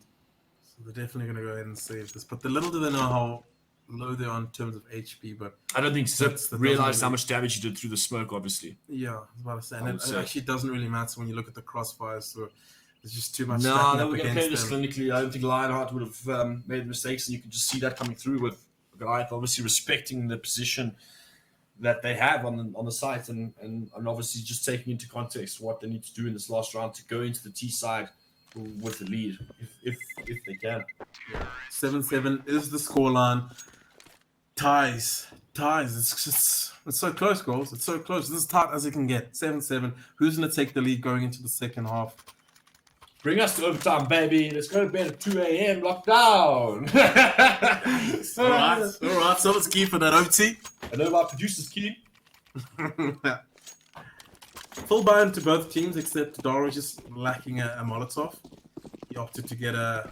So they're definitely going to go ahead and save this. But little do they know how low they are in terms of HP. But I don't think Zip realized how much damage he did through the smoke, obviously. Yeah, I was about to say. And it actually doesn't really matter when you look at the crossfires. So there's just too much. No, they were going to play this clinically. I don't think Lionheart would have made mistakes. And you can just see that coming through with Goliath obviously respecting the position that they have on the site and obviously just taking into context what they need to do in this last round to go into the T side with the lead, if they can. 7-7 is the scoreline. Ties. It's so close, goals. It's so close. This is tight as it can get. 7-7. Who's going to take the lead going into the second half? Bring us to overtime, baby. Let's go to bed at 2 a.m. Lockdown. All right. Someone's keen for that OT. I know my producer's keen. Full buy-in to both teams, except Dara was just lacking a Molotov. He opted to get a...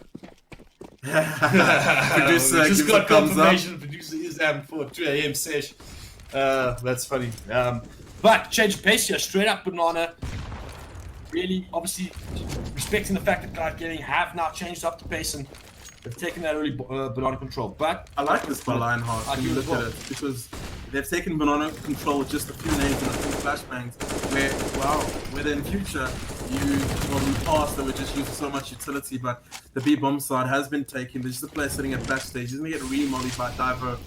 producer just got confirmation the producer is for 2 a.m. sesh. That's funny. But change of pace here, straight up banana. Really, obviously, respecting the fact that Goliath Gaming have now changed up the pace and they've taken that early banana control. But I like this by Lionheart when you look at it, because they've taken banana control with just a few nades and a few flashbangs. Where in future in the past they would just use so much utility, but the B bomb side has been taken. There's just a player sitting at backstage. He's gonna get remollied by Divo.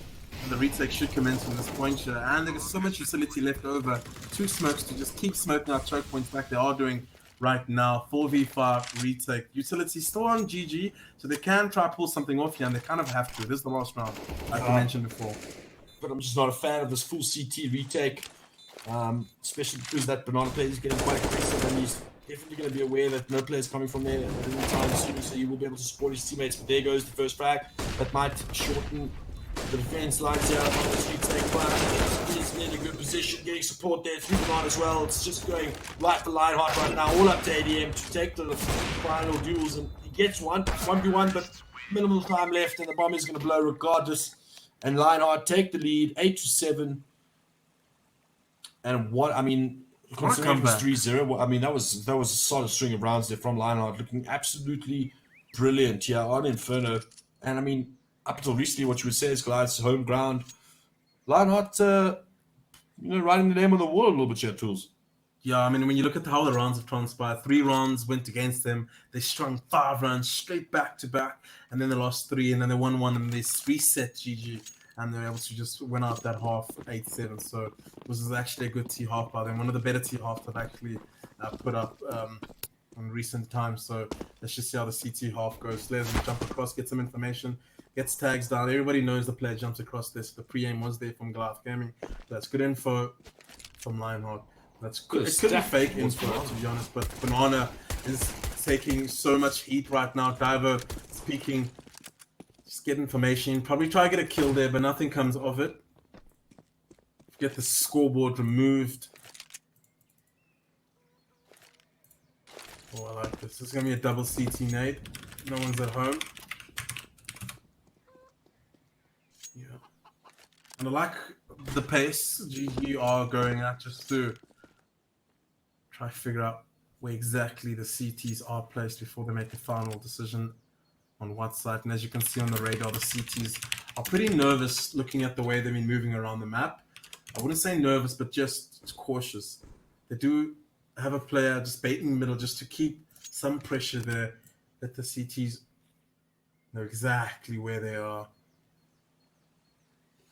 And the retake should commence from this point here. And there's so much utility left over. 2 smokes to just keep smoking out choke points like they are doing right now. 4v5 retake. Utility still on GG, so they can try to pull something off here, and they kind of have to. This is the last round, like I mentioned before. But I'm just not a fan of this full CT retake, especially because that banana player is getting quite aggressive, and he's definitely going to be aware that no player is coming from there at any time soon, so he will be able to support his teammates. But there goes the first frag. That might shorten the defense lines here on this retake, but he's in a good position, getting support there through the line as well. It's just going right for Lionheart right now, all up to ADM to take the final duels, and he gets 1v1, but minimal time left, and the bomb is going to blow regardless. And Lionheart take the lead, 8-7. And Considering it was 3-0, well, I mean, that was a solid string of rounds there from Lionheart, looking absolutely brilliant here on Inferno. And I mean, up until recently, what you would say is Goliath's home ground. Lionheart, riding the name of the world a little bit here, Tools. Yeah, I mean, when you look at how the rounds have transpired, 3 rounds went against them. They strung 5 rounds straight back to back, and then they lost 3, and then they won 1, and they reset GG, and they were able to just win out that half 8-7. So it was actually a good T half by them. One of the better T halves I've actually put up in recent times. So let's just see how the CT half goes. Let them jump across, get some information, gets tags down. Everybody knows the player jumps across this. The pre-aim was there from Nodwin Gaming. That's good info from Lionheart. That's good. It could be fake info, to be honest, but Banana is taking so much heat right now. Diver speaking, just get information. Probably try to get a kill there, but nothing comes of it. Get the scoreboard removed. Oh, I like this. This is going to be a double CT nade. No one's at home. Yeah. And I like the pace GG are going at just to try to figure out where exactly the CTs are placed before they make a final decision on what side. And as you can see on the radar, the CTs are pretty nervous looking at the way they've been moving around the map. I wouldn't say nervous, but just cautious. They do have a player just baiting the middle just to keep some pressure there. Let the CTs know exactly where they are.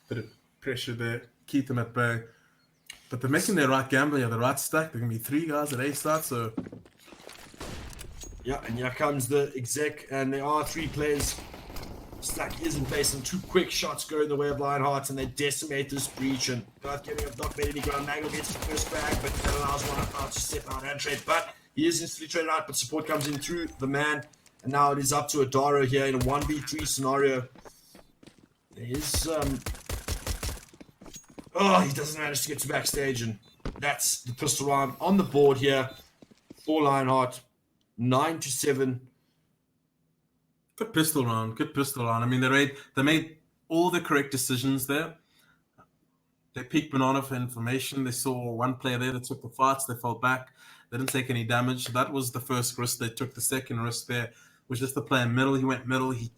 Bit of pressure there, keep them at bay. But they're making their right gamble, the right stack. There are going to be 3 guys at A start, so... Yeah, and here comes the exec, and there are 3 players. Stack is in place, and 2 quick shots go in the way of Lionheart, and they decimate this breach, and Garth Gaming have not made any ground. Mango gets the first bag, but that allows one to step out and trade, but he is instantly traded out, but support comes in through the man, and now it is up to Adaro here in a 1v3 scenario. There is, oh, he doesn't manage to get to backstage, and that's the pistol round on the board here for Lionheart. 9-7. Good pistol round. Good pistol round. I mean, they made all the correct decisions there. They peeked Banana for information. They saw one player there that took the fights. They fell back. They didn't take any damage. That was the first risk they took. The second risk there was just the player middle. He went middle. He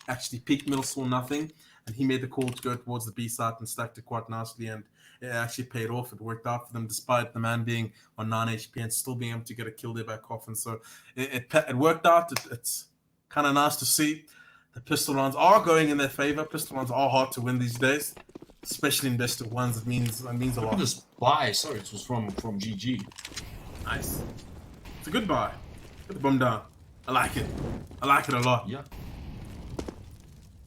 actually peeked middle, saw nothing. And he made the call to go towards the B side and stacked it quite nicely. And it actually paid off. It worked out for them despite the man being on 9 HP and still being able to get a kill there by Coffin. So it worked out. It's kind of nice to see. The pistol rounds are going in their favor. Pistol rounds are hard to win these days, especially in best of ones. It means a lot. This buy, sorry, it was from GG. Nice. It's a good buy. Get the bomb down. I like it. I like it a lot. Yeah.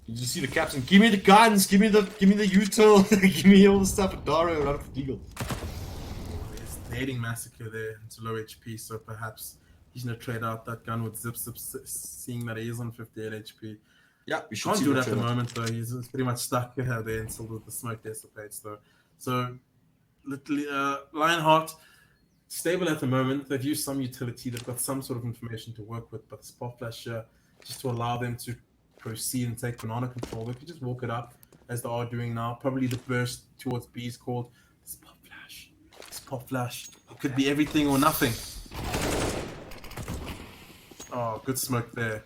You just see the captain. Give me the guns. Give me the util. Give me all the stuff. Adaro, run for Deagle. There's the Hating Massacre there into low HP, so perhaps he's gonna trade out that gun with Zip, seeing that he is on 58 HP. Yeah, we should can't do it at the moment though. He's pretty much stuck there until the smoke dissipates though. So, Lionheart stable at the moment. They've used some utility. They've got some sort of information to work with, but the spot flash just to allow them to proceed and take banana control. They could just walk it up as they are doing now. Probably the burst towards B is called spot flash. Spot flash. It could be everything or nothing. Oh, good smoke there.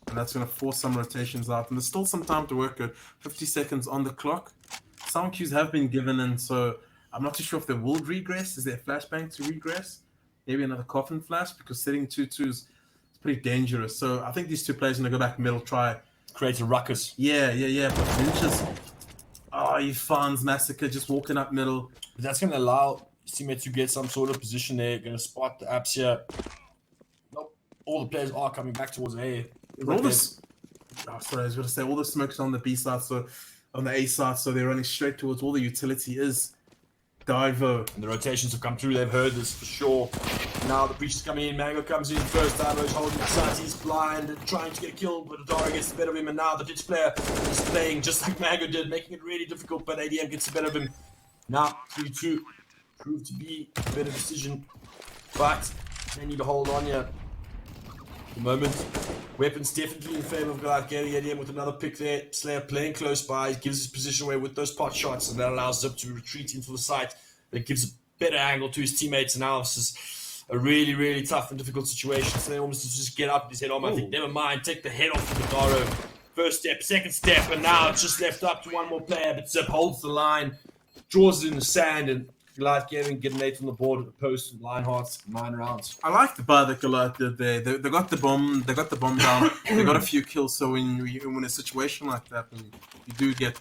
And that's going to force some rotations out. And there's still some time to work it. 50 seconds on the clock. Some cues have been given, and so I'm not too sure if they will regress. Is there a flashbang to regress? Maybe another coffin flash, because setting 2-2s is pretty dangerous. So I think these 2 players are going to go back middle, try. Create a ruckus. Yeah. But Lynch's... Oh, he finds Massacre just walking up middle. But that's going to allow teammates to get some sort of position there. Going to spot the apps here. Nope. All the players are coming back towards A. All this... Oh, sorry, I was going to say all the smokes on the B side, so on the A side, so they're running straight towards all the utility is Divo. And the rotations have come through. They've heard this for sure. Now the breach is coming in. Mango comes in first. Divo's holding the sides. He's blind and trying to get killed, but Adaro gets the better of him. And now the ditch player is playing just like Mango did, making it really difficult, but ADM gets the better of him. Now 3-2 proved to be a better decision, but they need to hold on here. At the moment, weapons definitely in favor of Garth Gaming. ADM with another pick there. Slayer playing close by, gives his position away with those pot shots, and that allows Zip to retreat into the site. That gives better angle to his teammates, and now this is a really, really tough and difficult situation. So they almost just get up with his head on. I think, never mind, take the head off of the Daro. First step, second step, and now it's just left up to one more player. But Zip holds the line, draws it in the sand, and Goliath Gaming getting 8 on the board at the post. Lionhearts 9 rounds. I like the buy that Goliath did there. They got the bomb. They got the bomb down. They got a few kills. So when a situation like that, when you do get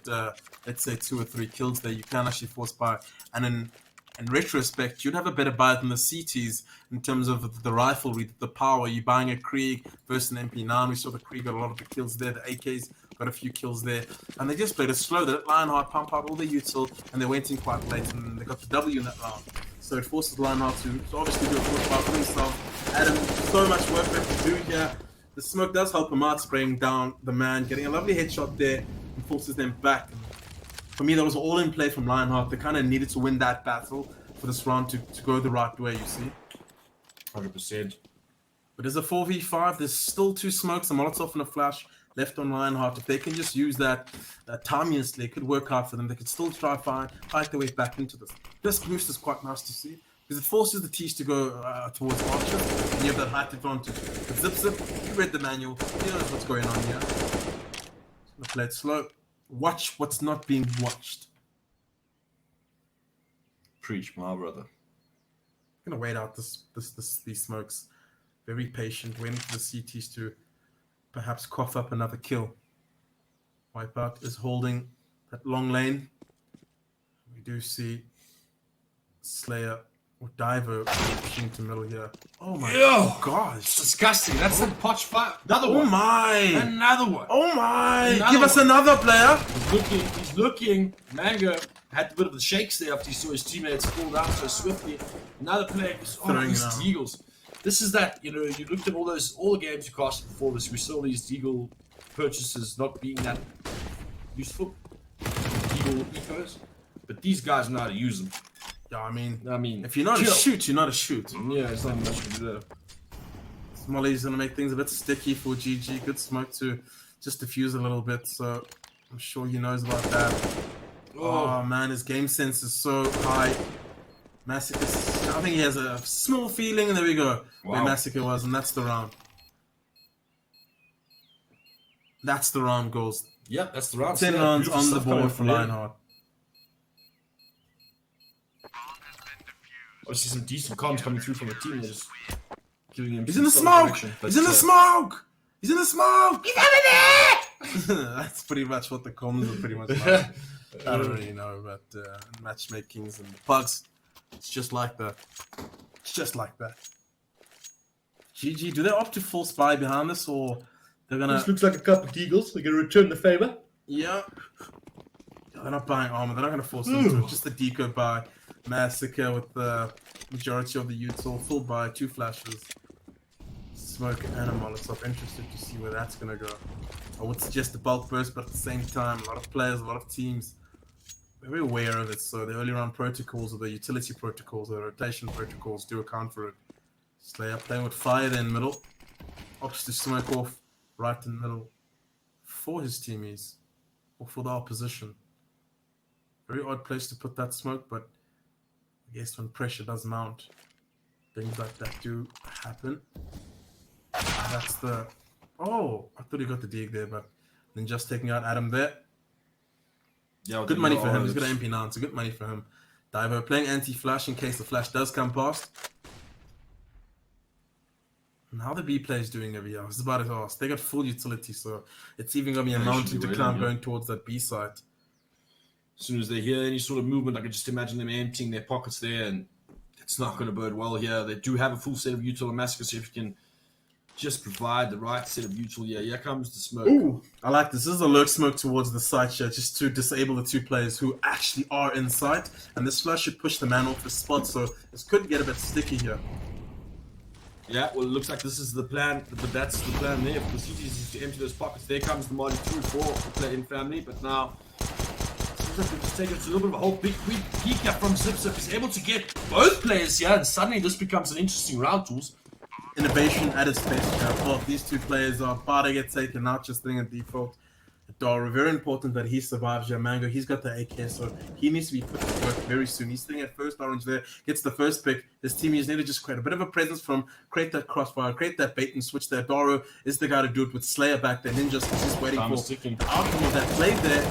let's say 2 or 3 kills there, you can actually force buy. And in retrospect, you'd have a better buy than the CTs in terms of the riflery, the power. You're buying a Krieg versus an MP9. We saw the Krieg got a lot of the kills there. The AKs got a few kills there. And they just played it slow. They let Lionheart pump out all their util, and they went in quite late, and they got the W in that round. So it forces Lionheart to obviously do a force buy for himself. Adam, so much work left to do here. The smoke does help him out, spraying down the man, getting a lovely headshot there, and forces them back. For me, that was all in play from Lionheart. They kind of needed to win that battle for this round to go the right way, you see. 100%. But there's a 4v5. There's still 2 smokes, a Molotov and a flash left on Lionheart. If they can just use that timeously, it could work out for them. They could still try fight their way back into this. This boost is quite nice to see, because it forces the T's to go towards Archer, and you have that height advantage. But Zip, you read the manual. He knows what's going on here. Just gonna play it slow. Watch what's not being watched. Preach, my brother. I'm gonna wait out these smokes. Very patient, waiting for the CTs to perhaps cough up another kill. Wipeout is holding that long lane. We do see Slayer or Diver pushing to middle here. Oh my gosh. It's disgusting. That's the potch fight. Another Oh one. my. Another one. Oh my. Another Give us one. another player. He's looking. Mango had a bit of the shakes there after he saw his teammates fall down so swiftly. Another player was these Deagles. This is that, you looked at all the games you casted before this. We saw these Deagle purchases not being that useful. Deagle ecos. But these guys know how to use them. Yeah, I mean, if you're not chill. a shoot, you're not a shoot. Yeah, it's not much to do there. Smolly's gonna make things a bit sticky for GG. Good smoke to just diffuse a little bit, so I'm sure he knows about that. Oh man, his game sense is so high. Massacre, I think he has a small feeling, and there we go. Where Massacre was, and that's the round. That's the round, goals. Yep, that's the round. 10 rounds on the board for Lionheart. Obviously, some decent comms coming through from the team. They're just giving him. He's in the smoke! He's in the smoke! He's in the smoke! He's over there! That's pretty much what the comms are pretty much like. I don't really know about matchmakings and bugs. It's just like that. It's just like that. GG, do they opt to full spy behind this, or they're gonna... This looks like a couple of Deagles. They're gonna return the favor. Yeah. They're not buying armor. They're not gonna force them to. Just the deco buy. Massacre with the majority of the util. Full buy, 2 flashes. Smoke and a Molotov. Interested to see where that's gonna go. I would suggest the bulk burst, but at the same time, a lot of players, a lot of teams, very aware of it. So the early round protocols or the utility protocols or the rotation protocols do account for it. Slayer playing with fire there in middle. Opts to smoke off right in the middle for his teamies or for the opposition. Very odd place to put that smoke, but I guess when pressure does mount, things like that do happen. That's the... Oh, I thought he got the dig there, but then just taking out Adam there. Yeah, good money for him. He's got an MP9, so good money for him. Diver playing anti-flash in case the flash does come past. And how the B players doing over here? I was about to ask. They got full utility, so it's even going to be a mountain to climb going towards that B side. As soon as they hear any sort of movement, I can just imagine them emptying their pockets there, and it's not going to bode well here. They do have a full set of util and Massacre, so if you can just provide the right set of util, here comes the smoke. Ooh, I like this. This is a lurk smoke towards the side here, just to disable the 2 players who actually are inside, and this flash should push the man off the spot, so this could get a bit sticky here. Yeah, well, it looks like this is the plan, but that's the plan there. For the CTs is to empty those pockets. There comes the Marty through for the play in family, but now seems like they've just taken a little bit of a whole big peek here from Zip. He's able to get both players here, and suddenly this becomes an interesting round, Tools. Innovation at its best here. Well, these 2 players are about to get taken out, just doing a default. Dara, very important that he survives. Mango, he's got the AK, so he needs to be put to work very soon. He's sitting at first orange there, gets the first pick. His teammates need to just create a bit of a presence from, create that crossfire, create that bait and switch there. Dara is the guy to do it with Slayer back there. Ninja's just waiting for the outcome of that play there.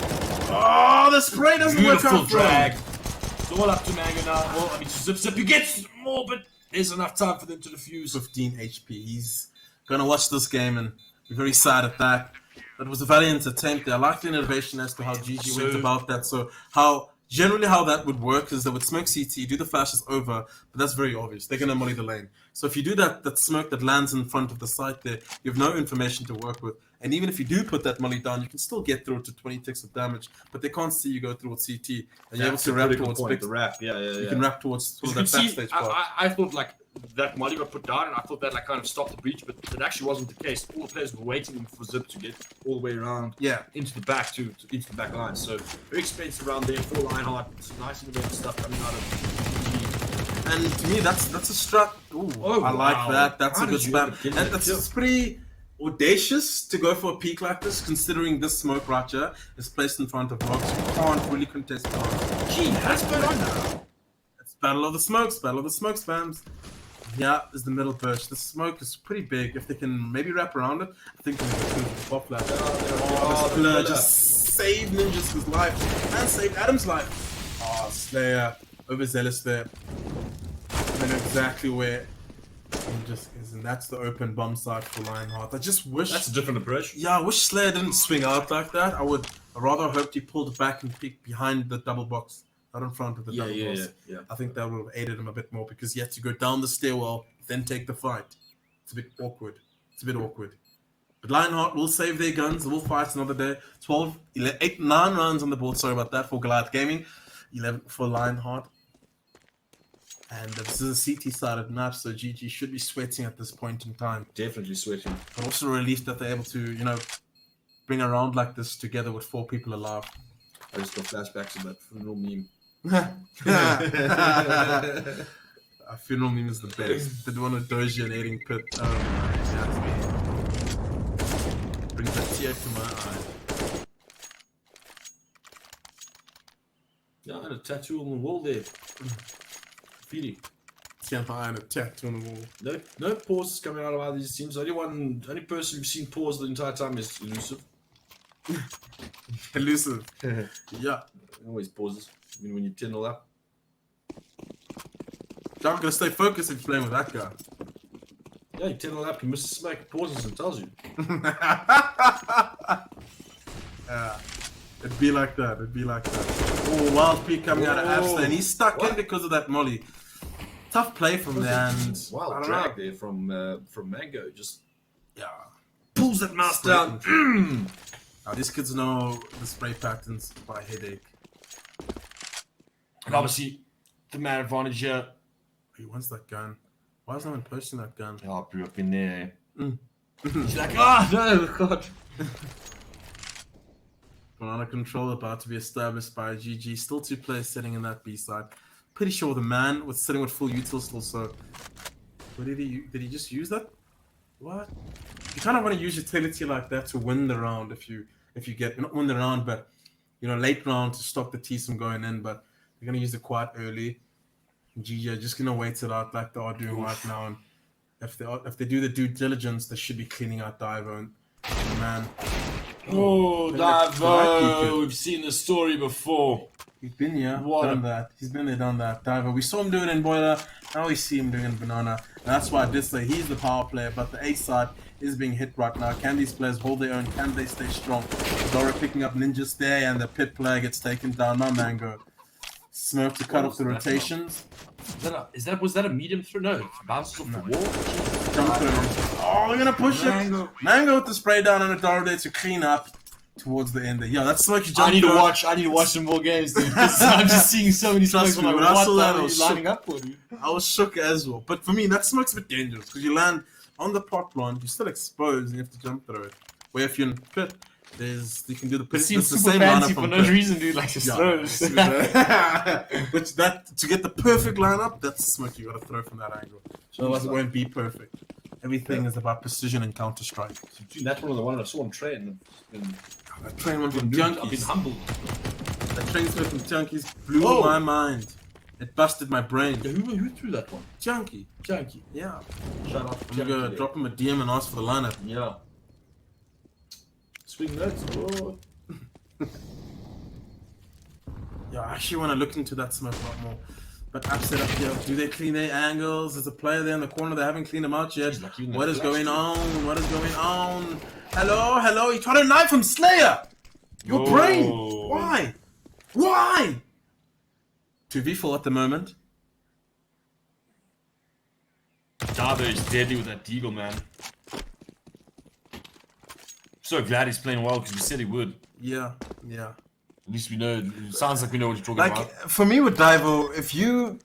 Oh, the spray doesn't work out. Drag. It's all up to Mango now. Well, I mean, Zip he gets more, but there's enough time for them to defuse. 15 HP. He's gonna watch this game and be very sad at that. It was a valiant attempt there. I like the innovation as to how GG went about that. So generally how that would work is they would smoke CT, do the flashes over, but that's very obvious. They're going to molly the lane. So if you do that smoke that lands in front of the site there, you have no information to work with. And even if you do put that molly down, you can still get through to 20 ticks of damage, but they can't see you go through with CT. And you're able to wrap towards the wrap. You can wrap towards that backstage part. I thought like that molly got put down, and I thought that like kind of stopped the breach, but it actually wasn't the case. All the players were waiting for Zip to get all the way around, into the back into the back line. So very expensive around there for Lionheart. Some nice innovative stuff coming out of. And to me, that's a strat. Ooh, I like that. That's a good spam. That's pretty audacious to go for a peak like this, considering this smoke right here is placed in front of rocks. You can't really contest on. Gee, that's going on now. It's Battle of the Smokes, Battle of the Smoke spams. Yeah, is the middle burst. The smoke is pretty big. If they can maybe wrap around it, I think they can pop that. This just saved Ninja's life and saved Adam's life. Oh, Slayer, overzealous there. I know exactly where Ninja is, and that's the open bomb site for Lionheart. I just wish that's a different approach. Yeah, I wish Slayer didn't swing out like that. I rather hoped he pulled it back and peeked behind the double box. Not in front of the double boss. Yeah. I think that would have aided him a bit more because he had to go down the stairwell, then take the fight. It's a bit awkward. But Lionheart will save their guns. We'll fight another day. 9 rounds on the board. Sorry about that for Goliath Gaming. 11 for Lionheart. And this is a CT-sided match, so GG should be sweating at this point in time. Definitely sweating. But also relieved that they're able to, bring a round like this together with 4 people alive. I just got flashbacks of that funeral meme. A funeral meme is the best. Did one of Doja and eating pit. Brings a tear to my eye. Yeah, and a tattoo on the wall there. Graffiti. Can't find a tattoo on the wall. No pauses coming out of either of these teams. Only person who's seen pause the entire time is Elusive. Elusive. Yeah. Always pauses. I mean, when you 10-0 up. I'm gonna stay focused if you're playing with that guy. Yeah, you 10-0 up, you miss the smack, pauses and tells you. Yeah. It'd be like that. Oh, wild peak coming out of Abster, and he's stuck in because of that molly. Tough play from there, and wild drag there from Mango. Just pulls that mouse down. Now, these kids know the spray patterns by headache. And obviously, the man advantage here. He wants that gun. Why is no one posting that gun? Oh, blew up in there. He's like, no, God. Banana control about to be established by GG. Still 2 players sitting in that B side. Pretty sure the man was sitting with full utils still. So, what did he just use that? What? You kind of want to use utility like that to win the round if you get not win the round, but late round to stop the T's from going in. But you're gonna use it quite early. GG are just gonna wait it out like they are doing right now. And if they do the due diligence, they should be cleaning out Divo and man. Oh, Divo! We've seen the story before. He's been here, done that. He's been there, done that. Divo. We saw him do it in Boiler. Now we see him doing it in Banana. And that's why I did say he's the power player, but the A side is being hit right now. Can these players hold their own? Can they stay strong? Dora picking up Ninja's there, and the pit player gets taken down. My Mango. Smoke to cut off the rotations. Was that a medium throw? No, it bounces off the wall. Jump through. Oh, we're gonna push it. Mango with the spray down on a Dora there to clean up towards the end there. Yeah, that's like you jump. I need to watch some more games, dude. I'm just seeing so many smokes. Like, what are you lining up for, dude? I was shook as well. But for me, that smoke's a bit dangerous because you land on the pot plant, you're still exposed and you have to jump through it. Where if you're in pit, you can do the pit. It seems super fancy for no reason, dude. Like just throws. Which to get the perfect lineup, that's the smoke you gotta throw from that angle. Otherwise, it won't be perfect. Everything is about precision and Counter-Strike. Dude, that's one of the ones I saw on train. That train went from I've been junkies. humbled. That train went from junkies blew Oh. my mind. It busted my brain. Yeah, who threw that one? Junkie. Junkie. Yeah. Shout out. I'm gonna go drop him a DM and ask for the lineup. Yeah. Swing notes. Oh. Yeah, I actually want to look into that smoke a lot more. But upset up here. Do they clean their angles? There's a player there in the corner. They haven't cleaned them out yet. What is going on? What is going on? Hello, hello. You tried to knife him, Slayer. Your brain. Why? Why? 2v4 at the moment. Davo is deadly with that deagle, man. So glad he's playing well because we said he would. Yeah, yeah. At least we know. It sounds like we know what you're talking Like, about. for me with Divo, if you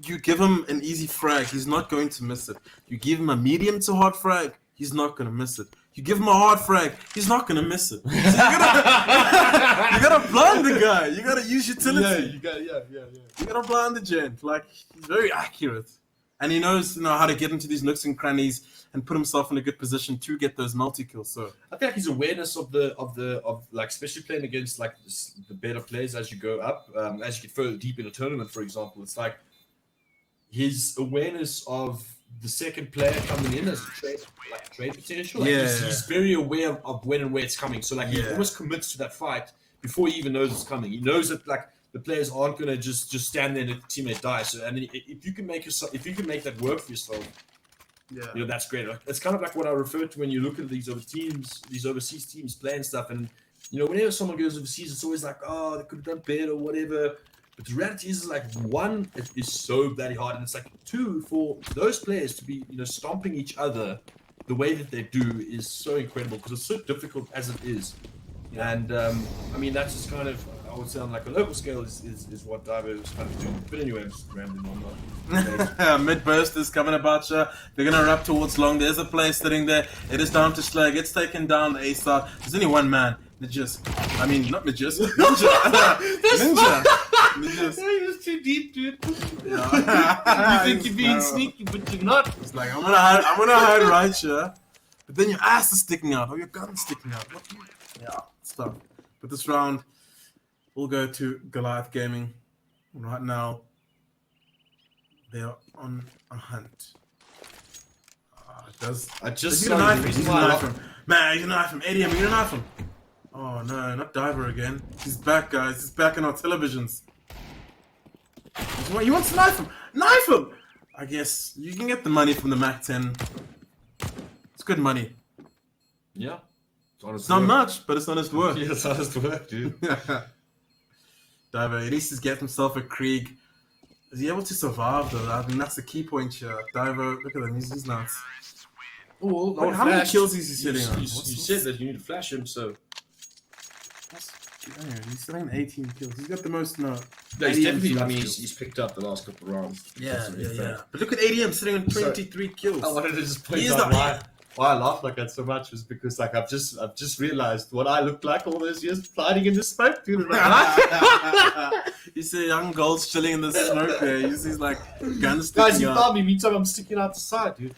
give him an easy frag, he's not going to miss it. You give him a medium to hard frag, he's not going to miss it. You give him a hard frag, he's not going to miss it. So you gotta blind the guy. You gotta use utility. You gotta blind the gent. Like, he's very accurate. And he knows, how to get into these nooks and crannies and put himself in a good position to get those multi-kills. So I feel like his awareness of like, especially playing against like the better players as you go up, as you get further deep in a tournament, for example, it's like his awareness of the second player coming in as a trade potential. Like, he's very aware of when and where it's coming. So like he almost commits to that fight before he even knows it's coming. He knows that like the players aren't gonna just stand there and the teammate dies. So and if you can make that work for yourself. Yeah, that's great. It's kind of like what I refer to when you look at these other teams, these overseas teams playing stuff, and whenever someone goes overseas, it's always like, oh, they could have done better or whatever. But the reality is, like, one, it is so bloody hard, and it's like two, for those players to be, stomping each other the way that they do is so incredible because it's so difficult as it is. And I mean, that's just kind of, I would say on like a local scale is what Divo is kind of doing. But anyway, I'm just rambling on. Mid burst is coming about you. They're gonna wrap towards long. There's a player sitting there. It is down to Slag. Gets taken down. The A star. There's only one man. Ninjas. I mean, not Ninjas. Ninja. Ninjas. You're just too deep, dude. Yeah. You think you're being sneaky, but you're not. It's like I'm gonna hide right here, but then your ass is sticking out or your gun's sticking out. Yeah, stuff. But this round, we'll go to Goliath Gaming. Right now, they are on a hunt. I just He's gonna knife him. Man, he's gonna knife him. ADM, you're gonna knife him. Oh no, not Diver again. He's back, guys. He's back on our televisions. You want to knife him? Knife him! I guess you can get the money from the Mac 10. It's good money. Yeah. It's not much, but it's honest work. Yeah, it's honest work, dude. Diver, at least he's get himself a Krieg. Is he able to survive though? I mean, that's the key point here. Diver, look at him, he's nuts. Oh, well, how many kills is he sitting on? You said that you need to flash him, so. He's sitting 18 kills. He's got the most. No, he's definitely. I mean, he's picked up the last couple of rounds. Yeah. But look at ADM sitting on 23 kills. I wanted to just point out why I laugh like that so much was because like I've just realized what I looked like all those years fighting in the smoke, dude. You see young Golds chilling in the smoke there. He's like guns sticking Guys, you out. found me. Meantime, I'm sticking out the side, dude.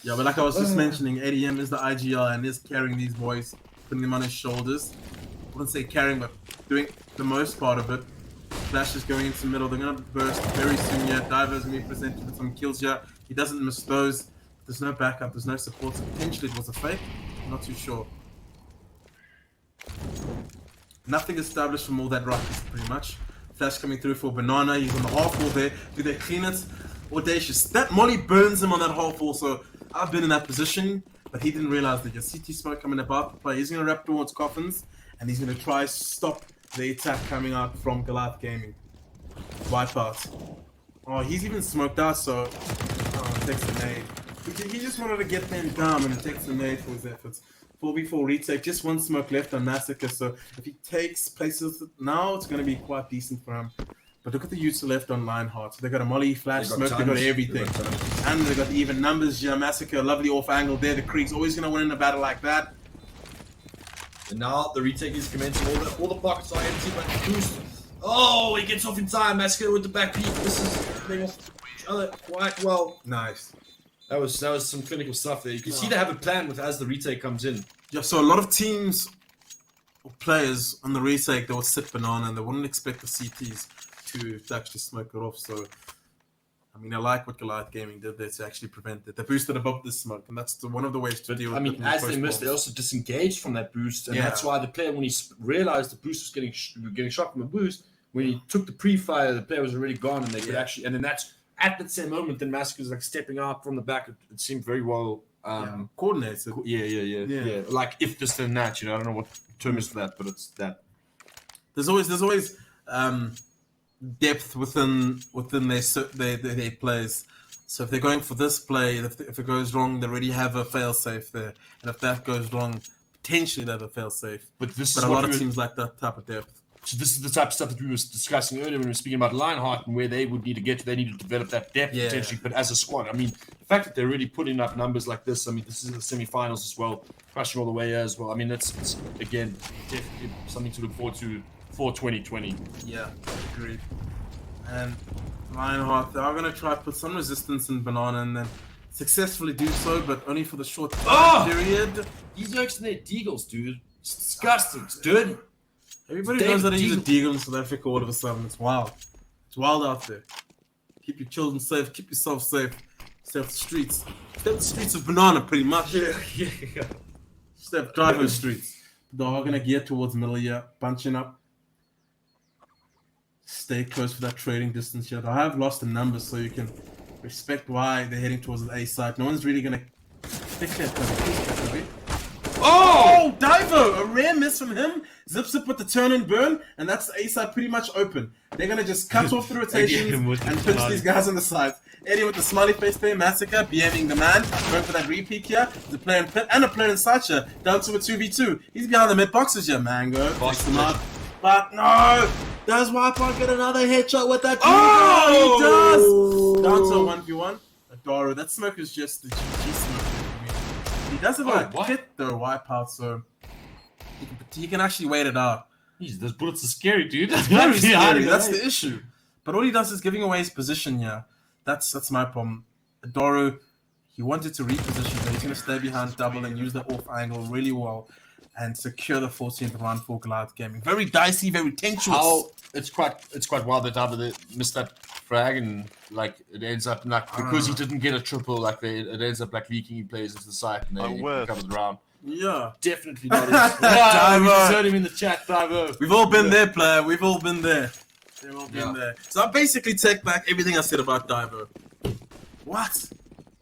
Yeah, but like I was just mentioning, ADM is the IGL and is carrying these boys, putting them on his shoulders. I wouldn't say carrying, but doing the most part of it. Flash is going into the middle. They're going to burst very soon here. Diver's going to be presented with some kills here. He doesn't miss those. There's no backup. There's no support. So potentially it was a fake. I'm not too sure. Nothing established from all that rockets, pretty much. Flash coming through for Banana. He's on the half wall there. Do they clean it? Audacious. That molly burns him on that half wall. So I've been in that position, but he didn't realize that your CT smoke coming about the play. He's going to wrap towards coffins. And he's going to try stop the attack coming out from Goliath Gaming. Wipeout. Oh, he's even smoked out, so... Oh, takes a nade. He just wanted to get them down, and it takes a nade for his efforts. 4v4 retake, just one smoke left on Massacre, so if he takes places now, it's going to be quite decent for him. But look at the use left on Lionheart. So they got a molly, flash, smoke, they got everything. And they got even numbers here. Massacre, lovely off angle there. The Krieg's always going to win in a battle like that. And now the retake is commencing. All the pockets are empty, but boost. Oh, he gets off in time. Massacre with the back peak. This is playing off each other quite well. Nice. That was some clinical stuff there. You can see they have a plan with as the retake comes in. Yeah, so a lot of teams or players on the retake, they would sit banana and they wouldn't expect the CTs to actually smoke it off. So, I mean, I like what Goliath Gaming did there to actually prevent it. They boosted above the smoke, and that's one of the ways to deal with it. I mean, as they missed, they also disengaged from that boost, and that's why the player, when he realized the boost was getting shot from a boost, when he took the pre-fire, the player was already gone, and they could actually, and then that's at that same moment, then Massacre's like stepping out from the back. It seemed very well coordinated. Yeah. Like if this then that, I don't know what the term is for that, but it's that. There's always depth within their plays. So if they're going for this play, if it goes wrong, they already have a fail safe there, and if that goes wrong, potentially they have a fail safe. But a lot of teams like that type of depth. So this is the type of stuff that we were discussing earlier when we were speaking about Lionheart and where they would need to get to. They need to develop that depth potentially, but as a squad. I mean, the fact that they're really putting up numbers like this, I mean, this is the semifinals as well, crushing all the way as well. I mean, it's again, definitely something to look forward to for 2020. Yeah, agreed. And Lionheart, they are going to try to put some resistance in Banana and then successfully do so, but only for the short time period. These works in their deagles, dude. It's disgusting. It's dirty. Everybody knows how to use a deagle in South Africa all of a sudden. It's wild. It's wild out there. Keep your children safe. Keep yourself safe. Stay off the streets. Stay off the streets of Banana, pretty much. Yeah. Stay off driver streets. They are going to gear towards middle here, bunching up. Stay close for that trading distance here. I have lost the numbers, so you can respect why they're heading towards the A side. No one's really going to pick that. Oh, Divo! A rare miss from him. Zips up with the turn and burn, and that's the A side pretty much open. They're going to just cut off the rotations and pinch these guys on the side. Eddie with the smiley face there, Massacre, BMing the man, going for that repeat here. The player in pit and a player in Sacha, down to a 2v2. He's behind the mid boxes here, Mango. Box him up. But no! Does Wipeout get another headshot with that? Oh, he does! Down to a 1v1. Adoro, that smoke is just the GG smoke. He doesn't hit the Wipeout, so he can actually wait it out. Jeez, those bullets are scary, dude. That's very scary. That's the issue. But all he does is giving away his position here. That's my problem. Adoro, he wanted to reposition, but he's going to stay behind double and use the off angle really well and secure the 14th round for Goliath Gaming. Very dicey, very tensuous. It's quite wild that David missed that frag and like it ends up like because he didn't get a triple, like it ends up like leaking. He plays into the site and they cover the round. Yeah, definitely not. We just heard him in the chat, Divo. We've all been there, player. We've all been there. We've all been there. So I basically take back everything I said about Divo. What?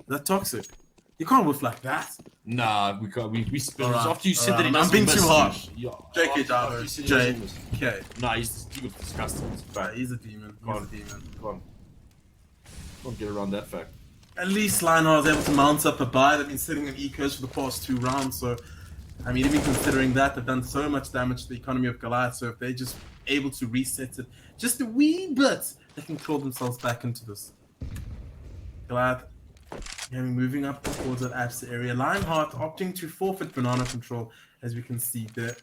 That's toxic. You can't whiff like that. Nah, we can't. We spin after you said that he I'm being too harsh. Yeah. JK Divo. JK. Nah, he's disgusting. He's a demon. Come on. Can't get around that fact. At least Lionheart was able to mount up a buy. They've been sitting in ecos for the past 2 rounds, so I mean, even considering that, they've done so much damage to the economy of Goliath, so if they're just able to reset it just a wee bit, they can claw themselves back into this. Goliath moving up towards that abs area. Lionheart opting to forfeit banana control, as we can see there.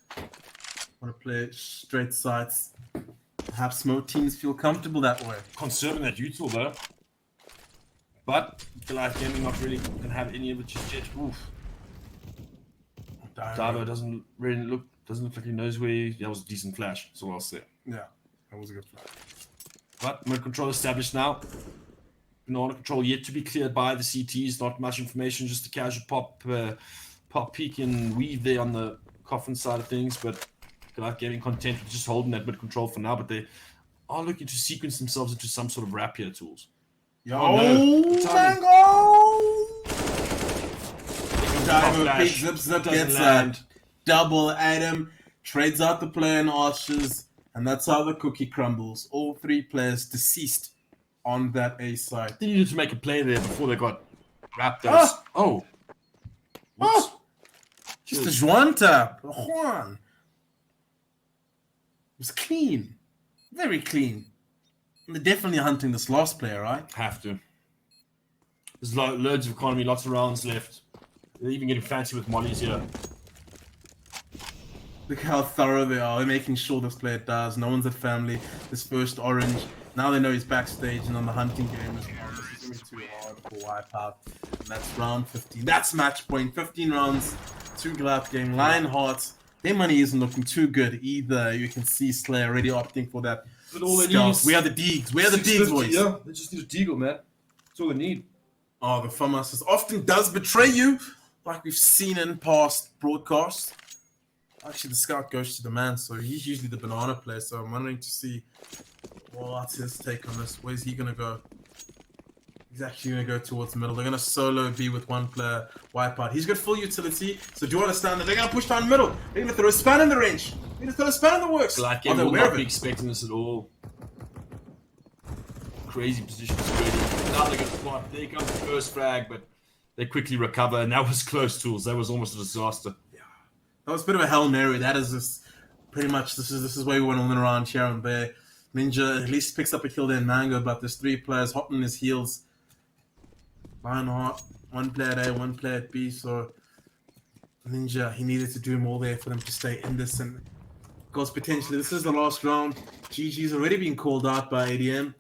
Want to play straight sides. Perhaps most teams feel comfortable that way. Conserving that util though. But Goliath Gaming not really going to have any of it just yet. Oof. Divo doesn't look like he knows where that was a decent flash. That's all I'll say. Yeah, that was a good flash. But mode control established now. Banana control yet to be cleared by the CTs. Not much information, just a casual pop peek and weave there on the coffin side of things. But Goliath Gaming content with just holding that mid control for now. But they are looking to sequence themselves into some sort of rapier tools. Mango! Big zip gets that double at him, trades out the player in archers, and that's how the cookie crumbles. All 3 players deceased on that A side. They needed to make a play there before they got wrapped. Just a Juan tap. Juan. It was clean. Very clean. And they're definitely hunting this last player, right? Have to. There's loads of economy, lots of rounds left. They're even getting fancy with mollies here. Look how thorough they are. They're making sure this player does. No one's at family. This first orange. Now they know he's backstage and on the hunting game as well. This is going to be too hard for Wipeout. And that's round 15. That's match point. 15 rounds, 2 Goliath game. Lionheart, their money isn't looking too good either. You can see Slayer already opting for that. But all they need Scout. is We are the Deegs. We are the Deegs, boys. Yeah, they just need a deagle, man. That's all they need. Oh, the FUMAS often does betray you, like we've seen in past broadcasts. Actually, the Scout goes to the man, so he's usually the banana player, so I'm wondering to see what's his take on this. Where's he going to go? He's actually going to go towards the middle. They're going to solo B with one player, Wipeout. He's got full utility, so do you understand that they're going to push down the middle? They're going to throw a span in the range. They're going to throw a span in the works. Like, I will not be expecting this at all. Crazy position already. Now they're going to spot. There comes the first frag, but they quickly recover, and that was close, Tools. That was almost a disaster. That was a bit of a Hail Mary. That is just pretty much this is where we want to win around here and there. Ninja at least picks up a kill there in Mango, but there's 3 players hot on his heels. Lionheart, 1 player at A, 1 player at B, so Ninja, he needed to do more there for them to stay in this, and because potentially this is the last round. GG's already been called out by ADM.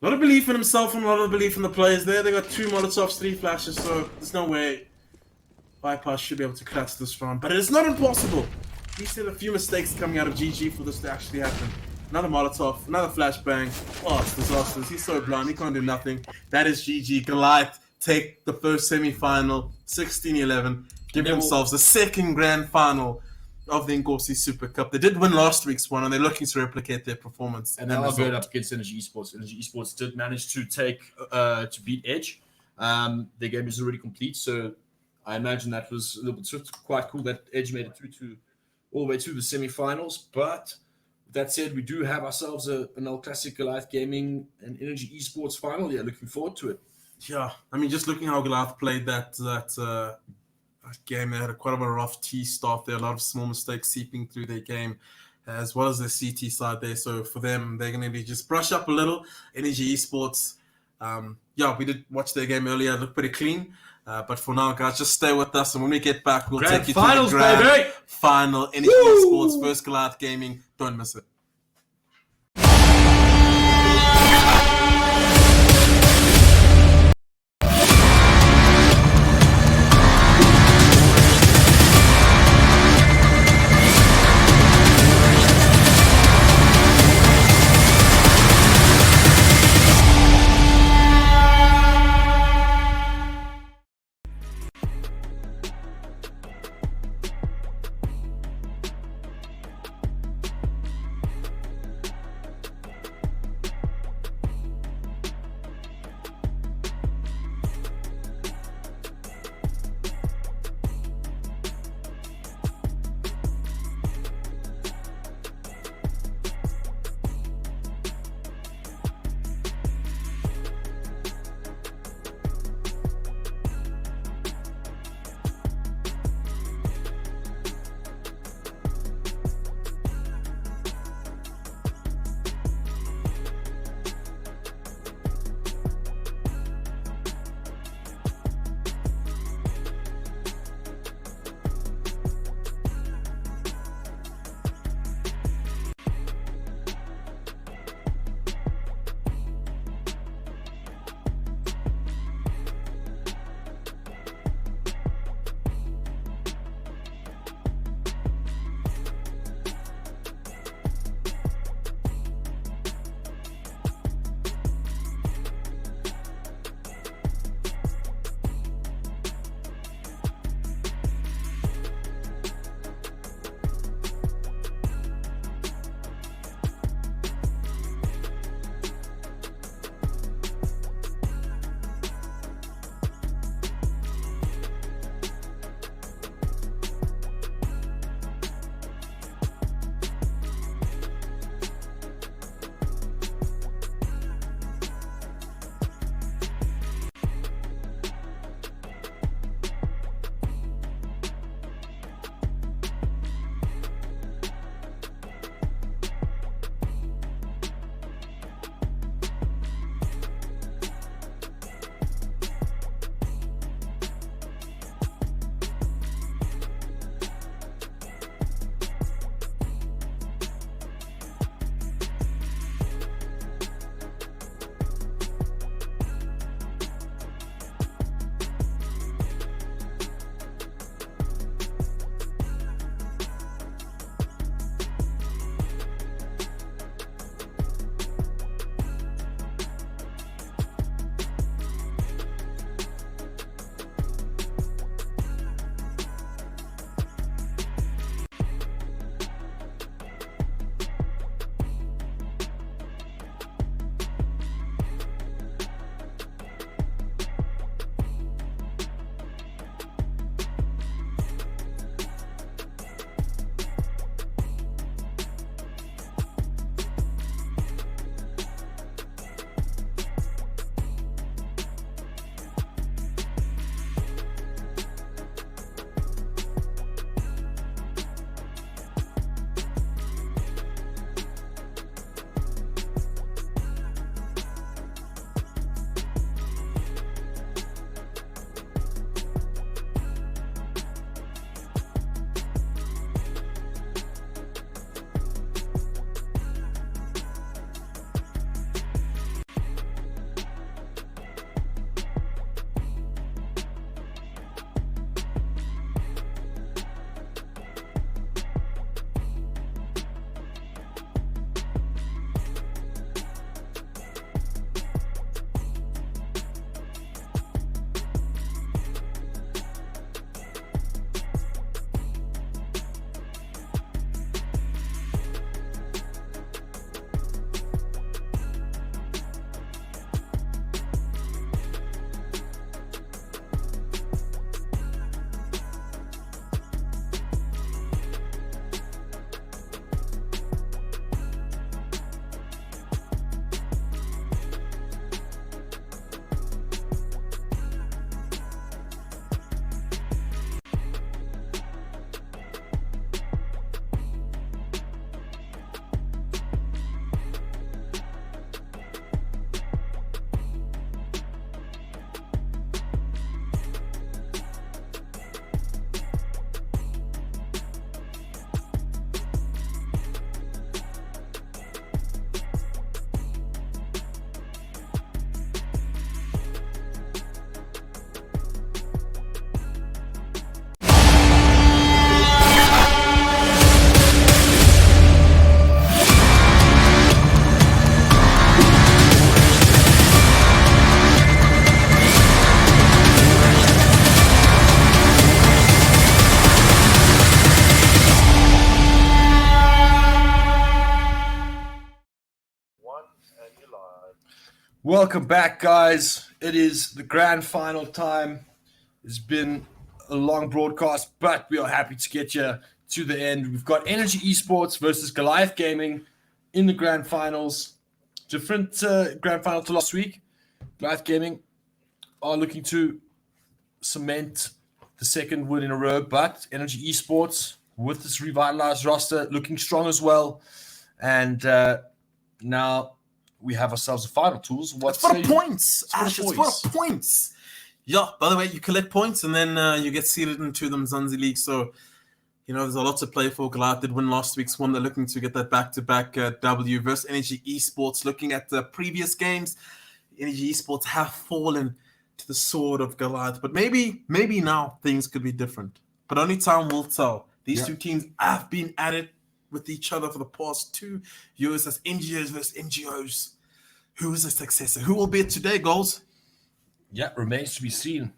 A lot of belief in himself and a lot of belief in the players there. They got 2 Molotovs, 3 flashes, so there's no way Bypass should be able to clutch this round, but it is not impossible. We said a few mistakes coming out of GG for this to actually happen. Another Molotov, another flashbang. Oh, it's disastrous. He's so blind, he can't do nothing. That is GG. Goliath take the first semi-final, 16-11, give themselves the second grand final of the Inkosi Super Cup. They did win last week's one, and they're looking to replicate their performance. And now I'll go up against Energy Esports. Energy Esports did manage to to beat Edge. Their game is already complete, so I imagine that was a little bit quite cool that Edge made it through all the way to the semi-finals. But with that said, we do have ourselves an El Classic Goliath Gaming and Energy Esports final. Yeah, looking forward to it. Yeah, I mean, just looking how Goliath played that game, they had quite a rough T start there, a lot of small mistakes seeping through their game, as well as the CT side there. So for them, they're going to be just brush up a little. Energy Esports, yeah, we did watch their game earlier. It looked pretty clean. But for now, guys, just stay with us, and when we get back, we'll take you to the grand final. Energy Esports, first Goliath Gaming. Don't miss it. Welcome back, guys. It is the grand final time. It's been a long broadcast, but we are happy to get you to the end. We've got Energy Esports versus Goliath Gaming in the grand finals. Different grand final to last week. Goliath Gaming are looking to cement the second win in a row, but Energy Esports, with this revitalized roster, looking strong as well. And now we have ourselves a final, Tools. It's for the points, Ash. It's for the points. Yeah, by the way, you collect points and then you get seeded into the Mzansi League. So, you know, there's a lot to play for. Goliath did win last week's one. They're looking to get that back-to-back W versus Energy Esports. Looking at the previous games, Energy Esports have fallen to the sword of Goliath. But maybe now things could be different. But only time will tell. These two teams have been at it with each other for the past 2 years as NGOs versus NGOs. Who is the successor? Who will be it today, Goals? Yeah, remains to be seen.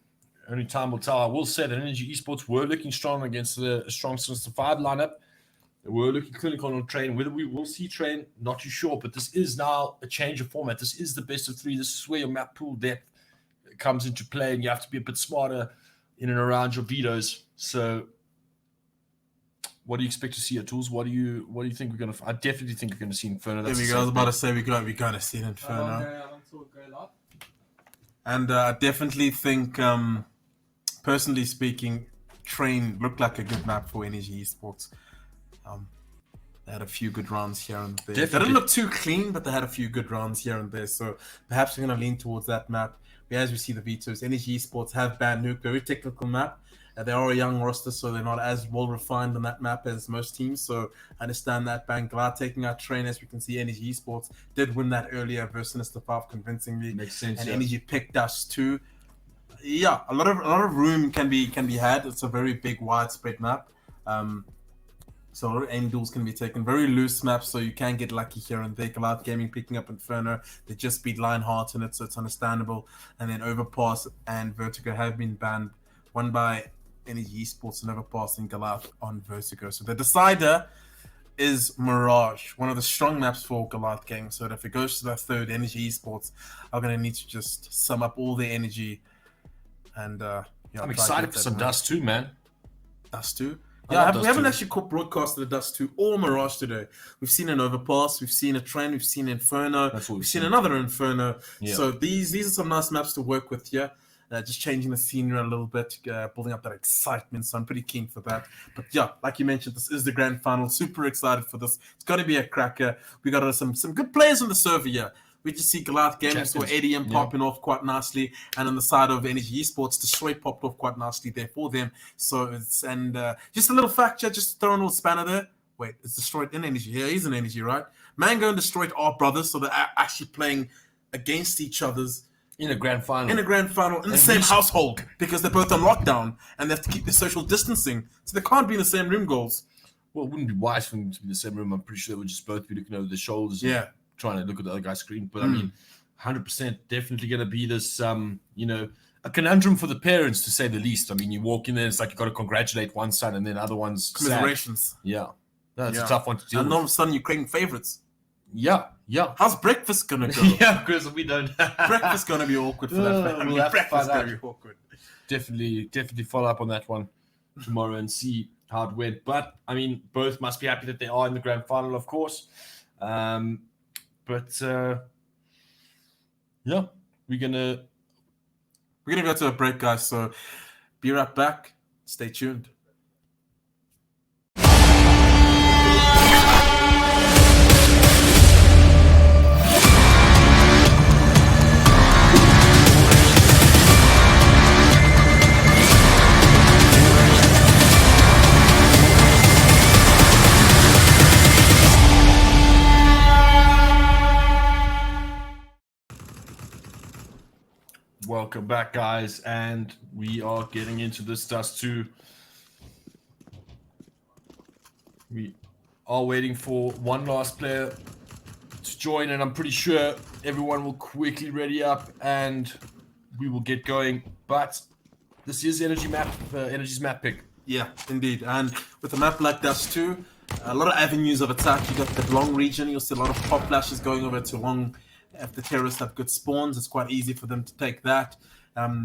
Only time will tell. I will say that Energy Esports were looking strong against the strong Sinister 5 lineup. They were looking clinical on Train. Whether we will see Train, not too sure. But this is now a change of format. This is the best of 3. This is where your map pool depth comes into play, and you have to be a bit smarter in and around your vetoes. So, what do you expect to see at Tools? What do you think we're gonna? I definitely think we're gonna see Inferno. There we go. I was about to say we're gonna see Inferno. And I definitely think, personally speaking, Train looked like a good map for Energy Esports. They had a few good rounds here and there. Definitely. They didn't look too clean, but they had a few good rounds here and there. So perhaps we're going to lean towards that map. As we see the vetoes, Energy Esports have banned Nuke, very technical map. They are a young roster, so they're not as well refined on that map as most teams. So I understand that. Glad taking out Train, as we can see, Energy Esports did win that earlier versus Sinister 5 convincingly. Makes sense. And Energy picked us too. Yeah, a lot of room can be had. It's a very big, widespread map. So a lot of aim duels can be taken. Very loose maps, so you can get lucky here and there. Goliath Gaming picking up Inferno. They just beat Lionheart in it, so it's understandable. And then Overpass and Vertigo have been banned. One by Energy Esports and Overpass and Goliath on Vertigo. So the decider is Mirage, one of the strong maps for Goliath Gaming. So that if it goes to the third, Energy Esports are going to need to just sum up all their energy. And I'm excited for some Dust 2, man. Dust 2? Yeah, we haven't actually broadcasted a Dust 2 or Mirage today. We've seen an Overpass, we've seen a Train, we've seen Inferno, we've seen another Inferno. Yeah. So these are some nice maps to work with here. Just changing the scenery a little bit, building up that excitement. So I'm pretty keen for that. But yeah, like you mentioned, this is the grand final. Super excited for this. It's going to be a cracker. We got some good players on the server here. We just see Goliath Gaming, so ADM popping off quite nicely, and on the side of Energy Esports, Destroy popped off quite nicely there for them. So it's just a little fact check, just throwing a little spanner there. Wait, it's Destroyed in Energy. Yeah, he's in Energy, right? Mango and Destroyed are brothers, so they're actually playing against each other's in a grand final. In the same household, because they're both on lockdown and they have to keep their social distancing, so they can't be in the same room. Goals. Well, it wouldn't be wise for them to be in the same room. I'm pretty sure they would just both be looking over their shoulders. Yeah. Trying to look at the other guy's screen, but I mean, 100% definitely going to be this, a conundrum for the parents, to say the least. I mean, you walk in there, it's like you got to congratulate one son, and then other one's commiserations. Yeah, that's a tough one to deal with. And all of a sudden, you're creating favorites. Yeah. How's breakfast gonna go? Yeah, because we don't. Breakfast gonna be awkward for that family. Breakfast gonna be awkward. Definitely follow up on that one tomorrow and see how it went. But I mean, both must be happy that they are in the grand final, of course. But yeah, we're gonna go to a break, guys. So be right back. Stay tuned. Welcome back, guys, and we are getting into this Dust 2. We are waiting for one last player to join, and I'm pretty sure everyone will quickly ready up and we will get going. But this is Energy's map pick. Yeah, indeed. And with a map like Dust 2, a lot of avenues of attack. You got the long region. You'll see a lot of pop flashes going over to long if the terrorists have good spawns, it's quite easy for them to take that.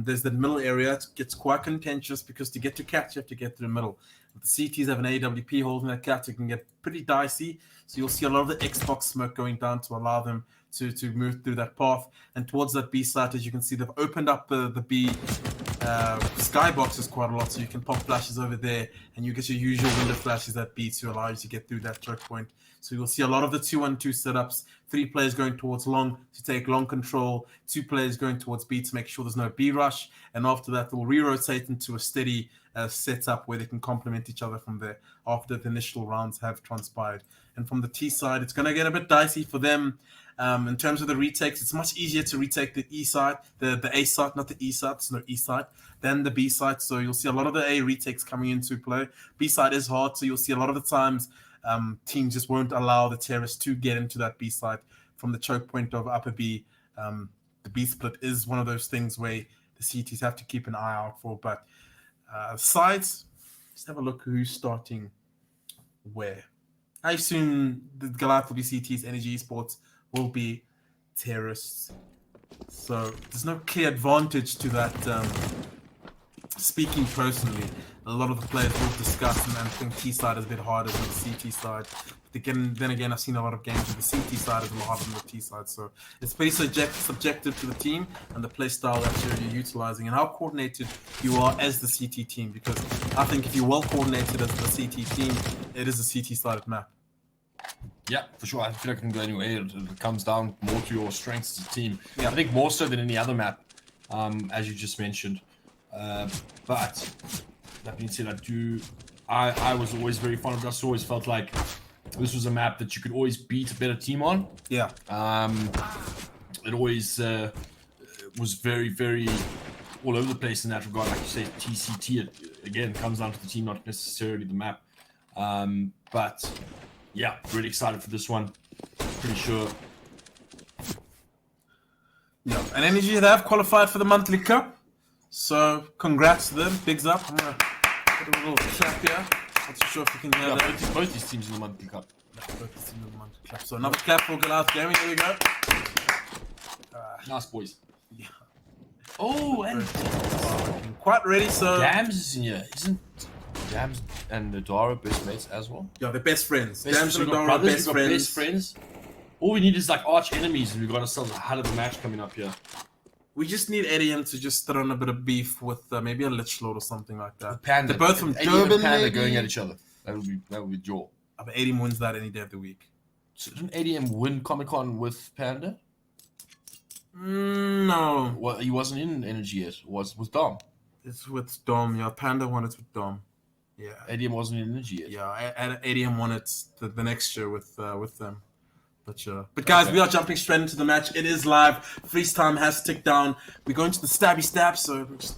There's the middle area. It gets quite contentious because to get to cat, you have to get through the middle. If the CTs have an AWP holding that cat, it can get pretty dicey. So you'll see a lot of the Xbox smoke going down to allow them to move through that path. And towards that B site, as you can see, they've opened up the B skyboxes quite a lot, so you can pop flashes over there, and you get your usual window flashes at B to allow you to get through that choke point. So you'll see a lot of the 2-1-2 setups, 3 players going towards long to take long control, 2 players going towards B to make sure there's no B rush, and after that they'll re-rotate into a steady setup where they can complement each other from there after the initial rounds have transpired. And from the T side, it's going to get a bit dicey for them. In terms of the retakes, it's much easier to retake the E side, the A side, not the E side, there's no E side, than the B side. So you'll see a lot of the A retakes coming into play. B side is hard, so you'll see a lot of the times teams just won't allow the terrorists to get into that B side from the choke point of upper B. The B split is one of those things where the CTs have to keep an eye out for. But sides, let's have a look who's starting where. I assume the Goliath will be CTs, Energy Esports will be terrorists. So there's no clear advantage to that. Speaking personally, a lot of the players will discuss and think T side is a bit harder than the CT side. But then again, I've seen a lot of games where the CT side is a lot harder than the T side. So it's pretty subjective to the team and the play style that you're utilizing and how coordinated you are as the CT team. Because I think if you're well coordinated as the CT team, it is a CT sided map. Yeah, for sure. I feel like I can go anywhere. It comes down more to your strengths as a team. Yeah. I think more so than any other map, as you just mentioned. But that being said, I was always very fond of this. Always felt like this was a map that you could always beat a better team on. Yeah. It always was very, very all over the place in that regard. Like you say, TCT, it again comes down to the team, not necessarily the map. But yeah, really excited for this one. Pretty sure. Yeah, and Energy, they have qualified for the monthly cup. So congrats to them. Bigs up. I'm gonna put a little clap here. Not too sure if you can hear that. Both these teams in the monthly cup. Both these teams in the monthly cup. So another clap for Goliath Gaming. Here we go. Nice, boys. Yeah. Oh, and Quite ready. So Dams is in here. Isn't Dams and Nadara best mates as well? yeah, they're best friends. Dams and Nadara best friends. All we need is like arch enemies, and we've got ourselves a hell of a match coming up here. We just need ADM to just throw in a bit of beef with maybe a Lich Lord or something like that. Panda. They're both from ADM Durban, and Panda maybe? going at each other. That would be jaw. But ADM wins that any day of the week. So didn't ADM win Comic Con with Panda? No. Well, he wasn't in Energy yet. It was with Dom. It's with Dom. Yeah, Panda won it with Dom. Yeah. ADM wasn't in Energy yet. Yeah, ADM won it the next year with them. But guys, we are jumping straight into the match. It is live. Freeze time has ticked down. We're going to the stabby stab, so we'll just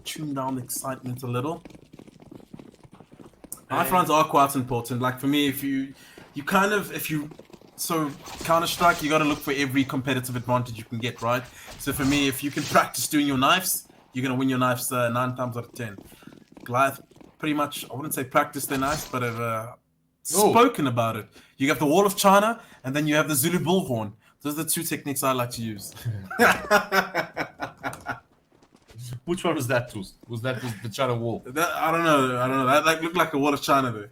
tune down the excitement a little. Knife rounds are quite important. Like for me, so Counter-Strike, you got to look for every competitive advantage you can get, right? So for me, if you can practice doing your knives, you're going to win your knives 9 times out of 10. Goliath, pretty much, I wouldn't say practice their knives, but have spoken about it. You have the Wall of China, and then you have the Zulu Bullhorn. Those are the 2 techniques I like to use. Which one was that, Tools? Was that the China Wall? I don't know. That looked like a Wall of China there.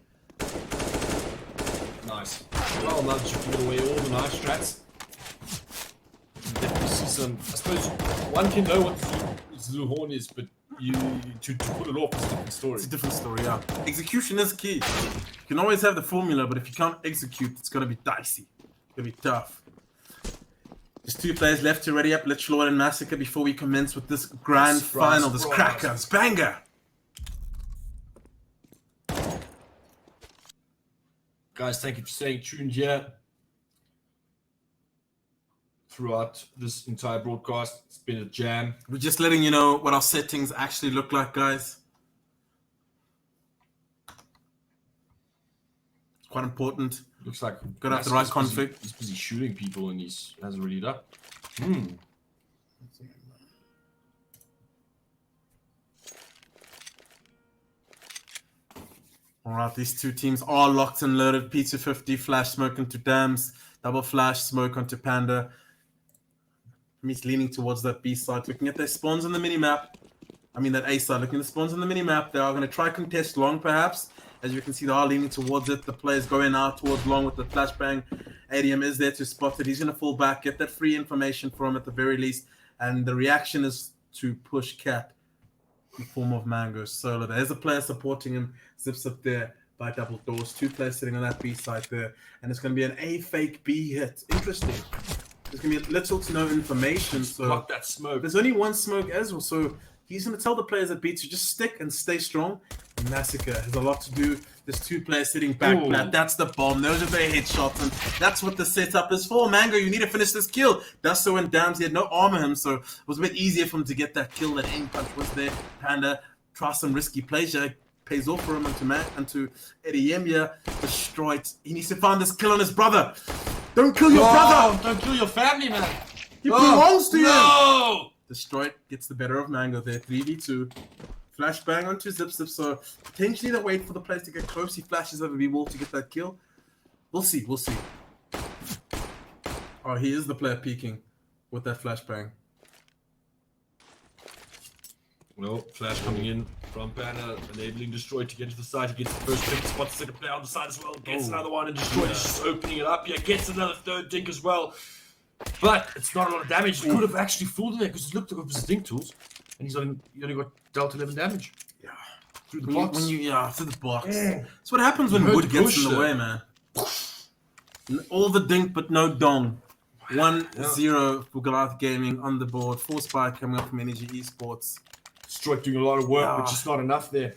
Nice. Well, now that you've given away all the nice strats. Definitely see some. I suppose one can know what Zulu Horn is, but to put it off is a different story. It's a different story, yeah. Execution is key. You can always have the formula, but if you can't execute, it's gonna be dicey. It's gonna be tough. There's 2 players left to ready up Lich Lord and Massacre before we commence with this grand final, this cracker, this banger. Guys, thank you for staying tuned here throughout this entire broadcast. It's been a jam. We're just letting you know what our settings actually look like, guys. It's quite important. Looks like Gotta have the right config. He's busy shooting people and he hasn't readied up. Alright, these 2 teams are locked and loaded. P250, flash smoke into Dams. Double flash, smoke onto Panda. He's leaning towards that B side, looking at their spawns on the mini-map. I mean, that A side, looking at the spawns on the mini-map. They are going to try contest long, perhaps. As you can see, they are leaning towards it. The player's going out towards long with the flashbang. ADM is there to spot it. He's going to fall back, get that free information from him at the very least. And the reaction is to push Cat in the form of Mango solo. There's a player supporting him. Zips up there by double doors. 2 players sitting on that B side there. And it's going to be an A fake B hit. Interesting. There's going to be little to no information. So Block that smoke. there's only one smoke as well. So he's going to tell the players at B to just stick and stay strong. Massacre has a lot to do. There's 2 players sitting back flat. That's the bomb. Those are their headshots, and that's what the setup is for. Mango, you need to finish this kill. Dasso went down. He had no armor him, so it was a bit easier for him to get that kill. That aim punch was there. Panda tries some risky plays. Pays off for him onto Eddie Yemia. Destroyed. He needs to find this kill on his brother. Don't kill your brother. Don't kill your family, man. He belongs to you. No! Destroyed gets the better of Mango there. 3v2. Flashbang onto Zip, so potentially they wait for the players to get close. He flashes over B-wall to get that kill. We'll see. Oh, he is the player peeking with that flashbang. Well, flash coming in from Banner, enabling Destroy to get to the side. He gets the first dink, spots the second player on the side as well. Gets another one, and Destroy is just opening it up here. Gets another third dink as well. But it's not a lot of damage. He could have actually fooled him there because it looked like it was dink tools. And he only got dealt 11 damage. Yeah. Through the box. Through the box. That's what happens when wood gets in the way, man. All the dink, but no dong. 1-0 for Goliath Gaming on the board. 4 spy coming up from Energy Esports. Destroy doing a lot of work, but just not enough there.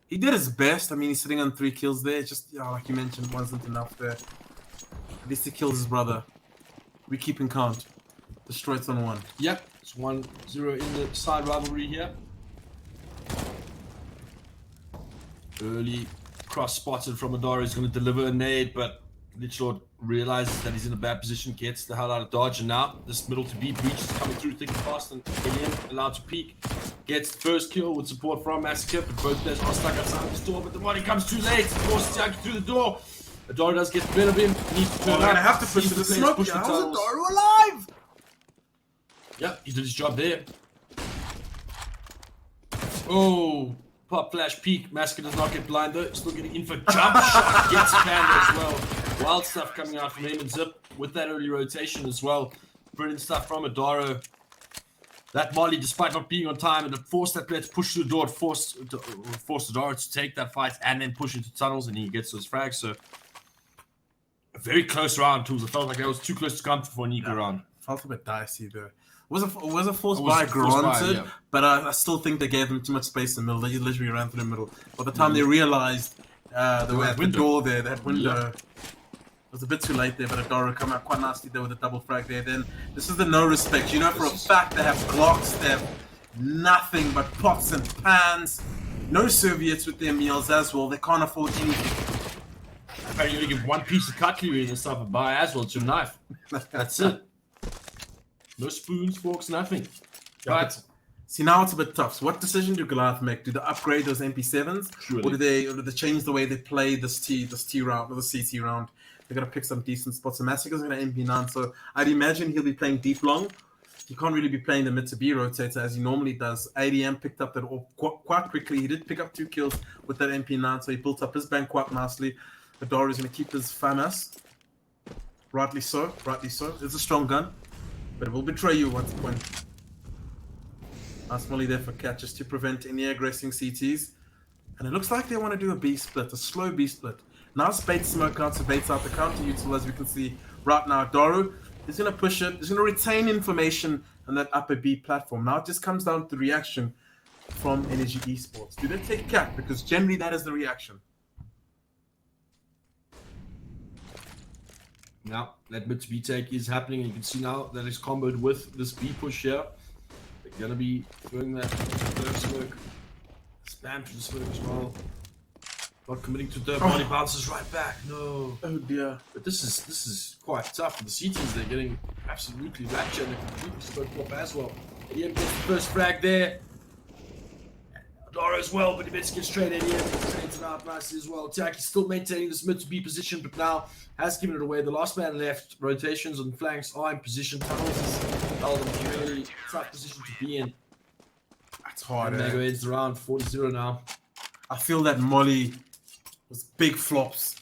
He did his best. I mean, he's sitting on 3 kills there. Just, like you mentioned, wasn't enough there. At least he kills his brother. We keep in count. Destroyed's on 1. Yep, it's 1-0 in the side rivalry here. Early cross spotted from Adara. He's going to deliver a nade, but Litchlord realizes that he's in a bad position, gets the hell out of dodge, and now this middle to B breach is coming through thick and fast, and Alien allowed to peek. Gets the first kill with support from Massacre, but both players are stuck outside the door, but the body comes too late. Forces Tiaki through the door. Adara does get the better of him. Needs to turn They're up. going to have to push to the smoke. How's Adara alive? Yeah, he did his job there. Oh, pop flash peek. Massacre does not get blind though. Still getting in for jump shot. Gets Panda as well. Wild stuff coming out from him and Zip with that early rotation as well. Brilliant stuff from Adaro. That Molly, despite not being on time, and it forced that player to push through the door. It forced Adaro to take that fight and then push into tunnels, and he gets those frags. So a very close round, tools. I felt like that was too close to come for an equal round. Felt a bit dicey there. Was a forced buy granted, but I still think they gave them too much space in the middle. They literally ran through the middle. By the time they realized they were at the door there, that window, it was a bit too late there, but Adara come out quite nicely there with a double frag there. Then this is the no respect. You know for a fact they have Glocks, they have nothing but pots and pans. No Soviets with their meals as well. They can't afford anything. Apparently you only give 1 piece of cutlery and stuff and buy as well. It's your knife. That's it. No spoons, forks, nothing. But see, now it's a bit tough. So what decision do Goliath make? Do they upgrade those MP7s? Surely. Or do they change the way they play this T round or the CT round? They're gonna pick some decent spots. So Massacre's gonna MP9. So I'd imagine he'll be playing deep long. He can't really be playing the mid to B rotator as he normally does. ADM picked up that quite quickly. He did pick up 2 kills with that MP9, so he built up his bank quite nicely. Adara is gonna keep his FAMAS. Rightly so. It's a strong gun. But it will betray you once when. Nice molly there for Cat just to prevent any aggressing CTs. And it looks like they want to do a B split, a slow B split. Now Spade smoke out, so baits out the counter util as we can see right now. Daru is going to push it, he's going to retain information on that upper B platform. Now it just comes down to the reaction from Energy Esports. Do they take Cat? Because generally that is the reaction. now that mid to B take is happening, and you can see now that it's comboed with this B push here. They're gonna be throwing that third smoke. Spam to the smoke as well. Not committing to third body, bounces right back. No. Oh dear. But this is quite tough for the CTs. They're getting absolutely raptured and completely smoked off as well. ADM gets the first frag there. Dara as well, but he gets straight ADM. Trains it out nicely as well. Tiaki's still maintaining this mid to B position, but now has given it away. The last man left. Rotations on flanks are in position. Tunnels is held in a really tough position to be in. That's hard. And Mango ends around 40-0 now. I feel that Molly was big flops.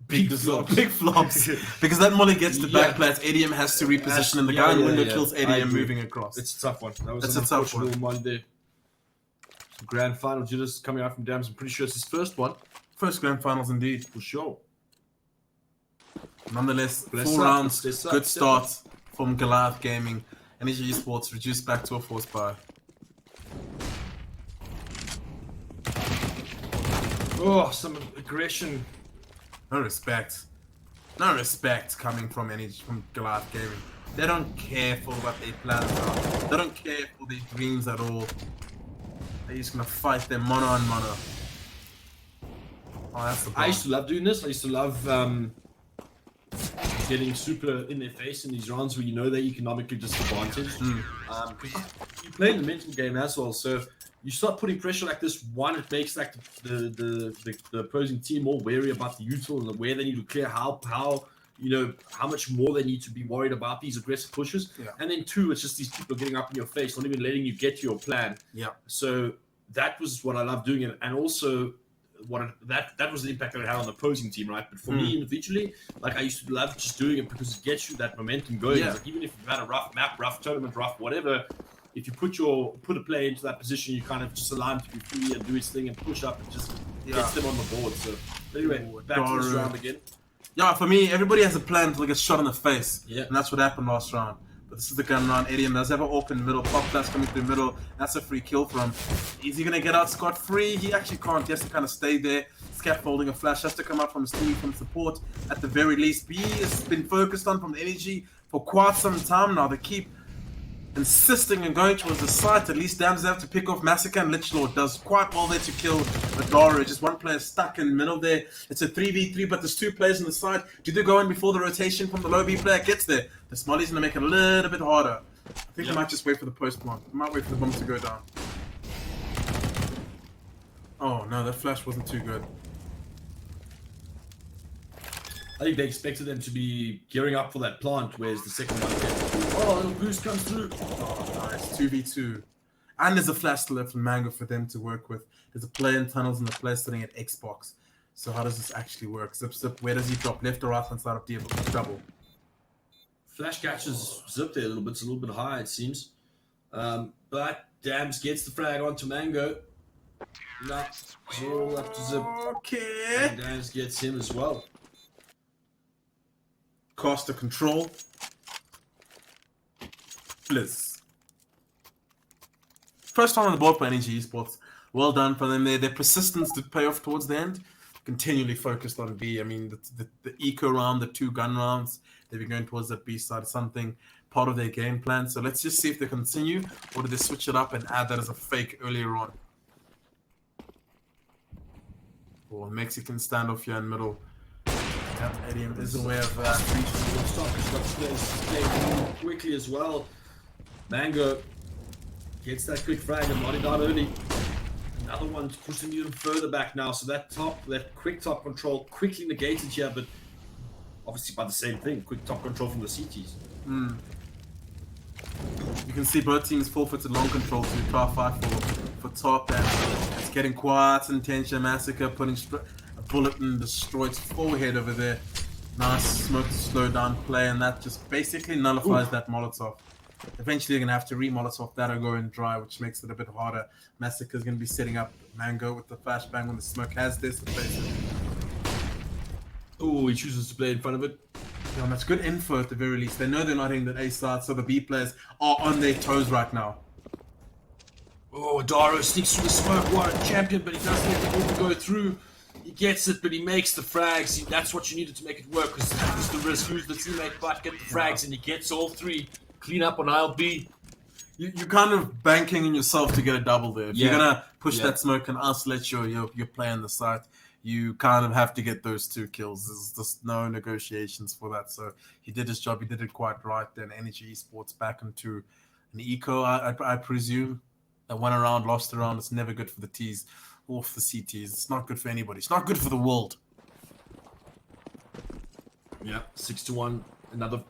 Big flops. Big flops. Because that Molly gets the back plats, ADM has to reposition, and the guy in window kills ADM moving across. It's a tough one. That was It's an a tough unfortunate one there. Grand final, Judas coming out from Dams. I'm pretty sure it's his first one. First grand finals indeed. For sure. Nonetheless, Bless 4 up, rounds, bless up, good bless start from Goliath Gaming. Energy Esports reduced back to a force buy. Oh, some aggression. No respect. No respect coming from Goliath Gaming. They don't care for what their plans are. They don't care for their dreams at all. They're just gonna fight them mono on mono. Oh, that's the I used to love doing this. I used to love getting super in their face in these rounds where you know they're economically disadvantaged. You play in the mental game as well, so you start putting pressure like this. One, it makes like the opposing team more wary about the util and where they need to clear, how much more they need to be worried about these aggressive pushes. Yeah. And then two, it's just these people getting up in your face, not even letting you get to your plan. Yeah. So that was what I loved doing, and also that was the impact that it had on the opposing team, right? But for me individually, like I used to love just doing it because it gets you that momentum going. Yeah. Like even if you've had a rough map, rough tournament, rough whatever, if you put a player into that position, you kind of just allow him to be free and do his thing and push up and just gets them on the board. So anyway, back to this round again. Yeah, for me, everybody has a plan to get shot in the face. Yeah. And that's what happened last round. But this is the gun round. ADM does have an open middle. Pop Flash coming through middle. That's a free kill for him. Is he going to get out scot-free? He actually can't. He has to kind of stay there. Scaffolding. A Flash has to come out from his team, from support at the very least. B has been focused on from the energy for quite some time now. They keep insisting and going towards the site. At least Dams have to pick off Massacre, and Lichlord does quite well there to kill Adara. Just one player stuck in the middle there. It's a 3v3, but there's 2 players on the side. Do they go in before the rotation from the low B player gets there? The Smolly's going to make it a little bit harder. I think they might just wait for the post plant. They might wait for the bomb to go down. Oh no, that flash wasn't too good. I think they expected them to be gearing up for that plant, whereas the second one a little boost comes through. Oh, nice. 2v2. And there's a flash still left from Mango for them to work with. There's a player in tunnels and a player sitting at Xbox. So how does this actually work? Zip, zip. Where does he drop? Left or right hand side of double? Flash catches Zip there a little bit. It's a little bit high, it seems. But Dams gets the frag onto Mango. No, it's all up to Zip. Okay. And Dams gets him as well. Caster control. Bliss. First time on the board for Energy Esports. Well done for them there. Their persistence did pay off towards the end. Continually focused on B. I mean, the eco round, the 2 gun rounds, they've been going towards that B side, something part of their game plan. So let's just see if they continue, or do they switch it up and add that as a fake earlier on. Or Mexican standoff here in middle. Yep, ADM is aware of that. Stop quickly as well. Mango gets that quick frag and nodded out early. Another one pushing even further back now. So that quick top control quickly negated here, but obviously by the same thing, quick top control from the CTs. You can see both teams forfeited long control to try fight for top, and it's getting quite intense. Massacre putting a bullet in Destroyed's forehead over there. Nice smoke to slow down play, and that just basically nullifies that Molotov. Eventually you're going to have to re-Molotov that or go in dry, which makes it a bit harder. Massacre's going to be setting up Mango with the flashbang when the smoke has this. Oh, he chooses to play in front of it. Yeah, that's good info at the very least. They know they're not hitting that A side, so the B players are on their toes right now. Oh, Daro sneaks through the smoke. What a champion, but he doesn't let the ball go through. He gets it, but he makes the frags. That's what you needed to make it work, because that was the risk. Use the teammate, but get the frags, and he gets all 3. Clean up on ILB. You're kind of banking on yourself to get a double there. If you're going to push that smoke and isolate your play on the site, you kind of have to get those 2 kills. There's just no negotiations for that. So he did his job. He did it quite right. Then Energy Esports back into an eco, I presume. That won a round, lost a round. It's never good for the T's or for the CTs. It's not good for anybody. It's not good for the world. Yeah, 6-1. Another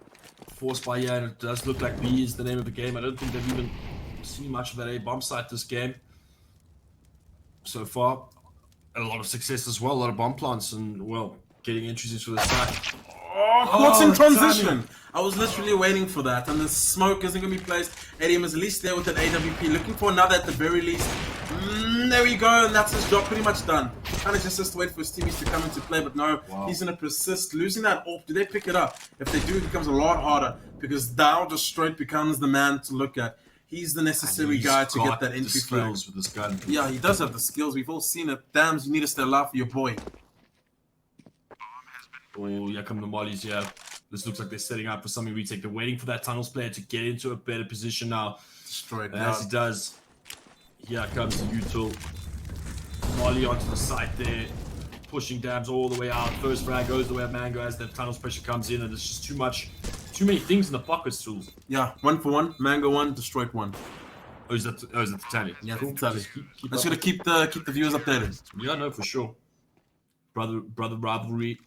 force by here, and it does look like B is the name of the game. I don't think they've even seen much of that A bomb site this game so far. And a lot of success as well, a lot of bomb plants, and well, getting entries into the site. Caught in transition. I was literally waiting for that, and the smoke isn't going to be placed. ADM is at least there with an AWP, looking for another at the very least. There we go, and that's his job pretty much done. Kind of just has to wait for his teammates to come into play, but no, he's going to persist. Losing that off, do they pick it up? If they do, it becomes a lot harder, because Dow just straight becomes the man to look at. He's the necessary guy to get that entry flag. With this gun. Yeah, he does have the skills. We've all seen it. Dams, you need to stay alive for your boy. Oh, here come the mollies here. This looks like they're setting up for something retake. They're waiting for that tunnels player to get into a better position now. Destroyed. And as he does, here comes the util. Molly onto the site there. Pushing Dams all the way out. First frag goes the way of Mango as the tunnels pressure comes in, and it's just too much. Too many things in the pockets, tools. Yeah, 1 for 1. Mango 1, destroyed 1. Oh, is that the tally? Yeah, cool. tally. Just gotta keep the viewers updated. Yeah, no, for sure. Brother rivalry.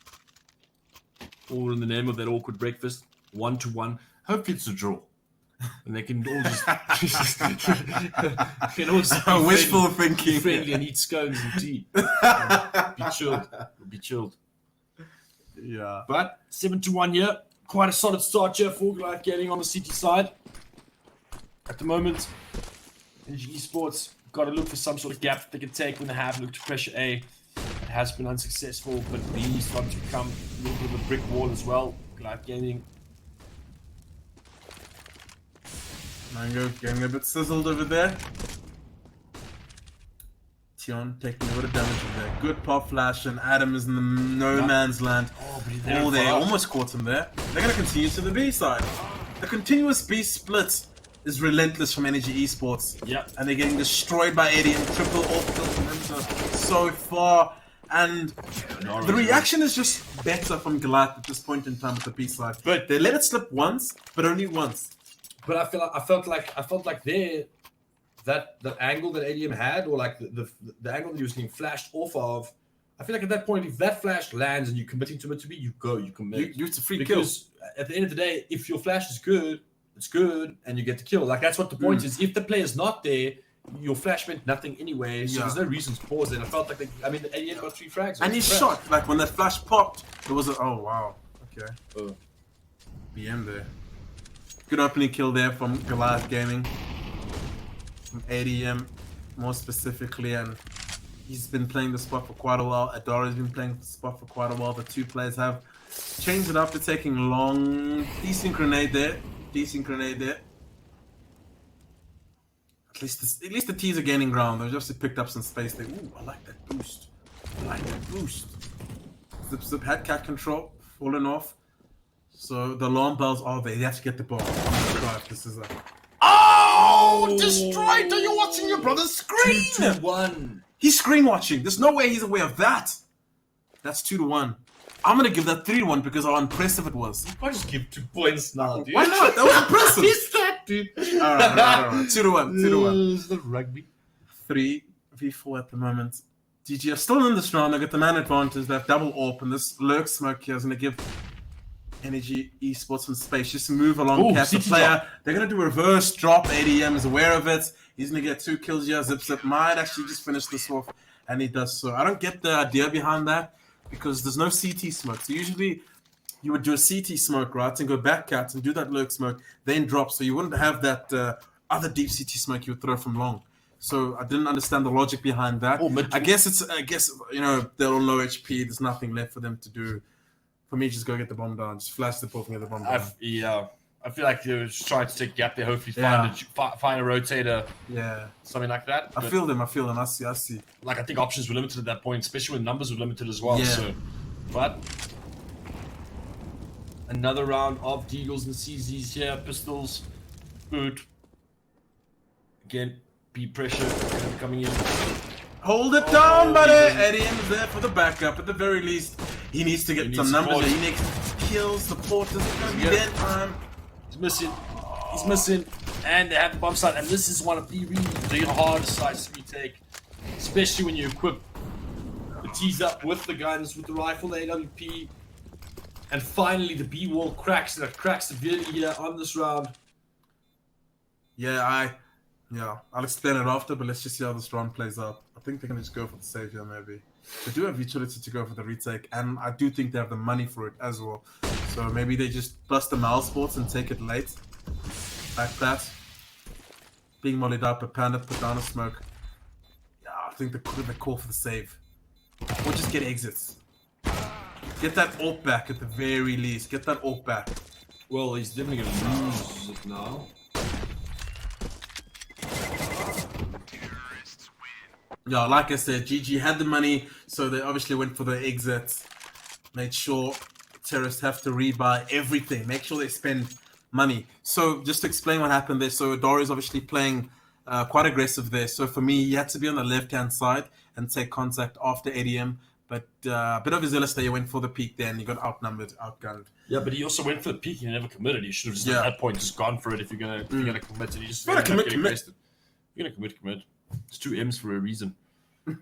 All in the name of that awkward breakfast. 1-1. Hopefully it's a draw. And they can all just wishful thinking. Friendly and eat scones and tea. Be chilled. Yeah. But 7-1 here. Quite a solid start here for Goliath Gaming on the CT side. At the moment, Energy Esports got to look for some sort of gap that they can take when they have looked to pressure A. It has been unsuccessful, but B is starting to become a little bit of a brick wall as well. Goliath Gaming. Mango getting a bit sizzled over there. Tion taking a bit of damage over there. Good pop flash, and Adam is in the no man's land. Oh, they almost caught him there. They're going to continue to the B side. The continuous B split is relentless from Energy Esports. Yep. And they're getting destroyed by Eddie and triple off kills from him so far. And the reaction is just better from Goliath at this point in time with the B side. But they let it slip once, but only once. But I felt like there, that angle that ADM had, or like the angle that he was getting flashed off of, I feel like at that point, if that flash lands and you're committing to it to be, you commit. It's a free because kill. At the end of the day, if your flash is good, it's good, and you get the kill. Like that's what the point is. If the player's not there, your flash meant nothing anyway. So there's no reason to pause it. And I felt like ADM got 3 frags. And he shot like when that flash popped. There was oh wow, okay. BM there. Good opening kill there from Goliath Gaming. From ADM, more specifically, and he's been playing the spot for quite a while. Adara's been playing the spot for quite a while. The two players have changed it up. They're taking long. Decent grenade there. At least the T's are gaining ground. They've just picked up some space there. Ooh, I like that boost. Zip had cat control, falling off. So the alarm bells are there. They have to get the ball. This is a... Oh! Destroyed! Are you watching your brother's screen? 2-1. He's screen watching. There's no way he's aware of that. That's 2-1. I'm gonna give that 3-1 because how impressive it was. I just give 2 points now, dude. Why not? That was impressive. He's that, dude. All right. 2-1. It's the rugby. 3v4 at the moment. GG are still in this round. They get the man advantage. They have double AWP, and this lurk smoke here is gonna give Energy Esports some space. Just move along, catch the player. They're gonna do a reverse drop. ADM is aware of it. He's gonna get 2 kills here. Zip might actually just finish this off, and he does so. I don't get the idea behind that because there's no CT smoke. So usually you would do a CT smoke, right, and go back cat and do that lurk smoke, then drop. So you wouldn't have that other deep CT smoke you would throw from long. So I didn't understand the logic behind that. I guess you know they're all low HP. There's nothing left for them to do. For me, just go get the bomb down. Just flash the ball and get the bomb down. I feel like they were just trying to take a gap there. Hopefully find a rotator. Yeah. Something like that. I feel them. I see. Like, I think options were limited at that point, especially when numbers were limited as well. Yeah. So, but another round of Deagles and CZs here. Pistols. Boot. Again, B pressure coming in. Hold it down, buddy! Eddie is there for the backup. At the very least, he needs to get some numbers. He needs kills. Support isn't going to be there in time. He's missing. And they have the bomb site. And this is one of the really hard sites to retake. Especially when you equip the T's up with the guns, with the rifle, the AWP. And finally, the B wall cracks. And it cracks severely here on this round. Yeah, I'll explain it after, but let's just see how this round plays out. I think they're going to just go for the save here, maybe. They do have utility to go for the retake, and I do think they have the money for it as well. So maybe they just bust the Mal Sports and take it late. Like that. Being mollied up, a Panda put down a smoke. Yeah, I think they call for the save. Or just get exits. Get that AWP back at the very least. Get that AWP back. Well, he's definitely going to lose it now. Yeah, like I said, GG had the money, so they obviously went for the exit. Made sure terrorists have to rebuy everything. Make sure they spend money. So just to explain what happened there. So Dori's obviously playing quite aggressive there. So for me, he had to be on the left-hand side and take contact after ADM. But a bit of his illustrator, he went for the peak there and he got outnumbered, outgunned. Yeah, but he also went for the peak and he never committed. He should have just at that point just gone for it if you're gonna commit. You just gotta commit. You're gonna commit. It's 2 M's for a reason.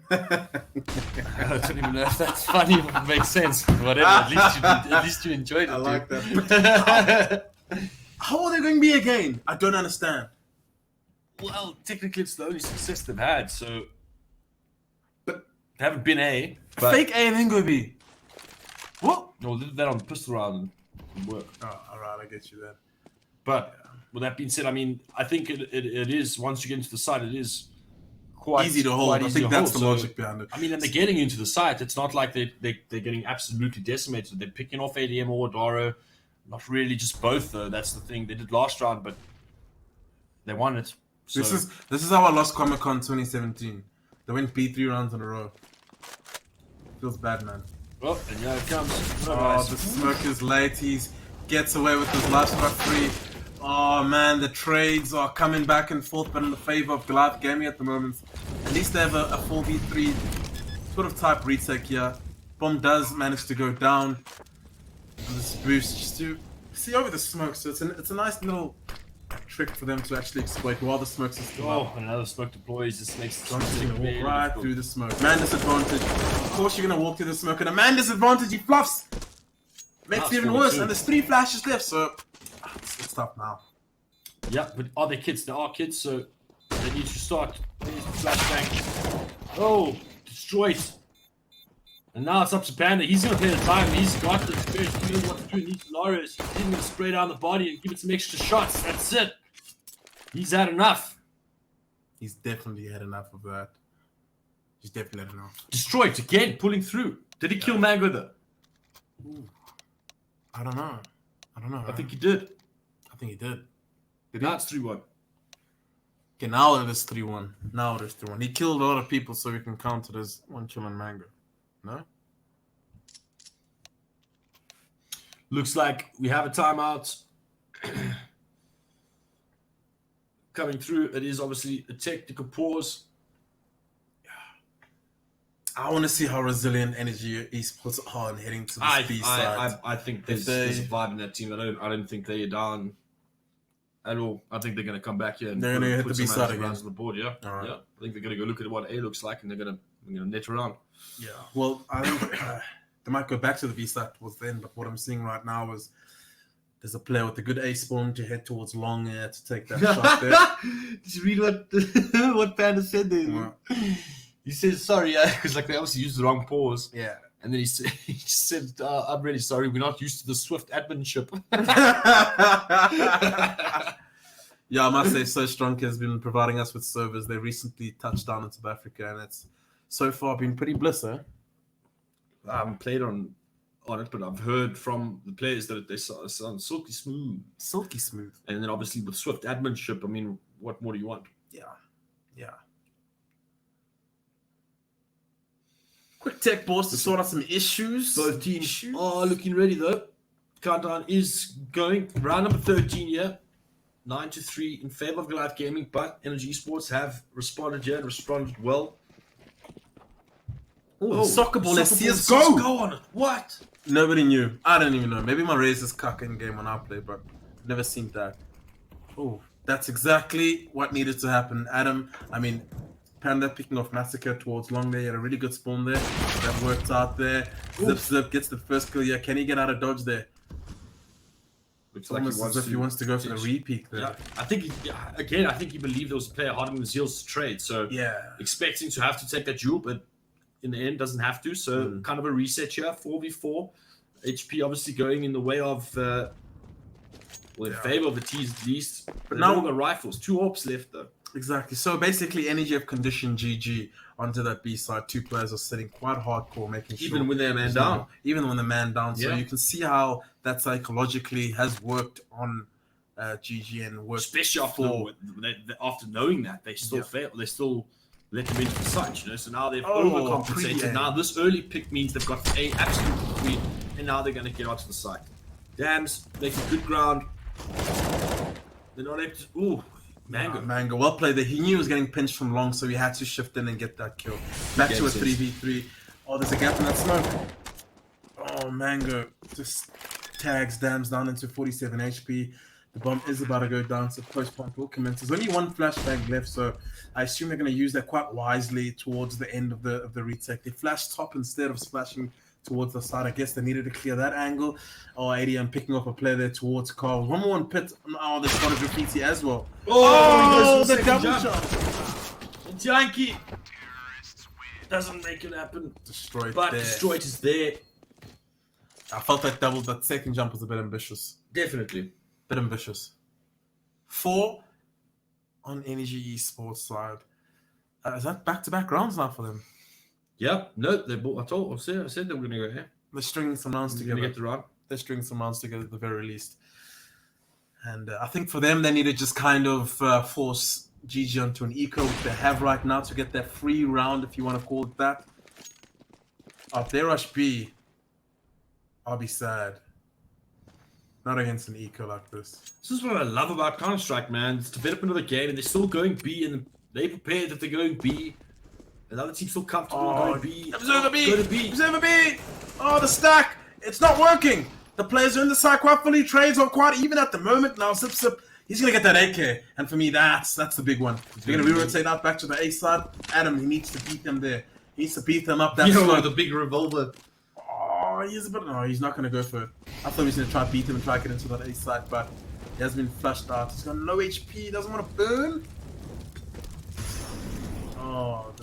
I don't even know if that's funny or if it makes sense. Whatever. At least you enjoyed it. I like that. How are they going to be again? I don't understand. Well, technically it's the only success they've had, so but they haven't been A. Fake A and then go B. What? No, they did that on the pistol round and work. Oh, alright, I get you there. But with that being said, I mean, I think it is, once you get into the site, it is quite easy to hold. I think that's the logic so, behind it. I mean, and they're getting into the site. It's not like they're getting absolutely decimated. They're picking off ADM or Doro. Not really just both, though. That's the thing. They did last round, but they won it. So. This is how I lost Comic Con 2017. They went B3 rounds in a row. Feels bad, man. Oh, and here it comes. The smoke is late. He gets away with his last shot free. Oh man, the trades are coming back and forth, but in the favor of Goliath Gaming at the moment. At least they have a 4v3 sort of type retake here. Bomb does manage to go down. And this boost just to see over the smoke, so it's a nice little trick for them to actually exploit while the smoke's still up. And another smoke deploys. This makes Johnson's gonna walk right through the smoke. Man disadvantage. Of course you're gonna walk through the smoke, and a man disadvantage, he fluffs! Makes it even worse, and there's 3 flashes left, so it's tough now. Yeah, but are they kids? There are kids, so they need to start. They need to flashbang. Oh, destroyed. And now it's up to Panda. He's going to play the time. He's got the experience. He knows what to do in these scenarios. He's going to spray down the body and give it some extra shots. That's it. He's had enough. He's definitely had enough of that. He's definitely had enough. Destroyed again, pulling through. Did he kill Mango though? Ooh. I don't know. I think he did. I think he did. Now it's 3-1. Okay, now it is 3-1. Now it is 3-1. He killed a lot of people, so we can count it as 1 kill on Mango. No? Looks like we have a timeout coming through. It is obviously a technical pause. I want to see how resilient Energy esports are and heading to the B side. I think there's a vibe in that team. I don't think they're down at all. I think they're going to come back here and they're going to hit the B side again. On the board, yeah. All right. Yeah. I think they're going to go look at what A looks like and they're going to net around. Yeah. Well, I think they might go back to the B side towards the end, but what I'm seeing right now is there's a player with a good A spawn to head towards long air to take that shot there. Did you read what Panda said there? Yeah. He says sorry, because like they obviously used the wrong pause. Yeah. And then he said, I'm really sorry, we're not used to the swift adminship. Yeah, I must say, So Strong has been providing us with servers. They recently touched down in South Africa, and it's so far been pretty bliss, eh? I haven't played on it, but I've heard from the players that they sound silky smooth. Silky smooth. And then obviously with swift adminship, I mean, what more do you want? Yeah. Yeah. Quick tech pause to sort out some issues. Both teams are looking ready though. Countdown is going. Round number 13 here. 9-3 in favor of Goliath Gaming, but Energy Esports have responded here and responded well. Oh, soccer ball, let's CSGO on it. What? Nobody knew. I don't even know. Maybe my Razor's cuck in game when I play, but I've never seen that. Oh, that's exactly what needed to happen. Adam, I mean, Panda picking off Massacre towards long there. He had a really good spawn there. That worked out there. Zip gets the first kill. Yeah, can he get out of dodge there? Looks Almost as if he wants to go for the repeat there. Yeah, I think he believed there was a player hardening his heels to trade. So Yeah. expecting to have to take that duel, but in the end doesn't have to. So kind of a reset here, 4v4. HP obviously going in the way of, in favor of the T's at least. But now the rifles, 2 AWPs left though. Exactly. So basically, Energy have conditioned GG onto that B side. 2 players are sitting quite hardcore, making sure. Even when they're man down. Even when they're man down. So Yeah. you can see how that psychologically has worked on GG and worked. Especially after knowing that, they still fail. They still let them into the site, you know. So now they've overcompensated. Now this early pick means they've got A absolute lead, and now they're going to get onto the site. Dams making good ground. They're not able to. Ooh. Mango, well played there. He knew he was getting pinched from long, so he had to shift in and get that kill. Back to a 3v3. Oh, there's a gap in that smoke. Oh, Mango just tags Dams down into 47 HP. The bomb is about to go down, so post pump will commence. There's only 1 flashbang left, so I assume they're going to use that quite wisely towards the end of the retake. They flash top instead of splashing towards the side. I guess they needed to clear that angle. Oh, ADM picking up a player there towards Carl. One more on pit. Oh, they spotted graffiti as well. Oh, the double shot. Janky doesn't make it happen. Destroyed but there. Destroyed is there. I felt that second jump was a bit ambitious. Definitely. Bit ambitious. 4 on Energy Esports side. Is that back-to-back rounds now for them? Yeah, no, they bought. I said they were going to go here. They're stringing some rounds together. Get the round. They're stringing some rounds together at the very least. And I think for them, they need to just kind of force GG onto an eco, which they have right now, to get that free round, if you want to call it that. If they rush B, I'll be sad. Not against an eco like this. This is what I love about Counter-Strike, man. It's development of the game, and they're still going B, and they prepared that they're going B. Another team's still comfortable going B. Observer B! Go to B! Observer B! Oh, the stack! It's not working! The players are in the side quite fully. Trades are quite even at the moment. Now, Zip, he's going to get that AK. And for me, that's the big one. They're going to re-rotate out back to the A side. Adam, he needs to beat them there. He needs to beat them up that slope. The big revolver. Oh, no, he's not going to go for it. I thought he was going to try to beat him and try to get into that A side, but he has been flushed out. He's got no HP. He doesn't want to burn. Oh,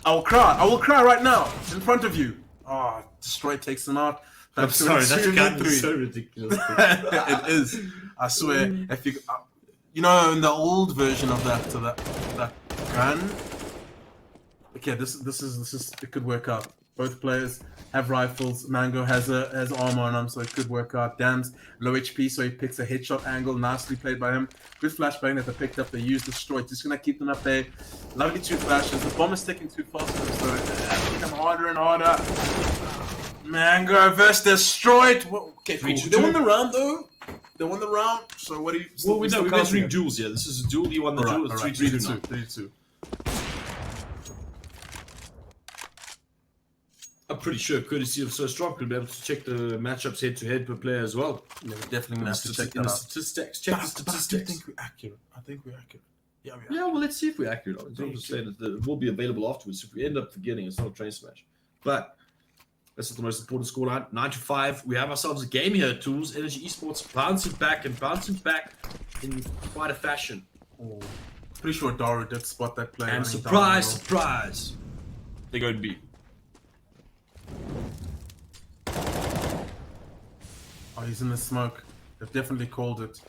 I will cry right now in front of you. Oh, Destroy takes him out. I'm sorry, that's so ridiculous. It is. I swear. If you, in the old version of that gun. Okay, this is it could work out. Both players have rifles. Mango has armor on him, so it could work out. Dams low HP, so he picks a headshot angle. Nicely played by him. Good flashbang that they picked up. They used Destroy. Just gonna keep them up there. Lovely 2 flashes. The bomb is sticking too fast for them, so it's become harder and harder. Mango versus Destroyed. Okay, cool. They won the round though. They won the round. So what do you? Well, we're measuring duels here. This is a duel. You won the duel. It's 3-2. 3-2. I'm pretty sure courtesy of So Strong could be able to check the matchups head to head per player as well. Yeah, we're definitely gonna have to check that out. Statistics. Check the statistics. I think we're accurate. Yeah, we are. Yeah, well, let's see if we're accurate. I'm just saying that it will be available afterwards. If we end up forgetting, it's not a train smash. But that's not the most important scoreline. 9-5. We have ourselves a game here. Tools, Energy Esports bouncing back in quite a fashion. Oh, pretty sure Daru did spot that play. And surprise, they go to B. Oh, he's in the smoke. They've definitely called it.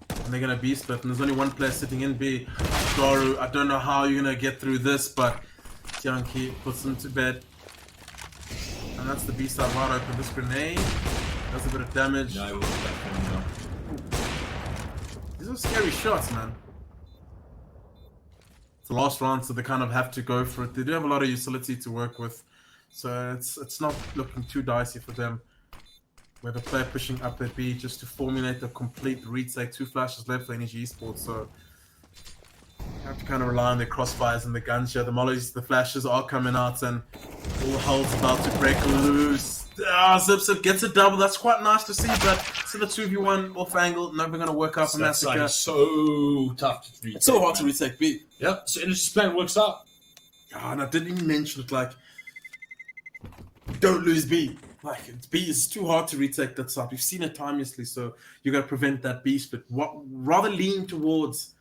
And they're going to B split. And there's only one player sitting in B. Daru, I don't know how you're going to get through this, but Tianki puts him to bed. And that's the B side wide open. This grenade does a bit of damage. No, These are scary shots, man. It's the last round, so they kind of have to go for it. They do have a lot of utility to work with. So it's not looking too dicey for them. We have a player pushing up at B just to formulate the complete retake. 2 flashes left for Energy Esports, so you have to kind of rely on their crossfires and the guns here. The mollies, the flashes are coming out, and all hell's about to break loose. Zip gets a double. That's quite nice to see, but still a 2v1 off angle. Never going to work out for That's Massacre. like so tough to retake. It's so hard to retake B. Yeah, so Energy's plan works out. And I didn't even mention it, like, don't lose B. Like, B is too hard to retake that side. We've seen it timelessly, so you got to prevent that B split. Rather lean towards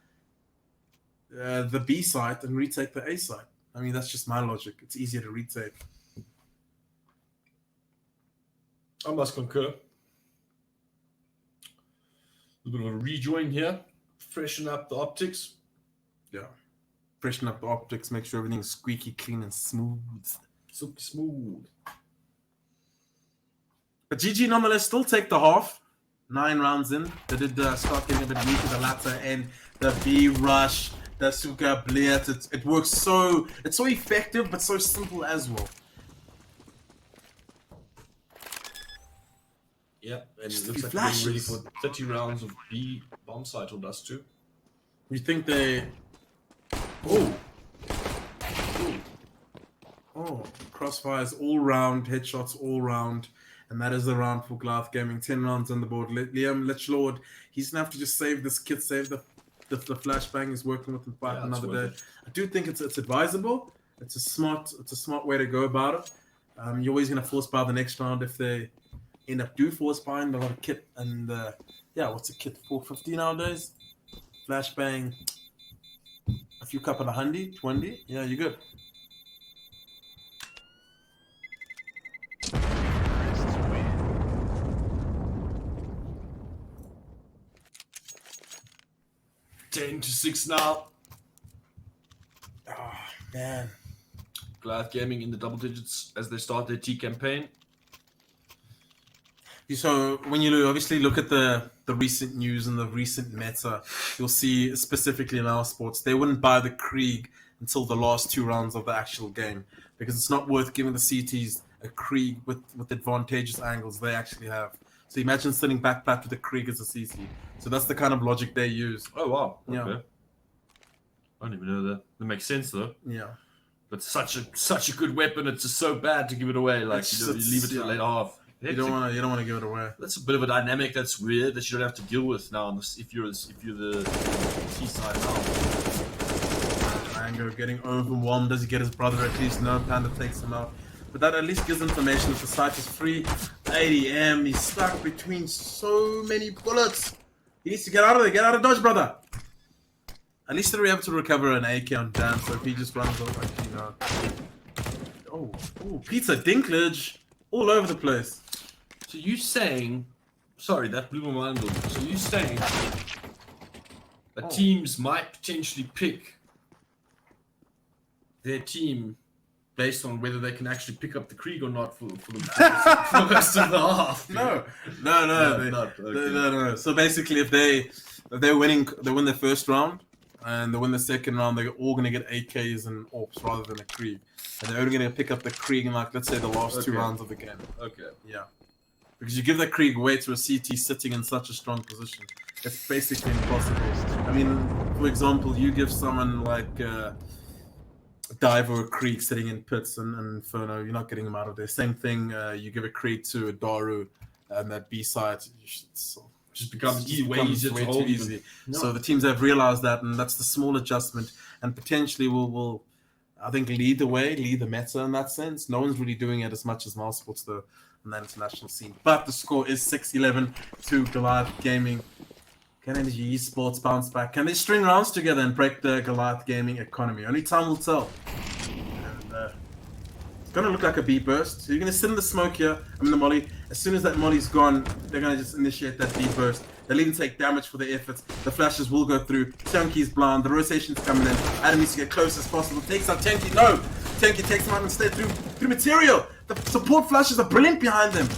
the B side and retake the A side. I mean, that's just my logic. It's easier to retake. I must concur. A little bit of a rejoin here. Freshen up the optics. Yeah. Freshen up the optics, make sure everything's squeaky clean and smooth. Silky smooth. But GG nonetheless still take the half. 9 rounds in. They did start getting a bit weak at the latter end. The B rush, the Suka Blitz. It works so... It's so effective, but so simple as well. Yeah, and Just it looks the like they're ready flashes. for 30 rounds of B bomb site on us too. You think they... Oh. Oh. Crossfires all round, headshots all round. And that is the round for Goliath Gaming. 10 rounds on the board. Liam Lichlord, he's going to have to just save this kit, save the flashbang he's working with and fight another day. I do think it's advisable. It's a smart way to go about it. You're always going to force buy the next round if they end up force buying a lot of kit. And what's a kit? 450 nowadays? Flashbang, a few couple of 100, 20. Yeah, you're good. Ten to 6 now. Oh, man. Goliath Gaming in the double digits as they start their T campaign. So when you obviously look at the recent news and the recent meta, you'll see specifically in our sports, they wouldn't buy the Krieg until the last 2 rounds of the actual game because it's not worth giving the CTs a Krieg with advantageous angles they actually have. So imagine sitting back with the Krieg as a CT. So that's the kind of logic they use. Oh wow! Okay. Yeah. I don't even know that. That makes sense though. Yeah. But such a good weapon. It's just so bad to give it away. Like you leave it to the late half. You don't want to give it away. That's a bit of a dynamic that's weird that you don't have to deal with now. If you're the T side now. Mango getting overwhelmed. Does he get his brother at least? No, Panda takes him out. But that at least gives information that the site is free. ADM, he's stuck between so many bullets. He needs to get out of there. Get out of dodge, brother. At least they're able to recover an AK on Dan, so if he just runs over, you know. Oh, Pizza Dinklage. All over the place. So you saying... Sorry, that blew my mind a little bit. So you saying that teams might potentially pick their team based on whether they can actually pick up the Krieg or not for the rest of the half? No. Okay. So basically, if they win their first round and they win the second round, they're all going to get AKs and AWPs rather than a Krieg. And they're only going to pick up the Krieg in, like, let's say the last 2 rounds of the game. Okay. Yeah. Because you give that Krieg away to a CT sitting in such a strong position. It's basically impossible. I mean, for example, you give someone like Dive or a Krieg sitting in pits and Inferno, you're not getting them out of there. Same thing, you give a Krieg to a Daru and that B side, Just becomes way easier to hold. Easy. No. So the teams have realized that, and that's the small adjustment, and potentially will I think, lead the meta in that sense. No one's really doing it as much as mouse sports though on that international scene. But the score is 6-11 to Goliath Gaming. Can Energy Esports bounce back? Can they string rounds together and break the Goliath Gaming economy? Only time will tell. And it's going to look like a B burst. So you're going to sit in the smoke here. I mean the molly. As soon as that molly's gone, they're going to just initiate that B burst. They'll even take damage for their efforts. The flashes will go through. Chunky's blind. The rotation's coming in. Adam needs to get close as possible. Takes out Tenki. No! Tenki takes him out instead through material. The support flashes are brilliant behind them.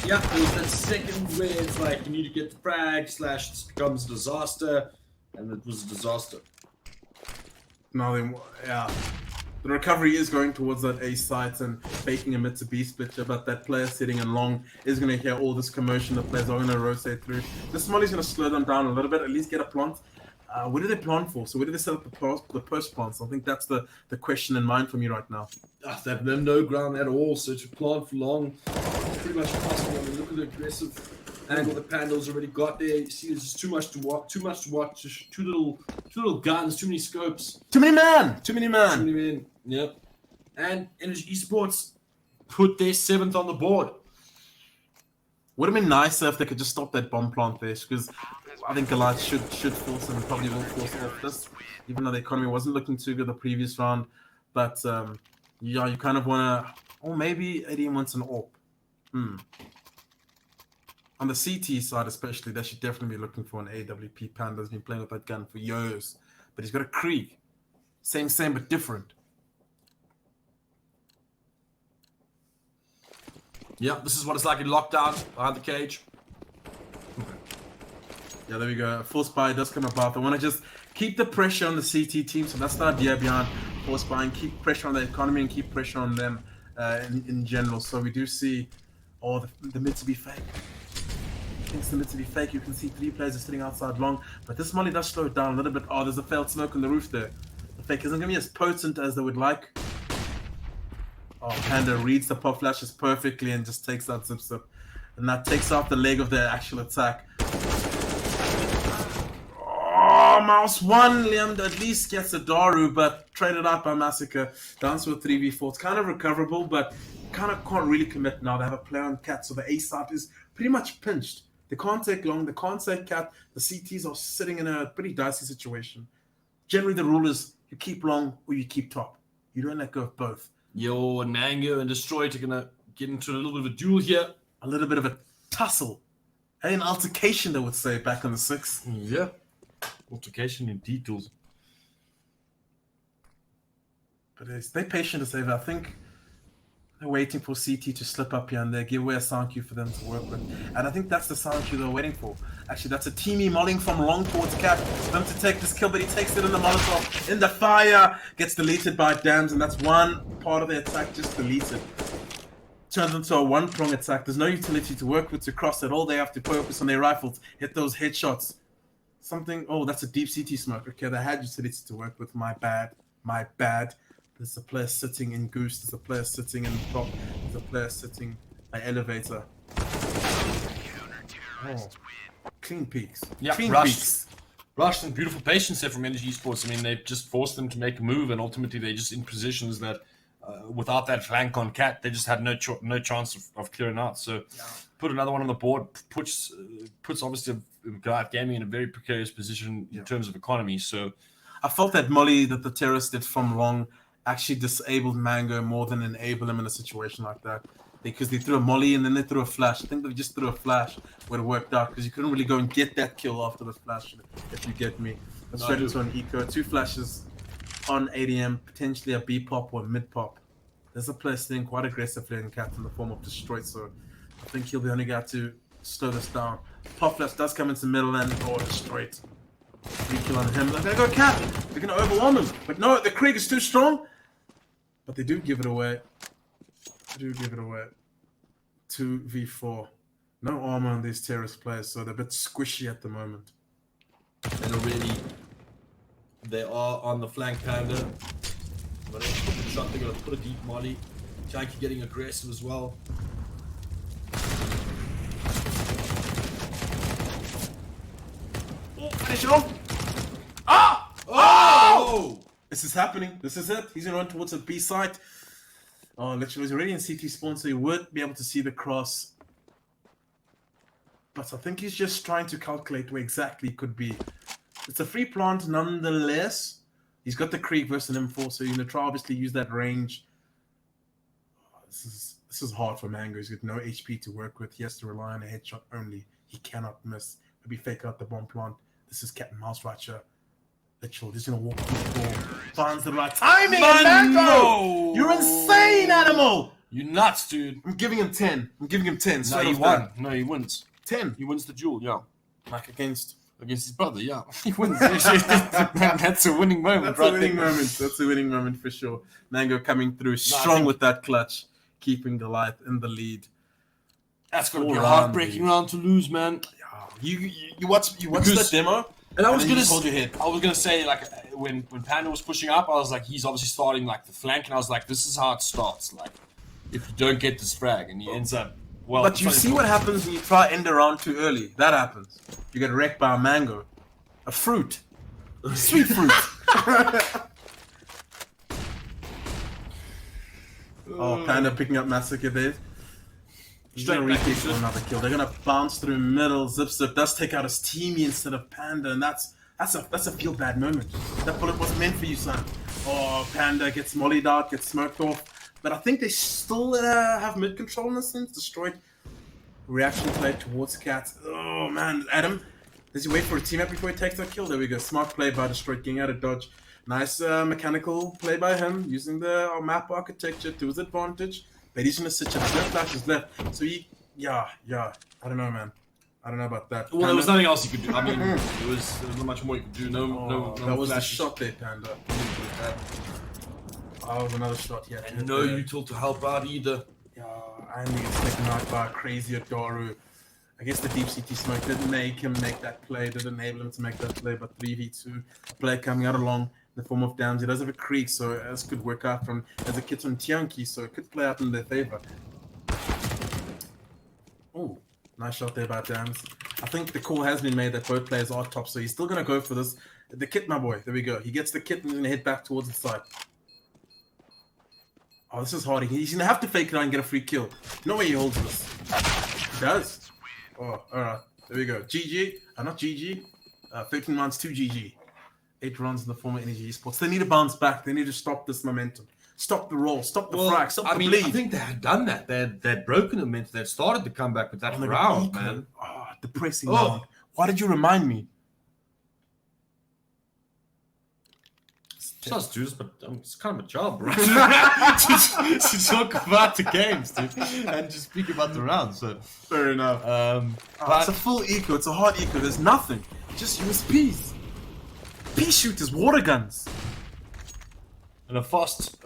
Yeah, there's that second where it's like you need to get the frag / it becomes a disaster, and it was a disaster. Now then, yeah. The recovery is going towards that A site and faking a mid to B splitter, but that player sitting in long is going to hear all this commotion. The players are going to rotate through. This molly's going to slow them down a little bit, at least get a plant. What do they plan for? So where do they set up the post plants? I think that's the question in mind for me right now. They have no ground at all, so to plant for long, it's pretty much impossible. I mean, look at the aggressive angle the Panda's already got there. You see, there's just too much to watch. Too little guns, too many scopes. Too many men. Yep. And Energy Esports put their 7th on the board. Would have been nicer if they could just stop that bomb plant there, because I think Goliath should force and probably will force off this, even though the economy wasn't looking too good the previous round. But yeah, you kind of want to, or maybe ADM wants an AWP. On the CT side especially, they should definitely be looking for an AWP. Panda's been playing with that gun for years, but he's got a Krieg. Same but different. Yep, this is what it's like in lockdown behind the cage. Yeah, there we go. Force buy does come about. They want to just keep the pressure on the CT team. So that's the idea behind force buying. Keep pressure on the economy and keep pressure on them in general. So we do see the mid to be fake. Thinks the mid to be fake. You can see 3 players are sitting outside long. But this molly does slow it down a little bit. Oh, there's a failed smoke on the roof there. The fake isn't going to be as potent as they would like. Oh, Panda reads the pop flashes perfectly and just takes that zip. And that takes off the leg of the actual attack. Oh, Mouse 1. Liam at least gets a Daru, but traded out by Massacre. Down to a 3v4. It's kind of recoverable, but kind of can't really commit now. They have a player on Cat, so the A side is pretty much pinched. They can't take long. They can't take Cat. The CTs are sitting in a pretty dicey situation. Generally, the rule is you keep long or you keep top. You don't let go of both. Yo, and Mango and Destroyed are going to get into a little bit of a duel here. A little bit of a tussle. An altercation, they would say, back on the 6. Yeah. Altercation indeed, tools. But stay patient as ever. I think they're waiting for CT to slip up here and there, give away a sound cue for them to work with. And I think that's the sound cue they're waiting for. Actually, that's a teamy molling from long towards Cap for them to take this kill, but he takes it in the Molotov. In the fire, gets deleted by Dams, and that's one part of the attack just deleted. Turns into a one-prong attack. There's no utility to work with to cross it. All they have to focus on their rifles, hit those headshots. Oh, that's a deep CT smoke. Okay, they had utility to work with. My bad. There's a player sitting in Goose. There's a player sitting in top. There's a player sitting by elevator. Oh. Clean peaks. Yeah, clean peaks. Rushed and beautiful patience there from Energy Esports. I mean, they've just forced them to make a move, and ultimately they're just in positions that, without that flank on Cat, they just had no chance of clearing out. So, put another one on the board, puts obviously Goliath Gaming in a very precarious position in terms of economy. So, I felt that molly that the terrorists did from long actually disabled Mango more than enabled him in a situation like that. Because they threw a molly and then they threw a flash. I think they just threw a flash where it worked out, because you couldn't really go and get that kill after the flash, if you get me. But straight into an eco. 2 flashes on ADM, potentially a B pop or a mid pop. There's a player sitting quite aggressively in Cat in the form of Destroyed, so I think he'll be the only guy to slow this down. Pop flash does come into middle and Destroyed. 3 kill on him. They're gonna go Cat. They're gonna overwhelm him. But no, the Krieg is too strong. But they do give it away. 2v4. No armor on these terrorist players, so they're a bit squishy at the moment. And already they are on the flank, Panda. But they're going to put a deep molly. Janky getting aggressive as well. Oh, finish it off! Ah! Oh! This is happening. This is it. He's going to run towards the B site. Oh, literally, he's already in CT spawn, so he would be able to see the cross. But I think he's just trying to calculate where exactly it could be. It's a free plant nonetheless. He's got the Krieg versus an M4, so you're going to try obviously use that range. Oh, this is hard for Mango. He's got no HP to work with. He has to rely on a headshot only. He cannot miss. Maybe fake out the bomb plant. This is Cat and Mouse Ratcher. Literally, just gonna walk through the door. Finds the right timing, Mango! No! You're insane, animal! You nuts, dude. I'm giving him 10. No, he won. No, he wins. 10. He wins the duel, yeah. Like against his brother, yeah. He wins. That's a winning moment. That's a winning moment. That's a winning moment for sure. Mango coming through strong with that clutch, keeping Goliath in the lead. That's gonna be a Full heartbreaking round, round to lose, man. You watched the demo, and I was then gonna you hold your head. I was gonna say, like, when Panda was pushing up, I was like, he's obviously starting like the flank, and I was like, this is how it starts. Like, if you don't get this frag, and he ends up well. But you see what happens when you try end a round too early. That happens. You get wrecked by a mango, a fruit, sweet fruit. Oh, Panda picking up Massacre there. He's gonna retake for another kill. They're gonna bounce through middle. Zip does take out his teamie instead of Panda, and that's a feel bad moment. That bullet wasn't meant for you, son. Oh, Panda gets mollied out, gets smoked off. But I think they still have mid control in a sense. Destroyed reaction play towards Cats. Oh man, Adam, does he wait for a teammate before he takes that kill? There we go. Smart play by Destroyed, getting out of dodge. Nice mechanical play by him, using the map architecture to his advantage. But he's gonna sit his left flash is left. So he, yeah. I don't know, man. I don't know about that. Well, there was nothing else he could do. I mean, there was not much more he could do. No. That was the flashes. shot there, Panda. Oh, was another shot. Yeah. And no util to help out either. Yeah, and he gets taken out by a crazy Adoru. I guess the deep CT smoke didn't make him make that play. Didn't enable him to make that play. But 3v2 play coming out along in the form of downs. He does have a creek, so this could work out from as a kid on Tianki, so it could play out in their favor. Oh, nice shot there by Dams. I think the call has been made that both players are top, so he's still going to go for this. The kit, my boy. There we go. He gets the kit and he's going to head back towards the side. Oh, this is hard. He's going to have to fake it out and get a free kill. No way he holds this. He does. Oh, alright. There we go. GG. Not GG. 13 rounds to GG. 8 runs in the former Energy Esports. They need to bounce back. They need to stop this momentum. Stop the roll. Stop the frag. Stop the bleed. I think they had done that. They'd broken the momentum. They'd started to come back with that round, man. Oh, depressing round. Why did you remind me? Sounds Judas, but it's kind of a job, bro. to talk about the games, dude, and just speak about the rounds. So fair enough. But it's a full eco. It's a hard eco. There's nothing. Just USPs. Pea shooters, water guns, and a fast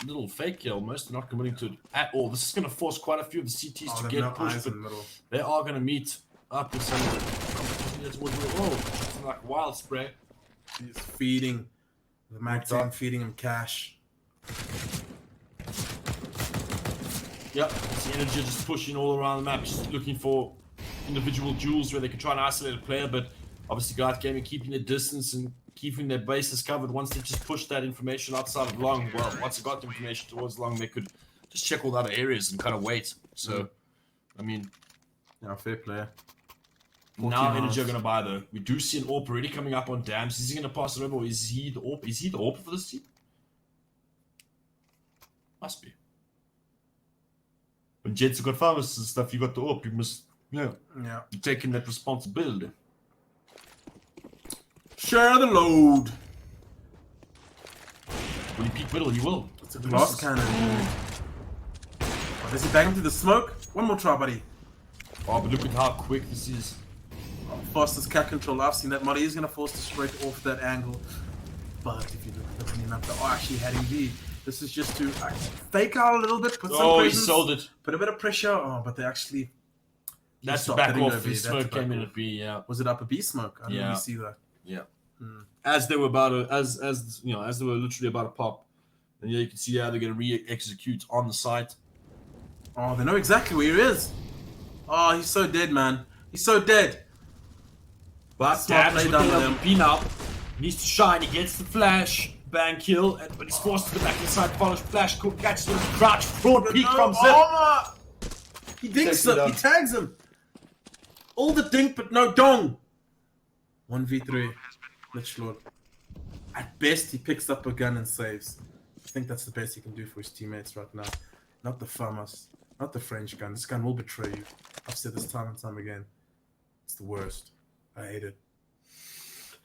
little fake kill. Almost not committing to it at all. This is going to force quite a few of the CTs to get pushed, but they are going to meet up with some like wild spray. He's feeding the mag team, feeding him cash. Yep, it's the energy just pushing all around the map, just looking for individual duels where they can try and isolate a player, but obviously Guard Gaming keeping their distance and keeping their bases covered. Once they just push that information outside of long, well, once they got the information towards long, they could just check all the other areas and kind of wait. So, I mean, yeah, fair player. Now Energy are going to buy though. We do see an AWP already coming up on Dams. Is he going to pass it over or is he the AWP? Is he the AWP for this team? Must be. When Jets have got farmers and stuff, you got the AWP. You must, you're taking that responsibility. Share the load. Will he peek middle? He will. It's a glass cannon. Oh, does he bang him through the smoke? One more try, buddy. Oh, but look at how quick this is. Fastest cat control. I've seen that. Muddy is going to force the straight off that angle. But if you look at the map, they're actually heading B. This is just to fake out a little bit, put some presence, he sold it. Put a bit of pressure. Oh, but they actually... That's the back off. His smoke came in at B, yeah. Was it up a B smoke? I didn't really see that. Yeah. As they were about to, as you know, as they were literally about to pop, and yeah, you can see how they're going to re-execute on the site. Oh, they know exactly where he is. Oh, he's so dead, man. He's so dead. But Dabs with the LVP now needs to shine. He gets the flash, bang kill, but he's forced to the back inside. Follows flash, catches him, crouch, fraud peek from Zip. Oh, he dinks him. He tags him. All the dink, but no dong. 1v3. Literally. At best, he picks up a gun and saves. I think that's the best he can do for his teammates right now. Not the FAMAS. Not the French gun. This gun will betray you. I've said this time and time again. It's the worst. I hate it.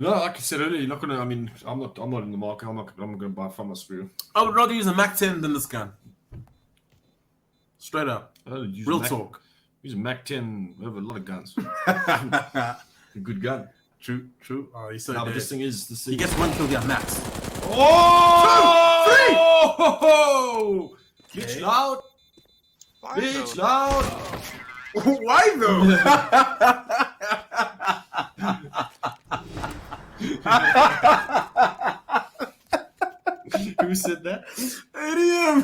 No, like I said earlier, you're not gonna. I mean, I'm not in the market. I'm not gonna buy FAMAS for you. I would rather use a Mac 10 than this gun. Straight up. Real talk. Use a Mac 10 over a lot of guns. A good gun. True. Oh, he's so dead. But this thing is. He gets 1 kill, yeah, max. Oh! 2! 3! Glitching out. Why Bitch, though? loud. Why though? Who said that? Idiom.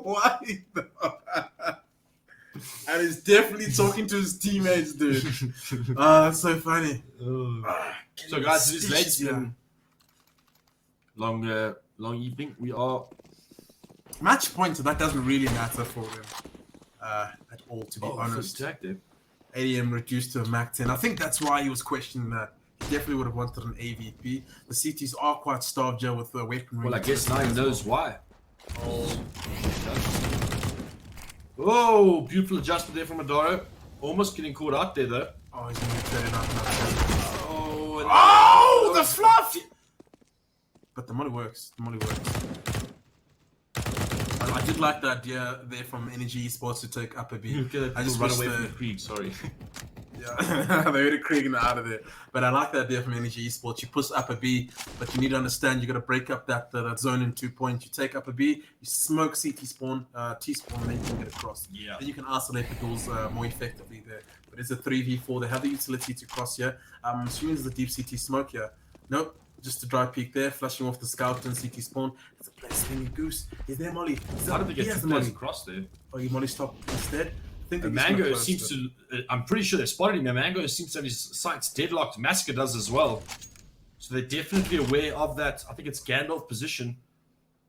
Why though? And he's definitely talking to his teammates, dude. That's so funny. So guys, it is late. It's been long evening. We are Match point, so that doesn't really matter for them at all, to be honest. ADM reduced to a Mac 10. I think that's why he was questioning that. He definitely would have wanted an AVP. The CTs are quite starved here with the weaponry. Well, I guess now he knows why. Oh, beautiful adjustment there from Adoro. Almost getting caught out there though. Oh, he's going to turn it up now. Oh, the fluff! But the molly works. The molly works. I did like the idea there from Energy Esports to take up a beat. I just run wish away from the Krieg, sorry. Yeah, they heard a Krieg and out of there. But I like the idea from Energy Esports. You push up a B, but you need to understand you got to break up that zone in 2 points. You take up a B, you smoke CT spawn, T spawn, and then you can get across. Yeah. Then you can isolate the doors more effectively there. But it's a 3v4. They have the utility to cross here. Assuming there's a deep CT smoke here. Nope. Just a dry peek there, flashing off the scout and CT spawn. It's a place slinging goose. Is there molly? How did they get He has two the players molly. across there? Oh, you molly stop instead? I think The they just Mango got close, seems but- to. I'm pretty sure they spotted him. The Mango seems to have his sights deadlocked. Massacre does as well. So they're definitely aware of that. I think it's Gandalf position.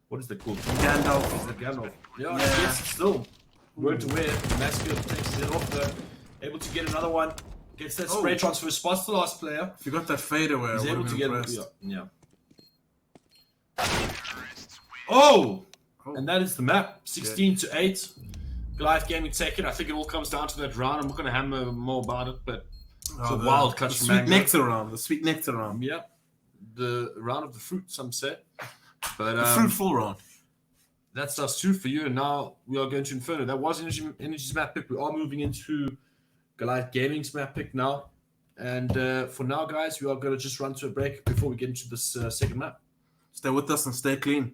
What is it called? Gandalf. Is it Gandalf? Yeah, Yeah. yes, still. Weren't aware. Massacre takes it off though. Able to get another one. Gets that spray transfer. Spots the last player. If you got that fade away, He's I able would to have get been it. impressed. Yeah. Oh! Oh. And that is the map. 16 to 8. Goliath Gaming Tekken. I think it all comes down to that round. I'm not going to hammer more about it, but it's a wild clutch the from sweet Mango. nectar round. The sweet nectar round. Yeah. The round of the fruit, some say. But The fruitful round. that's us two for you. And now we are going to Inferno. That was Energy's map pick. We are moving into Goliath Gaming's map pick now. And for now, guys, we are going to just run to a break before we get into this second map. Stay with us and stay clean.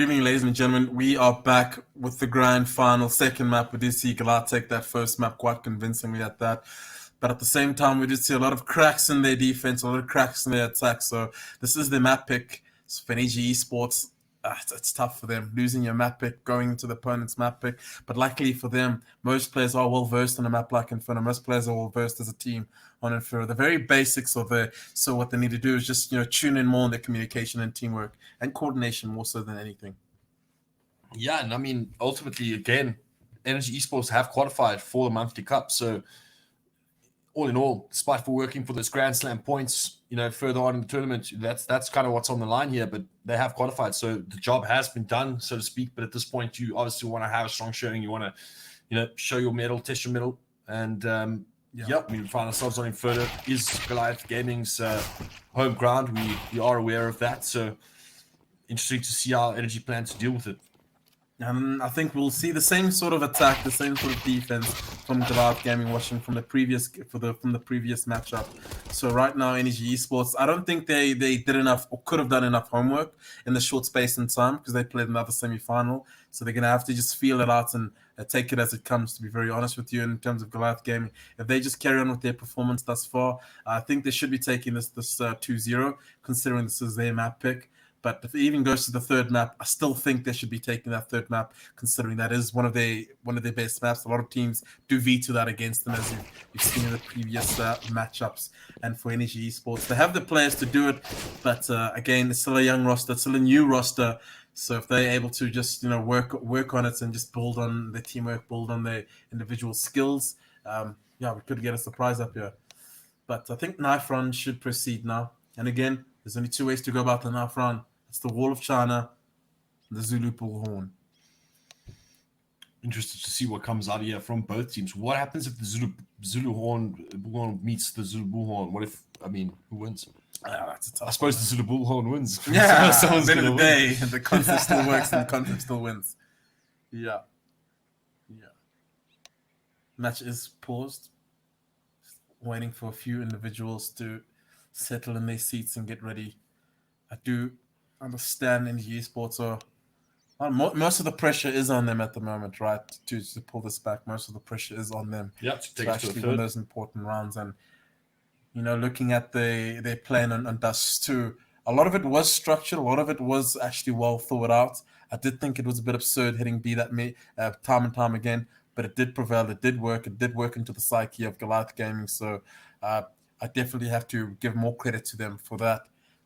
evening, ladies and gentlemen. We are back with the grand final, second map. We did see Galat take that first map quite convincingly at that. But at the same time, we did see a lot of cracks in their defense, a lot of cracks in their attack. So this is their map pick. So for NG Esports, it's tough for them. Losing your map pick, going into the opponent's map pick. But luckily for them, most players are well-versed on a map like Inferno. Most players are well-versed as a team on Inferno. The very basics of it. So what they need to do is just, tune in more on their communication and teamwork and coordination more so than anything. Yeah, and I mean, ultimately, again, Energy Esports have qualified for the monthly cup. So all in all, despite for working for those Grand Slam points, further on in the tournament, that's kind of what's on the line here. But they have qualified, so the job has been done, so to speak. But at this point, you obviously want to have a strong showing. You want to, show your medal, test your medal, and we find ourselves on Inferno. Is Goliath Gaming's home ground? We are aware of that, so interesting to see how Energy plan to deal with it. And I think we'll see the same sort of attack, the same sort of defense from Goliath Gaming, watching from the previous matchup. So right now, Energy Esports, I don't think they did enough or could have done enough homework in the short space in time because they played another semi-final. So they're gonna have to just feel it out and take it as it comes. To be very honest with you, in terms of Goliath Gaming, if they just carry on with their performance thus far, I think they should be taking this 2-0, considering this is their map pick. But if it even goes to the third map, I still think they should be taking that third map, considering that is one of their best maps. A lot of teams do veto that against them, as you've seen in the previous matchups. And for Energy Esports, they have the players to do it, but again, it's still a young roster, it's still a new roster. So if they're able to just work on it and just build on their teamwork, build on their individual skills, we could get a surprise up here. But I think knife run should proceed now. And again, there's only two ways to go about the knife run. It's the Wall of China, the Zulu Bullhorn. Interested to see what comes out of here from both teams. What happens if the Zulu Bullhorn meets the Zulu Bullhorn? Who wins? That's a tough. I suppose the Zulu Bullhorn wins. Yeah, at the end of the day, the concept still works and the concept still wins. Yeah. Match is paused. Waiting for a few individuals to settle in their seats and get ready. I do understand Energy Esports most of the pressure is on them at the moment, right? To pull this back, most of the pressure is on them. Yeah, to actually win those important rounds. And looking at their plan on Dust 2, a lot of it was structured, a lot of it was actually well thought out. I did think it was a bit absurd hitting B that time and time again, but it did prevail, it did work into the psyche of Goliath Gaming. So I definitely have to give more credit to them for that.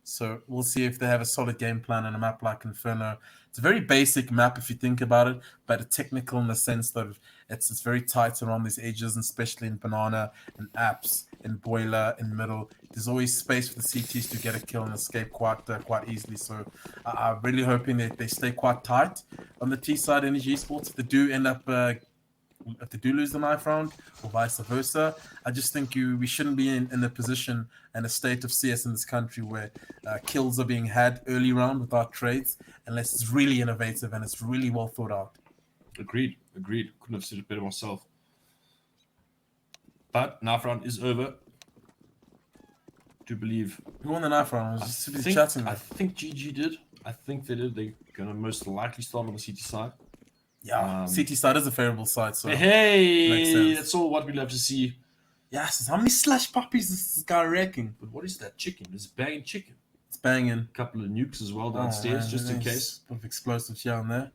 So we'll see if they have a solid game plan on a map like Inferno. It's a very basic map if you think about it, but it's technical in the sense that it's very tight around these edges, and especially in Banana, in Apps, in Boiler, in Middle. There's always space for the CTs to get a kill and escape quite easily. So I'm really hoping that they stay quite tight on the T side, Energy Esports. If they do end up if they do lose the knife round or vice versa, I just think we shouldn't be in a position and a state of CS in this country where kills are being had early round without trades, unless it's really innovative and it's really well thought out. Agreed. Couldn't have said it better myself. But knife round is over. Do believe Who won the knife round? I was just chatting. I think GG did. I think they did. They're gonna most likely start on the CT side. Yeah, CT side is a favorable side, so hey, that's all what we love to see. Yes, how many slash puppies is this guy wrecking? But what is that chicken? It's banging chicken. It's banging. A couple of nukes as well downstairs, just in case. Of explosives here and there.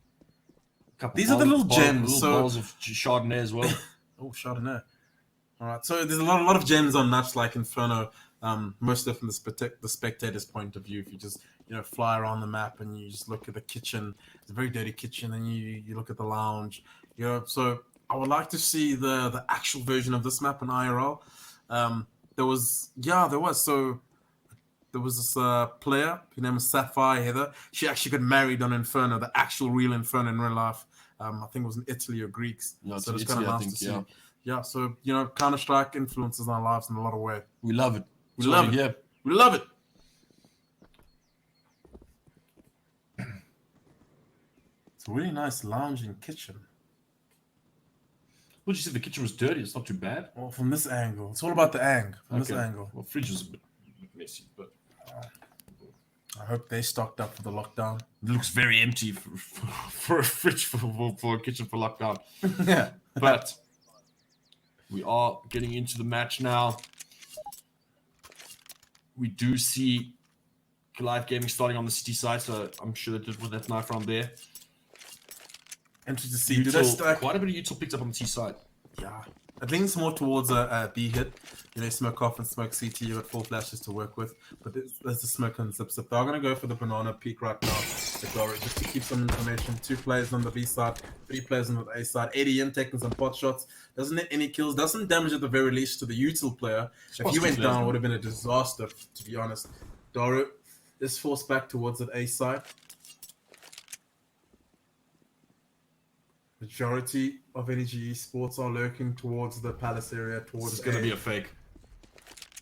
These are the little gems. Little balls of Chardonnay as well. Oh, Chardonnay. All right, so there's a lot of gems on maps like Inferno. Mostly from the spectator's point of view. If you just fly around the map and you just look at the kitchen, it's a very dirty kitchen, and you look at the lounge. So I would like to see the actual version of this map in IRL. There was. So there was this player, her name was Sapphire Heather. She actually got married on Inferno, the actual real Inferno in real life. I think it was in Italy or Greeks. No, so it's Italy, kind of nice to see. Yeah, so Counter-Strike influences our lives in a lot of ways. We love it. We love it. Yeah. We love it. It's a really nice lounging kitchen. Well, you said the kitchen was dirty. It's not too bad. Well, from this angle. It's all about the angle. From this angle. Well, fridge was a bit messy, but... I hope they stocked up for the lockdown. It looks very empty for a fridge for a kitchen for lockdown. Yeah. But we are getting into the match now. We do see Goliath Gaming starting on the city side, so I'm sure they did with that knife round there. Interesting to see. Do they stack? Quite a bit of util picked up on the T side. Yeah. It leans more towards a B hit. You know, smoke off and smoke CT. You got 4 flashes to work with. But there's the smoke and zip zip. They're going to go for the banana peak right now. Just to keep some information. 2 players on the B side, 3 players on the A side. ADM taking some pot shots. Doesn't hit any kills. Doesn't damage at the very least to the util player. If he went down, it would have been a disaster, to be honest. Daru is forced back towards the A side. Majority of Energy Esports are lurking towards the palace area, towards. It's going to be a fake.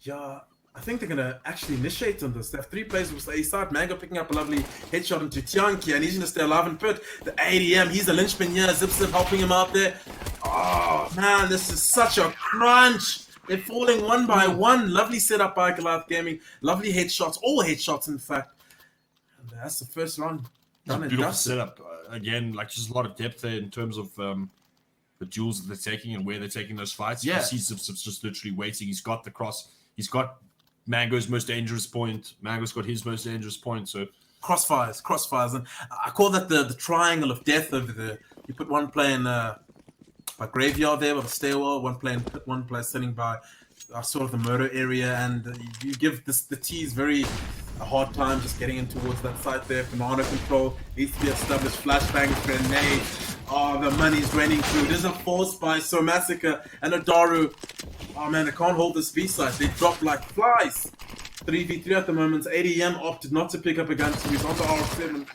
Yeah, I think they're going to actually initiate on this. They have 3 players with the A side. Mango picking up a lovely headshot into Tianki, and he's going to stay alive in pit. The ADM, he's a linchpin here. Zip Zip helping him out there. Oh, man, this is such a crunch. They're falling one by one. Lovely setup by Goliath Gaming. Lovely headshots. All headshots, in fact. And that's the first round. Beautiful setup. Again, like just a lot of depth there in terms of the duels that they're taking and where they're taking those fights. Yeah. You see Zip's just literally waiting. He's got the cross. He's got Mango's most dangerous point. Mango's got his most dangerous point. So crossfires. And I call that the triangle of death over there. You put one player in by graveyard there by the stairwell, one player in pit, one player sitting by sort of the murder area, and you give the T's very a hard time just getting in towards that side there. Banana control needs to be established. Flashbang, grenade. Oh, the money's raining through. There's a force by So Massacre and a Daru. Oh man, they can't hold this B-side. They drop like flies. 3v3 at the moment. ADM opted not to pick up a gun, so he's on the R7.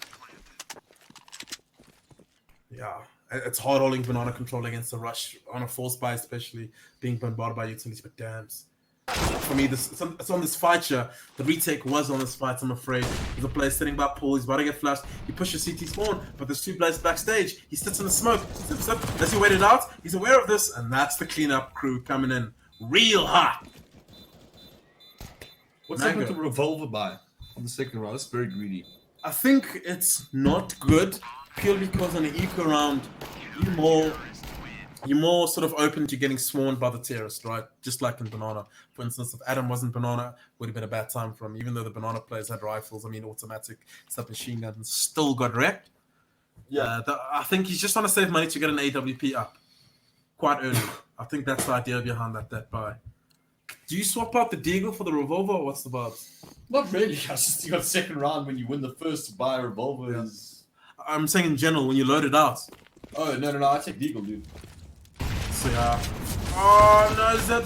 Yeah, it's hard holding Banana control against the rush on a force buy, especially being bombarded by utilities, but dams. For me, it's on this fight here. The retake was on this fight, I'm afraid. There's a player sitting by pool. He's about to get flashed. He pushes CT spawn, but there's 2 players backstage. He sits in the smoke. Does he wait it out? He's aware of this, and that's the cleanup crew coming in real hot. what's up with the revolver buy on the second round? That's very greedy. I think it's not good, purely because on an eco round, you're more sort of open to getting swarmed by the terrorist, right? Just like in Banana. For instance, if Adam wasn't Banana, it would have been a bad time for him. Even though the Banana players had rifles, automatic submachine guns, and still got wrecked. Yeah. I think he's just trying to save money to get an AWP up quite early. I think that's the idea behind that buy. Do you swap out the Deagle for the revolver, or what's the vibes? Not really. I just you got second round when you win the first to buy a revolver. Yeah. I'm saying in general, when you load it out. Oh, no. I take Deagle, dude. So, yeah. Oh, no, Zip.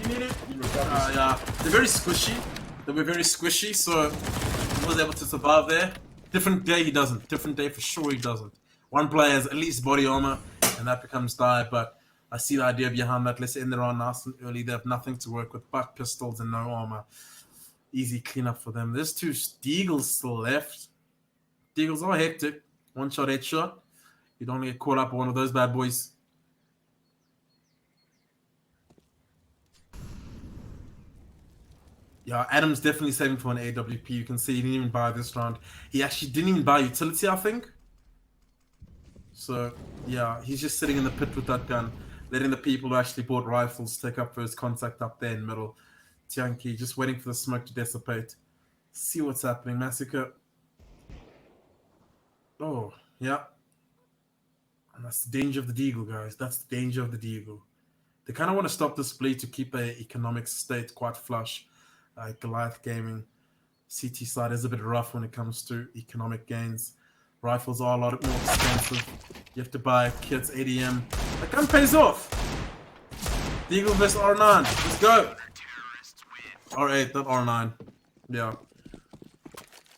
You need it? Yeah. They're very squishy. They were very squishy, so he was able to survive there. Different day, he doesn't. Different day, for sure, he doesn't. One player has at least body armor, and that becomes die, but I see the idea behind that. Let's end the round nice and early. They have nothing to work with but pistols and no armor. Easy cleanup for them. There's 2 Deagles still left. Deagles are hectic. 1-shot headshot. You don't get caught up on one of those bad boys. Yeah, Adam's definitely saving for an AWP. You can see he didn't even buy this round. He actually didn't even buy utility, I think. So, yeah, he's just sitting in the pit with that gun, letting the people who actually bought rifles take up first contact up there in the middle. Tianki just waiting for the smoke to dissipate. See what's happening. Massacre. Oh, yeah. And that's the danger of the Deagle, guys. That's the danger of the Deagle. They kind of want to stop this bleed to keep their economic state quite flush. Goliath Gaming, CT side is a bit rough when it comes to economic gains. Rifles are a lot more expensive. You have to buy kits, ADM. That gun pays off. Deagle vs R9. Let's go. R8, not R9. Yeah.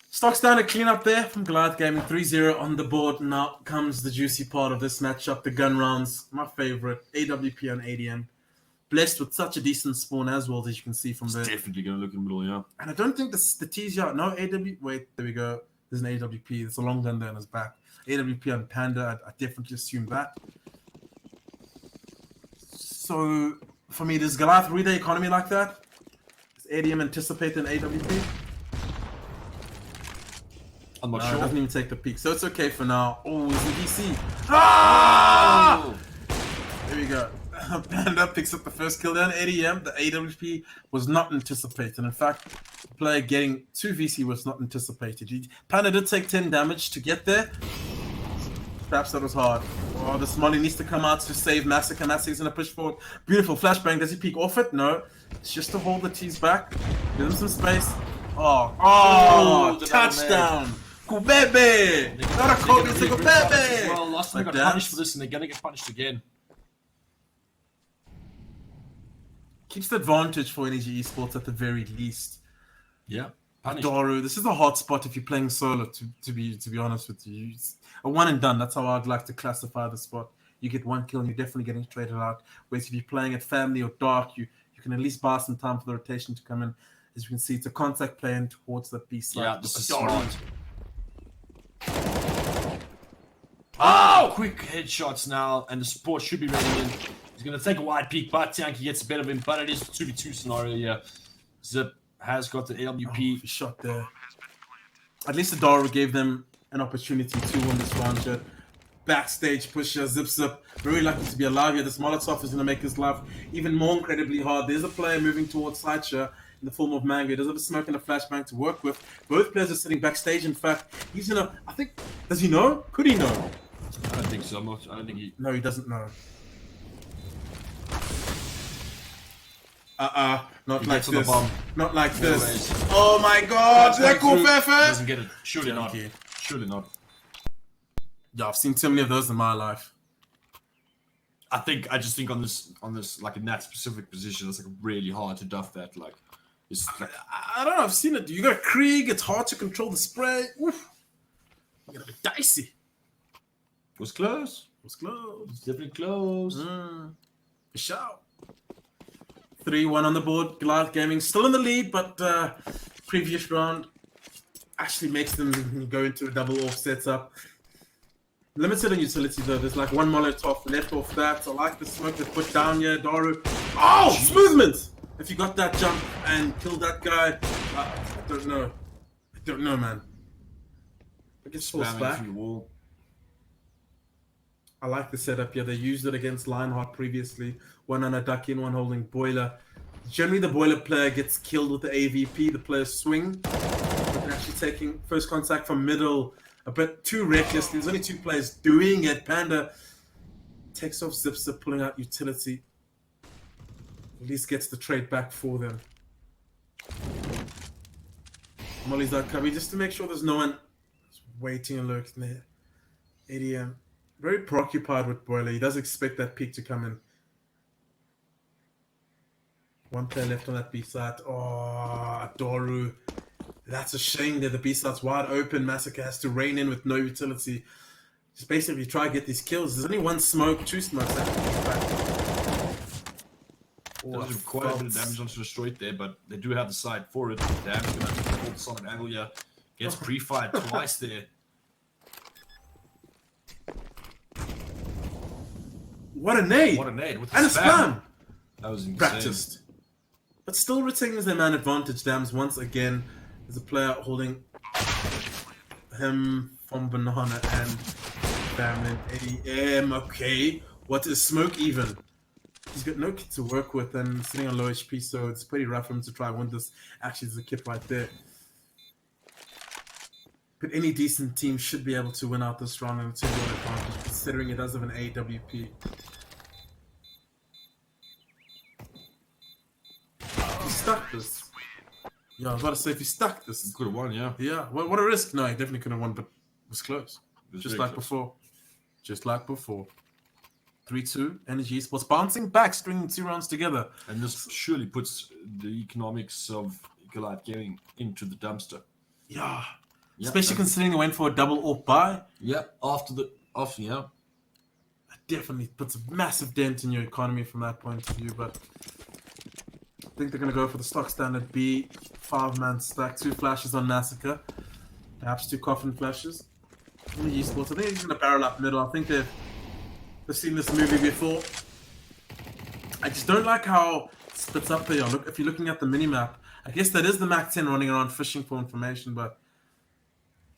Stock standard cleanup there from Goliath Gaming. 3-0 on the board. Now comes the juicy part of this matchup. The gun rounds. My favorite. AWP and ADM. Blessed with such a decent spawn as well, as you can see from there. Definitely going to look in the middle, yeah. And I don't think the T's out. No AW. Wait, there we go. There's an AWP. It's a long gun there on his back. AWP on Panda. I definitely assume that. So for me, does Goliath read the economy like that? Does ADM anticipate an AWP? I'm not No, it sure. doesn't even take the peak, so it's okay for now. Oh, it's in DC. Ah! Oh! There we go. Panda picks up the first kill down ADM. The AWP was not anticipated. In fact, the player getting 2 VC was not anticipated. Panda did take 10 damage to get there. Perhaps that was hard. Oh, the Molly needs to come out to save Massacre. Massacre's gonna push forward. Beautiful flashbang. Does he peek off it? No. It's just to hold the T's back. Give him some space. Oh, touchdown! Kubebe! Not a Kobe, it's a Kubebe! Well, last time they got punished for this and they're gonna get punished again. Keeps the advantage for Energy Esports at the very least. Yeah. Punished. Daru, this is a hot spot if you're playing solo, to be honest with you. It's a one and done, that's how I'd like to classify the spot. You get 1 kill and you're definitely getting traded out. Whereas if you're playing at family or dark, you can at least buy some time for the rotation to come in. As you can see, it's a contact playing towards the B side. Yeah, this is smart. Oh! Quick headshots now, and the support should be ready in. He's going to take a wide peek, but Tianki gets a bit of him, but it is a 2v2 scenario here. Zip has got the AWP. Shot there. At least the Daru gave them an opportunity to win this one shot. Backstage pusher, Zip. Very lucky to be alive here. This Molotov is going to make his life even more incredibly hard. There's a player moving towards Sideshow in the form of Mango. He does have a smoke and a flashbang to work with. Both players are sitting backstage. In fact, he's going to... I think... Does he know? Could he know? I don't think so. I don't think he... No, he doesn't know. Not He like gets on the this. bomb. Not like this. Always. Oh my god! Doesn't get it. Surely not. Junkie. Surely not. Yeah, I've seen too many of those in my life. I just think on this like in that specific position, it's like really hard to duff that. Like, it's like, I don't know, I've seen it. You got a Krieg, it's hard to control the spray. Oof. You got a bit dicey. it was close. It was close. It's definitely close. For sure. 3-1 on the board. Goliath Gaming still in the lead, but previous round actually makes them go into a double off setup. Limited on utility though. There's like 1 Molotov left off that. I like the smoke they put down here. Daru. Oh! Jeez. Smoothment! If you got that jump and killed that guy, I don't know. I don't know, man. I guess force back. Through the wall. I like the setup here. They used it against Lionheart previously. 1 on a duck in, 1 holding Boiler. Generally, the Boiler player gets killed with the AVP. The players swing. But actually taking first contact from middle a bit too reckless. There's only 2 players doing it. Panda takes off Zipster, pulling out utility. At least gets the trade back for them. Molly's out cubby just to make sure there's no one waiting and lurking there. ADM. Very preoccupied with Boiler. He does expect that peak to come in. 1 player left on that B side. Oh, Doru. That's a shame that the B side's wide open. Massacre has to rein in with no utility. Just basically try to get these kills. There's only 1 smoke, 2 smokes. There's quite a bit of damage onto Destroyed there, but they do have the side for it. Damage gonna hold the solid angle here. Gets pre-fired twice there. What a nade! What a nade. With and a spam. spam! That was insane. Practiced. But still retains their man advantage, Dams. Once again, there's a player holding him from Banana and Famine. ADM, okay. What is Smoke even? He's got no kit to work with and sitting on low HP, so it's pretty rough for him to try and win this. Actually, there's a kit right there. But any decent team should be able to win out this round and it's a good advantage, considering it does have an AWP. If he stuck this. Yeah, I was about to say, if he stuck this. Could have won, yeah. Yeah, what a risk. No, he definitely could have won, but it was close. Just like close. before. Just like before. 3-2, Energy Esports bouncing back, stringing 2 rounds together. And this surely puts the economics of Goliath Gaming into the dumpster. Yeah. Yep, Especially considering they went for a double AWP buy. Yep, after yeah. It definitely puts a massive dent in your economy from that point of view, but I think they're going to go for the stock standard B, 5-man stack, 2 flashes on Massacre, perhaps 2 coffin flashes. In the esports, I think he's going to barrel up middle. I think they've seen this movie before. I just don't like how it splits up here. Look, if you're looking at the minimap, I guess that is the Mac 10 running around fishing for information, but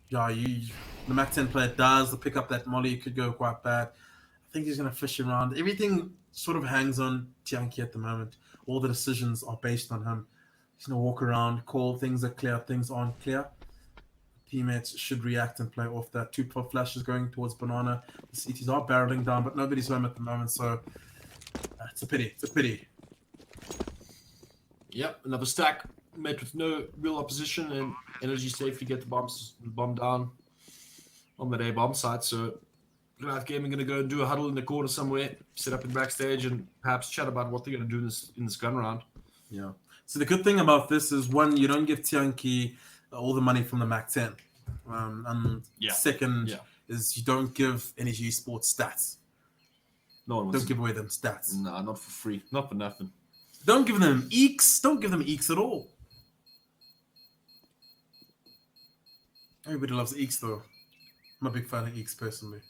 Yeah, the Mac 10 player does the pick up that molly could go quite bad. I think he's going to fish around. Everything sort of hangs on Tianki at the moment. All the decisions are based on him. He's going to walk around, call things are clear, things aren't clear. Teammates should react and play off that. 2 pop flashes going towards Banana. The CTs are barreling down, but nobody's home at the moment, so it's a pity. It's a pity. Yep, another stack met with no real opposition, and Energy safely get the bomb down on the A bomb site. So Goliath Gaming going to go and do a huddle in the corner somewhere, set up in backstage, and perhaps chat about what they're going to do in this gun round. Yeah. So the good thing about this is, one, you don't give Tianki all the money from the Mac 10. And second is you don't give Energy Esports stats. No one wants Don't give away them stats. Nah, not for free. Not for nothing. Don't give them eeks. Don't give them eeks at all. Everybody loves eeks, though. I'm a big fan of eeks, personally.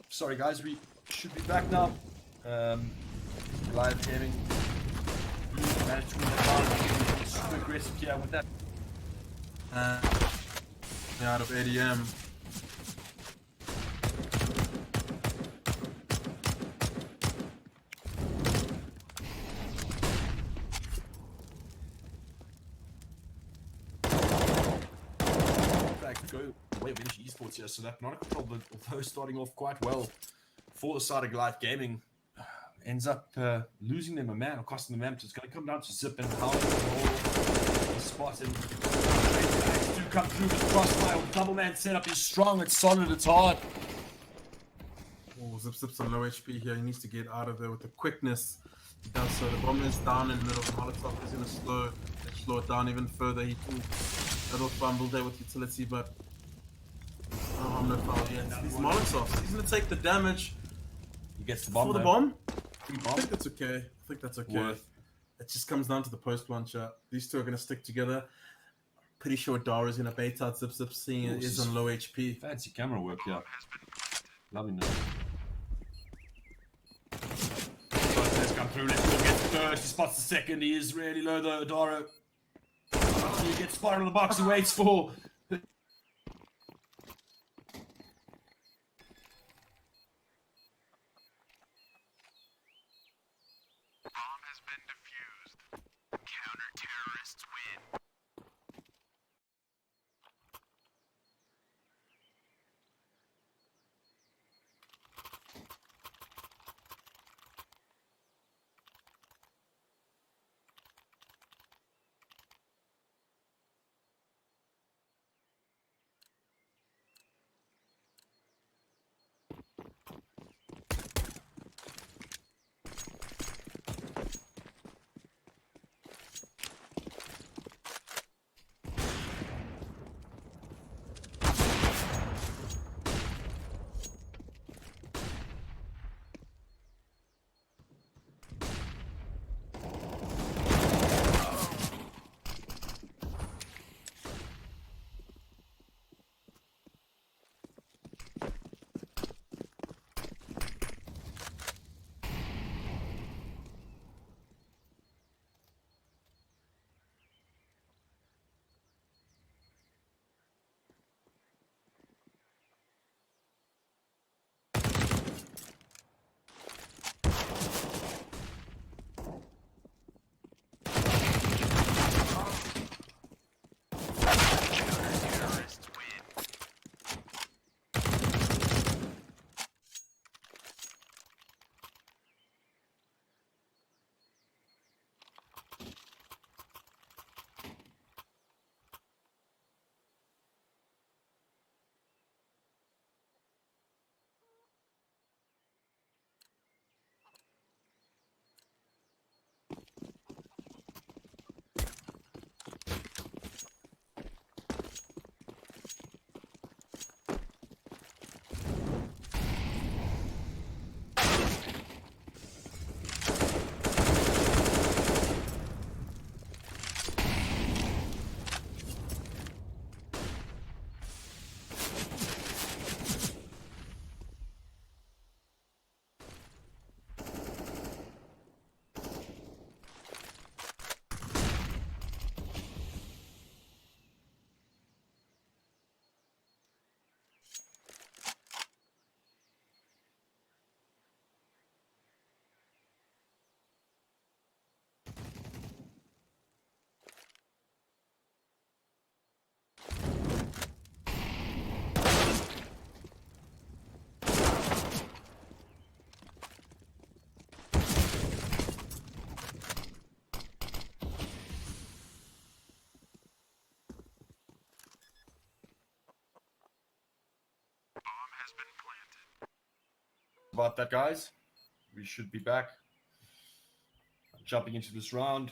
Sorry, guys, we should be back now. Live gaming. Managed to win the round. Super aggressive here with that. Out of ADM. Go way of Energy Esports here, so that not control, although starting off quite well for the side of Goliath Gaming, ends up losing them a man or costing them a man. So it's going to come down to Zip and how the spot and to come through with crossfire. Double man setup is strong, it's solid, it's hard. Oh, Zip's on low HP here. He needs to get out of there with the quickness. He does so. The bomb is down in the middle. Molotov is going to slow it down even further. He can a little fumble there with utility, but I'm no foul yet. These Molotovs, he's going to take the damage. He gets the bomb. For the bomb? Free I think that's okay. I think that's okay. Worth. It just comes down to the post launcher. These two are going to stick together. Pretty sure Dara is going to bait out Zip, seeing it is on low HP. Fancy camera work, yeah. Lovely note. Let's come through. Let's go get the first. He spots the second. He is really low though, Adaro. He gets spotted on the box. He waits for. About that, guys. We should be back. Jumping into this round.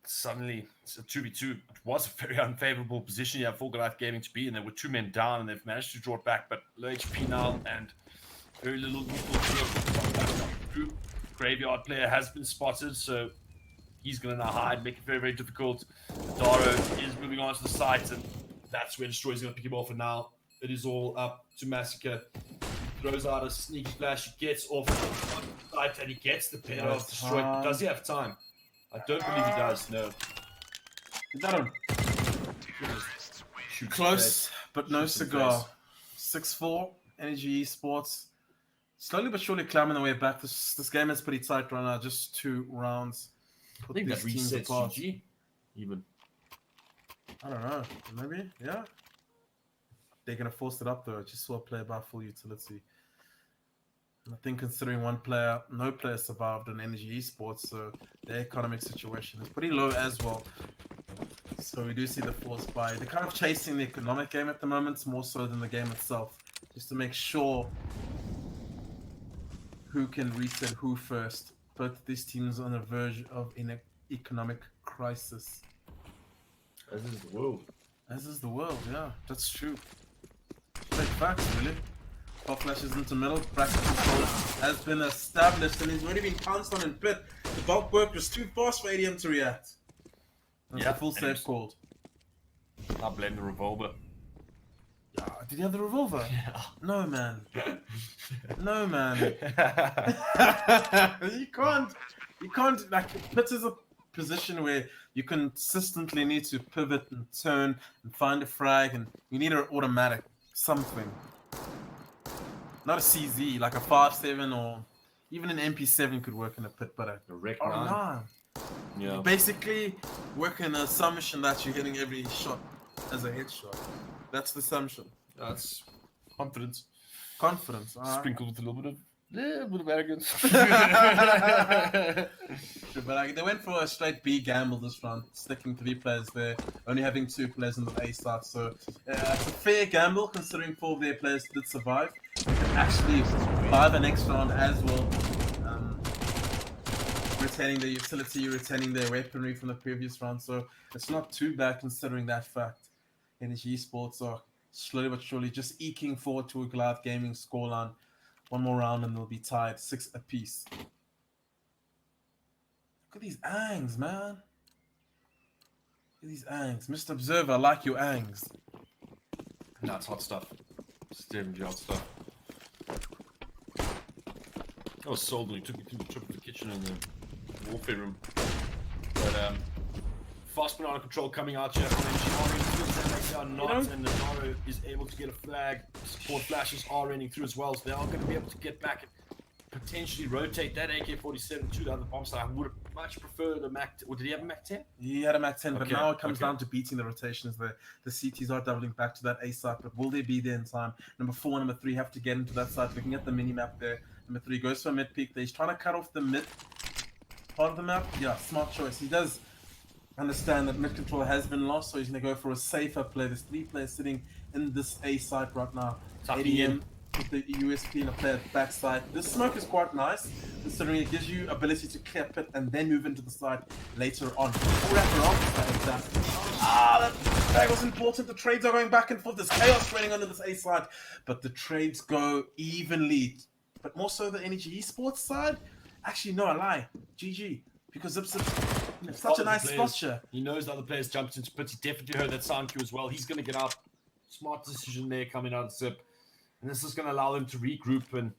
Suddenly, it's a 2v2. It was a very unfavorable position here for Goliath Gaming to be in. There were 2 men down, and they've managed to draw it back, but low HP now, and very little group. Graveyard player has been spotted, so he's going to now hide, make it very, very difficult. Daro is moving on to the site, and that's where Destroy is going to pick him off, and now it is all up to Massacre. Throws out a sneaky flash, he gets off the site, and he gets the better of Destroy. Does he have time? I don't believe he does, no. Is that him? Close, but no cigar. 6-4, Energy Esports. Slowly but surely climbing the way back. This game is pretty tight right now, just 2 rounds. I think that resets GG, even. I don't know, maybe, yeah. They're going to force it up though. I just saw a player by full utility. And I think considering no player survived on Energy Esports, so their economic situation is pretty low as well. So we do see the force buy. They're kind of chasing the economic game at the moment, more so than the game itself, just to make sure who can reset who first. Both these teams on the verge of an economic crisis. As is the world. As is the world, yeah, that's true. Straight facts, really. Pop flashes into middle, bracket control has been established, and he's already been pounced on and bit. The bulk work was too fast for ADM to react. That's a full save called. I blame the revolver. Did he have the revolver? Yeah. No, man. No, man. You can't, like, Pits is a position where you consistently need to pivot and turn and find a frag, and you need an automatic something. Not a CZ, like a 5.7 or even an MP7 could work in a pit, but A Rec oh, 9. no. Yeah. Basically, work in the assumption that you're hitting every shot as a headshot. That's the assumption. That's confidence. Confidence. Sprinkled with a little bit of arrogance. But like, they went for a straight B gamble this round, sticking 3 players there, only having 2 players in the A start. So it's a fair gamble considering 4 of their players did survive. Actually, buy the next round as well. Retaining their utility, retaining their weaponry from the previous round. So it's not too bad considering that fact. Energy Esports are slowly but surely just eking forward to a Goliath Gaming scoreline. One more round and they'll be tied 6 apiece. Look at these angs, man. Look at these angs. Mr. Observer, I like your angs. No, it's hot stuff. It's definitely hot stuff. I was sold when he took me through the trip to the kitchen and the warfare room. But fast banana control coming out here from NG are not, and Nodwin is able to get a flag. Support flashes are running through as well, so they are going to be able to get back and potentially rotate that AK-47 to the other bomb site. I would have much preferred the Mac. Or did he have a Mac 10? He had a Mac 10, but Okay, now it comes down to beating the rotations. The CTs are doubling back to that A site, but will they be there in time? Number 4 and number 3 have to get into that site. Looking at the mini map there. Number 3 goes for a mid peak there. He's trying to cut off the mid part of the map. Yeah, smart choice. He does understand that mid control has been lost, so he's going to go for a safer play. There's 3 players sitting in this A site right now. ADM with the USP and a player backside. This smoke is quite nice, considering it gives you ability to clear pit and then move into the site later on. That was important. The trades are going back and forth. There's chaos training under this A side, but the trades go evenly. But more so the Energy Esports side. Actually, no, I lie. GG. Because Zip's such a nice posture. He knows the other players jumped into pits. He definitely heard that sound cue as well. He's going to get out. Smart decision there coming out of Zip. And this is going to allow them to regroup and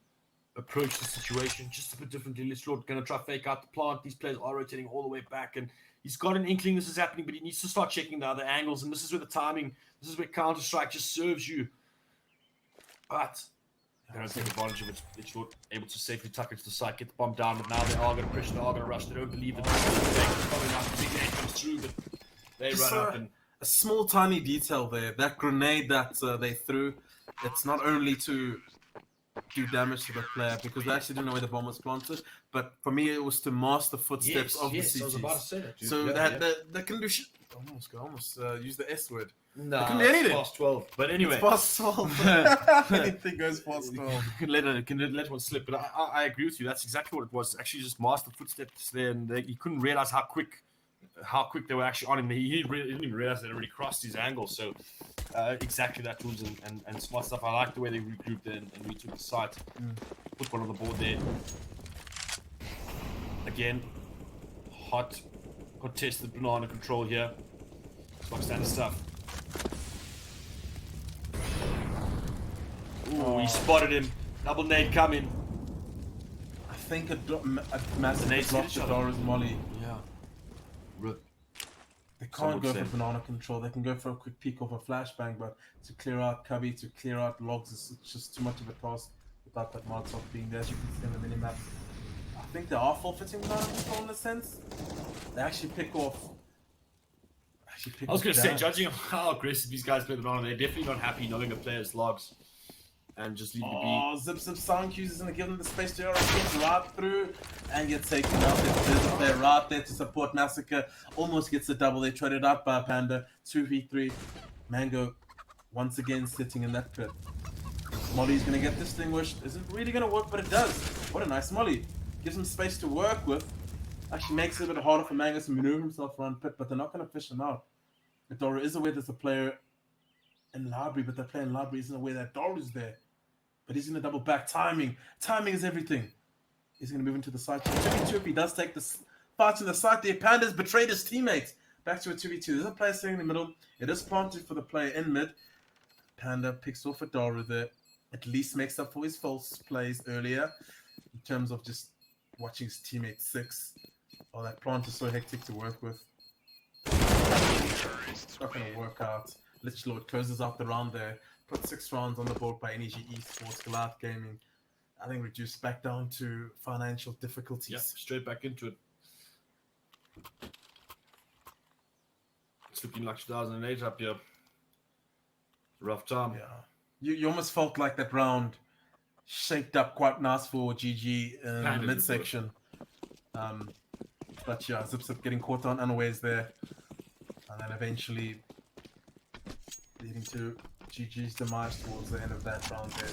approach the situation just a bit differently. Listrode going to try fake out the plant. These players are rotating all the way back. And he's got an inkling this is happening, but he needs to start checking the other angles. And this is where the timing, this is where Counter-Strike just serves you. But they're going to take advantage of it. Listrode able to safely tuck it to the side, get the bomb down. But now they are going to pressure, they are going to rush. They don't believe that the big nade comes through, but they run up and... A small tiny detail there. That grenade that they threw, it's not only to do damage to the player, because they actually didn't know where the bomb was planted, but for me it was to mask the footsteps of the CTs. I was about to say that, dude. So they can do shit. Almost use the S word. No, can be anything. Past 12. But anyway, it's past 12. Anything goes past 12. can let one slip. But I agree with you. That's exactly what it was. Actually, just mask the footsteps there, and you couldn't realize how quick they were actually on him. He didn't even realize they'd already crossed his angle. So exactly that tools and smart stuff. I like the way they regrouped and retook the site. Put one on the board there. Again, hot contested banana control here. Like standard stuff. Ooh, he spotted him. Double nade coming. I think a massive block to Dora's molly. Yeah. They can't go for banana control. They can go for a quick peek off a flashbang, but to clear out cubby, to clear out logs, it's just too much of a task without that Molotov being there, as you can see on the minimap. I think they are forfeiting banana control in a sense. They actually pick off. I was going to say, judging on how aggressive these guys play the banana, they're definitely not happy knowing a player's logs and just leave it be. Oh, Zip sound cues is going to give them the space to right through and get taken out. There's a player right there to support Massacre. Almost gets a double. They traded out by Panda. 2v3. Mango once again sitting in that pit. Molly's going to get distinguished. Isn't really going to work, but it does. What a nice Molly. Gives him space to work with. Actually makes it a bit harder for Mango to maneuver himself around pit, but they're not going to fish him out. Dora is aware there's a player in library, but the player in library isn't aware that Dora's there. But he's going to double back. Timing is everything. He's going to move into the side. 2v2 if he does take the fight to the side there. Panda's betrayed his teammates. Back to a 2v2. There's a player sitting in the middle. It is planted for the player in mid. Panda picks off a Dara there. At least makes up for his false plays earlier in terms of just watching his teammate 6. Oh, that plant is so hectic to work with. It's not going to work out. Lich Lord closes out the round there. Put 6 rounds on the board by NEG Esports, Goliath Gaming. I think reduced back down to financial difficulties. Yep, straight back into it. It's looking like 2008 up here. Rough time. Yeah. You almost felt like that round shaped up quite nice for GG in the midsection. But yeah, Zip Zip getting caught on unawares there. And then eventually leading to GG's demise towards the end of that round there.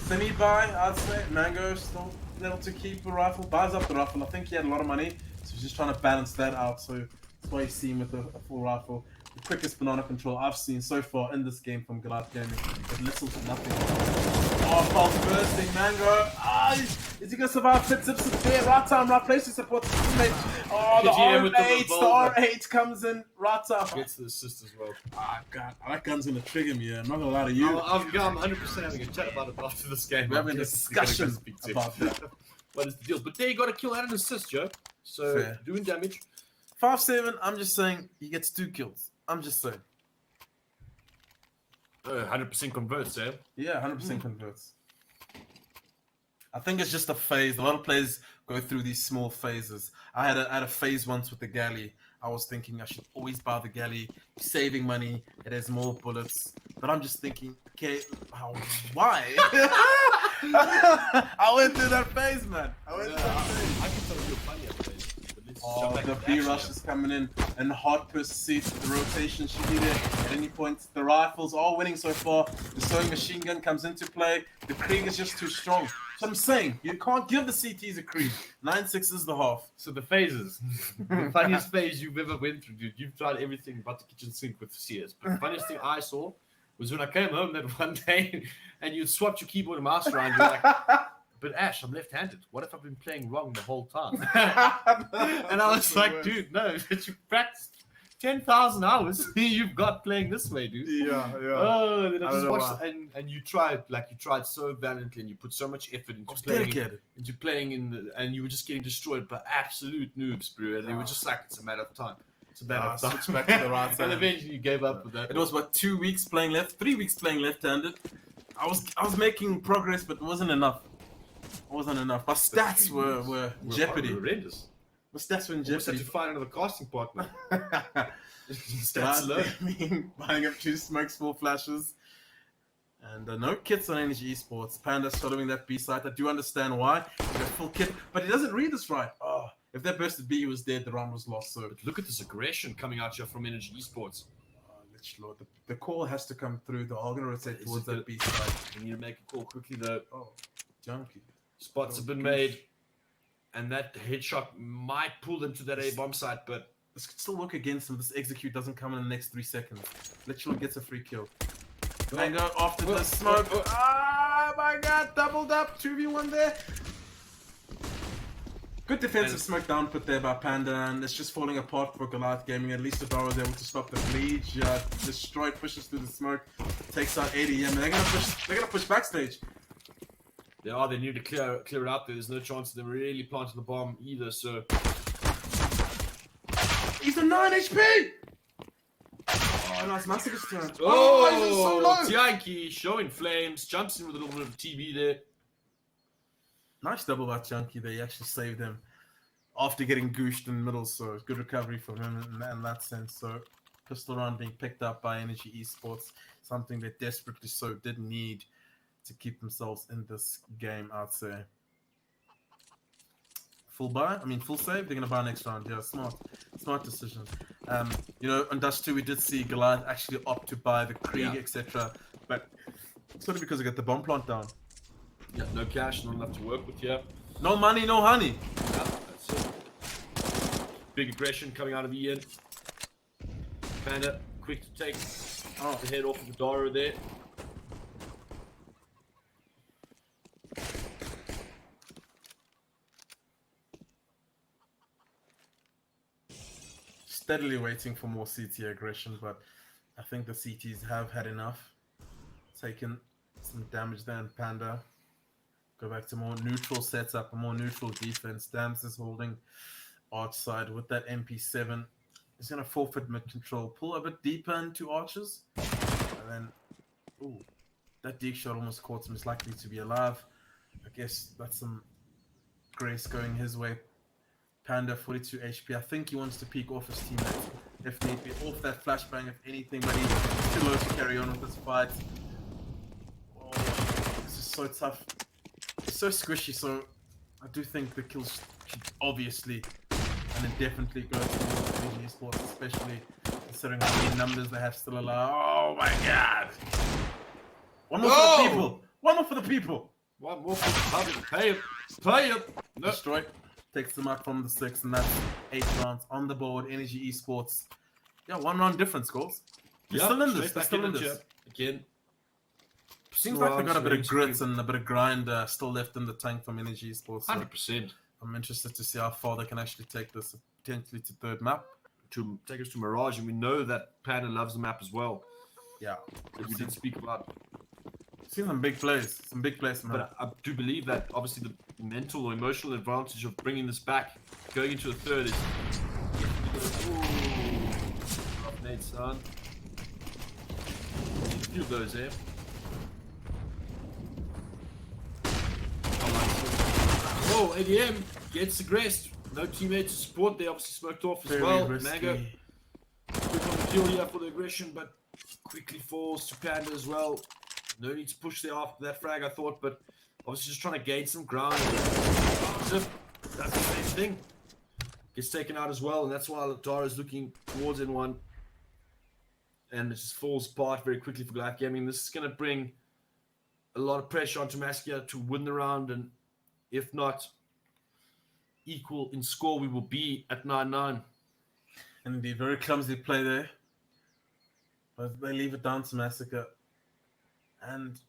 Semi-buy, I'd say. Mango still able to keep the rifle. Buys up the rifle. I think he had a lot of money, so he's just trying to balance that out. So that's why you see him with a full rifle. The quickest banana control I've seen so far in this game from Goliath Gaming. With little to nothing. Oh, false bursting, Mango. Is he going to survive? Fit Zip Zip there. Right time, right place to support the teammate. Oh, the R8 comes in right time. Gets the assist as well. Ah, God, that gun's going to trigger me. I'm not going to lie to you. I'm 100% having a chat about it after this game. We're having a discussion about that. What is the deal? But there you got a kill and an assist, Joe. So, Fair. doing damage. 5-7, I'm just saying he gets 2 kills. I'm just saying. 100% converts, eh? Yeah, 100% converts. I think it's just a phase. A lot of players go through these small phases. I had a phase once with the galley. I was thinking I should always buy the galley, saving money. It has more bullets. But I'm just thinking, okay, why? I went through that phase, man. I can tell you funny at phase. Oh, the B rush is coming in hot pursuit. The rotation should be there at any point. The rifles are winning so far. The sewing machine gun comes into play. The Krieg is just too strong. So I'm saying, you can't give the CTs a Krieg. 9-6 is the half. So the phases. The funniest phase you've ever went through, dude. You've tried everything but the kitchen sink with CS. But the funniest thing I saw was when I came home that one day and you swapped your keyboard and mouse around. You're like, but Ash, I'm left-handed. What if I've been playing wrong the whole time? And I was like, dude, no, but you practiced 10,000 hours you've got playing this way, dude. Yeah. Oh, then I just watched and you tried so valiantly and you put so much effort into playing and you were just getting destroyed by absolute noobs, bro. And they were just like, it's a matter of time. It's a matter of time. Switch back to the right side. And eventually you gave up with that. It was what, 3 weeks playing left-handed. I was making progress, but it wasn't enough. My stats were in jeopardy. Horrendous. My stats were in Just had jeopardy. to find another casting partner. Stats alone. Buying up 2 smokes, 4 flashes. And no kits on Energy Esports. Panda's following that B site. I do understand why. He got a full kit, but he doesn't read this right. Oh, if that bursted B was dead, the round was lost. So But look at this aggression coming out here from Energy Esports. Lich Lord, the call has to come through. They're all going to rotate towards that B site. We need to make a call quickly though. Oh, junkie. Spots have been made, and that headshot might pull them to that A bomb site, but This could still work against him. This execute doesn't come in the next 3 seconds. Lich Lord gets a free kill. Mango after the smoke. Ah, my God, doubled up. 2v1 there. Good defensive smoke down put there by Panda, and it's just falling apart for Goliath Gaming. At least Adara was able to stop the bleed. Destroy, pushes through the smoke, takes out ADM, and they're gonna push backstage. they need to clear it out there. There's no chance of them really planting the bomb either, so He's a 9 HP! Oh, nice Massacre's turn. Oh, he's so low! Tianki showing flames, jumps in with a little bit of TV there. Nice double by Chunky there. He actually saved him after getting gooshed in the middle, so good recovery from him in that sense. So pistol round being picked up by Energy Esports, something they desperately so did need to keep themselves in this game, I'd say. Full save, they're going to buy next round. Yeah, smart decision. On Dust 2, we did see Goliath actually opt to buy the Krieg, etc. But it's only because they got the bomb plant down. Yeah, no cash, not enough to work with here. No money, no honey. Yeah, that's it. Big aggression coming out of Ian. Panda, quick to take the head off of the Dara there. Steadily waiting for more CT aggression, but I think the CTs have had enough. taking some damage there, and Panda go back to more neutral setup, a more neutral defense. Dams is holding Arch side with that MP7. He's going to forfeit mid control, pull a bit deeper into Arches, and then, ooh, that dig shot almost caught him. He's likely to be alive. I guess that's some grace going his way. Panda 42 HP. I think he wants to peek off his teammate if need be, off that flashbang if anything, but he's too low to carry on with this fight. Oh, this is so tough. It's so squishy, so I do think the kills should obviously and indefinitely go to PUBG esports, especially considering how many numbers they have still alive. Oh my god! One more for the people! One more for the people! One more for the public. Pay him. Pay him. No. Destroy. Takes them out from the 6, and that's 8 rounds on the board. Energy Esports. Yeah, 1 round difference, goals. They're still in this. They're still in this. Again. Seems like they got a bit of grit and a bit of grind still left in the tank from Energy Esports. So 100%. I'm interested to see how far they can actually take this, potentially to 3rd map. To take us to Mirage, and we know that Panda loves the map as well. Yeah. That we did speak about. Seen some big plays. Some big plays, man. But I do believe that obviously the mental or emotional advantage of bringing this back, going into a 3rd is... Ooh. Rough nade, son. A few of those there. Oh, ADM gets aggressed. No teammate to support. They obviously smoked off as well. Mango quick on the kill here for the aggression, but quickly falls to Panda as well. No need to push there after that frag, I thought, but obviously just trying to gain some ground. That's the same thing. Gets taken out as well, and that's why Dara is looking towards N1. And it just falls apart very quickly for Nodwin Gaming. This is going to bring a lot of pressure onto Maskia to win the round, and if not equal in score, we will be at 9-9. Indeed, very clumsy play there. But they leave it down to Massacre. And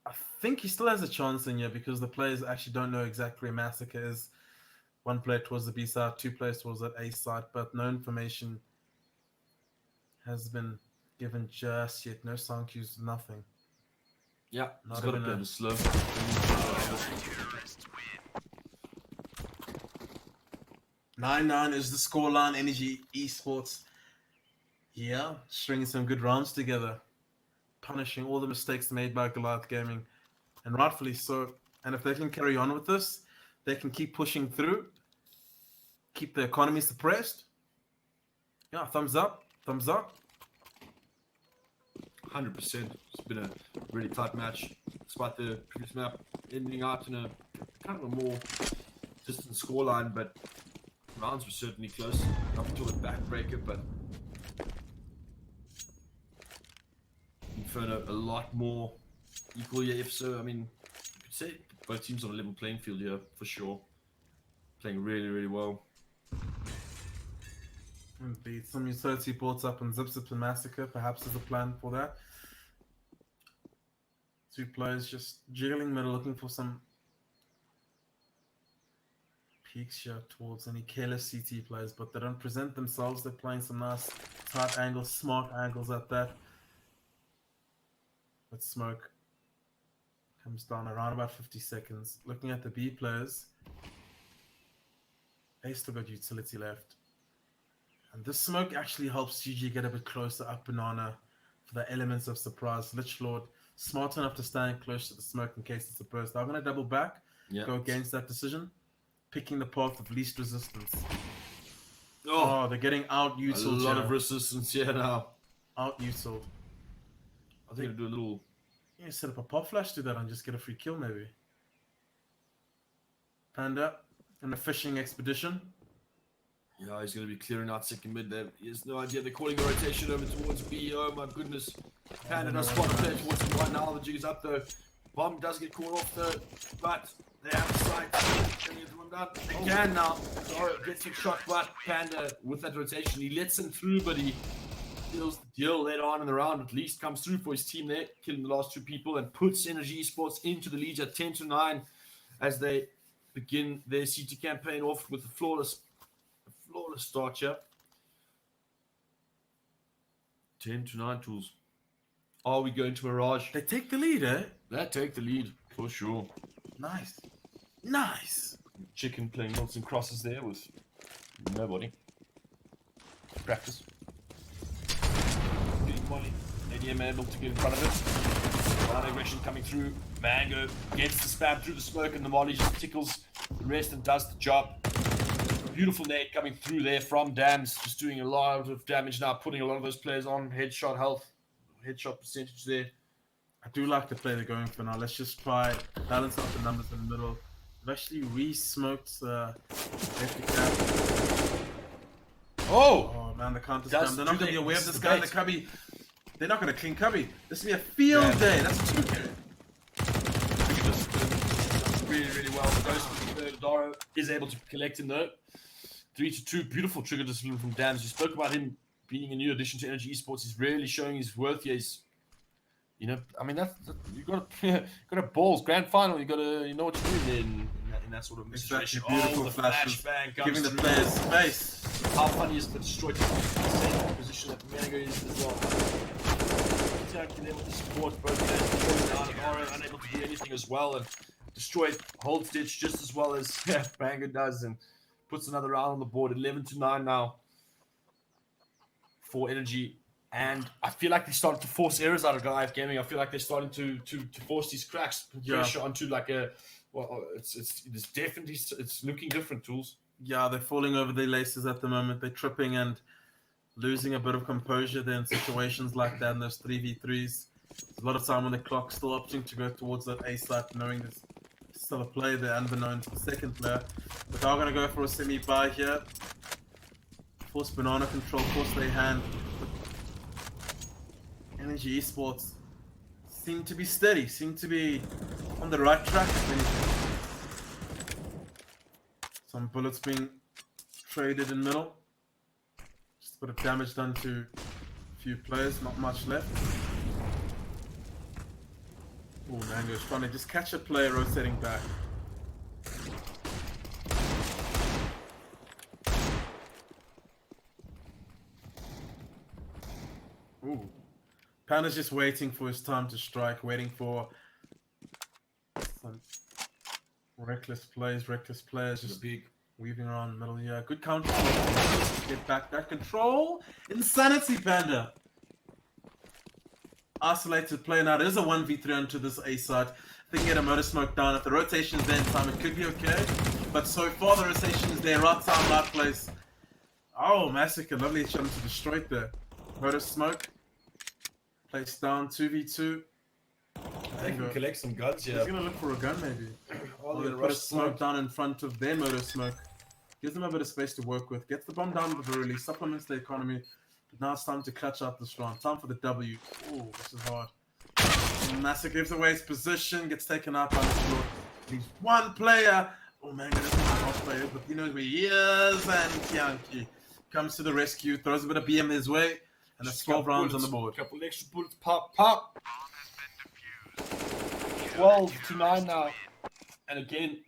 I think he still has a chance in here because the players actually don't know exactly where Massacre is. 1 player towards the B side, 2 players towards that A side, but no information has been given just yet. No sound cues, nothing. Yeah, Not he's got to even play the slow. 9-9 is the scoreline. Energy Esports. Yeah, stringing some good rounds together. Punishing all the mistakes made by Nodwin Gaming. And rightfully so. And if they can carry on with this, they can keep pushing through. Keep the economy suppressed. Yeah, thumbs up. Thumbs up. 100%. It's been a really tight match, despite the previous map ending out in a kind of a more distant scoreline, but rounds were certainly close up until the backbreaker. But Inferno a lot more equal here. If so, I mean, you could say both teams on a level playing field here for sure. Playing really, really well. Indeed, some utility brought up and Zips and Massacre, perhaps as a plan for that. 2 players just jiggling middle, looking for some peeks here towards any careless CT players, but they don't present themselves. They're playing some nice tight angles, smart angles at that. But smoke comes down around about 50 seconds. Looking at the B players, they still got utility left. And this smoke actually helps GG get a bit closer up Banana for the elements of surprise. Lich Lord, smart enough to stand close to the smoke in case it's a burst. I'm going to double back, go against that decision, picking the path of least resistance. Oh, they're getting out-utiled. A lot of resistance here now. Out-utiled. I think I'll do a little... Yeah, set up a pop flash to that and just get a free kill maybe. Panda, in a fishing expedition. Yeah, he's going to be clearing out second mid there. He has no idea. They're calling the rotation over towards B. Oh my goodness. Panda does spot a player towards him right now. The jig is up though. Bomb does get caught off though. But they have the sight. Can they get one done? They can now. Zoro gets a shot, but Panda with that rotation, he lets him through, but he deals the deal later on in the round. At least comes through for his team there, killing the last 2 people and puts Energy Esports into the lead at 10-9 as they begin their CT campaign off with a flawless start here. 10-9 tools. Are we going to Mirage? They take the lead, eh? They take the lead, for sure. Nice. Nice. Chicken playing noughts and crosses there with nobody. Practice. Getting Molly. ADM able to get in front of it. A lot of aggression coming through. Mango gets the spam through the smoke, and the Molly just tickles the rest and does the job. Beautiful nade coming through there from Dams, just doing a lot of damage now, putting a lot of those players on headshot health, headshot percentage there. I do like the play they're going for now. Let's just try balance out the numbers in the middle. They've actually re-smoked left cap. Oh man, the counter spam. They're not going to be aware of this guy in the cubby. They're not going to clean cubby. This will be a field day. That's 2K. Really, really well. Daro is able to collect in though. 3-2. Beautiful trigger discipline from Dams. We spoke about him being a new addition to Energy Esports. He's really showing his worth here. He's, you know, I mean, you got to balls. Grand final. You got to, you know what you're doing in that sort of situation. Beautiful the flashes, flashbang giving the players space. How funny is the destroyed same position that Mango is as well. Exactly there with the support. Both players down and Oro unable to do anything as well, and destroyed hold stitch just as well as Mango does, and puts another round on the board. 11-9 now for Energy. And I feel like they're starting to force errors out of Goliath Gaming. I feel like they're starting to force these cracks, put pressure onto like a. Well, it's definitely it's looking different. Tools. Yeah, they're falling over their laces at the moment. They're tripping and losing a bit of composure there in situations like that in those 3v3s. There's a lot of time on the clock, still opting to go towards that A site, knowing there's still a player there, unbeknown to the second player. But they're going to go for a semi-buy here. Force banana control, force their hand. Energy Esports seem to be steady, seem to be on the right track. Some bullets being traded in middle. Just a bit of damage done to a few players, not much left. Oh, Mango's trying to just catch a player rotating back. Ooh. Panda's just waiting for his time to strike, waiting for some reckless players just big weaving around the middle here. Good counter. Get back that control. Insanity, Panda. Isolated play now. There's a 1v3 onto this A side. They can get a motor smoke down. If the rotation's there in time, it could be okay. But so far, the rotation is there. Right time, right place. Oh, Massacre. Lovely chance to destroy it there. Motor smoke. Place down, 2v2. They can collect some guns here. He's going to look for a gun, maybe. Oh, They put a smoke down in front of their motor smoke. Gives them a bit of space to work with. Gets the bomb down with the release. Supplements the economy. But now it's time to clutch out this round. Time for the W. Oh, this is hard. Massacre gives away his position. Gets taken out by the floor. Leaves one player. Oh, man, this is a hard player. But he knows where he is. And Kianki comes to the rescue. Throws a bit of BM his way. And there's 12 rounds on the board. Couple extra bullets, pop. 12-9 now. And again,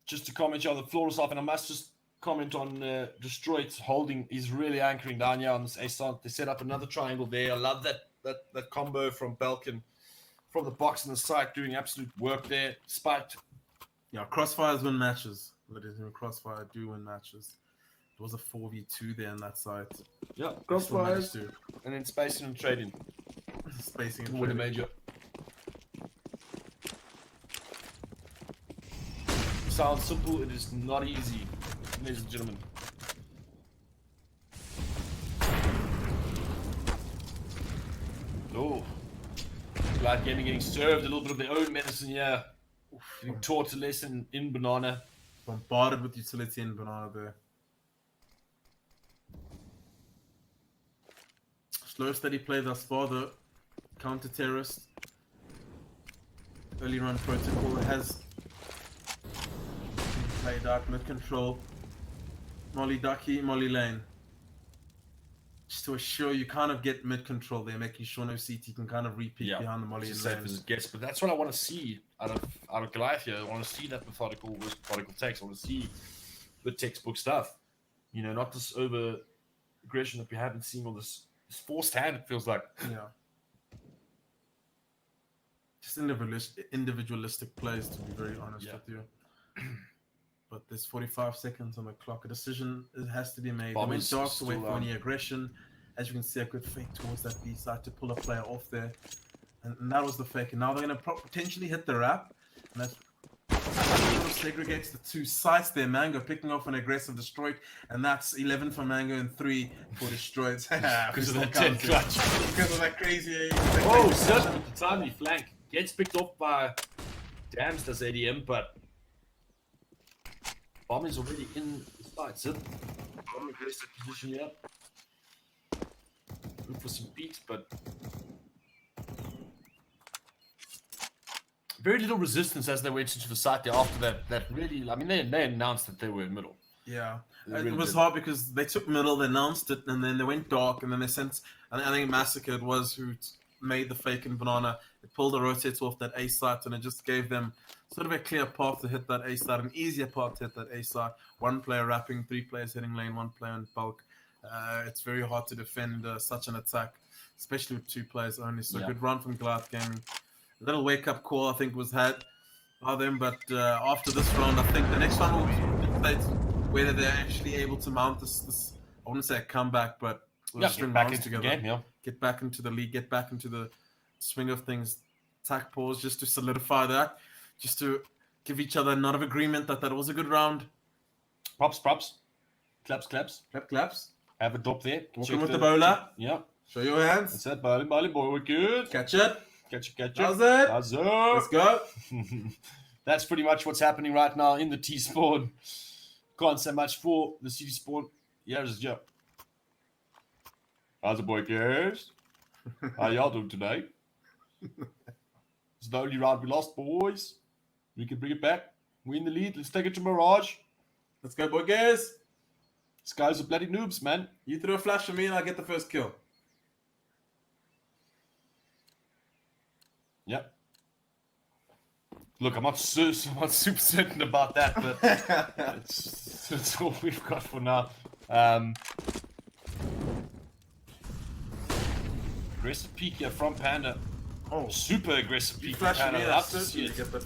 just to comment here on the floor is off, and I must just comment on Destroyed's holding. He's really anchoring down here on this A side. They set up another triangle there. I love that combo from Belkin from the box and the side, doing absolute work there. Spiked. Yeah, Crossfires win matches. Ladies and Crossfire do win matches. It was a 4v2 there on that side. Yeah, Crossfires. And then spacing and trading. Spacing and trading. trading. Major. Sounds simple, it is not easy, ladies and gentlemen. Oh, Glad Gaming getting served a little bit of their own medicine here. Getting taught a lesson in Banana. Bombarded with utility in Banana there. Slow, steady play thus far though. Counter-terrorist. Early run protocol has played out mid-control. Molly Ducky, Molly Lane. Just to assure you kind of get mid-control there, making sure no CT can kind of repeat behind the Molly as Lane. safe as it gets. But that's what I want to see out of Goliath here. I want to see that methodical takes. I want to see the textbook stuff. You know, not this over aggression that we haven't seen, or this forced hand, it feels like. Yeah. just individualistic plays, to be very honest with you. But there's 45 seconds on the clock. A decision has to be made. They went dark to wait for any aggression. As you can see, a good fake towards that B side to pull a player off there. And that was the fake. And now they're going to potentially hit the wrap. And that's segregates the two sites there. Mango picking off an aggressive destroyed. And that's 11 for Mango and 3 for destroyed. Because of that 10 clutch. Because of that crazy... Oh, Sip with the timely flank. Gets picked off by Dams does ADM, but Bomb is already in the side. Sip. Bomb aggressive position here. Look for some peaks, but very little resistance as they went into the site there after that. That really, I mean, they announced that they were in middle. Yeah, it was hard because they took middle, they announced it, and then they went dark, and then they sent. I think Massacred was who made the fake in Banana. It pulled the rotates off that A site, and it just gave them sort of a clear path to hit that A site, an easier path to hit that A site. One player wrapping, 3 players hitting lane, 1 player in bulk. It's very hard to defend such an attack, especially with 2 players only. So good run from Nodwin Gaming. A little wake-up call, I think, was had by them. But after this round, I think the next one will dictate whether they're actually able to mount this I wouldn't say a comeback, but string back into together. The game, get back into the league, get back into the swing of things. Attack pause just to solidify that, just to give each other a nod of agreement that was a good round. Props. Claps. Claps. Have a drop there. Walking with the bowler. Yeah. Show your hands. That's it. Bowling, boy. We're good. Catch it. Catch it. How's it? Let's go. That's pretty much what's happening right now in the T spawn. Can't say much for the city spawn. Here's Joe. How's it, boy, guys? How y'all doing today? It's the only round we lost, boys. We can bring it back. We're in the lead. Let's take it to Mirage. Let's go, boy, guys. These guys are bloody noobs, man. You throw a flash at me and I get the first kill. Yep. Look, I'm not super certain about that, but it's all we've got for now. Aggressive peek here from Panda. Oh, super aggressive peek from Panda. Me, Love to see it. But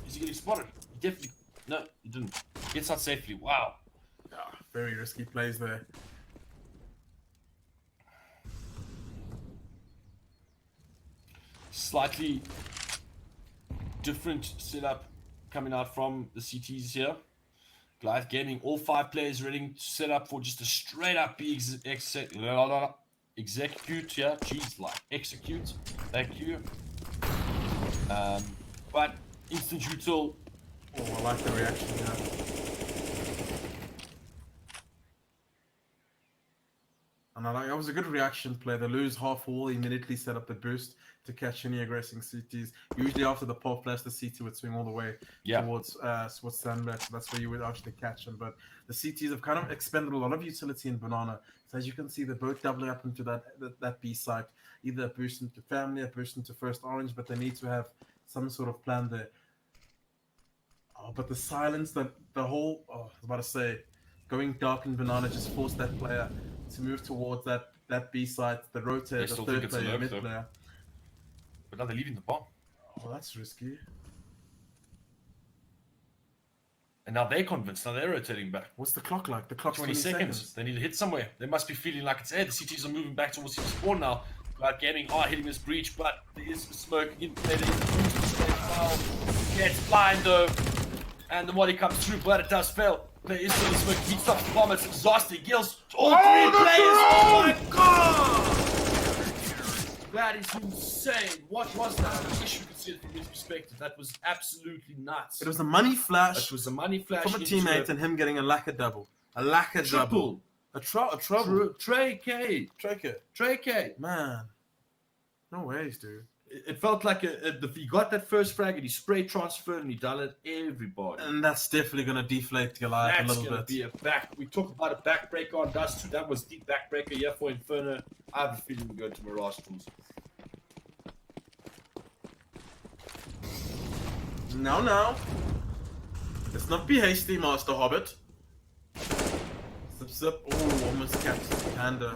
is he getting spotted? He definitely... No, he didn't. Gets out safely. Wow. Yeah, very risky plays there. Slightly different setup coming out from the CTs here. Nodwin Gaming, all 5 players ready to set up for just a straight up execute. Yeah, jeez, like execute. Thank you. But instant util. Oh, I like the reaction. Yeah. And that was a good reaction play. They lose half wall, immediately set up the boost to catch any aggressing CTs. Usually after the pop flash, the CT would swing all the way towards Sandbag, so that's where you would actually catch them. But the CTs have kind of expended a lot of utility in Banana. So as you can see, they're both doubling up into that B site, either a boost into family, a boost into first orange, but they need to have some sort of plan there. Oh, but the silence, the whole, I was about to say, going dark in Banana just forced that player to move towards that B side, the rotator, the third player, mid player. But now they're leaving the bomb. Oh, that's risky. And now they're convinced. Now they're rotating back. What's the clock like? The clock's 20 seconds. They need to hit somewhere. They must be feeling like it's air. The CTs are moving back towards the spawn now. Nodwin Gaming are hitting this breach, but there is smoke in there. Gets blind though. And the molly comes through, but it does fail. There is still the smoke. He stops the bomb. It's exhausting. Gills all 3 players. Oh my god! That is insane. What was that? I wish you could see it from his perspective. That was absolutely nuts. It was a money flash. It was a money flash from a teammate and him getting a lacquer double. A lacquer double. A trouble. Trey K. Man. No ways, dude. It felt like he got that first frag and he spray transferred and he dialed everybody. And that's definitely going to deflate Goliath a little bit. That's going to be a back. We talked about a backbreaker on Dust 2. That was deep backbreaker here for Inferno. I have a feeling we're going to Mirage tools. No. Let's not be hasty, Master Hobbit. Zip. Oh, almost catches Panda.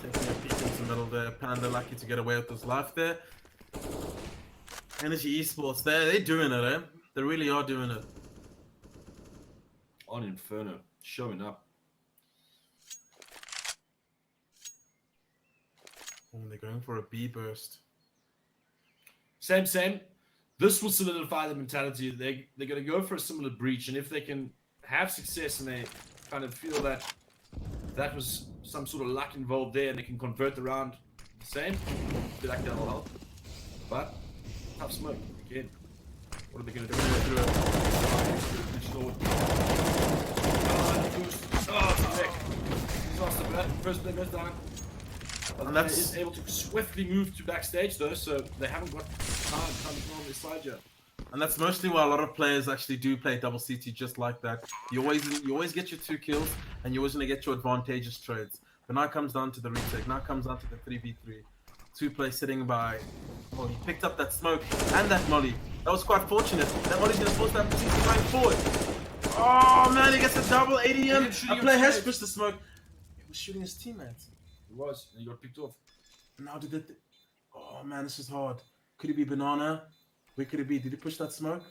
Taking a peek into the middle there. Panda lucky to get away with his life there. Energy esports, they're doing it, eh? They really are doing it. On Inferno, showing up. Oh, they're going for a B burst. Same. This will solidify the mentality. They're going to go for a similar breach, and if they can have success and they kind of feel that was some sort of luck involved there, and they can convert the round the same, I feel like that'll help. But tough smoke again. What are they going to do? He's lost the blood. First player goes down. And that is able to swiftly move to backstage though, so they haven't got time coming on this side yet. And that's mostly why a lot of players actually do play double CT just like that. You always get your 2 kills, and you're always going to get your advantageous trades. But now it comes down to the retake. Now it comes down to the 3v3. 2 players sitting by. Oh, he picked up that smoke and that molly. That was quite fortunate. That molly's going to force that CT going forward. Oh man, he gets a double ADM. A player has pushed the smoke. He was shooting his teammates. It was, and he got picked off. Now did it? Oh man, this is hard. Could it be banana? Where could it be? Did he push that smoke?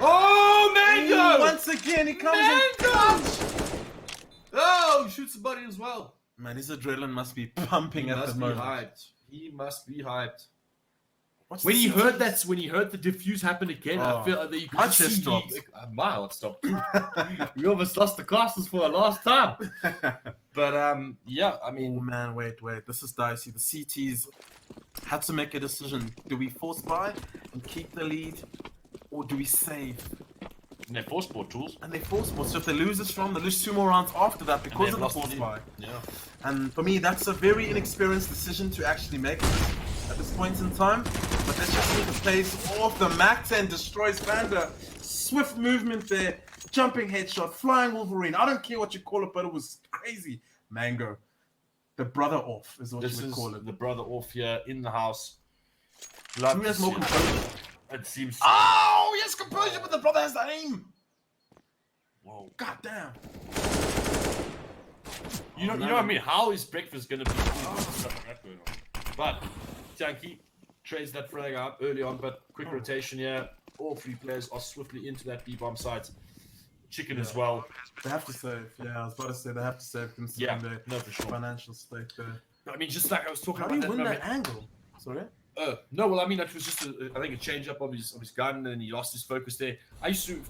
Oh, Mango! Ooh, once again, he comes Mango! Oh, he shoots somebody as well. Man, his adrenaline must be pumping at the moment. Hyped. He must be hyped. What's When the he CT? heard that, when he heard the diffuse happen again, I feel that you could my just chest see dropped. my heart stopped. We almost lost the classes for a last time. But yeah, I Oh mean, man, wait. This is dicey. The CTs had to make a decision. Do we force buy and keep the lead, or do we save? and they're force sport tools. And they force buy. So if they lose this round, they lose 2 more rounds after that because of the force buy. Yeah. And for me, that's a very inexperienced decision to actually make at this point in time. But let's just see the pace off the Mac 10 destroys Vander. Swift movement there, jumping headshot, flying Wolverine. I don't care what you call it, but it was crazy. Mango. The brother off is what This you would is call it. the brother off here in the house. Who has more composure? It seems. Oh, yes, composure, but the brother has the aim. Whoa. God damn. You know what I mean? How is breakfast going to be? Stuff like that going on. But Tanky trades that frag out early on, but quick rotation here. All 3 players are swiftly into that B-bomb site. Chicken as well. They have to save. Yeah, I was about to say they have to save considering their for sure. financial stake there. I mean, just like I was talking How about do you win moment. that angle? Sorry? No, well, I mean, that was just, I think, a change up of his gun, and he lost his focus there. I used to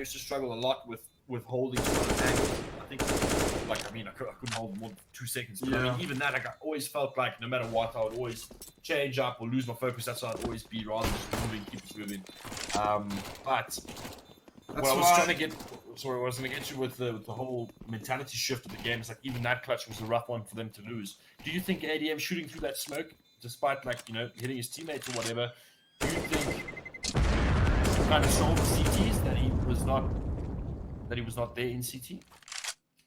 struggle a lot with holding certain angles. I think, like, I mean, I couldn't hold more than 2 seconds. But I mean, even that, like, I always felt like no matter what, I would always change up or lose my focus. That's how I'd always be, rather than just moving, keep it moving. But what I was trying to get, sorry, I was going to get you with the whole mentality shift of the game. It's like even that clutch was a rough one for them to lose. Do you think ADM shooting through that smoke, despite like hitting his teammates or whatever, do you think kind of sold the CTs that he was not there in CT?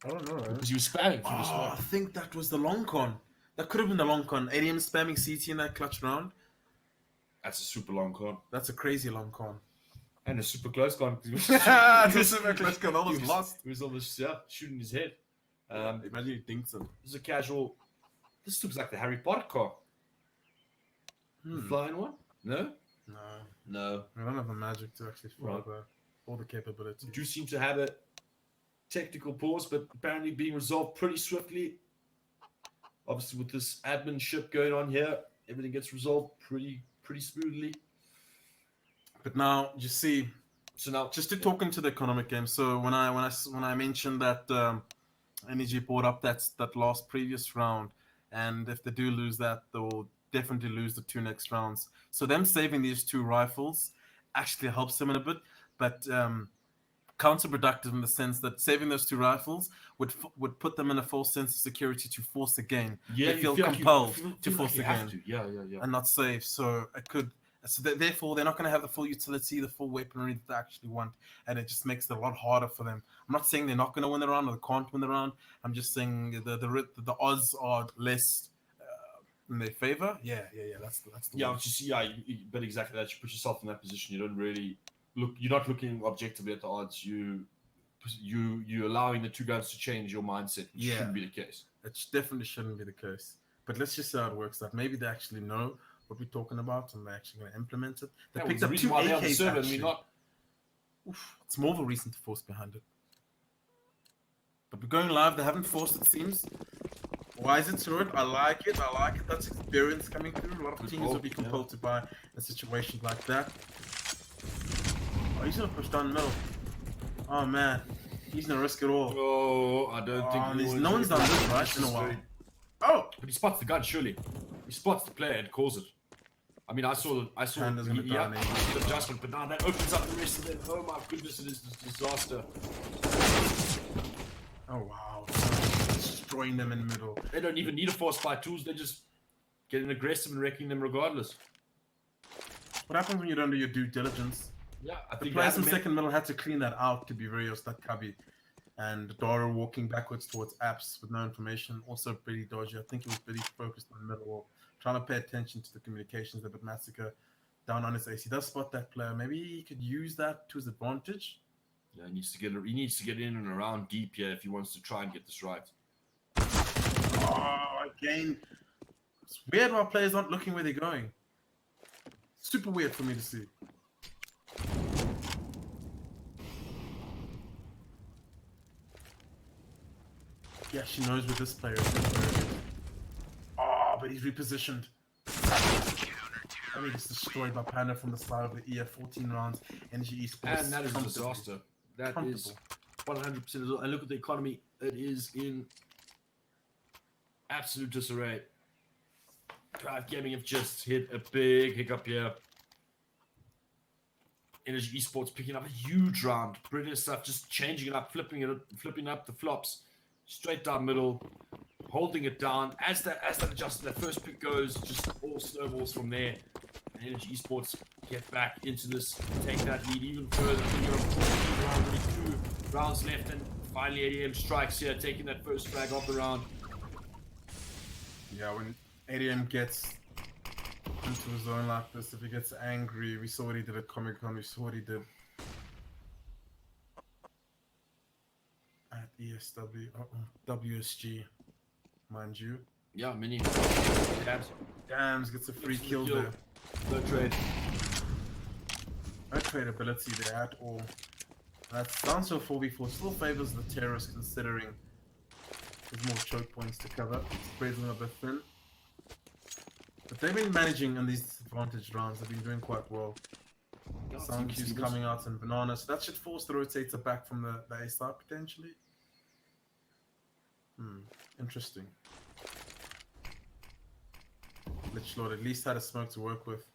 I don't know. Because he was spamming through the I smoke. think that was the long con. That could have been the long con. ADM spamming CT in that clutch round. That's a super long con. That's a crazy long con. And a super close con. It's a super close con. Almost lost. He was almost shooting his head. Imagine he thinks him. This is a casual. This looks like the Harry Potter car. The flying one? No? No. I don't have the magic to actually fly there. All the capability. Do seem to have a technical pause, but apparently being resolved pretty swiftly. Obviously, with this admin ship going on here, everything gets resolved pretty smoothly. But now you see, so now just to talk into the economic game. So when I mentioned that Energy brought up that last previous round, and if they do lose that, they'll definitely lose the 2 next rounds. So them saving these 2 rifles actually helps them in a bit, but counterproductive in the sense that saving those 2 rifles would put them in a false sense of security to force a game. Yeah, they feel compelled to force the game. Yeah. And not save. So it could. So therefore, they're not going to have the full utility, the full weaponry that they actually want, and it just makes it a lot harder for them. I'm not saying they're not going to win the round or they can't win the round. I'm just saying the odds are less in their favor. Yeah. That's the way. But exactly that. You put yourself in that position. You don't really look. You're not looking objectively at the odds. You allowing the 2 guns to change your mindset, which shouldn't be the case. It definitely shouldn't be the case. But let's just see how it works out. Maybe they actually know what we're talking about, and they're actually going to implement it. They That picked was the up reason 2 why they have the AKs. server and Actually. we're not. Oof, it's more of a reason to force behind it. But we're going live. They haven't forced, it seems. Why is it to it? I like it. I like it. That's experience coming through. A lot of teams will be compelled to buy a situation like that. Oh, he's going to push down the middle. Oh, man. He's going to risk it all. Oh, I don't think no one's done this, right? In a while. Oh! But he spots the gun, surely. He spots the player and calls it. I mean, I saw Panda's gonna die, I see the adjustment, but now that opens up the rest of them. Oh my goodness, it is a disaster. Oh, wow. Destroying them in the middle. They don't even need a force by tools, they're just getting aggressive and wrecking them regardless. What happens when you don't do your due diligence? Yeah, I The think players in second middle had to clean that out to be Rios, that cubby. And Dara walking backwards towards apps with no information. Also pretty dodgy. I think he was pretty focused on the middle wall, trying to pay attention to the communications there, but Massacre down on his ace. He does spot that player. Maybe he could use that to his advantage. Yeah, he needs to get in and around deep here if he wants to try and get this right. Oh, again. It's weird why players aren't looking where they're going. Super weird for me to see. Yeah, she knows where this player is. Oh, but he's repositioned. I mean, he's destroyed by Panda from the side of the EF. 14 rounds. Energy esports. And that is a disaster. That is 100%. And look at the economy. It is in absolute disarray. Drive Gaming have just hit a big hiccup here. Energy esports picking up a huge round. Brilliant stuff. Just changing it up, flipping up the flops. Straight down middle, holding it down. As that adjusted, that first pick goes, just all snowballs from there. And Energy Esports get back into this, take that lead even further. Only 2 rounds left, and finally ADM strikes here, taking that first frag off the round. Yeah, when ADM gets into a zone like this, if he gets angry, we saw what he did at Comic Con, we saw what he did at ESW, WSG, mind you. Yeah, mini. Dams gets a free kill there. No trade. No trade ability there at all. That's down to a 4v4. Still favors the terrorist considering there's more choke points to cover. Spreads a little bit thin. But they've been managing in these disadvantaged rounds. They've been doing quite well. Sound cues coming out and Banana. So that should force the rotator back from the A side potentially. Interesting. Lich Lord at least had a smoke to work with.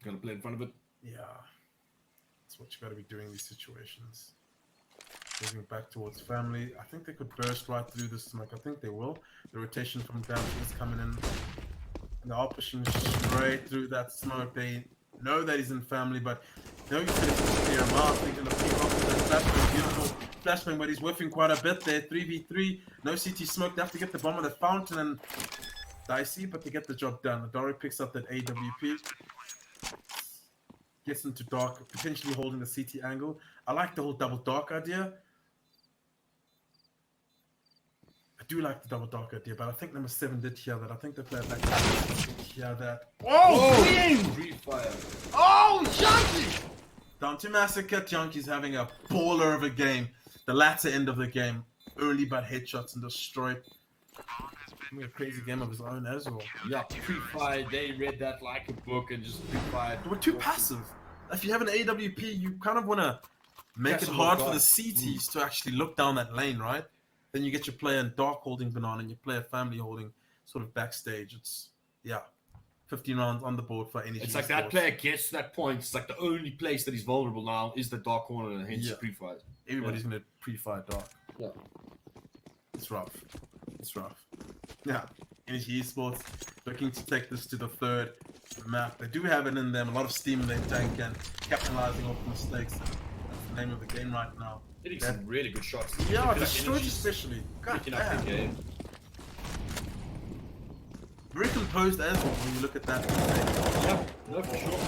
Gotta play in front of it. Yeah. That's what you gotta be doing in these situations. Moving back towards family. I think they could burst right through this smoke. I think they will. The rotation from down is coming in. And they are pushing straight through that smoke. They know that he's in family, but no, he's going to clear him out. They're going to pick off that flashbang. Beautiful flashbang, but he's whiffing quite a bit there. 3v3. No CT smoke. They have to get the bomb on the fountain and dicey, but they get the job done. Adari picks up that AWP. Gets into dark, potentially holding the CT angle. I like the whole double dark idea. I do like the double dark idea, but I think number 7 did hear that. I think the player back did hear that. Oh, clean! Free fire. Oh, Junkie! Down to Massacre. Junkie's having a baller of a game. The latter end of the game. Early but headshots and destroyed. Having a crazy game of his own as well. Yeah, pre-fire. They read that like a book and just pre-fired. They were too passive. If you have an AWP, you kind of want to make it hard for the CTs to actually look down that lane, right? Then you get your player in dark holding banana and your player family holding sort of backstage. It's, yeah, 15 rounds on the board for any. It's like that player gets to that point. It's like the only place that he's vulnerable now is the dark corner, and hence pre-fire. Everybody's going to pre-fire dark. Yeah. It's rough. It's rough. Yeah. Energy Esports looking to take this to the 3rd map. They do have it in them. A lot of steam in their tank and capitalizing off mistakes. That's the name of the game right now. Hitting some really good shots. Yeah, destroyed especially. God damn. Game. Very composed as well when you look at that. Yeah, no, for sure.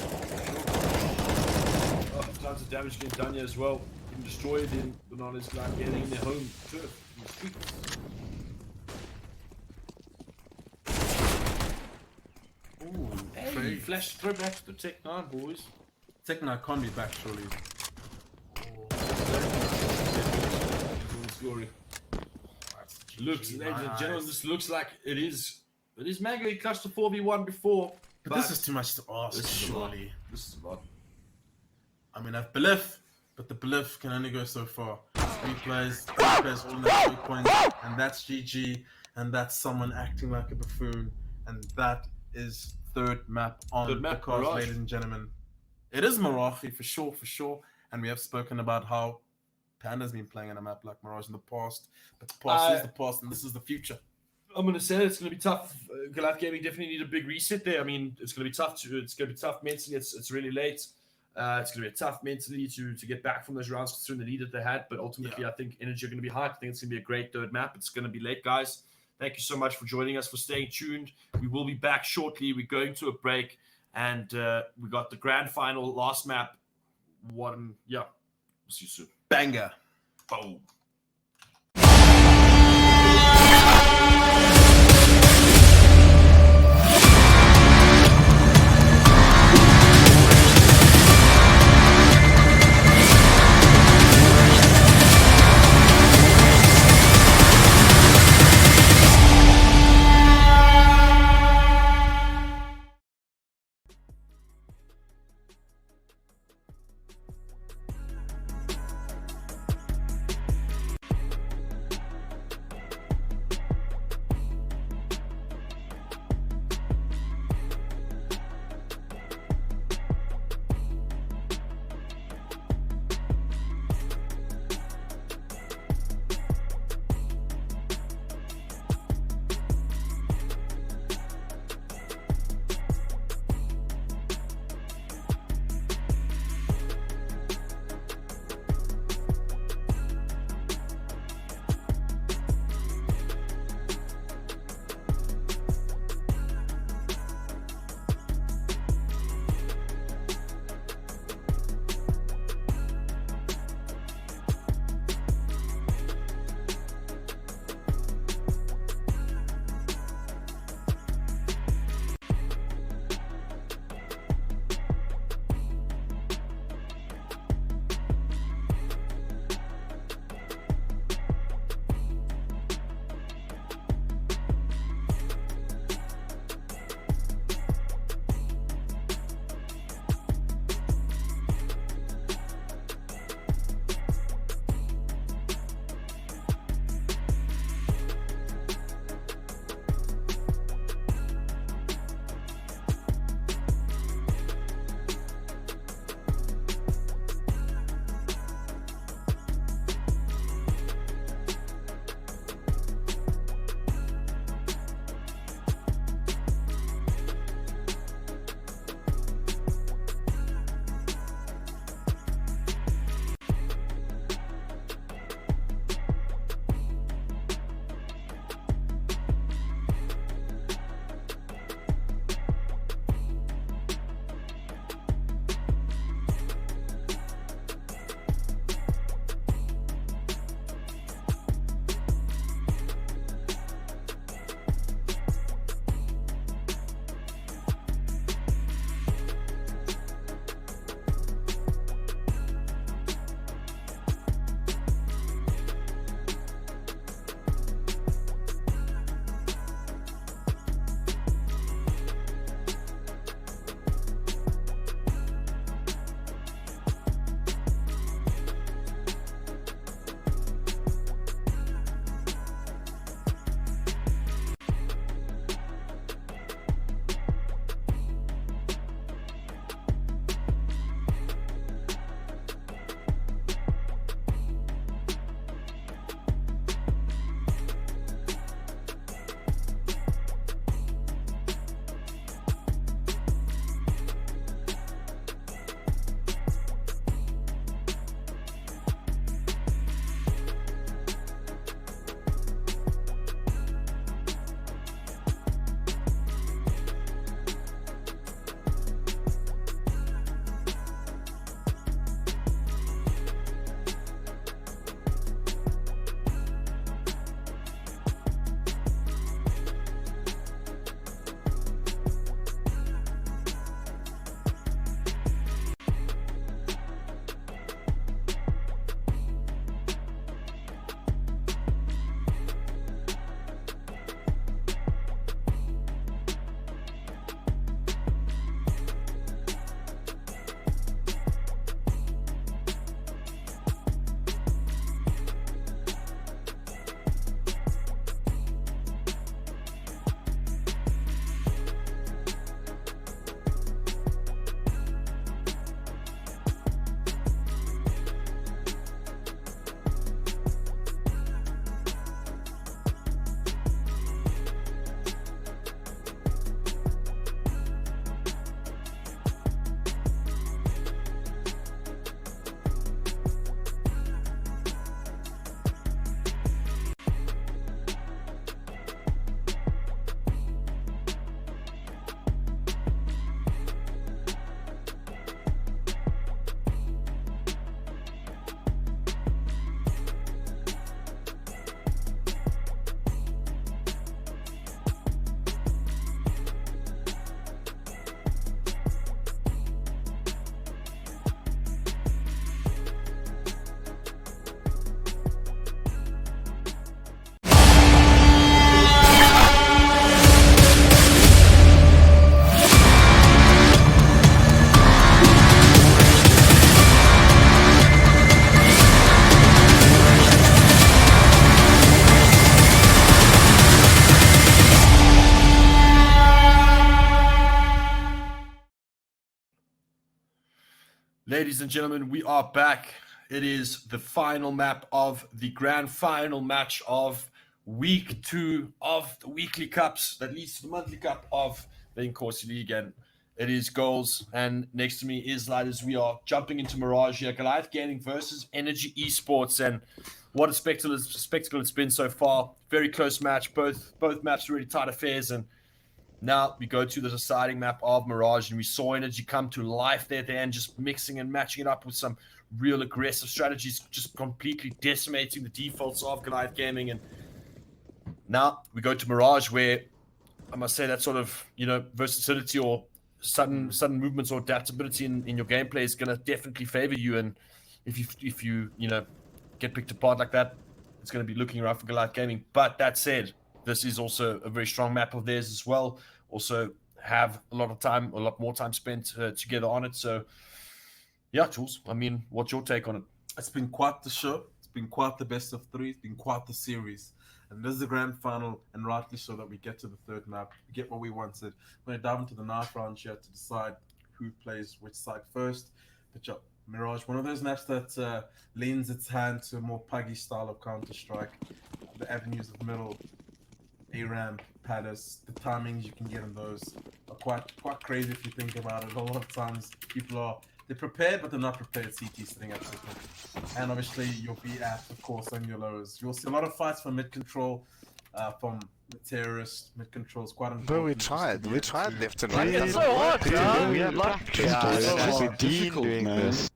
Oh, tons of damage getting done here as well. Getting destroyed in Banana's like getting in their home turf in the street. flash, throw back to the Tech 9, boys. Tekken I can't be back, surely. Glory. Looks, ladies and gentlemen, this looks like it is. It is Mango. He clutched the 4v1 before. But this is too much to ask, This is a lot. surely. This is a lot. I mean, I've belief, but the belief can only go so far. Three players all in the 3 points, and that's GG, and that's someone acting like a buffoon, and that is third map on the card, Mirage. ladies and gentlemen. It is Mirage, for sure, and we have spoken about how Panda's been playing on a map like Mirage in the past, but the past is the past, and this is the future. I'm gonna say it's gonna be tough. Goliath Gaming definitely need a big reset there. I mean, it's gonna be tough. It's gonna be tough mentally. It's really late. It's gonna be tough mentally to get back from those rounds considering the lead that they had. But ultimately, I think energy are gonna be high. I think it's gonna be a great third map. It's gonna be late, guys. Thank you so much for joining us, for staying tuned. We will be back shortly. We're going to a break, and we got the grand final, last map. We'll see you soon. Banger. Boom. Ladies and gentlemen, we are back. It is the final map of the grand final match of week 2 of the weekly cups that leads to the monthly cup of the Inkosi League. And it is goals. And next to me is Lighters. We are jumping into Mirage here. Goliath Gaming versus Energy Esports. And what a spectacle it's been so far. Very close match. Both maps really tight affairs. And now we go to the deciding map of Mirage, and we saw Energy come to life there at the end, just mixing and matching it up with some real aggressive strategies, just completely decimating the defaults of Goliath Gaming. And now we go to Mirage, where I must say that sort of, versatility or sudden movements or adaptability in your gameplay is going to definitely favor you. And if you get picked apart like that, it's going to be looking around for Goliath Gaming. But that said, this is also a very strong map of theirs as well. Also have a lot more time spent together on it. So, yeah, Jules, I mean, what's your take on it? It's been quite the show. It's been quite the best of 3. It's been quite the series. And this is the grand final, and rightly so that we get to the third map. We get what we wanted. We're going to dive into the knife round here to decide who plays which side first. But yeah, Mirage, one of those maps that lends its hand to a more puggy style of Counter-Strike. The avenues of middle, ARAM, Palace, the timings you can get in those are quite crazy if you think about it. A lot of times people they're prepared, but they're not prepared. CT sitting up system. And obviously your B at, of course, on your lows. You'll see a lot of fights from mid control, from the terrorist. Mid control is quite important. But we tried left and right. It's so hard, man. We had practice doing this.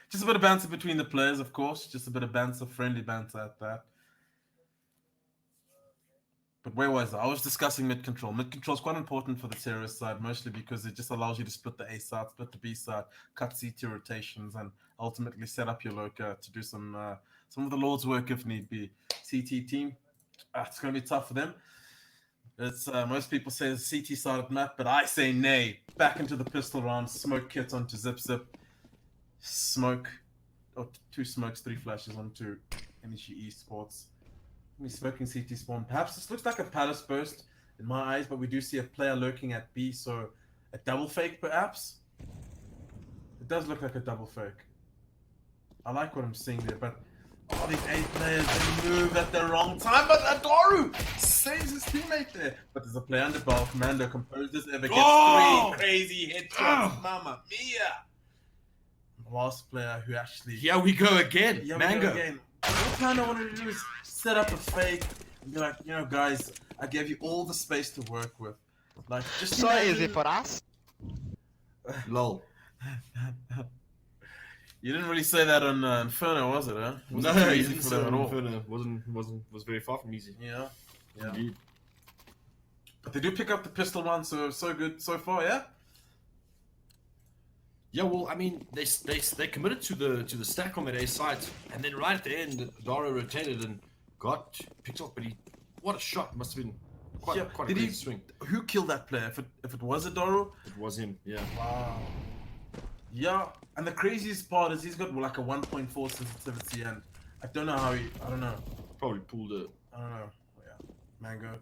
Just a bit of banter between the players, of course. Just a bit of banter, friendly banter at that. But where was I? I was discussing mid control. Mid control is quite important for the terrorist side, mostly because it just allows you to split the A side, split the B side, cut CT rotations, and ultimately set up your loca to do some of the Lord's work if need be. CT team, it's going to be tough for them. It's most people say it's a CT sided map, but I say nay. Back into the pistol round, smoke kit onto Zip. Smoke, or 2 smokes, 3 flashes onto Energy Esports. We're smoking CT spawn. Perhaps this looks like a Palace burst in my eyes, but we do see a player lurking at B, so a double fake perhaps? It does look like a double fake. I like what I'm seeing there, but these 8 players, they move at the wrong time, but Adoru saves his teammate there. But there's a player under ball. Commando composed as ever, gets 3 crazy headshots. Mamma mia! Last player who actually... Here we go again, Mango. What kind I wanted to do is set up a fake and be like, guys, I gave you all the space to work with. Like, just so easy for us. Lol. You didn't really say that on Inferno, was it? Huh? No, too easy for them at all. Inferno was very far from easy. Yeah. Indeed. But they do pick up the pistol one, so good so far, yeah. Yeah, well, I mean, they committed to the stack on that A site, and then right at the end, Dara rotated and got picked off. But what a shot! Must have been quite a crazy swing. Who killed that player? If it was Adoro, it was him. Yeah. Wow. Yeah, and the craziest part is he's got like a 1.4 sensitivity, and I don't know how I don't know. Probably pulled it. I don't know. Yeah, Mango.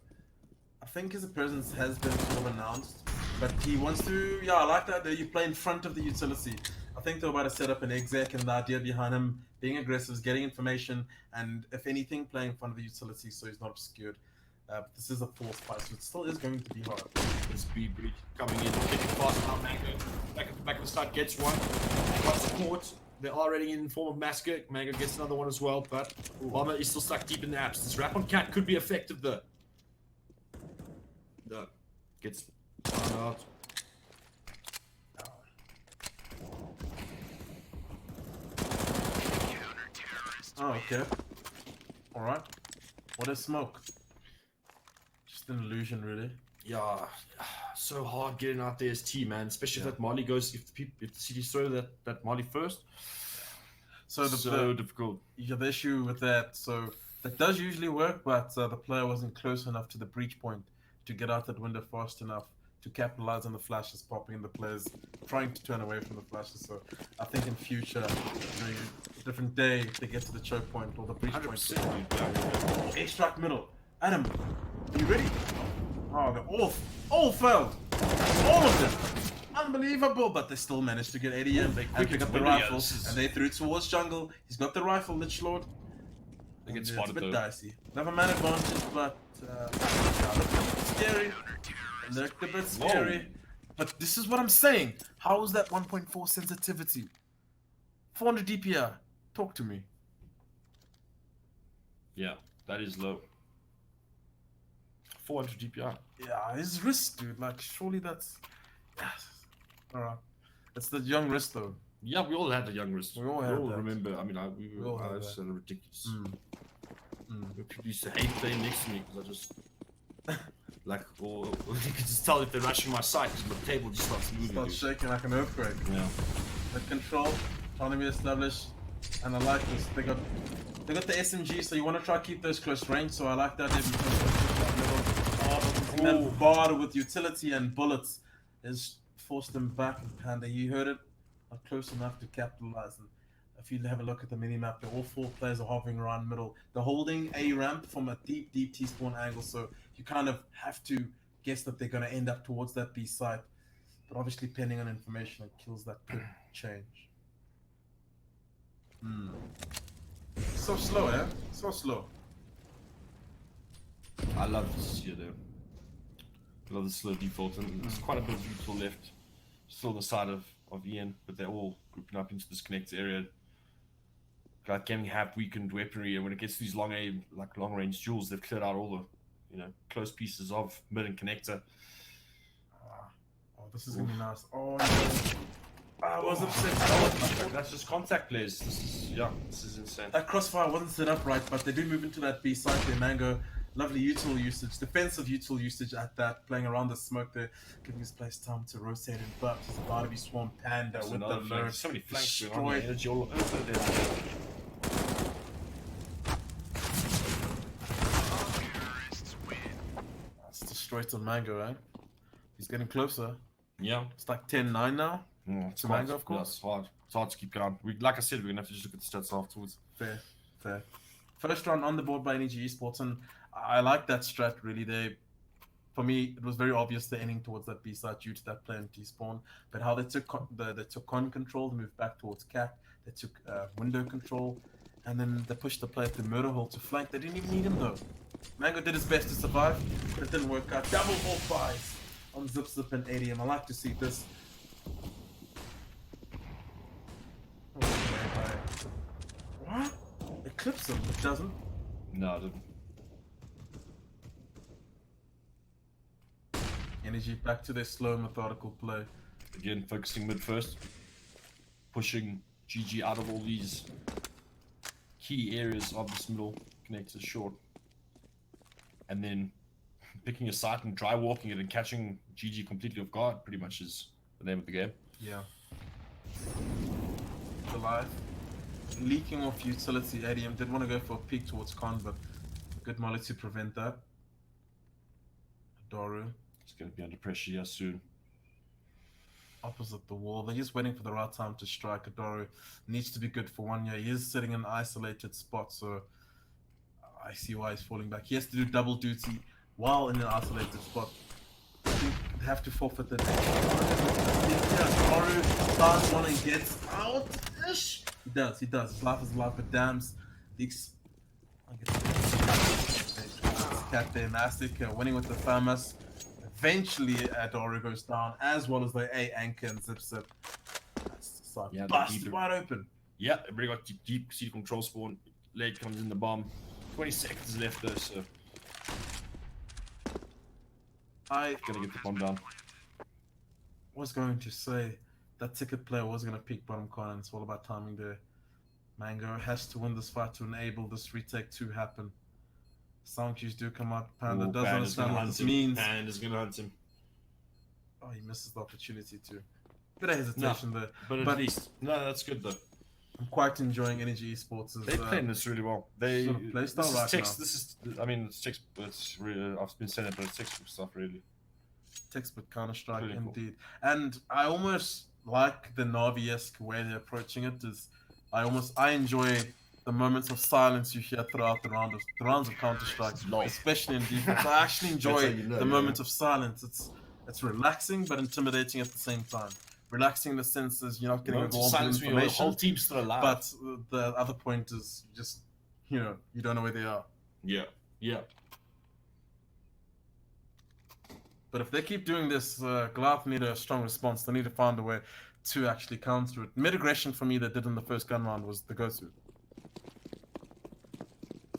I think his presence has been sort of announced. But he wants to, I like that you play in front of the utility. I think they're about to set up an exec, and the idea behind him being aggressive is getting information, and if anything, playing in front of the utility so he's not obscured. But this is a forced fight, so it still is going to be hard. The speed breach coming in, getting fast now. Mango back at the back of the start gets one. Got support. They're already in form of Massacre. Mango gets another one as well, but Bomber is still stuck deep in the apps. This wrap on Cat could be effective though. No. Gets out. Oh, okay. Alright. What is smoke? Just an illusion, really. Yeah, so hard getting out there as T, man. Especially if that Molly goes, if the CT throw that Molly first. So difficult. Yeah, the issue with that, so that does usually work, but the player wasn't close enough to the breach point to get out that window fast enough to capitalize on the flashes popping and the players trying to turn away from the flashes. So I think in future, during a different day, if they get to the choke point or the breach point. A strike middle. Adam, are you ready? Oh, they all failed. All of them. Unbelievable, but they still managed to get 80 in. They pick up the rifle, and they threw it towards jungle. He's got the rifle, Lich Lord. They get It's spotted a bit though. dicey. They have a man advantage, but scary. Looked a bit scary. But this is what I'm saying. How is that 1.4 sensitivity? 400 DPI. Talk to me. Yeah, that is low. 400 DPI. Yeah, his wrist, dude. Like, surely that's. Yes. Alright. It's the young wrist, though. Yeah, we all had the young wrist. We all had that. remember. I mean, we all had were that. so ridiculous. People used to hate playing next to me because I just like, or you could just tell if they're rushing my side because my table just starts moving. Starts shaking like an earthquake. Yeah. The control trying to be established, and I like this. They got the SMG, so you want to try to keep those close range. So I like that. That bar with utility and bullets has forced them back in Panda. You heard it, not close enough to capitalize. And if you have a look at the mini map, all 4 players are hovering around middle. They're holding a ramp from a deep T-spawn angle, so you kind of have to guess that they're going to end up towards that B site. But obviously, depending on information, it kills that could change. So slow, eh? So slow. I love this here though. I love the slow default, and there's quite a bit of neutral left. Still on the side of Ian, but they're all grouping up into this connect area. Like Gaming have weakened weaponry, and when it gets to these long range duels, they've cleared out all the close pieces of mid and connector. Oh, this is gonna be nice. Oh, no. I was upset. That's just contact plays. This is insane. That crossfire wasn't set up right, but they do move into that B site there. Mango, lovely util usage, defensive util usage at that, playing around the smoke there, giving his place time to rotate and butt. He's about to be swarmed Panda with the lure. So many flanks going on. Energy all over there. That's destroyed on Mango, eh? He's getting closer. Yeah. It's like 10-9 now. It's To Mango, of course. It's hard. It's hard to keep going. Like I said, we're gonna have to just look at the stats afterwards. Fair. First round on the board by Energy Esports, and I like that strat really. For me, it was very obvious they're ending towards that B side due to that play and T-spawn. But how they took con control, they moved back towards cat. They took window control, and then they pushed the player to murder hole to flank. They didn't even need him though. Mango did his best to survive, but it didn't work out. Double all buys on Zip and ADM. I like to see this. What? It clips him. It doesn't. No, it didn't. Energy back to their slow, methodical play. Again, focusing mid first. Pushing GG out of all these key areas of this middle connector short. And then picking a site and dry walking it and catching GG completely off guard pretty much is the name of the game. Yeah. Alive. Leaking off utility. ADM did want to go for a peek towards Con, but good molly to prevent that. Doru. It's going to be under pressure here soon. Opposite the wall. They're just waiting for the right time to strike. Adoru needs to be good for 1 year. He is sitting in an isolated spot, so I see why he's falling back. He has to do double duty while in an isolated spot. I think they have to forfeit the next. Adoru starts one and gets out-ish. He does. His life is alive, but damns. Leaks. Cat there, Nastic winning with the Famas. Eventually, Adoru goes down, as well as the A anchor and Zip. That's the side. Yeah, Busted wide open. Yeah, everybody got deep seed control spawn. Late comes in the bomb. 20 seconds left though, so I gonna get the bomb down. was going to say that ticket player was going to pick bottom corner. It's all about timing there. Mango has to win this fight to enable this retake to happen. Sound cues do come out. Panda doesn't understand what this means. Panda's gonna hunt him. Oh, he misses the opportunity to. Bit of hesitation there. But at least. No, that's good though. I'm quite enjoying Energy Esports. They're playing this really well. They sort of play style right now. This is, I mean, it's text. It's really, I've been saying it, but it's textbook stuff really. Textbook Counter-Strike, Really cool. indeed. And I almost like the Navi-esque way they're approaching it. I enjoy the moments of silence you hear throughout the rounds of Counter-Strike, especially in defense. I actually enjoy the moments of silence. It's relaxing but intimidating at the same time. Relaxing in the sense is you're not getting involved in information, whole team's still alive. but the other point is just, you know, you don't know where they are. Yeah, yeah. But if they keep doing this, Goliath need a strong response. They need to find a way to actually counter it. Mid-aggression for me that did in the first gun round was the go-to.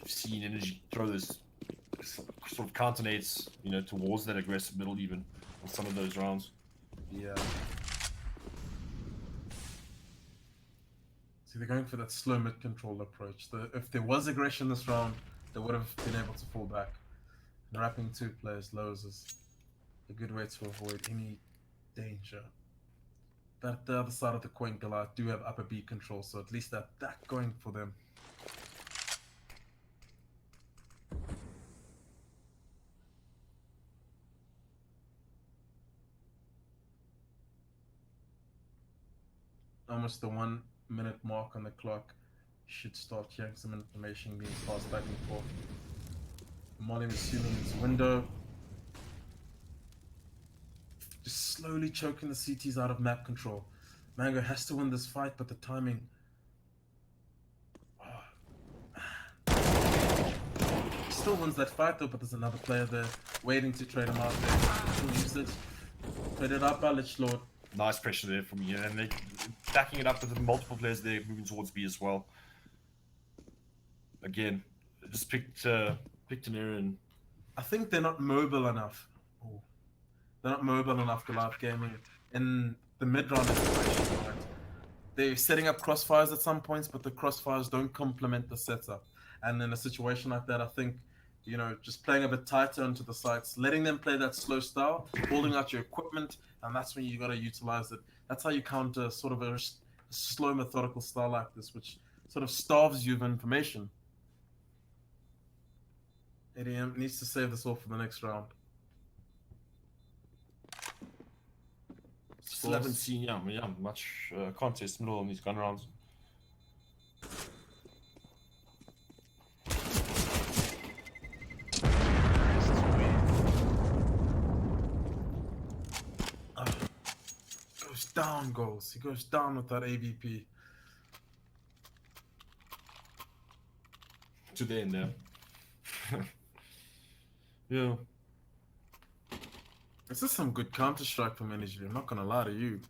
I've seen Energy throw this sort of counter nades, you know, towards that aggressive middle even on some of those rounds. Yeah. See, they're going for that slow mid-control approach. If there was aggression this round, they would have been able to fall back. And wrapping 2 players lows is a good way to avoid any danger. But the other side of the coin, Goliath do have upper B control, so at least that going for them. Almost the 1 minute mark on the clock. Should start hearing some information being passed back and forth. Molly assuming his window. Just slowly choking the CTs out of map control. Mango has to win this fight, but the timing. He still wins that fight though, but there's another player there waiting to trade him out there. He'll use it. Traded out by Lich Lord. Nice pressure there from you, and they're backing it up with multiple players there moving towards B as well. Again, just picked an area and I think they're not mobile enough. Oh. They're not mobile enough, Goliath Gaming, in the mid-round situation, right? They're setting up crossfires at some points, but the crossfires don't complement the setup. And in a situation like that, I think, you know, just playing a bit tighter into the sites, letting them play that slow style, holding out your equipment, and that's when you got to utilize it. That's how you counter sort of a slow, methodical style like this, which sort of starves you of information. ADM needs to save this all for the next round. still haven't seen much contest middle on these gun rounds. Goes down, goals. He goes down with that AVP. To the end there. Yeah. This is some good Counter-Strike from Energy, I'm not gonna lie to you.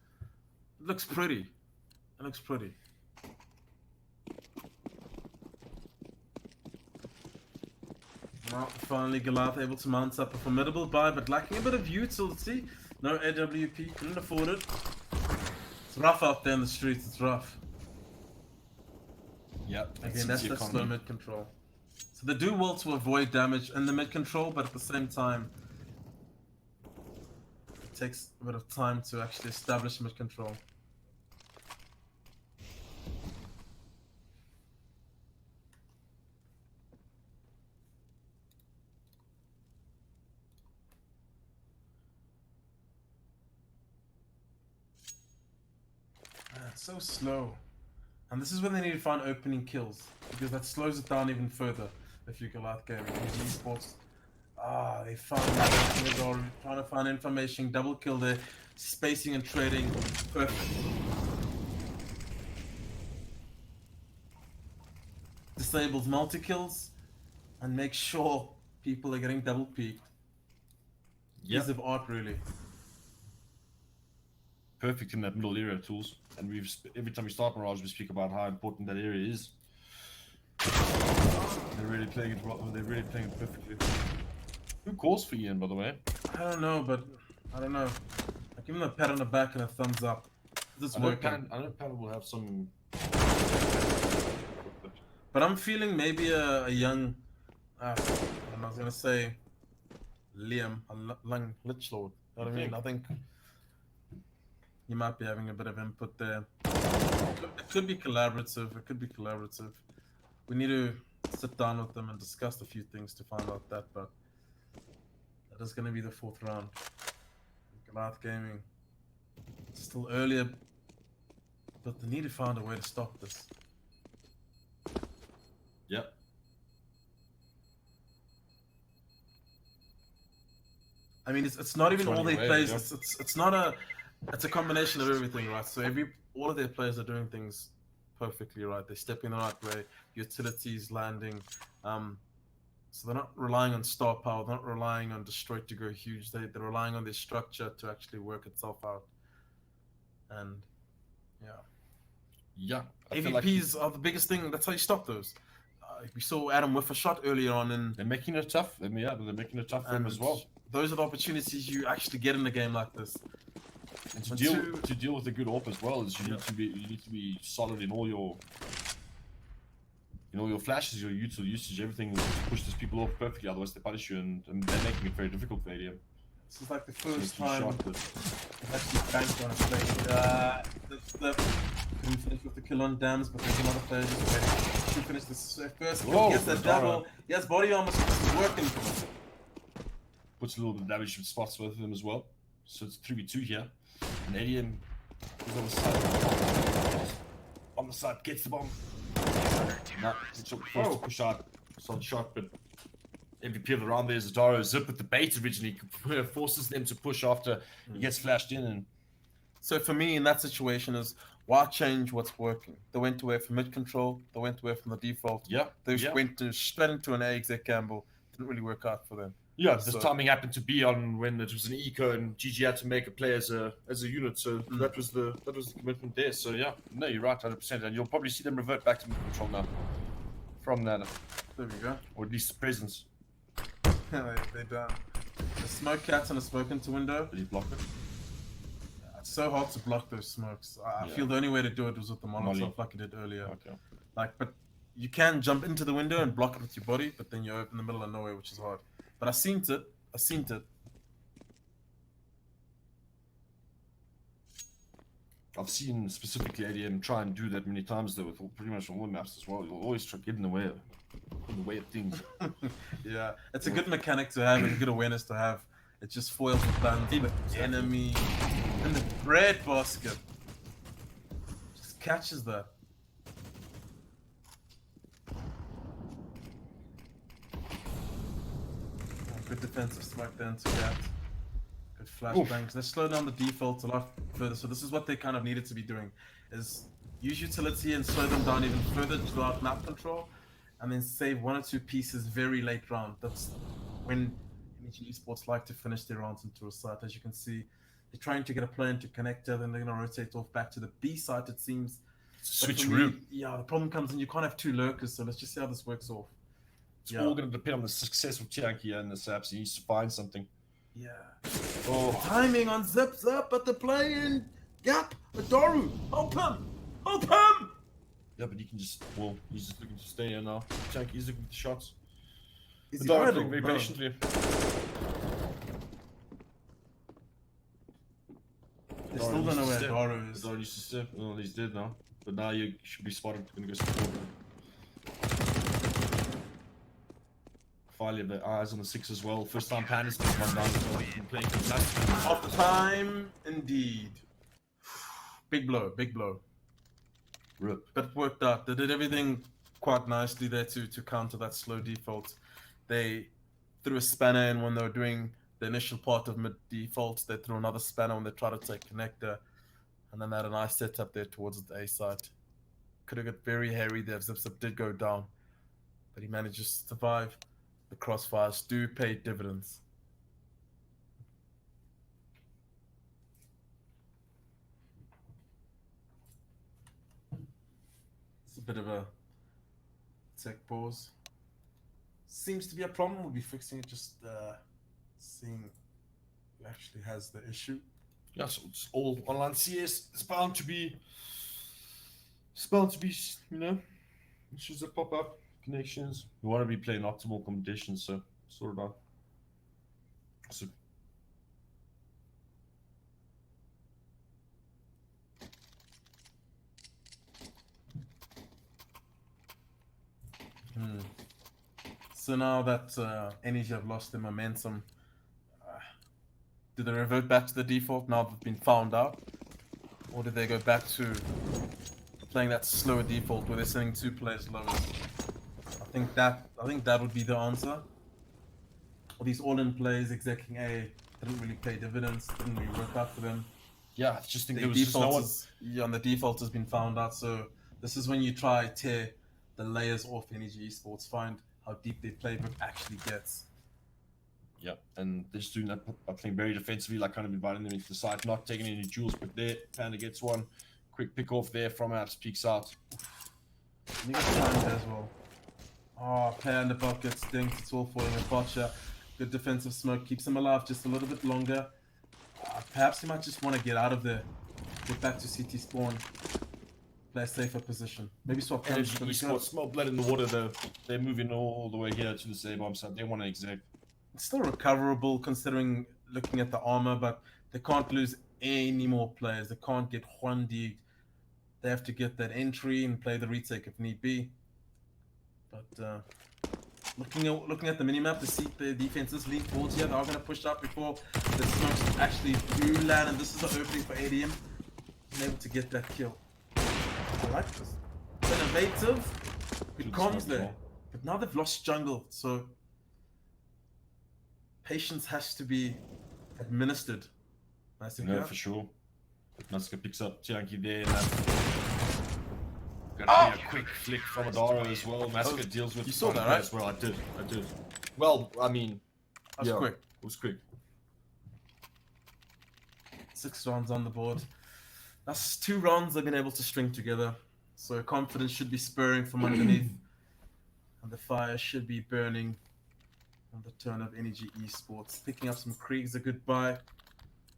It looks pretty. It looks pretty. Now, finally Goliath able to mount up a formidable buy, but lacking a bit of utility. No AWP, couldn't afford it. It's rough out there in the streets, it's rough. Yep. Again, that's that slow mid control. So they do well to avoid damage in the mid control, but at the same time, it takes a bit of time to actually establish mid control. It's so slow. And this is when they need to find opening kills, because that slows it down even further if you Goliath Gaming. Esports, they found that. Trying to find information, double kill there, spacing and trading, perfect. Disables multi-kills, and make sure people are getting double peaked. Piece of art, really. Perfect in that middle area tools, and every time we start Mirage, we speak about how important that area is. They're really playing it well. They're really playing it perfectly. Who calls for Ian, by the way? I don't know, but I don't know. I give him a pat on the back and a thumbs up. It's working. I know Pan will have some. But I'm feeling maybe a young. I was gonna say Liam, a young Lich Lord. You know what I mean? I think you might be having a bit of input there. It could be collaborative. It could be collaborative. We need to sit down with them and discuss a few things to find out that, but that is going to be the 4th round. Goliath Gaming. It's still earlier, but they need to find a way to stop this. Yep. I mean, it's not even all their 20 plays. yeah. It's not a. It's a combination of everything, right? So all of their players are doing things perfectly right. They're stepping the right way. Utilities landing. So they're not relying on star power. They're not relying on destroy to go huge. They're relying on their structure to actually work itself out. And yeah, Yeah. I feel like AVPs are the biggest thing. That's how you stop those. We saw Adam whiff a shot earlier on, and they're making it tough. I mean, yeah, but they're making it tough for him as well. those are the opportunities you actually get in a game like this. And to deal with a good AWP as well is you need to be solid in all your flashes, your usage, everything. To push these people off perfectly, otherwise they punish you, and they're making it very difficult for ADM. This is like the first time Shot, I've actually banked on a play. Couldn't finish with the kill on Dams, but there's another player just waiting to finish this first kill. Whoa, Gets that double. Yes, body armor is working. puts a little bit of damage with spots with him as well. So it's 3v2 here. And ADM is on the side. On the side, gets the bomb. Nah, it's forced to push out. Solid shot, but MVP of the round there is Adaro. Zip with the bait originally forces them to push after he gets flashed in. And So for me in that situation is why change what's working? They went away from mid control. They went away from the default. yeah, They yeah. went straight into an A exec gamble. Didn't really work out for them. Yeah, this So- timing happened to be on when it was an eco and GG had to make a play as a unit, so that was the commitment there. So yeah, no, you're right, 100%, and you'll probably see them revert back to mid control now from that, There we go. or at least the presence. They're done. The smoke cats and a smoke into window. Did he block it? It's so hard to block those smokes. I Yeah. feel the only way to do it was with the Molly. Molotov like I did earlier. Okay. But you can jump into the window and block it with your body, but then you're in the middle of nowhere, which is hard. But I seen it. I've seen specifically ADM try and do that many times though with pretty much all the maps as well. You'll always try to get in the way of things. Yeah, it's a good mechanic to have and a good awareness to have. It just foils the plans of the enemy in the bread basket. Just catches that. Good defensive smoke then to that. Good flashbangs. They slow down the defaults a lot further. So this is what they kind of needed to be doing, is use utility and slow them down even further to out map control, and then save one or two pieces very late round. That's when MG esports like to finish their rounds into a site. As you can see, they're trying to get a play into connector, then they're going to rotate off back to the B site, it seems. Switch But for me, room. yeah, the problem comes in you can't have two lurkers, so let's just see how this works off. It's all going to depend on the success of Tiank here in this app. So he needs to find something. Yeah. Oh, Timing on Zip, but the play in gap. Adoru, help him! Help him! yeah, but he can just, he's just looking to stay here now. Tiank, he's looking for the shots. Is he Adaro idle? playing very No. patiently. They still don't know where Adoru is. Adaro used to step. Well, he's dead now. But now you should be spotted. Going to go support. Finally, the eyes on the 6 as well. First time Panda's been come down as well. He's been playing fantastic. Off time, indeed. Big blow, big blow. Rip. But it worked out. They did everything quite nicely there to counter that slow default. They threw a spanner in when they were doing the initial part of mid defaults. They threw another spanner when they tried to take connector. And then they had a nice setup there towards the A side. Could have got very hairy there. Zip did go down. But he managed to survive. The crossfires do pay dividends. It's a bit of a tech pause. Seems to be a problem. We'll be fixing it, just seeing who actually has the issue. Yeah, so it's all online CS. It's bound to be, you know, issues that pop up, connections. We want to be playing optimal conditions, so sort it out. So, So now that Energy have lost their momentum, do they revert back to the default now they've been found out? Or do they go back to playing that slower default where they're sending two players lower? I think that would be the answer. All these all-in plays, executing A, didn't really pay dividends, didn't really work out for them. Yeah, I just think The there was just no default one. and the default has been found out. So this is when you try tear the layers off Energy Esports, find how deep their playbook actually gets. Yeah, and they're just doing that, I think, very defensively, like kind of inviting them into the side, not taking any jewels, but there, Panda gets one. Quick pick off there from out, peeks out. And you got Panda as well. Oh, Panda bot gets dinked, it's all falling apart. Good defensive smoke, keeps him alive just a little bit longer. Perhaps he might just want to get out of there, get back to CT spawn, play a safer position. Maybe swap guns. Energy Esports, small blood in the water, though. They're moving all the way here to the save bomb side. They want to exec. It's still recoverable considering looking at the armor, but they can't lose any more players. They can't get Juandi. They have to get that entry and play the retake if need be. But looking at the minimap to see if the defenses lean towards here, they are going to push up before the smokes actually do land, and this is the opening for ADM. Being able to get that kill. I like this. It's innovative. Good comms there. But now they've lost jungle, so patience has to be administered. No, for sure. Massacre picks up Tianki there. Gonna be a quick flick from Adaro as well. Massacre deals with. You saw that, right? As well, I did. Well, I mean, That was quick. It was quick. 6 rounds on the board. That's 2 rounds they've been able to string together. So confidence should be spurring from underneath. And the fire should be burning on the turn of Energy Esports. Picking up some Kriegs, a good buy.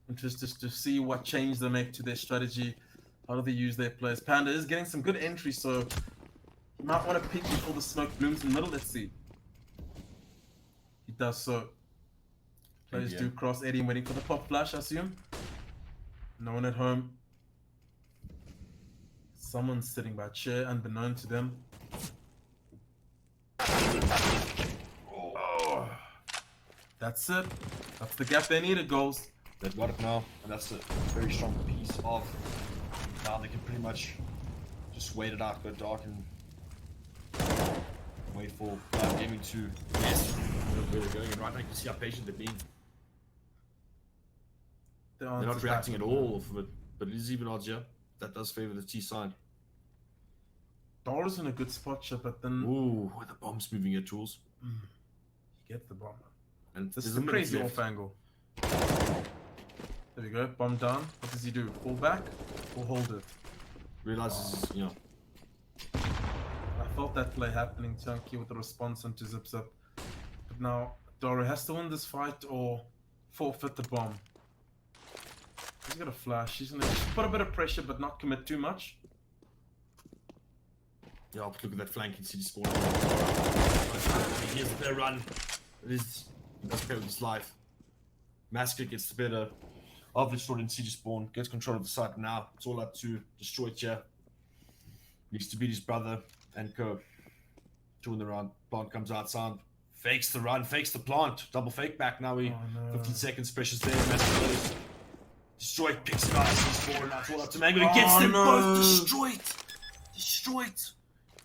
Interested to see what change they make to their strategy. How do they use their players? Panda is getting some good entry, so you might want to peek before the smoke blooms in the middle. Let's see. He does so. Players do cross. Eddie waiting for the pop flash, I assume. No one at home. Someone's sitting by a chair, unbeknown to them. Oh. That's it. That's the gap they needed, goals. They've got it now, and that's a very strong piece of. Now they can pretty much just wait it out, go dark, and wait for Gaming to. Yes, where they're going, and right now you can see how patient they're being. They're not reacting at all off of it, but it is even odds, yeah. That does favor the T side. Dollars in a good spot here, but then Ooh, the bomb's moving your tools. you get the bomb. And This is a crazy off angle. There we go, bomb down. What does he do? Fall back or hold it? Realizes, you know. I felt that play happening, Chunky, with the response onto Zip Zip. But now, Doro has to win this fight or forfeit the bomb. He's got a flash. He's gonna put a bit of pressure, but not commit too much. Yeah, look at that flank in City Spawn. Here's the run. It is. That's okay with his life. Massacre gets the better of the short in City Spawn. Gets control of the site now. It's all up to Destroy Chair. Needs to beat his brother and go. Doing the round. Plant comes out. Sound. Fakes the run. Fakes the plant. Double fake back now. 15 seconds. Pressure's there. Massacre. Destroy picks it up. He's forward. Now it's all up to Mango. He gets them both destroyed. Destroyed.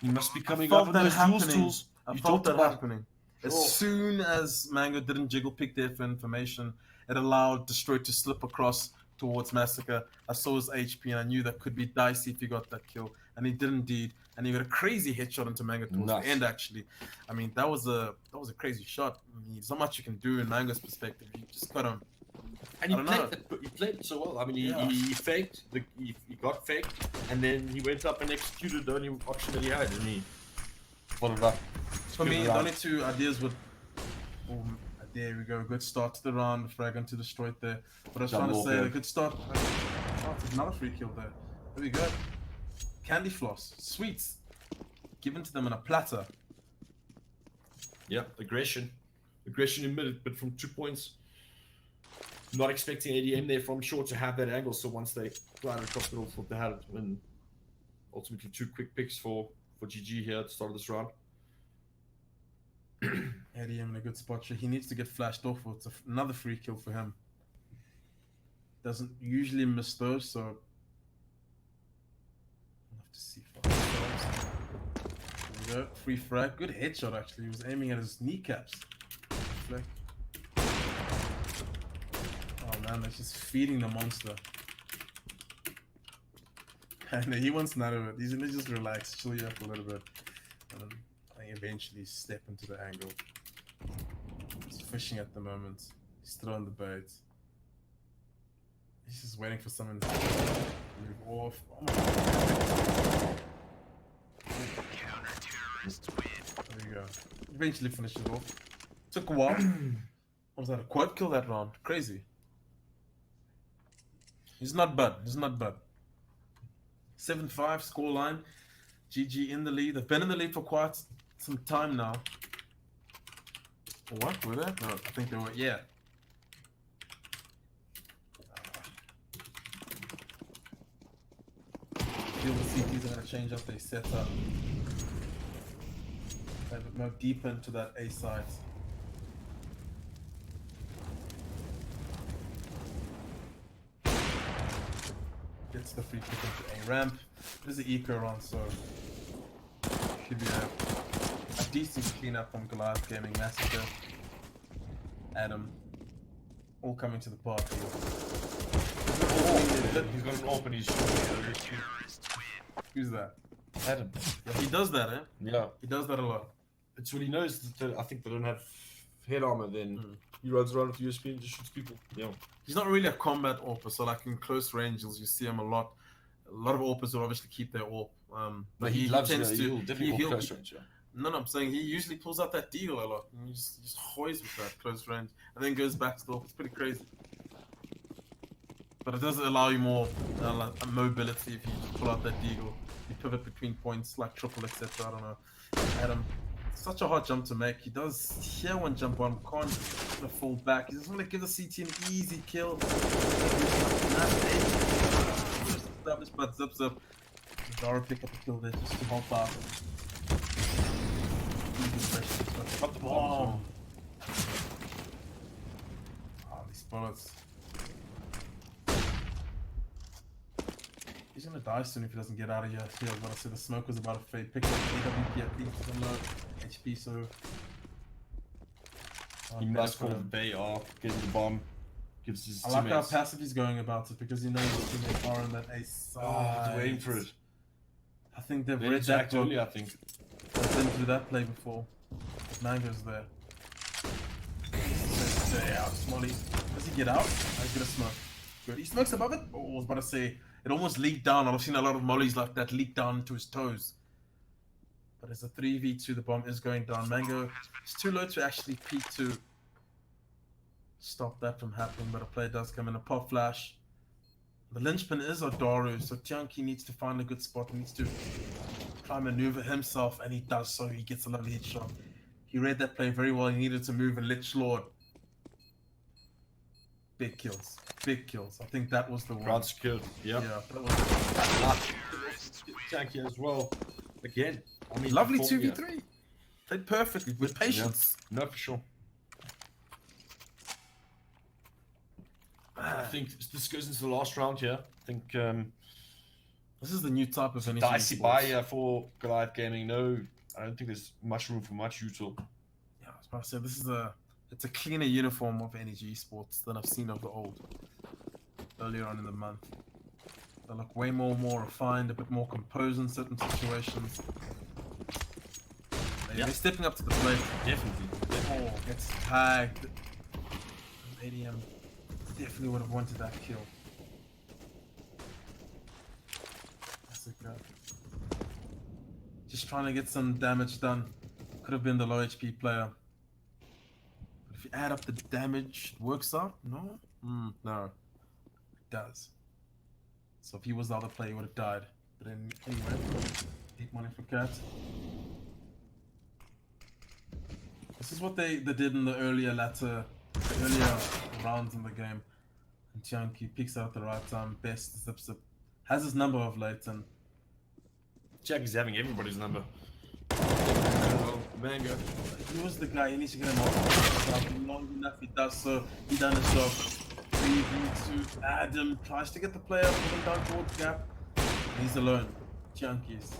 He must be coming up with those tools. I felt that happening. As soon as Mango didn't jiggle pick there for information, it allowed Destroy to slip across towards Massacre. I saw his HP and I knew that could be dicey if he got that kill. And he did indeed. And he got a crazy headshot into Mango towards the end, actually. I mean, that was a crazy shot. I mean, there's not much you can do in Mango's perspective. You just got him. And he played it so well. I mean, he faked, he got faked, and then he went up and executed the only option that he had, and he followed up. For me, the only 2 ideas would. Oh, there we go. Good start to the round. Frag onto Destroy it there. But I was trying to say, a good start. Oh, another free kill there. There we go. Candy floss, sweets, given to them on a platter. Yeah, aggression in mid, but from 2 points. Not expecting ADM there from short to have that angle, so once they glide across the middle, thought they had it, and ultimately 2 quick picks for GG here at the start of this round. ADM in a good spot. He needs to get flashed off, or it's another free kill for him. Doesn't usually miss those, so we'll have to see for ourselves. we go. Free frag. Good headshot, actually. He was aiming at his kneecaps. Flick. Oh, man, that's just feeding the monster. And he wants none of it. He's gonna just relax, chill you up a little bit. And then eventually step into the angle. He's fishing at the moment. He's throwing the bait. He's just waiting for someone to move off. Oh my God. There you go. Eventually finished it off. Took a while. What was that? A quad kill that round. Crazy. He's not bad. He's not bad. 7-5 scoreline. GG in the lead. They've been in the lead for quite some time now. What? Were they? No, I think they were. Yeah. Feel the CTs are going to change up their setup. A bit more deeper into that A side. Gets the free kick into A ramp. There's an eco round, so should be a decent cleanup from Goliath Gaming, Massacre, Adam, all coming to the party. He's got an open his Who's that? Adam. Yeah, he does that, eh? Yeah. He does that a lot. It's when he knows that I think they don't have head armor, then he runs around with USP and just shoots people. Yeah. He's not really a combat AWPer, so like in close ranges, you see him a lot. A lot of AWPers will obviously keep their AWP. But he loves tends to. He'll definitely go close range, yeah. No, I'm saying he usually pulls out that deagle a lot. And he just hoys with that close range. And then goes back to the AWP. It's pretty crazy. But it does allow you more like, mobility if you just pull out that deagle. You pivot between points like triple, etc. I don't know. Adam, such a hard jump to make. He does hear one jump on, can't fall back. He just want to give the CT an easy kill. Established, but zip. Dara pick up a kill there just to help out. Got the bomb. Oh, these bullets. He's gonna die soon if he doesn't get out of here. Field, but I said the smoke was about to fade. Pick up AWP at least with low HP, so he must call the bay off, get the bomb, gives his I like how passive he's going about it because he knows his teammates are on that ace side. Oh, he's waiting for it. I think they've read that book. Early, I think. They've been through that play before. Mango's there. Stay out, Smolly. Does he get out? I get a smoke. Good. He smokes above it? Oh, I was about to say, it almost leaked down. I've seen a lot of mollies like that leak down to his toes. But it's a 3v2. The bomb is going down. Mango is too low to actually peek to stop that from happening, but a play does come in. A pop flash. The linchpin is Odaru, so Tianki needs to find a good spot. He needs to try and maneuver himself, and he does so. He gets a lovely headshot. He read that play very well. He needed to move and Lich Lord. Big kills. Big kills. I think that was the one. Ground secured. Yep. Yeah. That was Tianki as well. Again. I mean, lovely 2v3. Played perfectly with patience. Yeah. No, for sure. I think this goes into the last round here. I think this is the new type of energy. Dicey buy for Goliath Gaming. No, I don't think there's much room for much util. Yeah, I was about to say this is it's a cleaner uniform of energy esports than I've seen of the old. Earlier on in the month, they look way more refined, a bit more composed in certain situations. They're stepping up to the plate. Definitely. Oh, gets tagged. ADM definitely would have wanted that kill. That's a good. Just trying to get some damage done. Could have been the low HP player. But if you add up the damage, it works out? No? No. It does. So if he was the other player, he would have died. But anyway, deep money for Cat. This is what they did in the earlier rounds in the game. And Tianki picks out the right time, best zip. Has his number of late and Jackie's having everybody's number. Mango. He was the guy, he needs to get him off. Long enough he does so. He done his job. 3v2. Adam tries to get the player pulling down towards gap. And he's alone. Tianki's.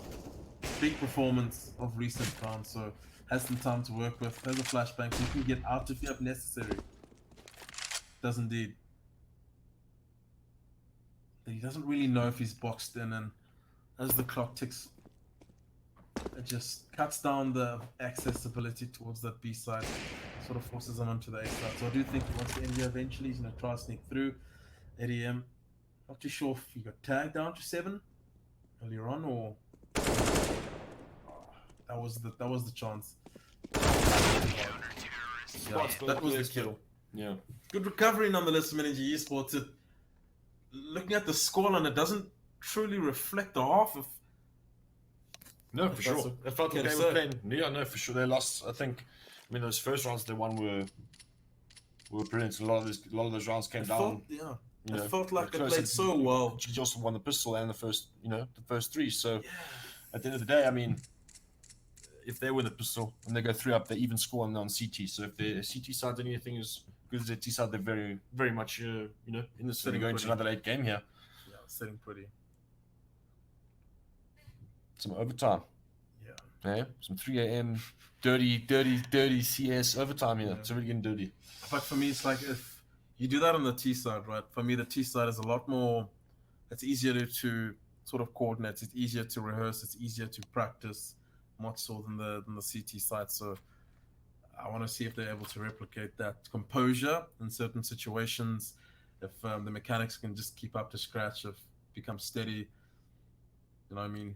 big performance of recent rounds, so has some time to work with. There's a flashbang, so you can get out if necessary. Does indeed. He doesn't really know if he's boxed in, and as the clock ticks, it just cuts down the accessibility towards that B side, sort of forces him onto the A side. So I do think he wants to end here eventually. He's going to try to sneak through. ADM, not too sure if he got tagged down to 7 earlier on, or that was the chance. Yeah, that was the kill. Yeah. Good recovery nonetheless from Energy Esports. Looking at the scoreline, it doesn't truly reflect the half of. No, for sure. It felt like they were playing. Yeah, no, for sure. They lost. I think. I mean, those first rounds they won were brilliant. A lot of those rounds came down. It felt like they played so well. She also won the pistol and the first 3. So at the end of the day, I mean, if they win the pistol and they go 3 up, they even score on CT. So if the CT side anything as good as their T side, they're very, very much in the city going to another late game here. Yeah, sitting pretty. Some overtime. Yeah. Yeah. Some 3 a.m. dirty CS overtime here. It's really getting dirty. But for me, it's like if you do that on the T side, right? For me, the T side is a lot more. It's easier to sort of coordinate. It's easier to rehearse. It's easier to practice, much so than the CT side. So I want to see if they're able to replicate that composure in certain situations. If the mechanics can just keep up to scratch, if become steady, you know what I mean?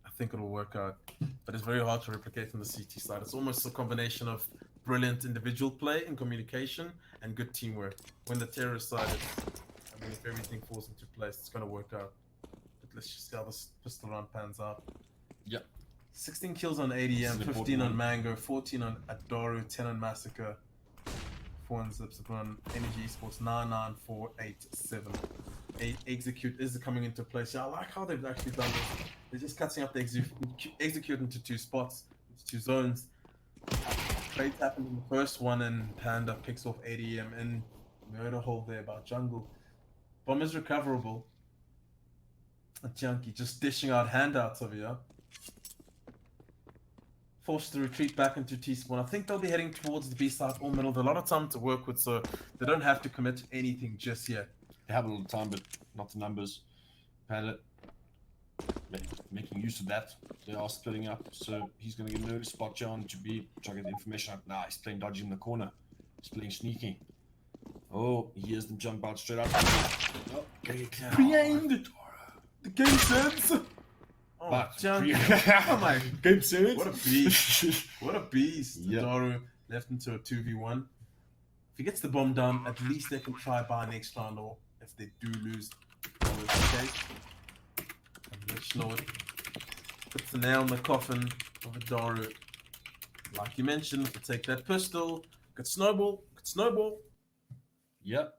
I think it'll work out. But it's very hard to replicate on the CT side. It's almost a combination of brilliant individual play and communication and good teamwork. When the terrorist side is, I mean, if everything falls into place, it's going to work out. But let's just see how this pistol round pans out. Yep. 16 kills on ADM, 15 on Mango, 14 on Adoru, 10 on Massacre, 4 on Zips, on Energy Esports, 99487. Execute is coming into place. Yeah, I like how they've actually done this. They're just cutting up the execute into 2 spots, into 2 zones. Trades happened in the first one, and Panda picks off ADM and murder hole there by Jungle. Bomb is recoverable. A Junkie just dishing out handouts over here. Forced to retreat back into T-spawn. I think they'll be heading towards the B side or middle. There's a lot of time to work with, so they don't have to commit to anything just yet. They have a little time, but not the numbers. Panda making use of that. They are splitting up, so he's going to get an early spot John to be trying to get the information out. Nah, he's playing dodgy in the corner. He's playing sneaky. Oh, he hears them jump out straight up. Oh, Pre-aimed! The game sense! Oh, but oh my game sense! What a beast! What a beast! Yep. Daru left into a 2v1. If he gets the bomb down, at least they can try by next round, or if they do lose, okay. Let's know it. Puts the nail in the coffin of Daru. Like you mentioned, if you take that pistol, could snowball, Yep.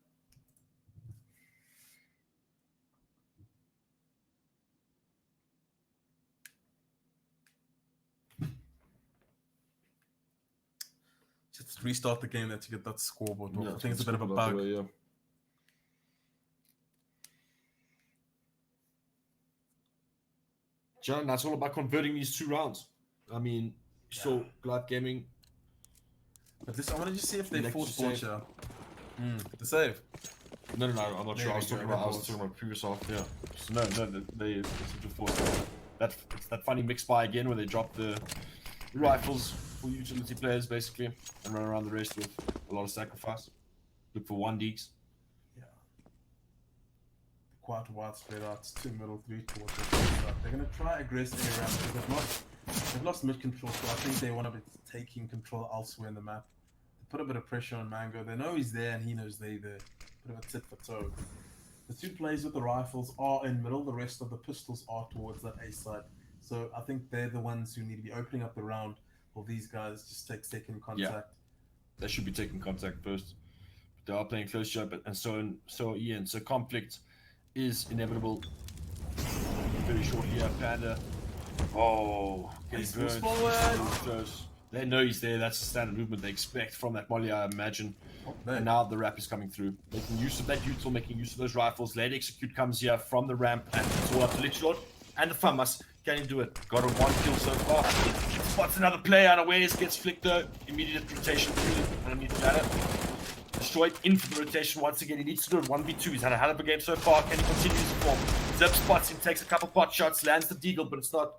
Just restart the game there to get that scoreboard. Yeah, I think it's a bit of a bug. Yeah. John, that's all about converting these 2 rounds. I mean, so Glad Gaming. But this, I want to just see if they Next force to save. Fortune. The save. No, I'm not sure. I was talking about previous off. Yeah. So no, they seem to force that. It's that funny mix by again where they drop the rifles for utility players basically and run around the rest with a lot of sacrifice. Look for 1Ds. Yeah. Quite wide spread out, 2 middle, 3 towards the side. They're going to try aggressive around because they've lost mid control, so I think they want to be taking control elsewhere in the map. They put a bit of pressure on Mango. They know he's there and he knows they're there. Bit of a tit for toe. The 2 players with the rifles are in middle, the rest of the pistols are towards that A side. So I think they're the ones who need to be opening up the round, while these guys just take second contact. Yeah. They should be taking contact first. But they are playing close shot, and so Ian. So conflict is inevitable. Very short here, Panda. Oh, getting burned. Close. They know he's there. That's the standard movement they expect from that molly, I imagine. And now the rap is coming through. Making use of that util, making use of those rifles. Late execute comes here from the ramp, and it's all up to Lichlord and the Famas. Can he do it? Got a 1 kill so far. Spots another player unawares, gets flicked though. Immediate rotation through underneath the ladder. Destroyed in for the rotation once again. He needs to do it 1v2. He's had a hell of a game so far. Can he continue his form? Zip spots him, takes a couple pot shots, lands the deagle, but it's not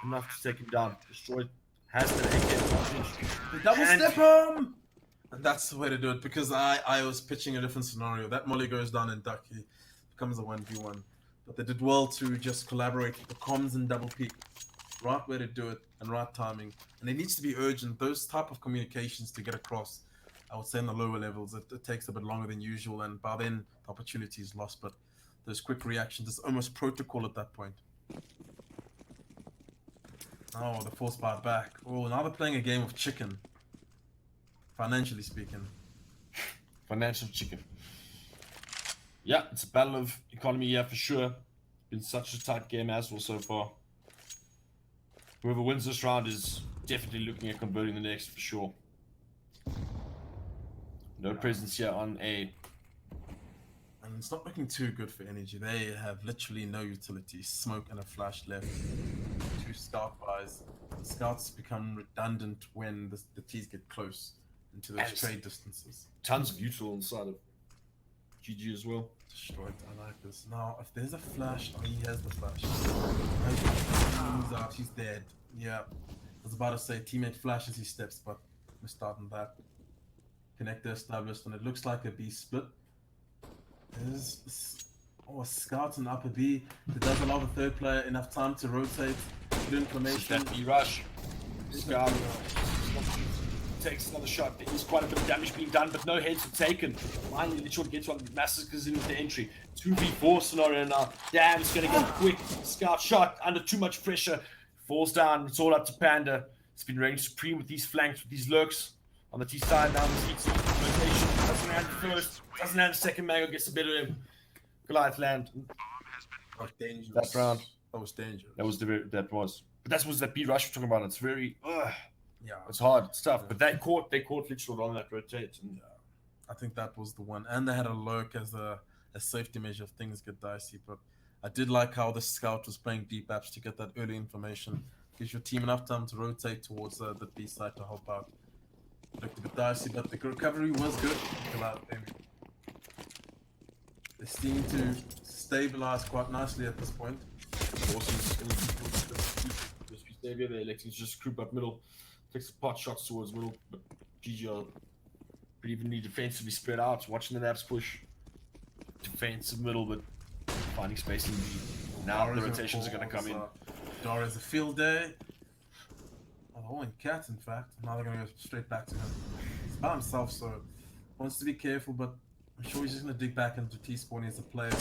enough to take him down. Destroyed has the AK. Double step him! And that's the way to do it, because I was pitching a different scenario. That molly goes down in Ducky, becomes a 1v1. But they did well to just collaborate with the comms and double peak. Right way to do it, and right timing. And it needs to be urgent. Those type of communications to get across, I would say in the lower levels, it takes a bit longer than usual, and by then the opportunity is lost. But those quick reactions, it's almost protocol at that point. Oh, the force bar back. Oh, now they're playing a game of chicken. Financially speaking. Financial chicken. Yeah, it's a battle of economy here for sure. Been such a tight game as well so far. Whoever wins this round is definitely looking at converting the next for sure. No presence here on A. And it's not looking too good for energy. They have literally no utility. Smoke and a flash left. 2 scout buys. The scouts become redundant when the T's get close into those trade distances. Tons of neutral inside of GG as well. Destroyed. I like this. Now, if there's a flash, oh, he has the flash. He moves out. He's dead. Yeah. I was about to say teammate flashes, he steps, but we're starting that. Connector established, and it looks like a B split. There's a scout in upper B that does allow the third player enough time to rotate, good information. That Mirage. Scout takes another shot. There is quite a bit of damage being done, but no heads are taken. Finally, Litchfield gets one. Massacres in with the entry. 2v4 scenario now. Damn, it's going to get a quick scout shot under too much pressure. Falls down. It's all up to Panda. It's been reigning supreme with these flanks, with these lurks. On the T side now, the CT rotation. Doesn't land the first. Doesn't land the second. Mango gets a bit of him. Goliath land. Oh, dangerous. That round. That was dangerous. That was. But that was that B rush we're talking about. It's very. Yeah. It's hard. It's tough. But they caught Litchfield on that rotate. And, I think that was the one. And they had a lurk as a safety measure if things get dicey. But I did like how the scout was playing deep apps to get that early information. Gives your team enough time to rotate towards the B side to help out. Looked a bit dicey, but the recovery was good. They seem to stabilize quite nicely at this point. They're electing to just group up middle. Takes the pot shots towards middle, but GG are pretty evenly defensively spread out. Watching the naps push. Defensive middle, but finding space in B. Now the rotations are going to come in. Dara has a field day. Oh, and Cat, in fact. Now they're going to go straight back to him. He's by himself, so wants to be careful, but I'm sure he's just going to dig back into T-Spawn as a player. A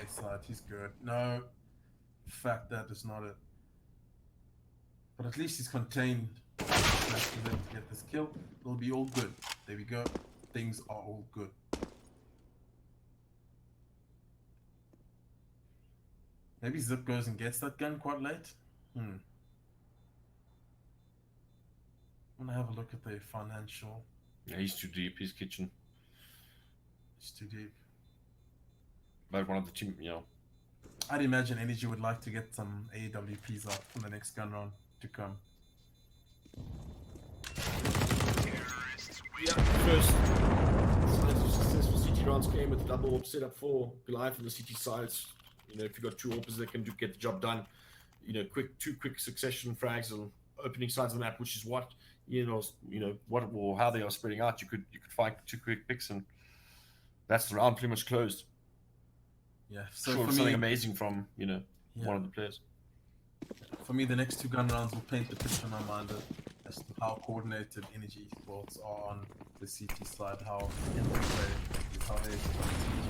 side, he's good. No, in fact, that is not it. But at least he's contained. Nice for them to get this kill. It'll be all good. There we go. Things are all good. Maybe Zip goes and gets that gun quite late. I'm gonna have a look at the financial. Yeah, he's too deep. He's kitchen. It's too deep. But one of the team, I'd imagine Energy would like to get some AWPs up from the next gun round to come. Yeah, first successful CT rounds came with the double AWP setup for Goliath on the CT sides. If you've got 2 AWPs that can get the job done, two quick succession frags on opening sides of the map, which is what what or how they are spreading out. You could find 2 quick picks, and that's the round pretty much closed. Yeah, so sure, for something me, amazing from one of the players. For me, the next 2 gun rounds will paint the picture in my mind as to how coordinated Energy esports are on the CT side, how interplay is, how they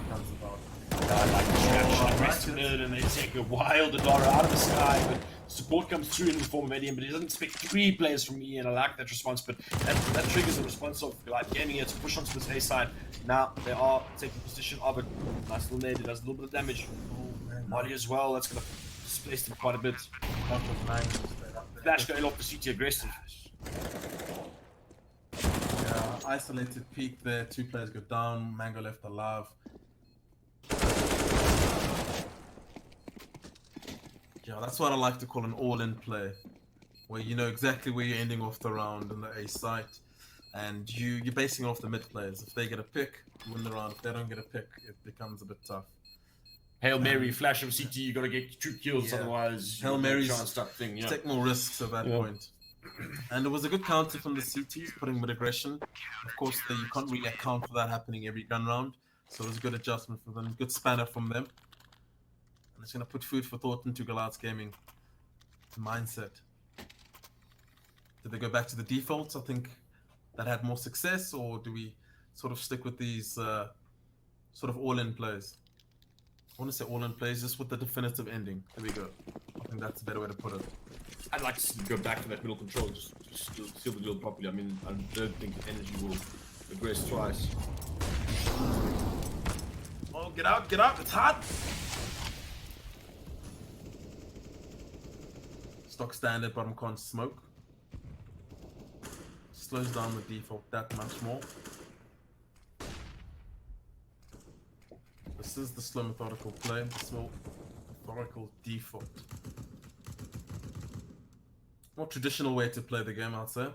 comes about. I like the strategy. Rest of it, and they take a wild Adara out of the sky, but support comes through in the form of Medium, but he doesn't expect 3 players from me, and I like that response. But that triggers the response of Goliath Gaming here to push onto this A side. Now they are taking position of it. Nice little nade, it does a little bit of damage. Molly as well, that's going to displace them quite a bit. Flash going off the CT aggressive. Yeah, isolated peek there, 2 players go down, Mango left alive. Yeah, that's what I like to call an all-in play, where you know exactly where you're ending off the round in the A site, and you're basing it off the mid players. If they get a pick, win the round. If they don't get a pick, it becomes a bit tough. Hail Mary, flash of CT, you gotta get 2 kills, Yeah. otherwise Hail you Marys, chance type thing. Yeah. take more risks at that point. And it was a good counter from the CTs, putting mid aggression. Of course, you can't really account for that happening every gun round, so it was a good adjustment for them, good spanner from them. And it's going to put food for thought into Galat's gaming mindset. Did they go back to the defaults? I think that had more success, or do we sort of stick with these sort of all-in plays? I want to say all-in plays, just with the definitive ending. There we go. I think that's a better way to put it. I'd like to go back to that middle control, just seal the deal properly. I mean, I don't think energy will aggress twice. Oh, get out, it's hot! Stock standard, bottom can't smoke. Slows down the default that much more. This is the slow methodical play, the slow methodical default. More traditional way to play the game, I'd say.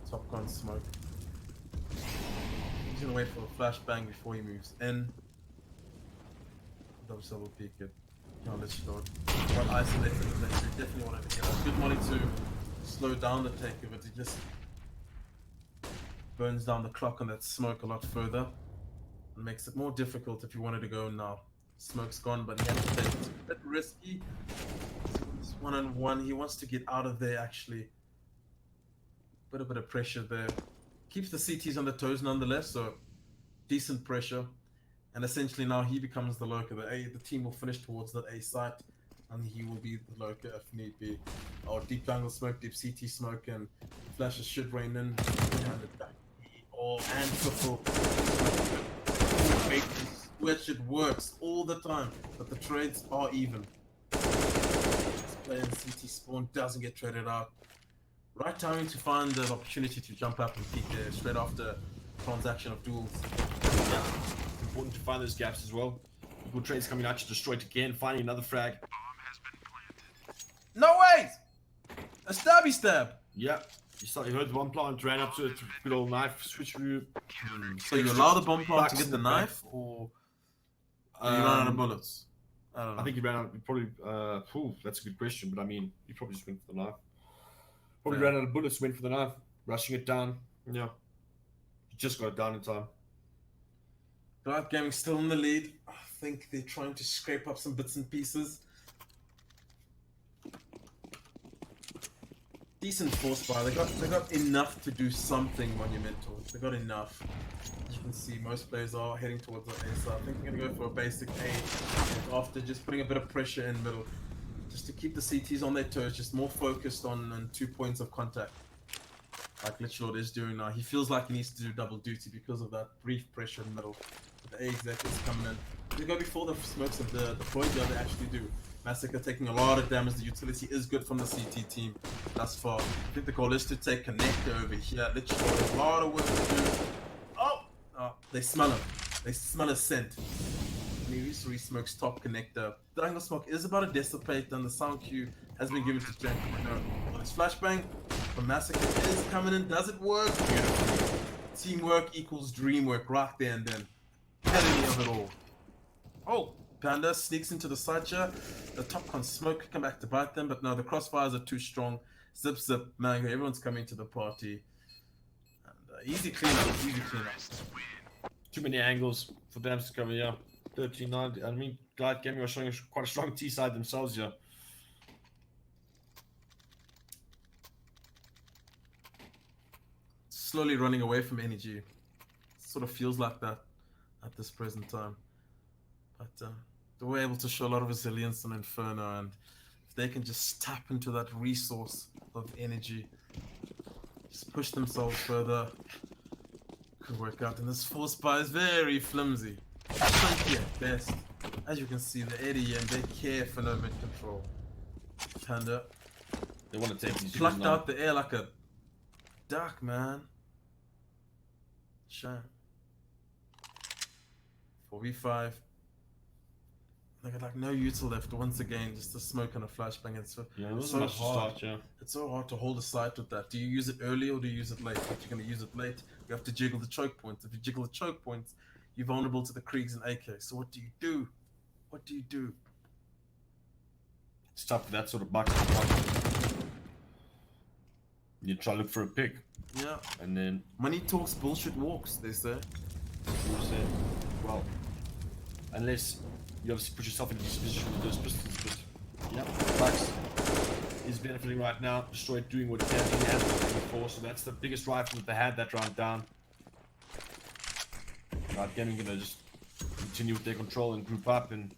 Top gun smoke. He's gonna wait for a flashbang before he moves in. Double peek it. Can't let you start. Quite isolated in that. You definitely want to get out. Good money to slow down the take of it. It just burns down the clock on that smoke a lot further. It makes it more difficult if you wanted to go now. Smoke's gone, but he has to take it. It's a bit risky. It's one-on-one. He wants to get out of there actually. Put a bit of pressure there. Keeps the CTs on the toes nonetheless, so decent pressure. And essentially now he becomes the lurker. The team will finish towards that A site, and he will be the lurker if need be. Or deep jungle smoke, deep CT smoke, and flashes should rain in. Hand it back. Or and triple. Which it works all the time, but the trades are even. This player in CT spawn doesn't get traded out. Right timing to find the opportunity to jump up and peek there straight after transaction of duels. Yeah. Important to find those gaps as well. Equal trades coming out to destroy it again, finding another frag. No ways! A stabby stab! Yeah. You heard the bomb plant, ran up to it, good old knife, switch through. So you allow the bomb plant to get the knife, or you run out of bullets? I don't know. I think he ran out, probably, that's a good question, but I mean, he probably just went for the knife. Probably ran out of bullets, went for the knife, rushing it down. Yeah. He just got it down in time. Galat Gaming still in the lead. I think they're trying to scrape up some bits and pieces. Decent force fire. They got enough to do something monumental. They got enough. As you can see, most players are heading towards the A, so I think they're gonna go for a basic A after just putting a bit of pressure in middle. Just to keep the CTs on their toes, just more focused on 2 points of contact. Like Litchlord is doing now. He feels like he needs to do double duty because of that brief pressure in the middle. The A exec is coming in. They go before the smokes of the deployed, yeah, they actually do. Massacre taking a lot of damage. The utility is good from the CT team thus far. I think the goal is to take Connector over here. Litchlord has a lot of work to do. Oh, they smell him. They smell a scent. And he re-smokes top Connector. The angle smoke is about to dissipate, and the sound cue has been given to Jank. Well, this flashbang from Massacre is coming in. Does it work? Beautiful. Teamwork equals dreamwork right there and then. Epitome of it all. Oh, Panda sneaks into the side chair. The top can smoke, come back to bite them, but no, the crossfires are too strong. Zip, zip, Mango, everyone's coming to the party. And easy cleanup, easy cleanup. Too many angles for them to cover, yeah. 13-9. I mean, Galat Gaming are showing quite a strong T side themselves, yeah. Slowly running away from energy. Sort of feels like that at this present time. But they were able to show a lot of resilience on Inferno, and if they can just tap into that resource of energy, just push themselves further, could work out. And this force bar is very flimsy. Chunky at best. As you can see, the Eddie and they care for no mid control. Panda. They want to take these Plucked out the air like a duck, man. Shame. 4v5. They got like no util left. Once again, just a smoke and a flashbang. It's so, Yeah, it wasn't so much to hard. start, yeah. It's so hard to hold a site with that. Do you use it early or do you use it late? If you're going to use it late, you have to jiggle the choke points. If you jiggle the choke points, you're vulnerable to the Kriegs and AK. So what do you do? What do you do? It's tough for that sort of bucket. You try to look for a pick, Yeah. and then Money talks, bullshit walks, they say. you said, well, unless you obviously put yourself in this position with those pistols, but yeah, Bucks is benefiting right now. Destroyed doing what he can. He has been before, so that's the biggest rifle that they had that round down. Nodwin Gaming gonna just continue with their control and group up and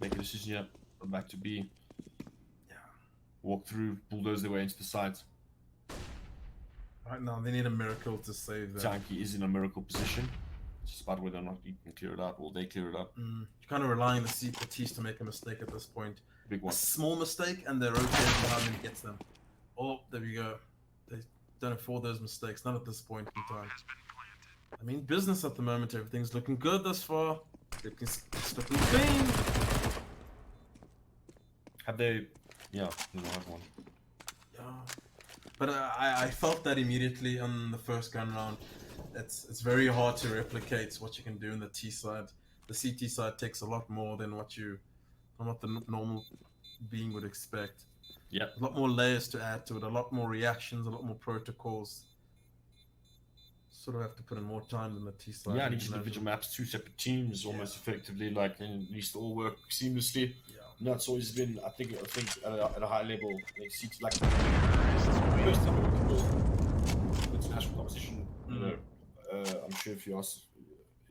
make a decision. Yeah, go back to B. Yeah. Walk through, bulldoze their way into the site. Right now, they need a miracle to save them. Tanky is in a miracle position. It's just about whether or not he can clear it out. Will they clear it up? You're kind of relying on the CPTs to make a mistake at this point. Big A one. small mistake, and they're okay behind and gets them. Oh, there we go. They don't afford those mistakes, not at this point in time. I mean, business at the moment, everything's looking good thus far. It's looking clean. Have they? Yeah, no, I have one. Yeah. But I felt that immediately on the first gun round. It's very hard to replicate what you can do in the T side. The CT side takes a lot more than what the normal being would expect. Yeah. A lot more layers to add to it, a lot more reactions, a lot more protocols. Sort of have to put in more time than the T side. Yeah, and each individual maps, two separate teams, almost effectively, like, and at least all work seamlessly. Yeah. No, it's always been, I think at a high level, it's like most typical international competition. You know, I'm sure if you ask,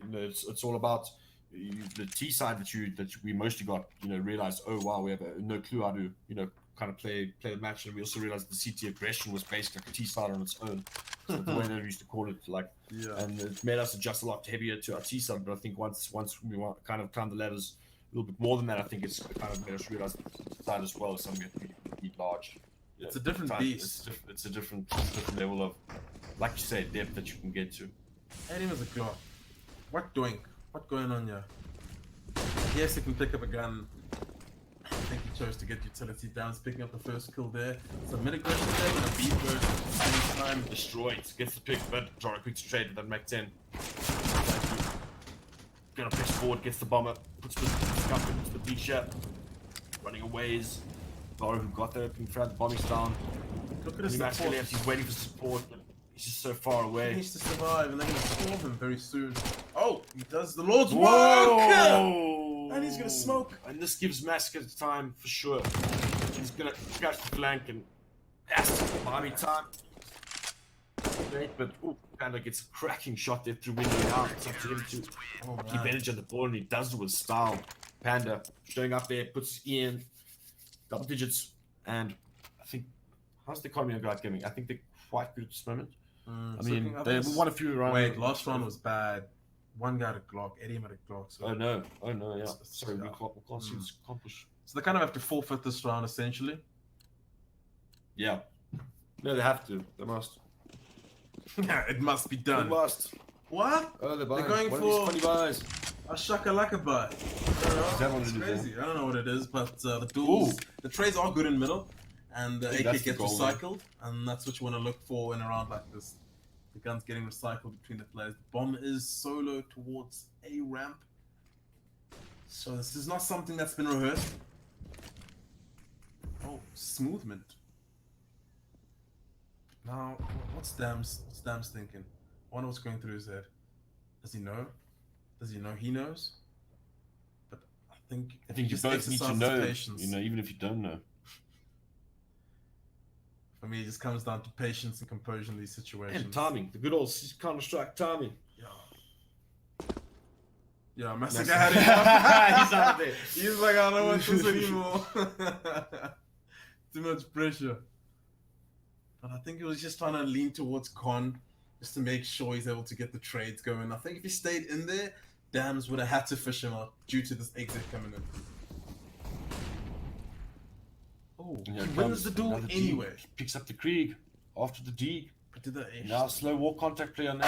you know, it's all about the T side that we mostly got. You know, realized, oh wow, we have no clue how to, you know, kind of play the match, and we also realized the CT aggression was basically like a T side on its own. So the way they used to call it, like, and it made us adjust a lot heavier to our T side. But I think once we kind of climbed the ladders a little bit more than that, I think it's kind of made us realize the side as well is something that we need large. You know, It's a different beast. It's a different level of, like you say, depth that you can get to. Hit him as a Glock. What doing? What going on here? Yes, he can pick up a gun. I think he chose to get utility down, picking up the first kill there. Some mid-aggression there, and a beat burst at the same time. Destroyed, gets the pick, but draw a quick trade with that Mac 10. Gonna push forward, gets the bomber, puts the breacher, running away is Dora, who got there in front, the bombing's down. Look at his He's support. left, he's waiting for support, but he's just so far He away. needs to survive, and they're gonna score him very soon. Oh, he does the Lord's work! Whoa! And he's gonna smoke. And this gives Massacre time for sure. He's gonna catch the flank and that's buy me time. Great, but Panda gets a cracking shot there through window now. It's up to him to keep advantage of the ball, and he does it with style. Panda showing up there, puts his E in double digits, and I think how's the economy of Nodwin Gaming? I think they're quite good at this moment. I mean, they won a few rounds. Wait, last round was bad. One guy had a Glock, Eddie had a Glock. So, Oh no, yeah. Sorry, we can't see this accomplished. so they kind of have to forfeit this round essentially. Yeah. No, they have to. They must. It must be They done. must. What? Oh, they're They're going One for of these funny buys. a shakalaka buy. that what It's it is, crazy. I don't know what it is, but the duels, the trades are good in middle, and the think AK that's the gets goal, recycled, and that's what you want to look for in a round like this. The gun's getting recycled between the players. The bomb is solo towards a ramp, so this is not something that's been rehearsed. Oh, smoothment. Now, what's Dam's thinking? I wonder what's going through his head. Does he know? Does he know he knows? But I think You just both need to exercise know, patience. you know, even if you don't know. For me, it just comes down to patience and composure in these situations. And timing. The good old Counter-Strike timing. Yeah, Massacre had it. He's out there. He's like, I don't want this anymore. Too much pressure. But I think he was just trying to lean towards Con, just to make sure he's able to get the trades going. I think if he stayed in there, Dams would have had to fish him out due to this exit coming in. Oh, Yeah, he wins the duel another D. anyway. Picks up the Krieg after the D. But did that Now slow walk contact play on A.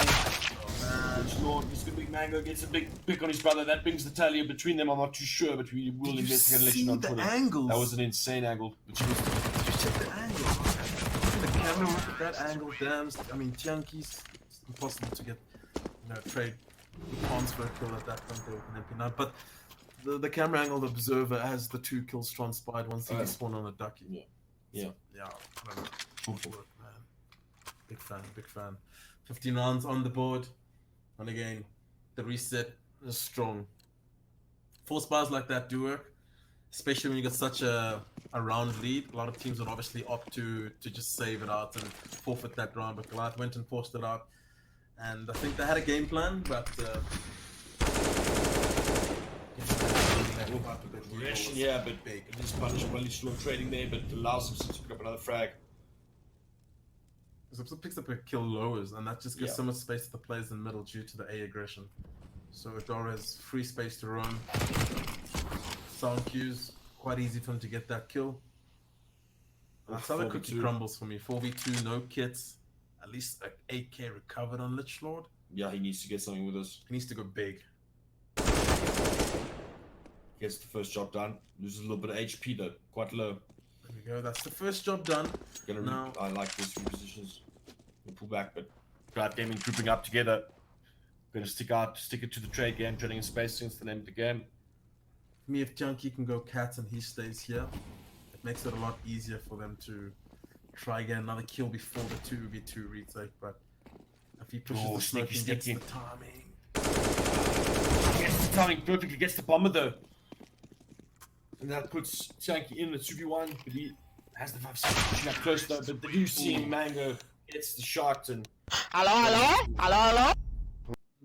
Which Lord, this could be Mango gets a big pick on his brother. That brings the tally between them. I'm not too sure, but we will investigate and let you know on the Twitter. angles? That was an insane angle. But Just check the angle. The camera with that angle, damn. I mean, Junkies, it's impossible to get, trade pawns for a kill at that point. They can MP9. But the camera angle, the observer, has the 2 kills transpired once he despawned on a ducky. Yeah. Yeah, I don't know. Good work, man. Big fan. 15 rounds on the board. And again, the reset is strong. 4 spars like that do work, especially when you get such a round lead. A lot of teams would obviously opt to just save it out and forfeit that round, but Goliath went and forced it out. And I think they had a game plan, but Progression, yeah, but big. It is punished by Lichlon trading there, but allows him to pick up another frag. Zipsa picks up a kill lowers, and that just gives Yeah. so much space to the players in the middle due to the A aggression. So Adora has free space to roam. Sound cues, quite easy for him to get that kill. That's how the cookie 4v2. crumbles for me. 4v2, no kits, at least like 8k recovered on Lich Lord. Yeah, he needs to get something with us. He needs to go big. Gets the first job done. Loses a little bit of HP though, quite low. There we go, that's the first job done. Now, I like these repositions. We'll pull back, but Goliath Gaming grouping up together. Gonna stick it to the trade game, trading in space since the name of the game. for me, if Junkie can go cat and he stays here, it makes it a lot easier for them to try get another kill before the 2v2 retake. But if he pushes the smoke and gets the timing. Gets the timing perfectly, gets the bomber though. And that puts Junkie in the 2v1, but he has the 5 seconds pushing up close though. But the new seeing Mango gets the shot and Hello?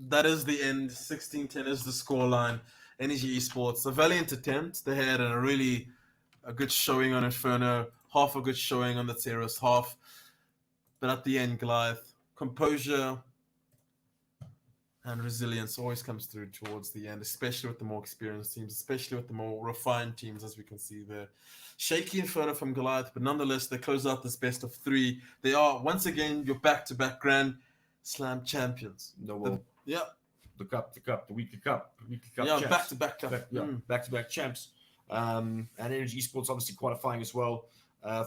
That is the end. 16-10 is the scoreline. Energy Esports, a valiant attempt. They had a good showing on Inferno, half a good showing on the Terrace, half. But at the end, Goliath, composure and resilience always comes through towards the end, especially with the more experienced teams, especially with the more refined teams, as we can see there. Shaky Inferno from Goliath, but nonetheless, they close out this best of 3. They are, once again, your back-to-back Grand Slam champions. no well. The weekly cup Yeah, champs. back-to-back cup. Back-to-back champs. And Energy Esports obviously qualifying as well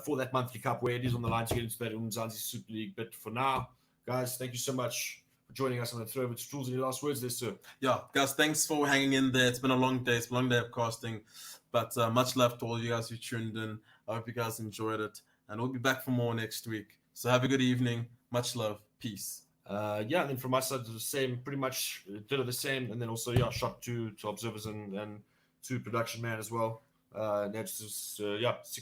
for that monthly cup where it is on the line to get into that Umzansi Super League. But for now, guys, thank you so much for joining us on the throw over to Jules. Any last words there, sir? Yeah, guys, thanks for hanging in there. It's been a long day. It's been a long day of casting. But much love to all you guys who tuned in. I hope you guys enjoyed it. And we'll be back for more next week. So have a good evening. Much love. Peace. And then from my side, the same, pretty much did the same. And then also, shot to observers and to production man as well. That's just,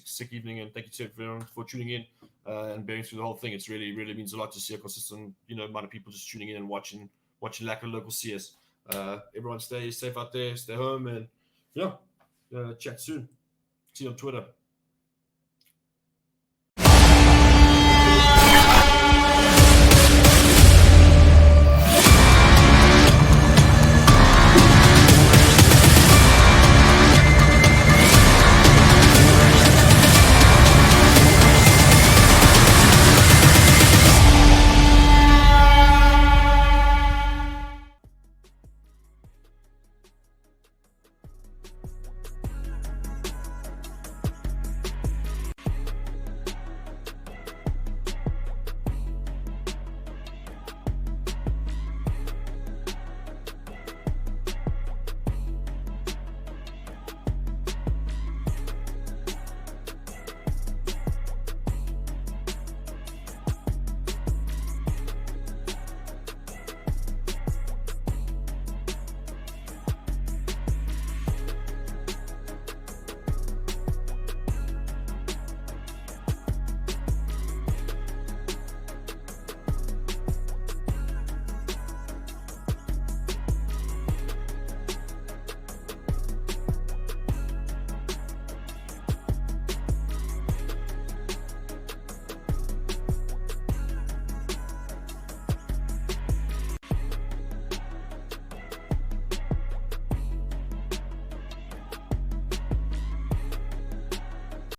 sick evening. And thank you to everyone for tuning in and bearing through the whole thing. It's really, really means a lot to see a consistent, amount of people just tuning in and watching like a local CS. Everyone stay safe out there, stay home, and chat soon. See you on Twitter.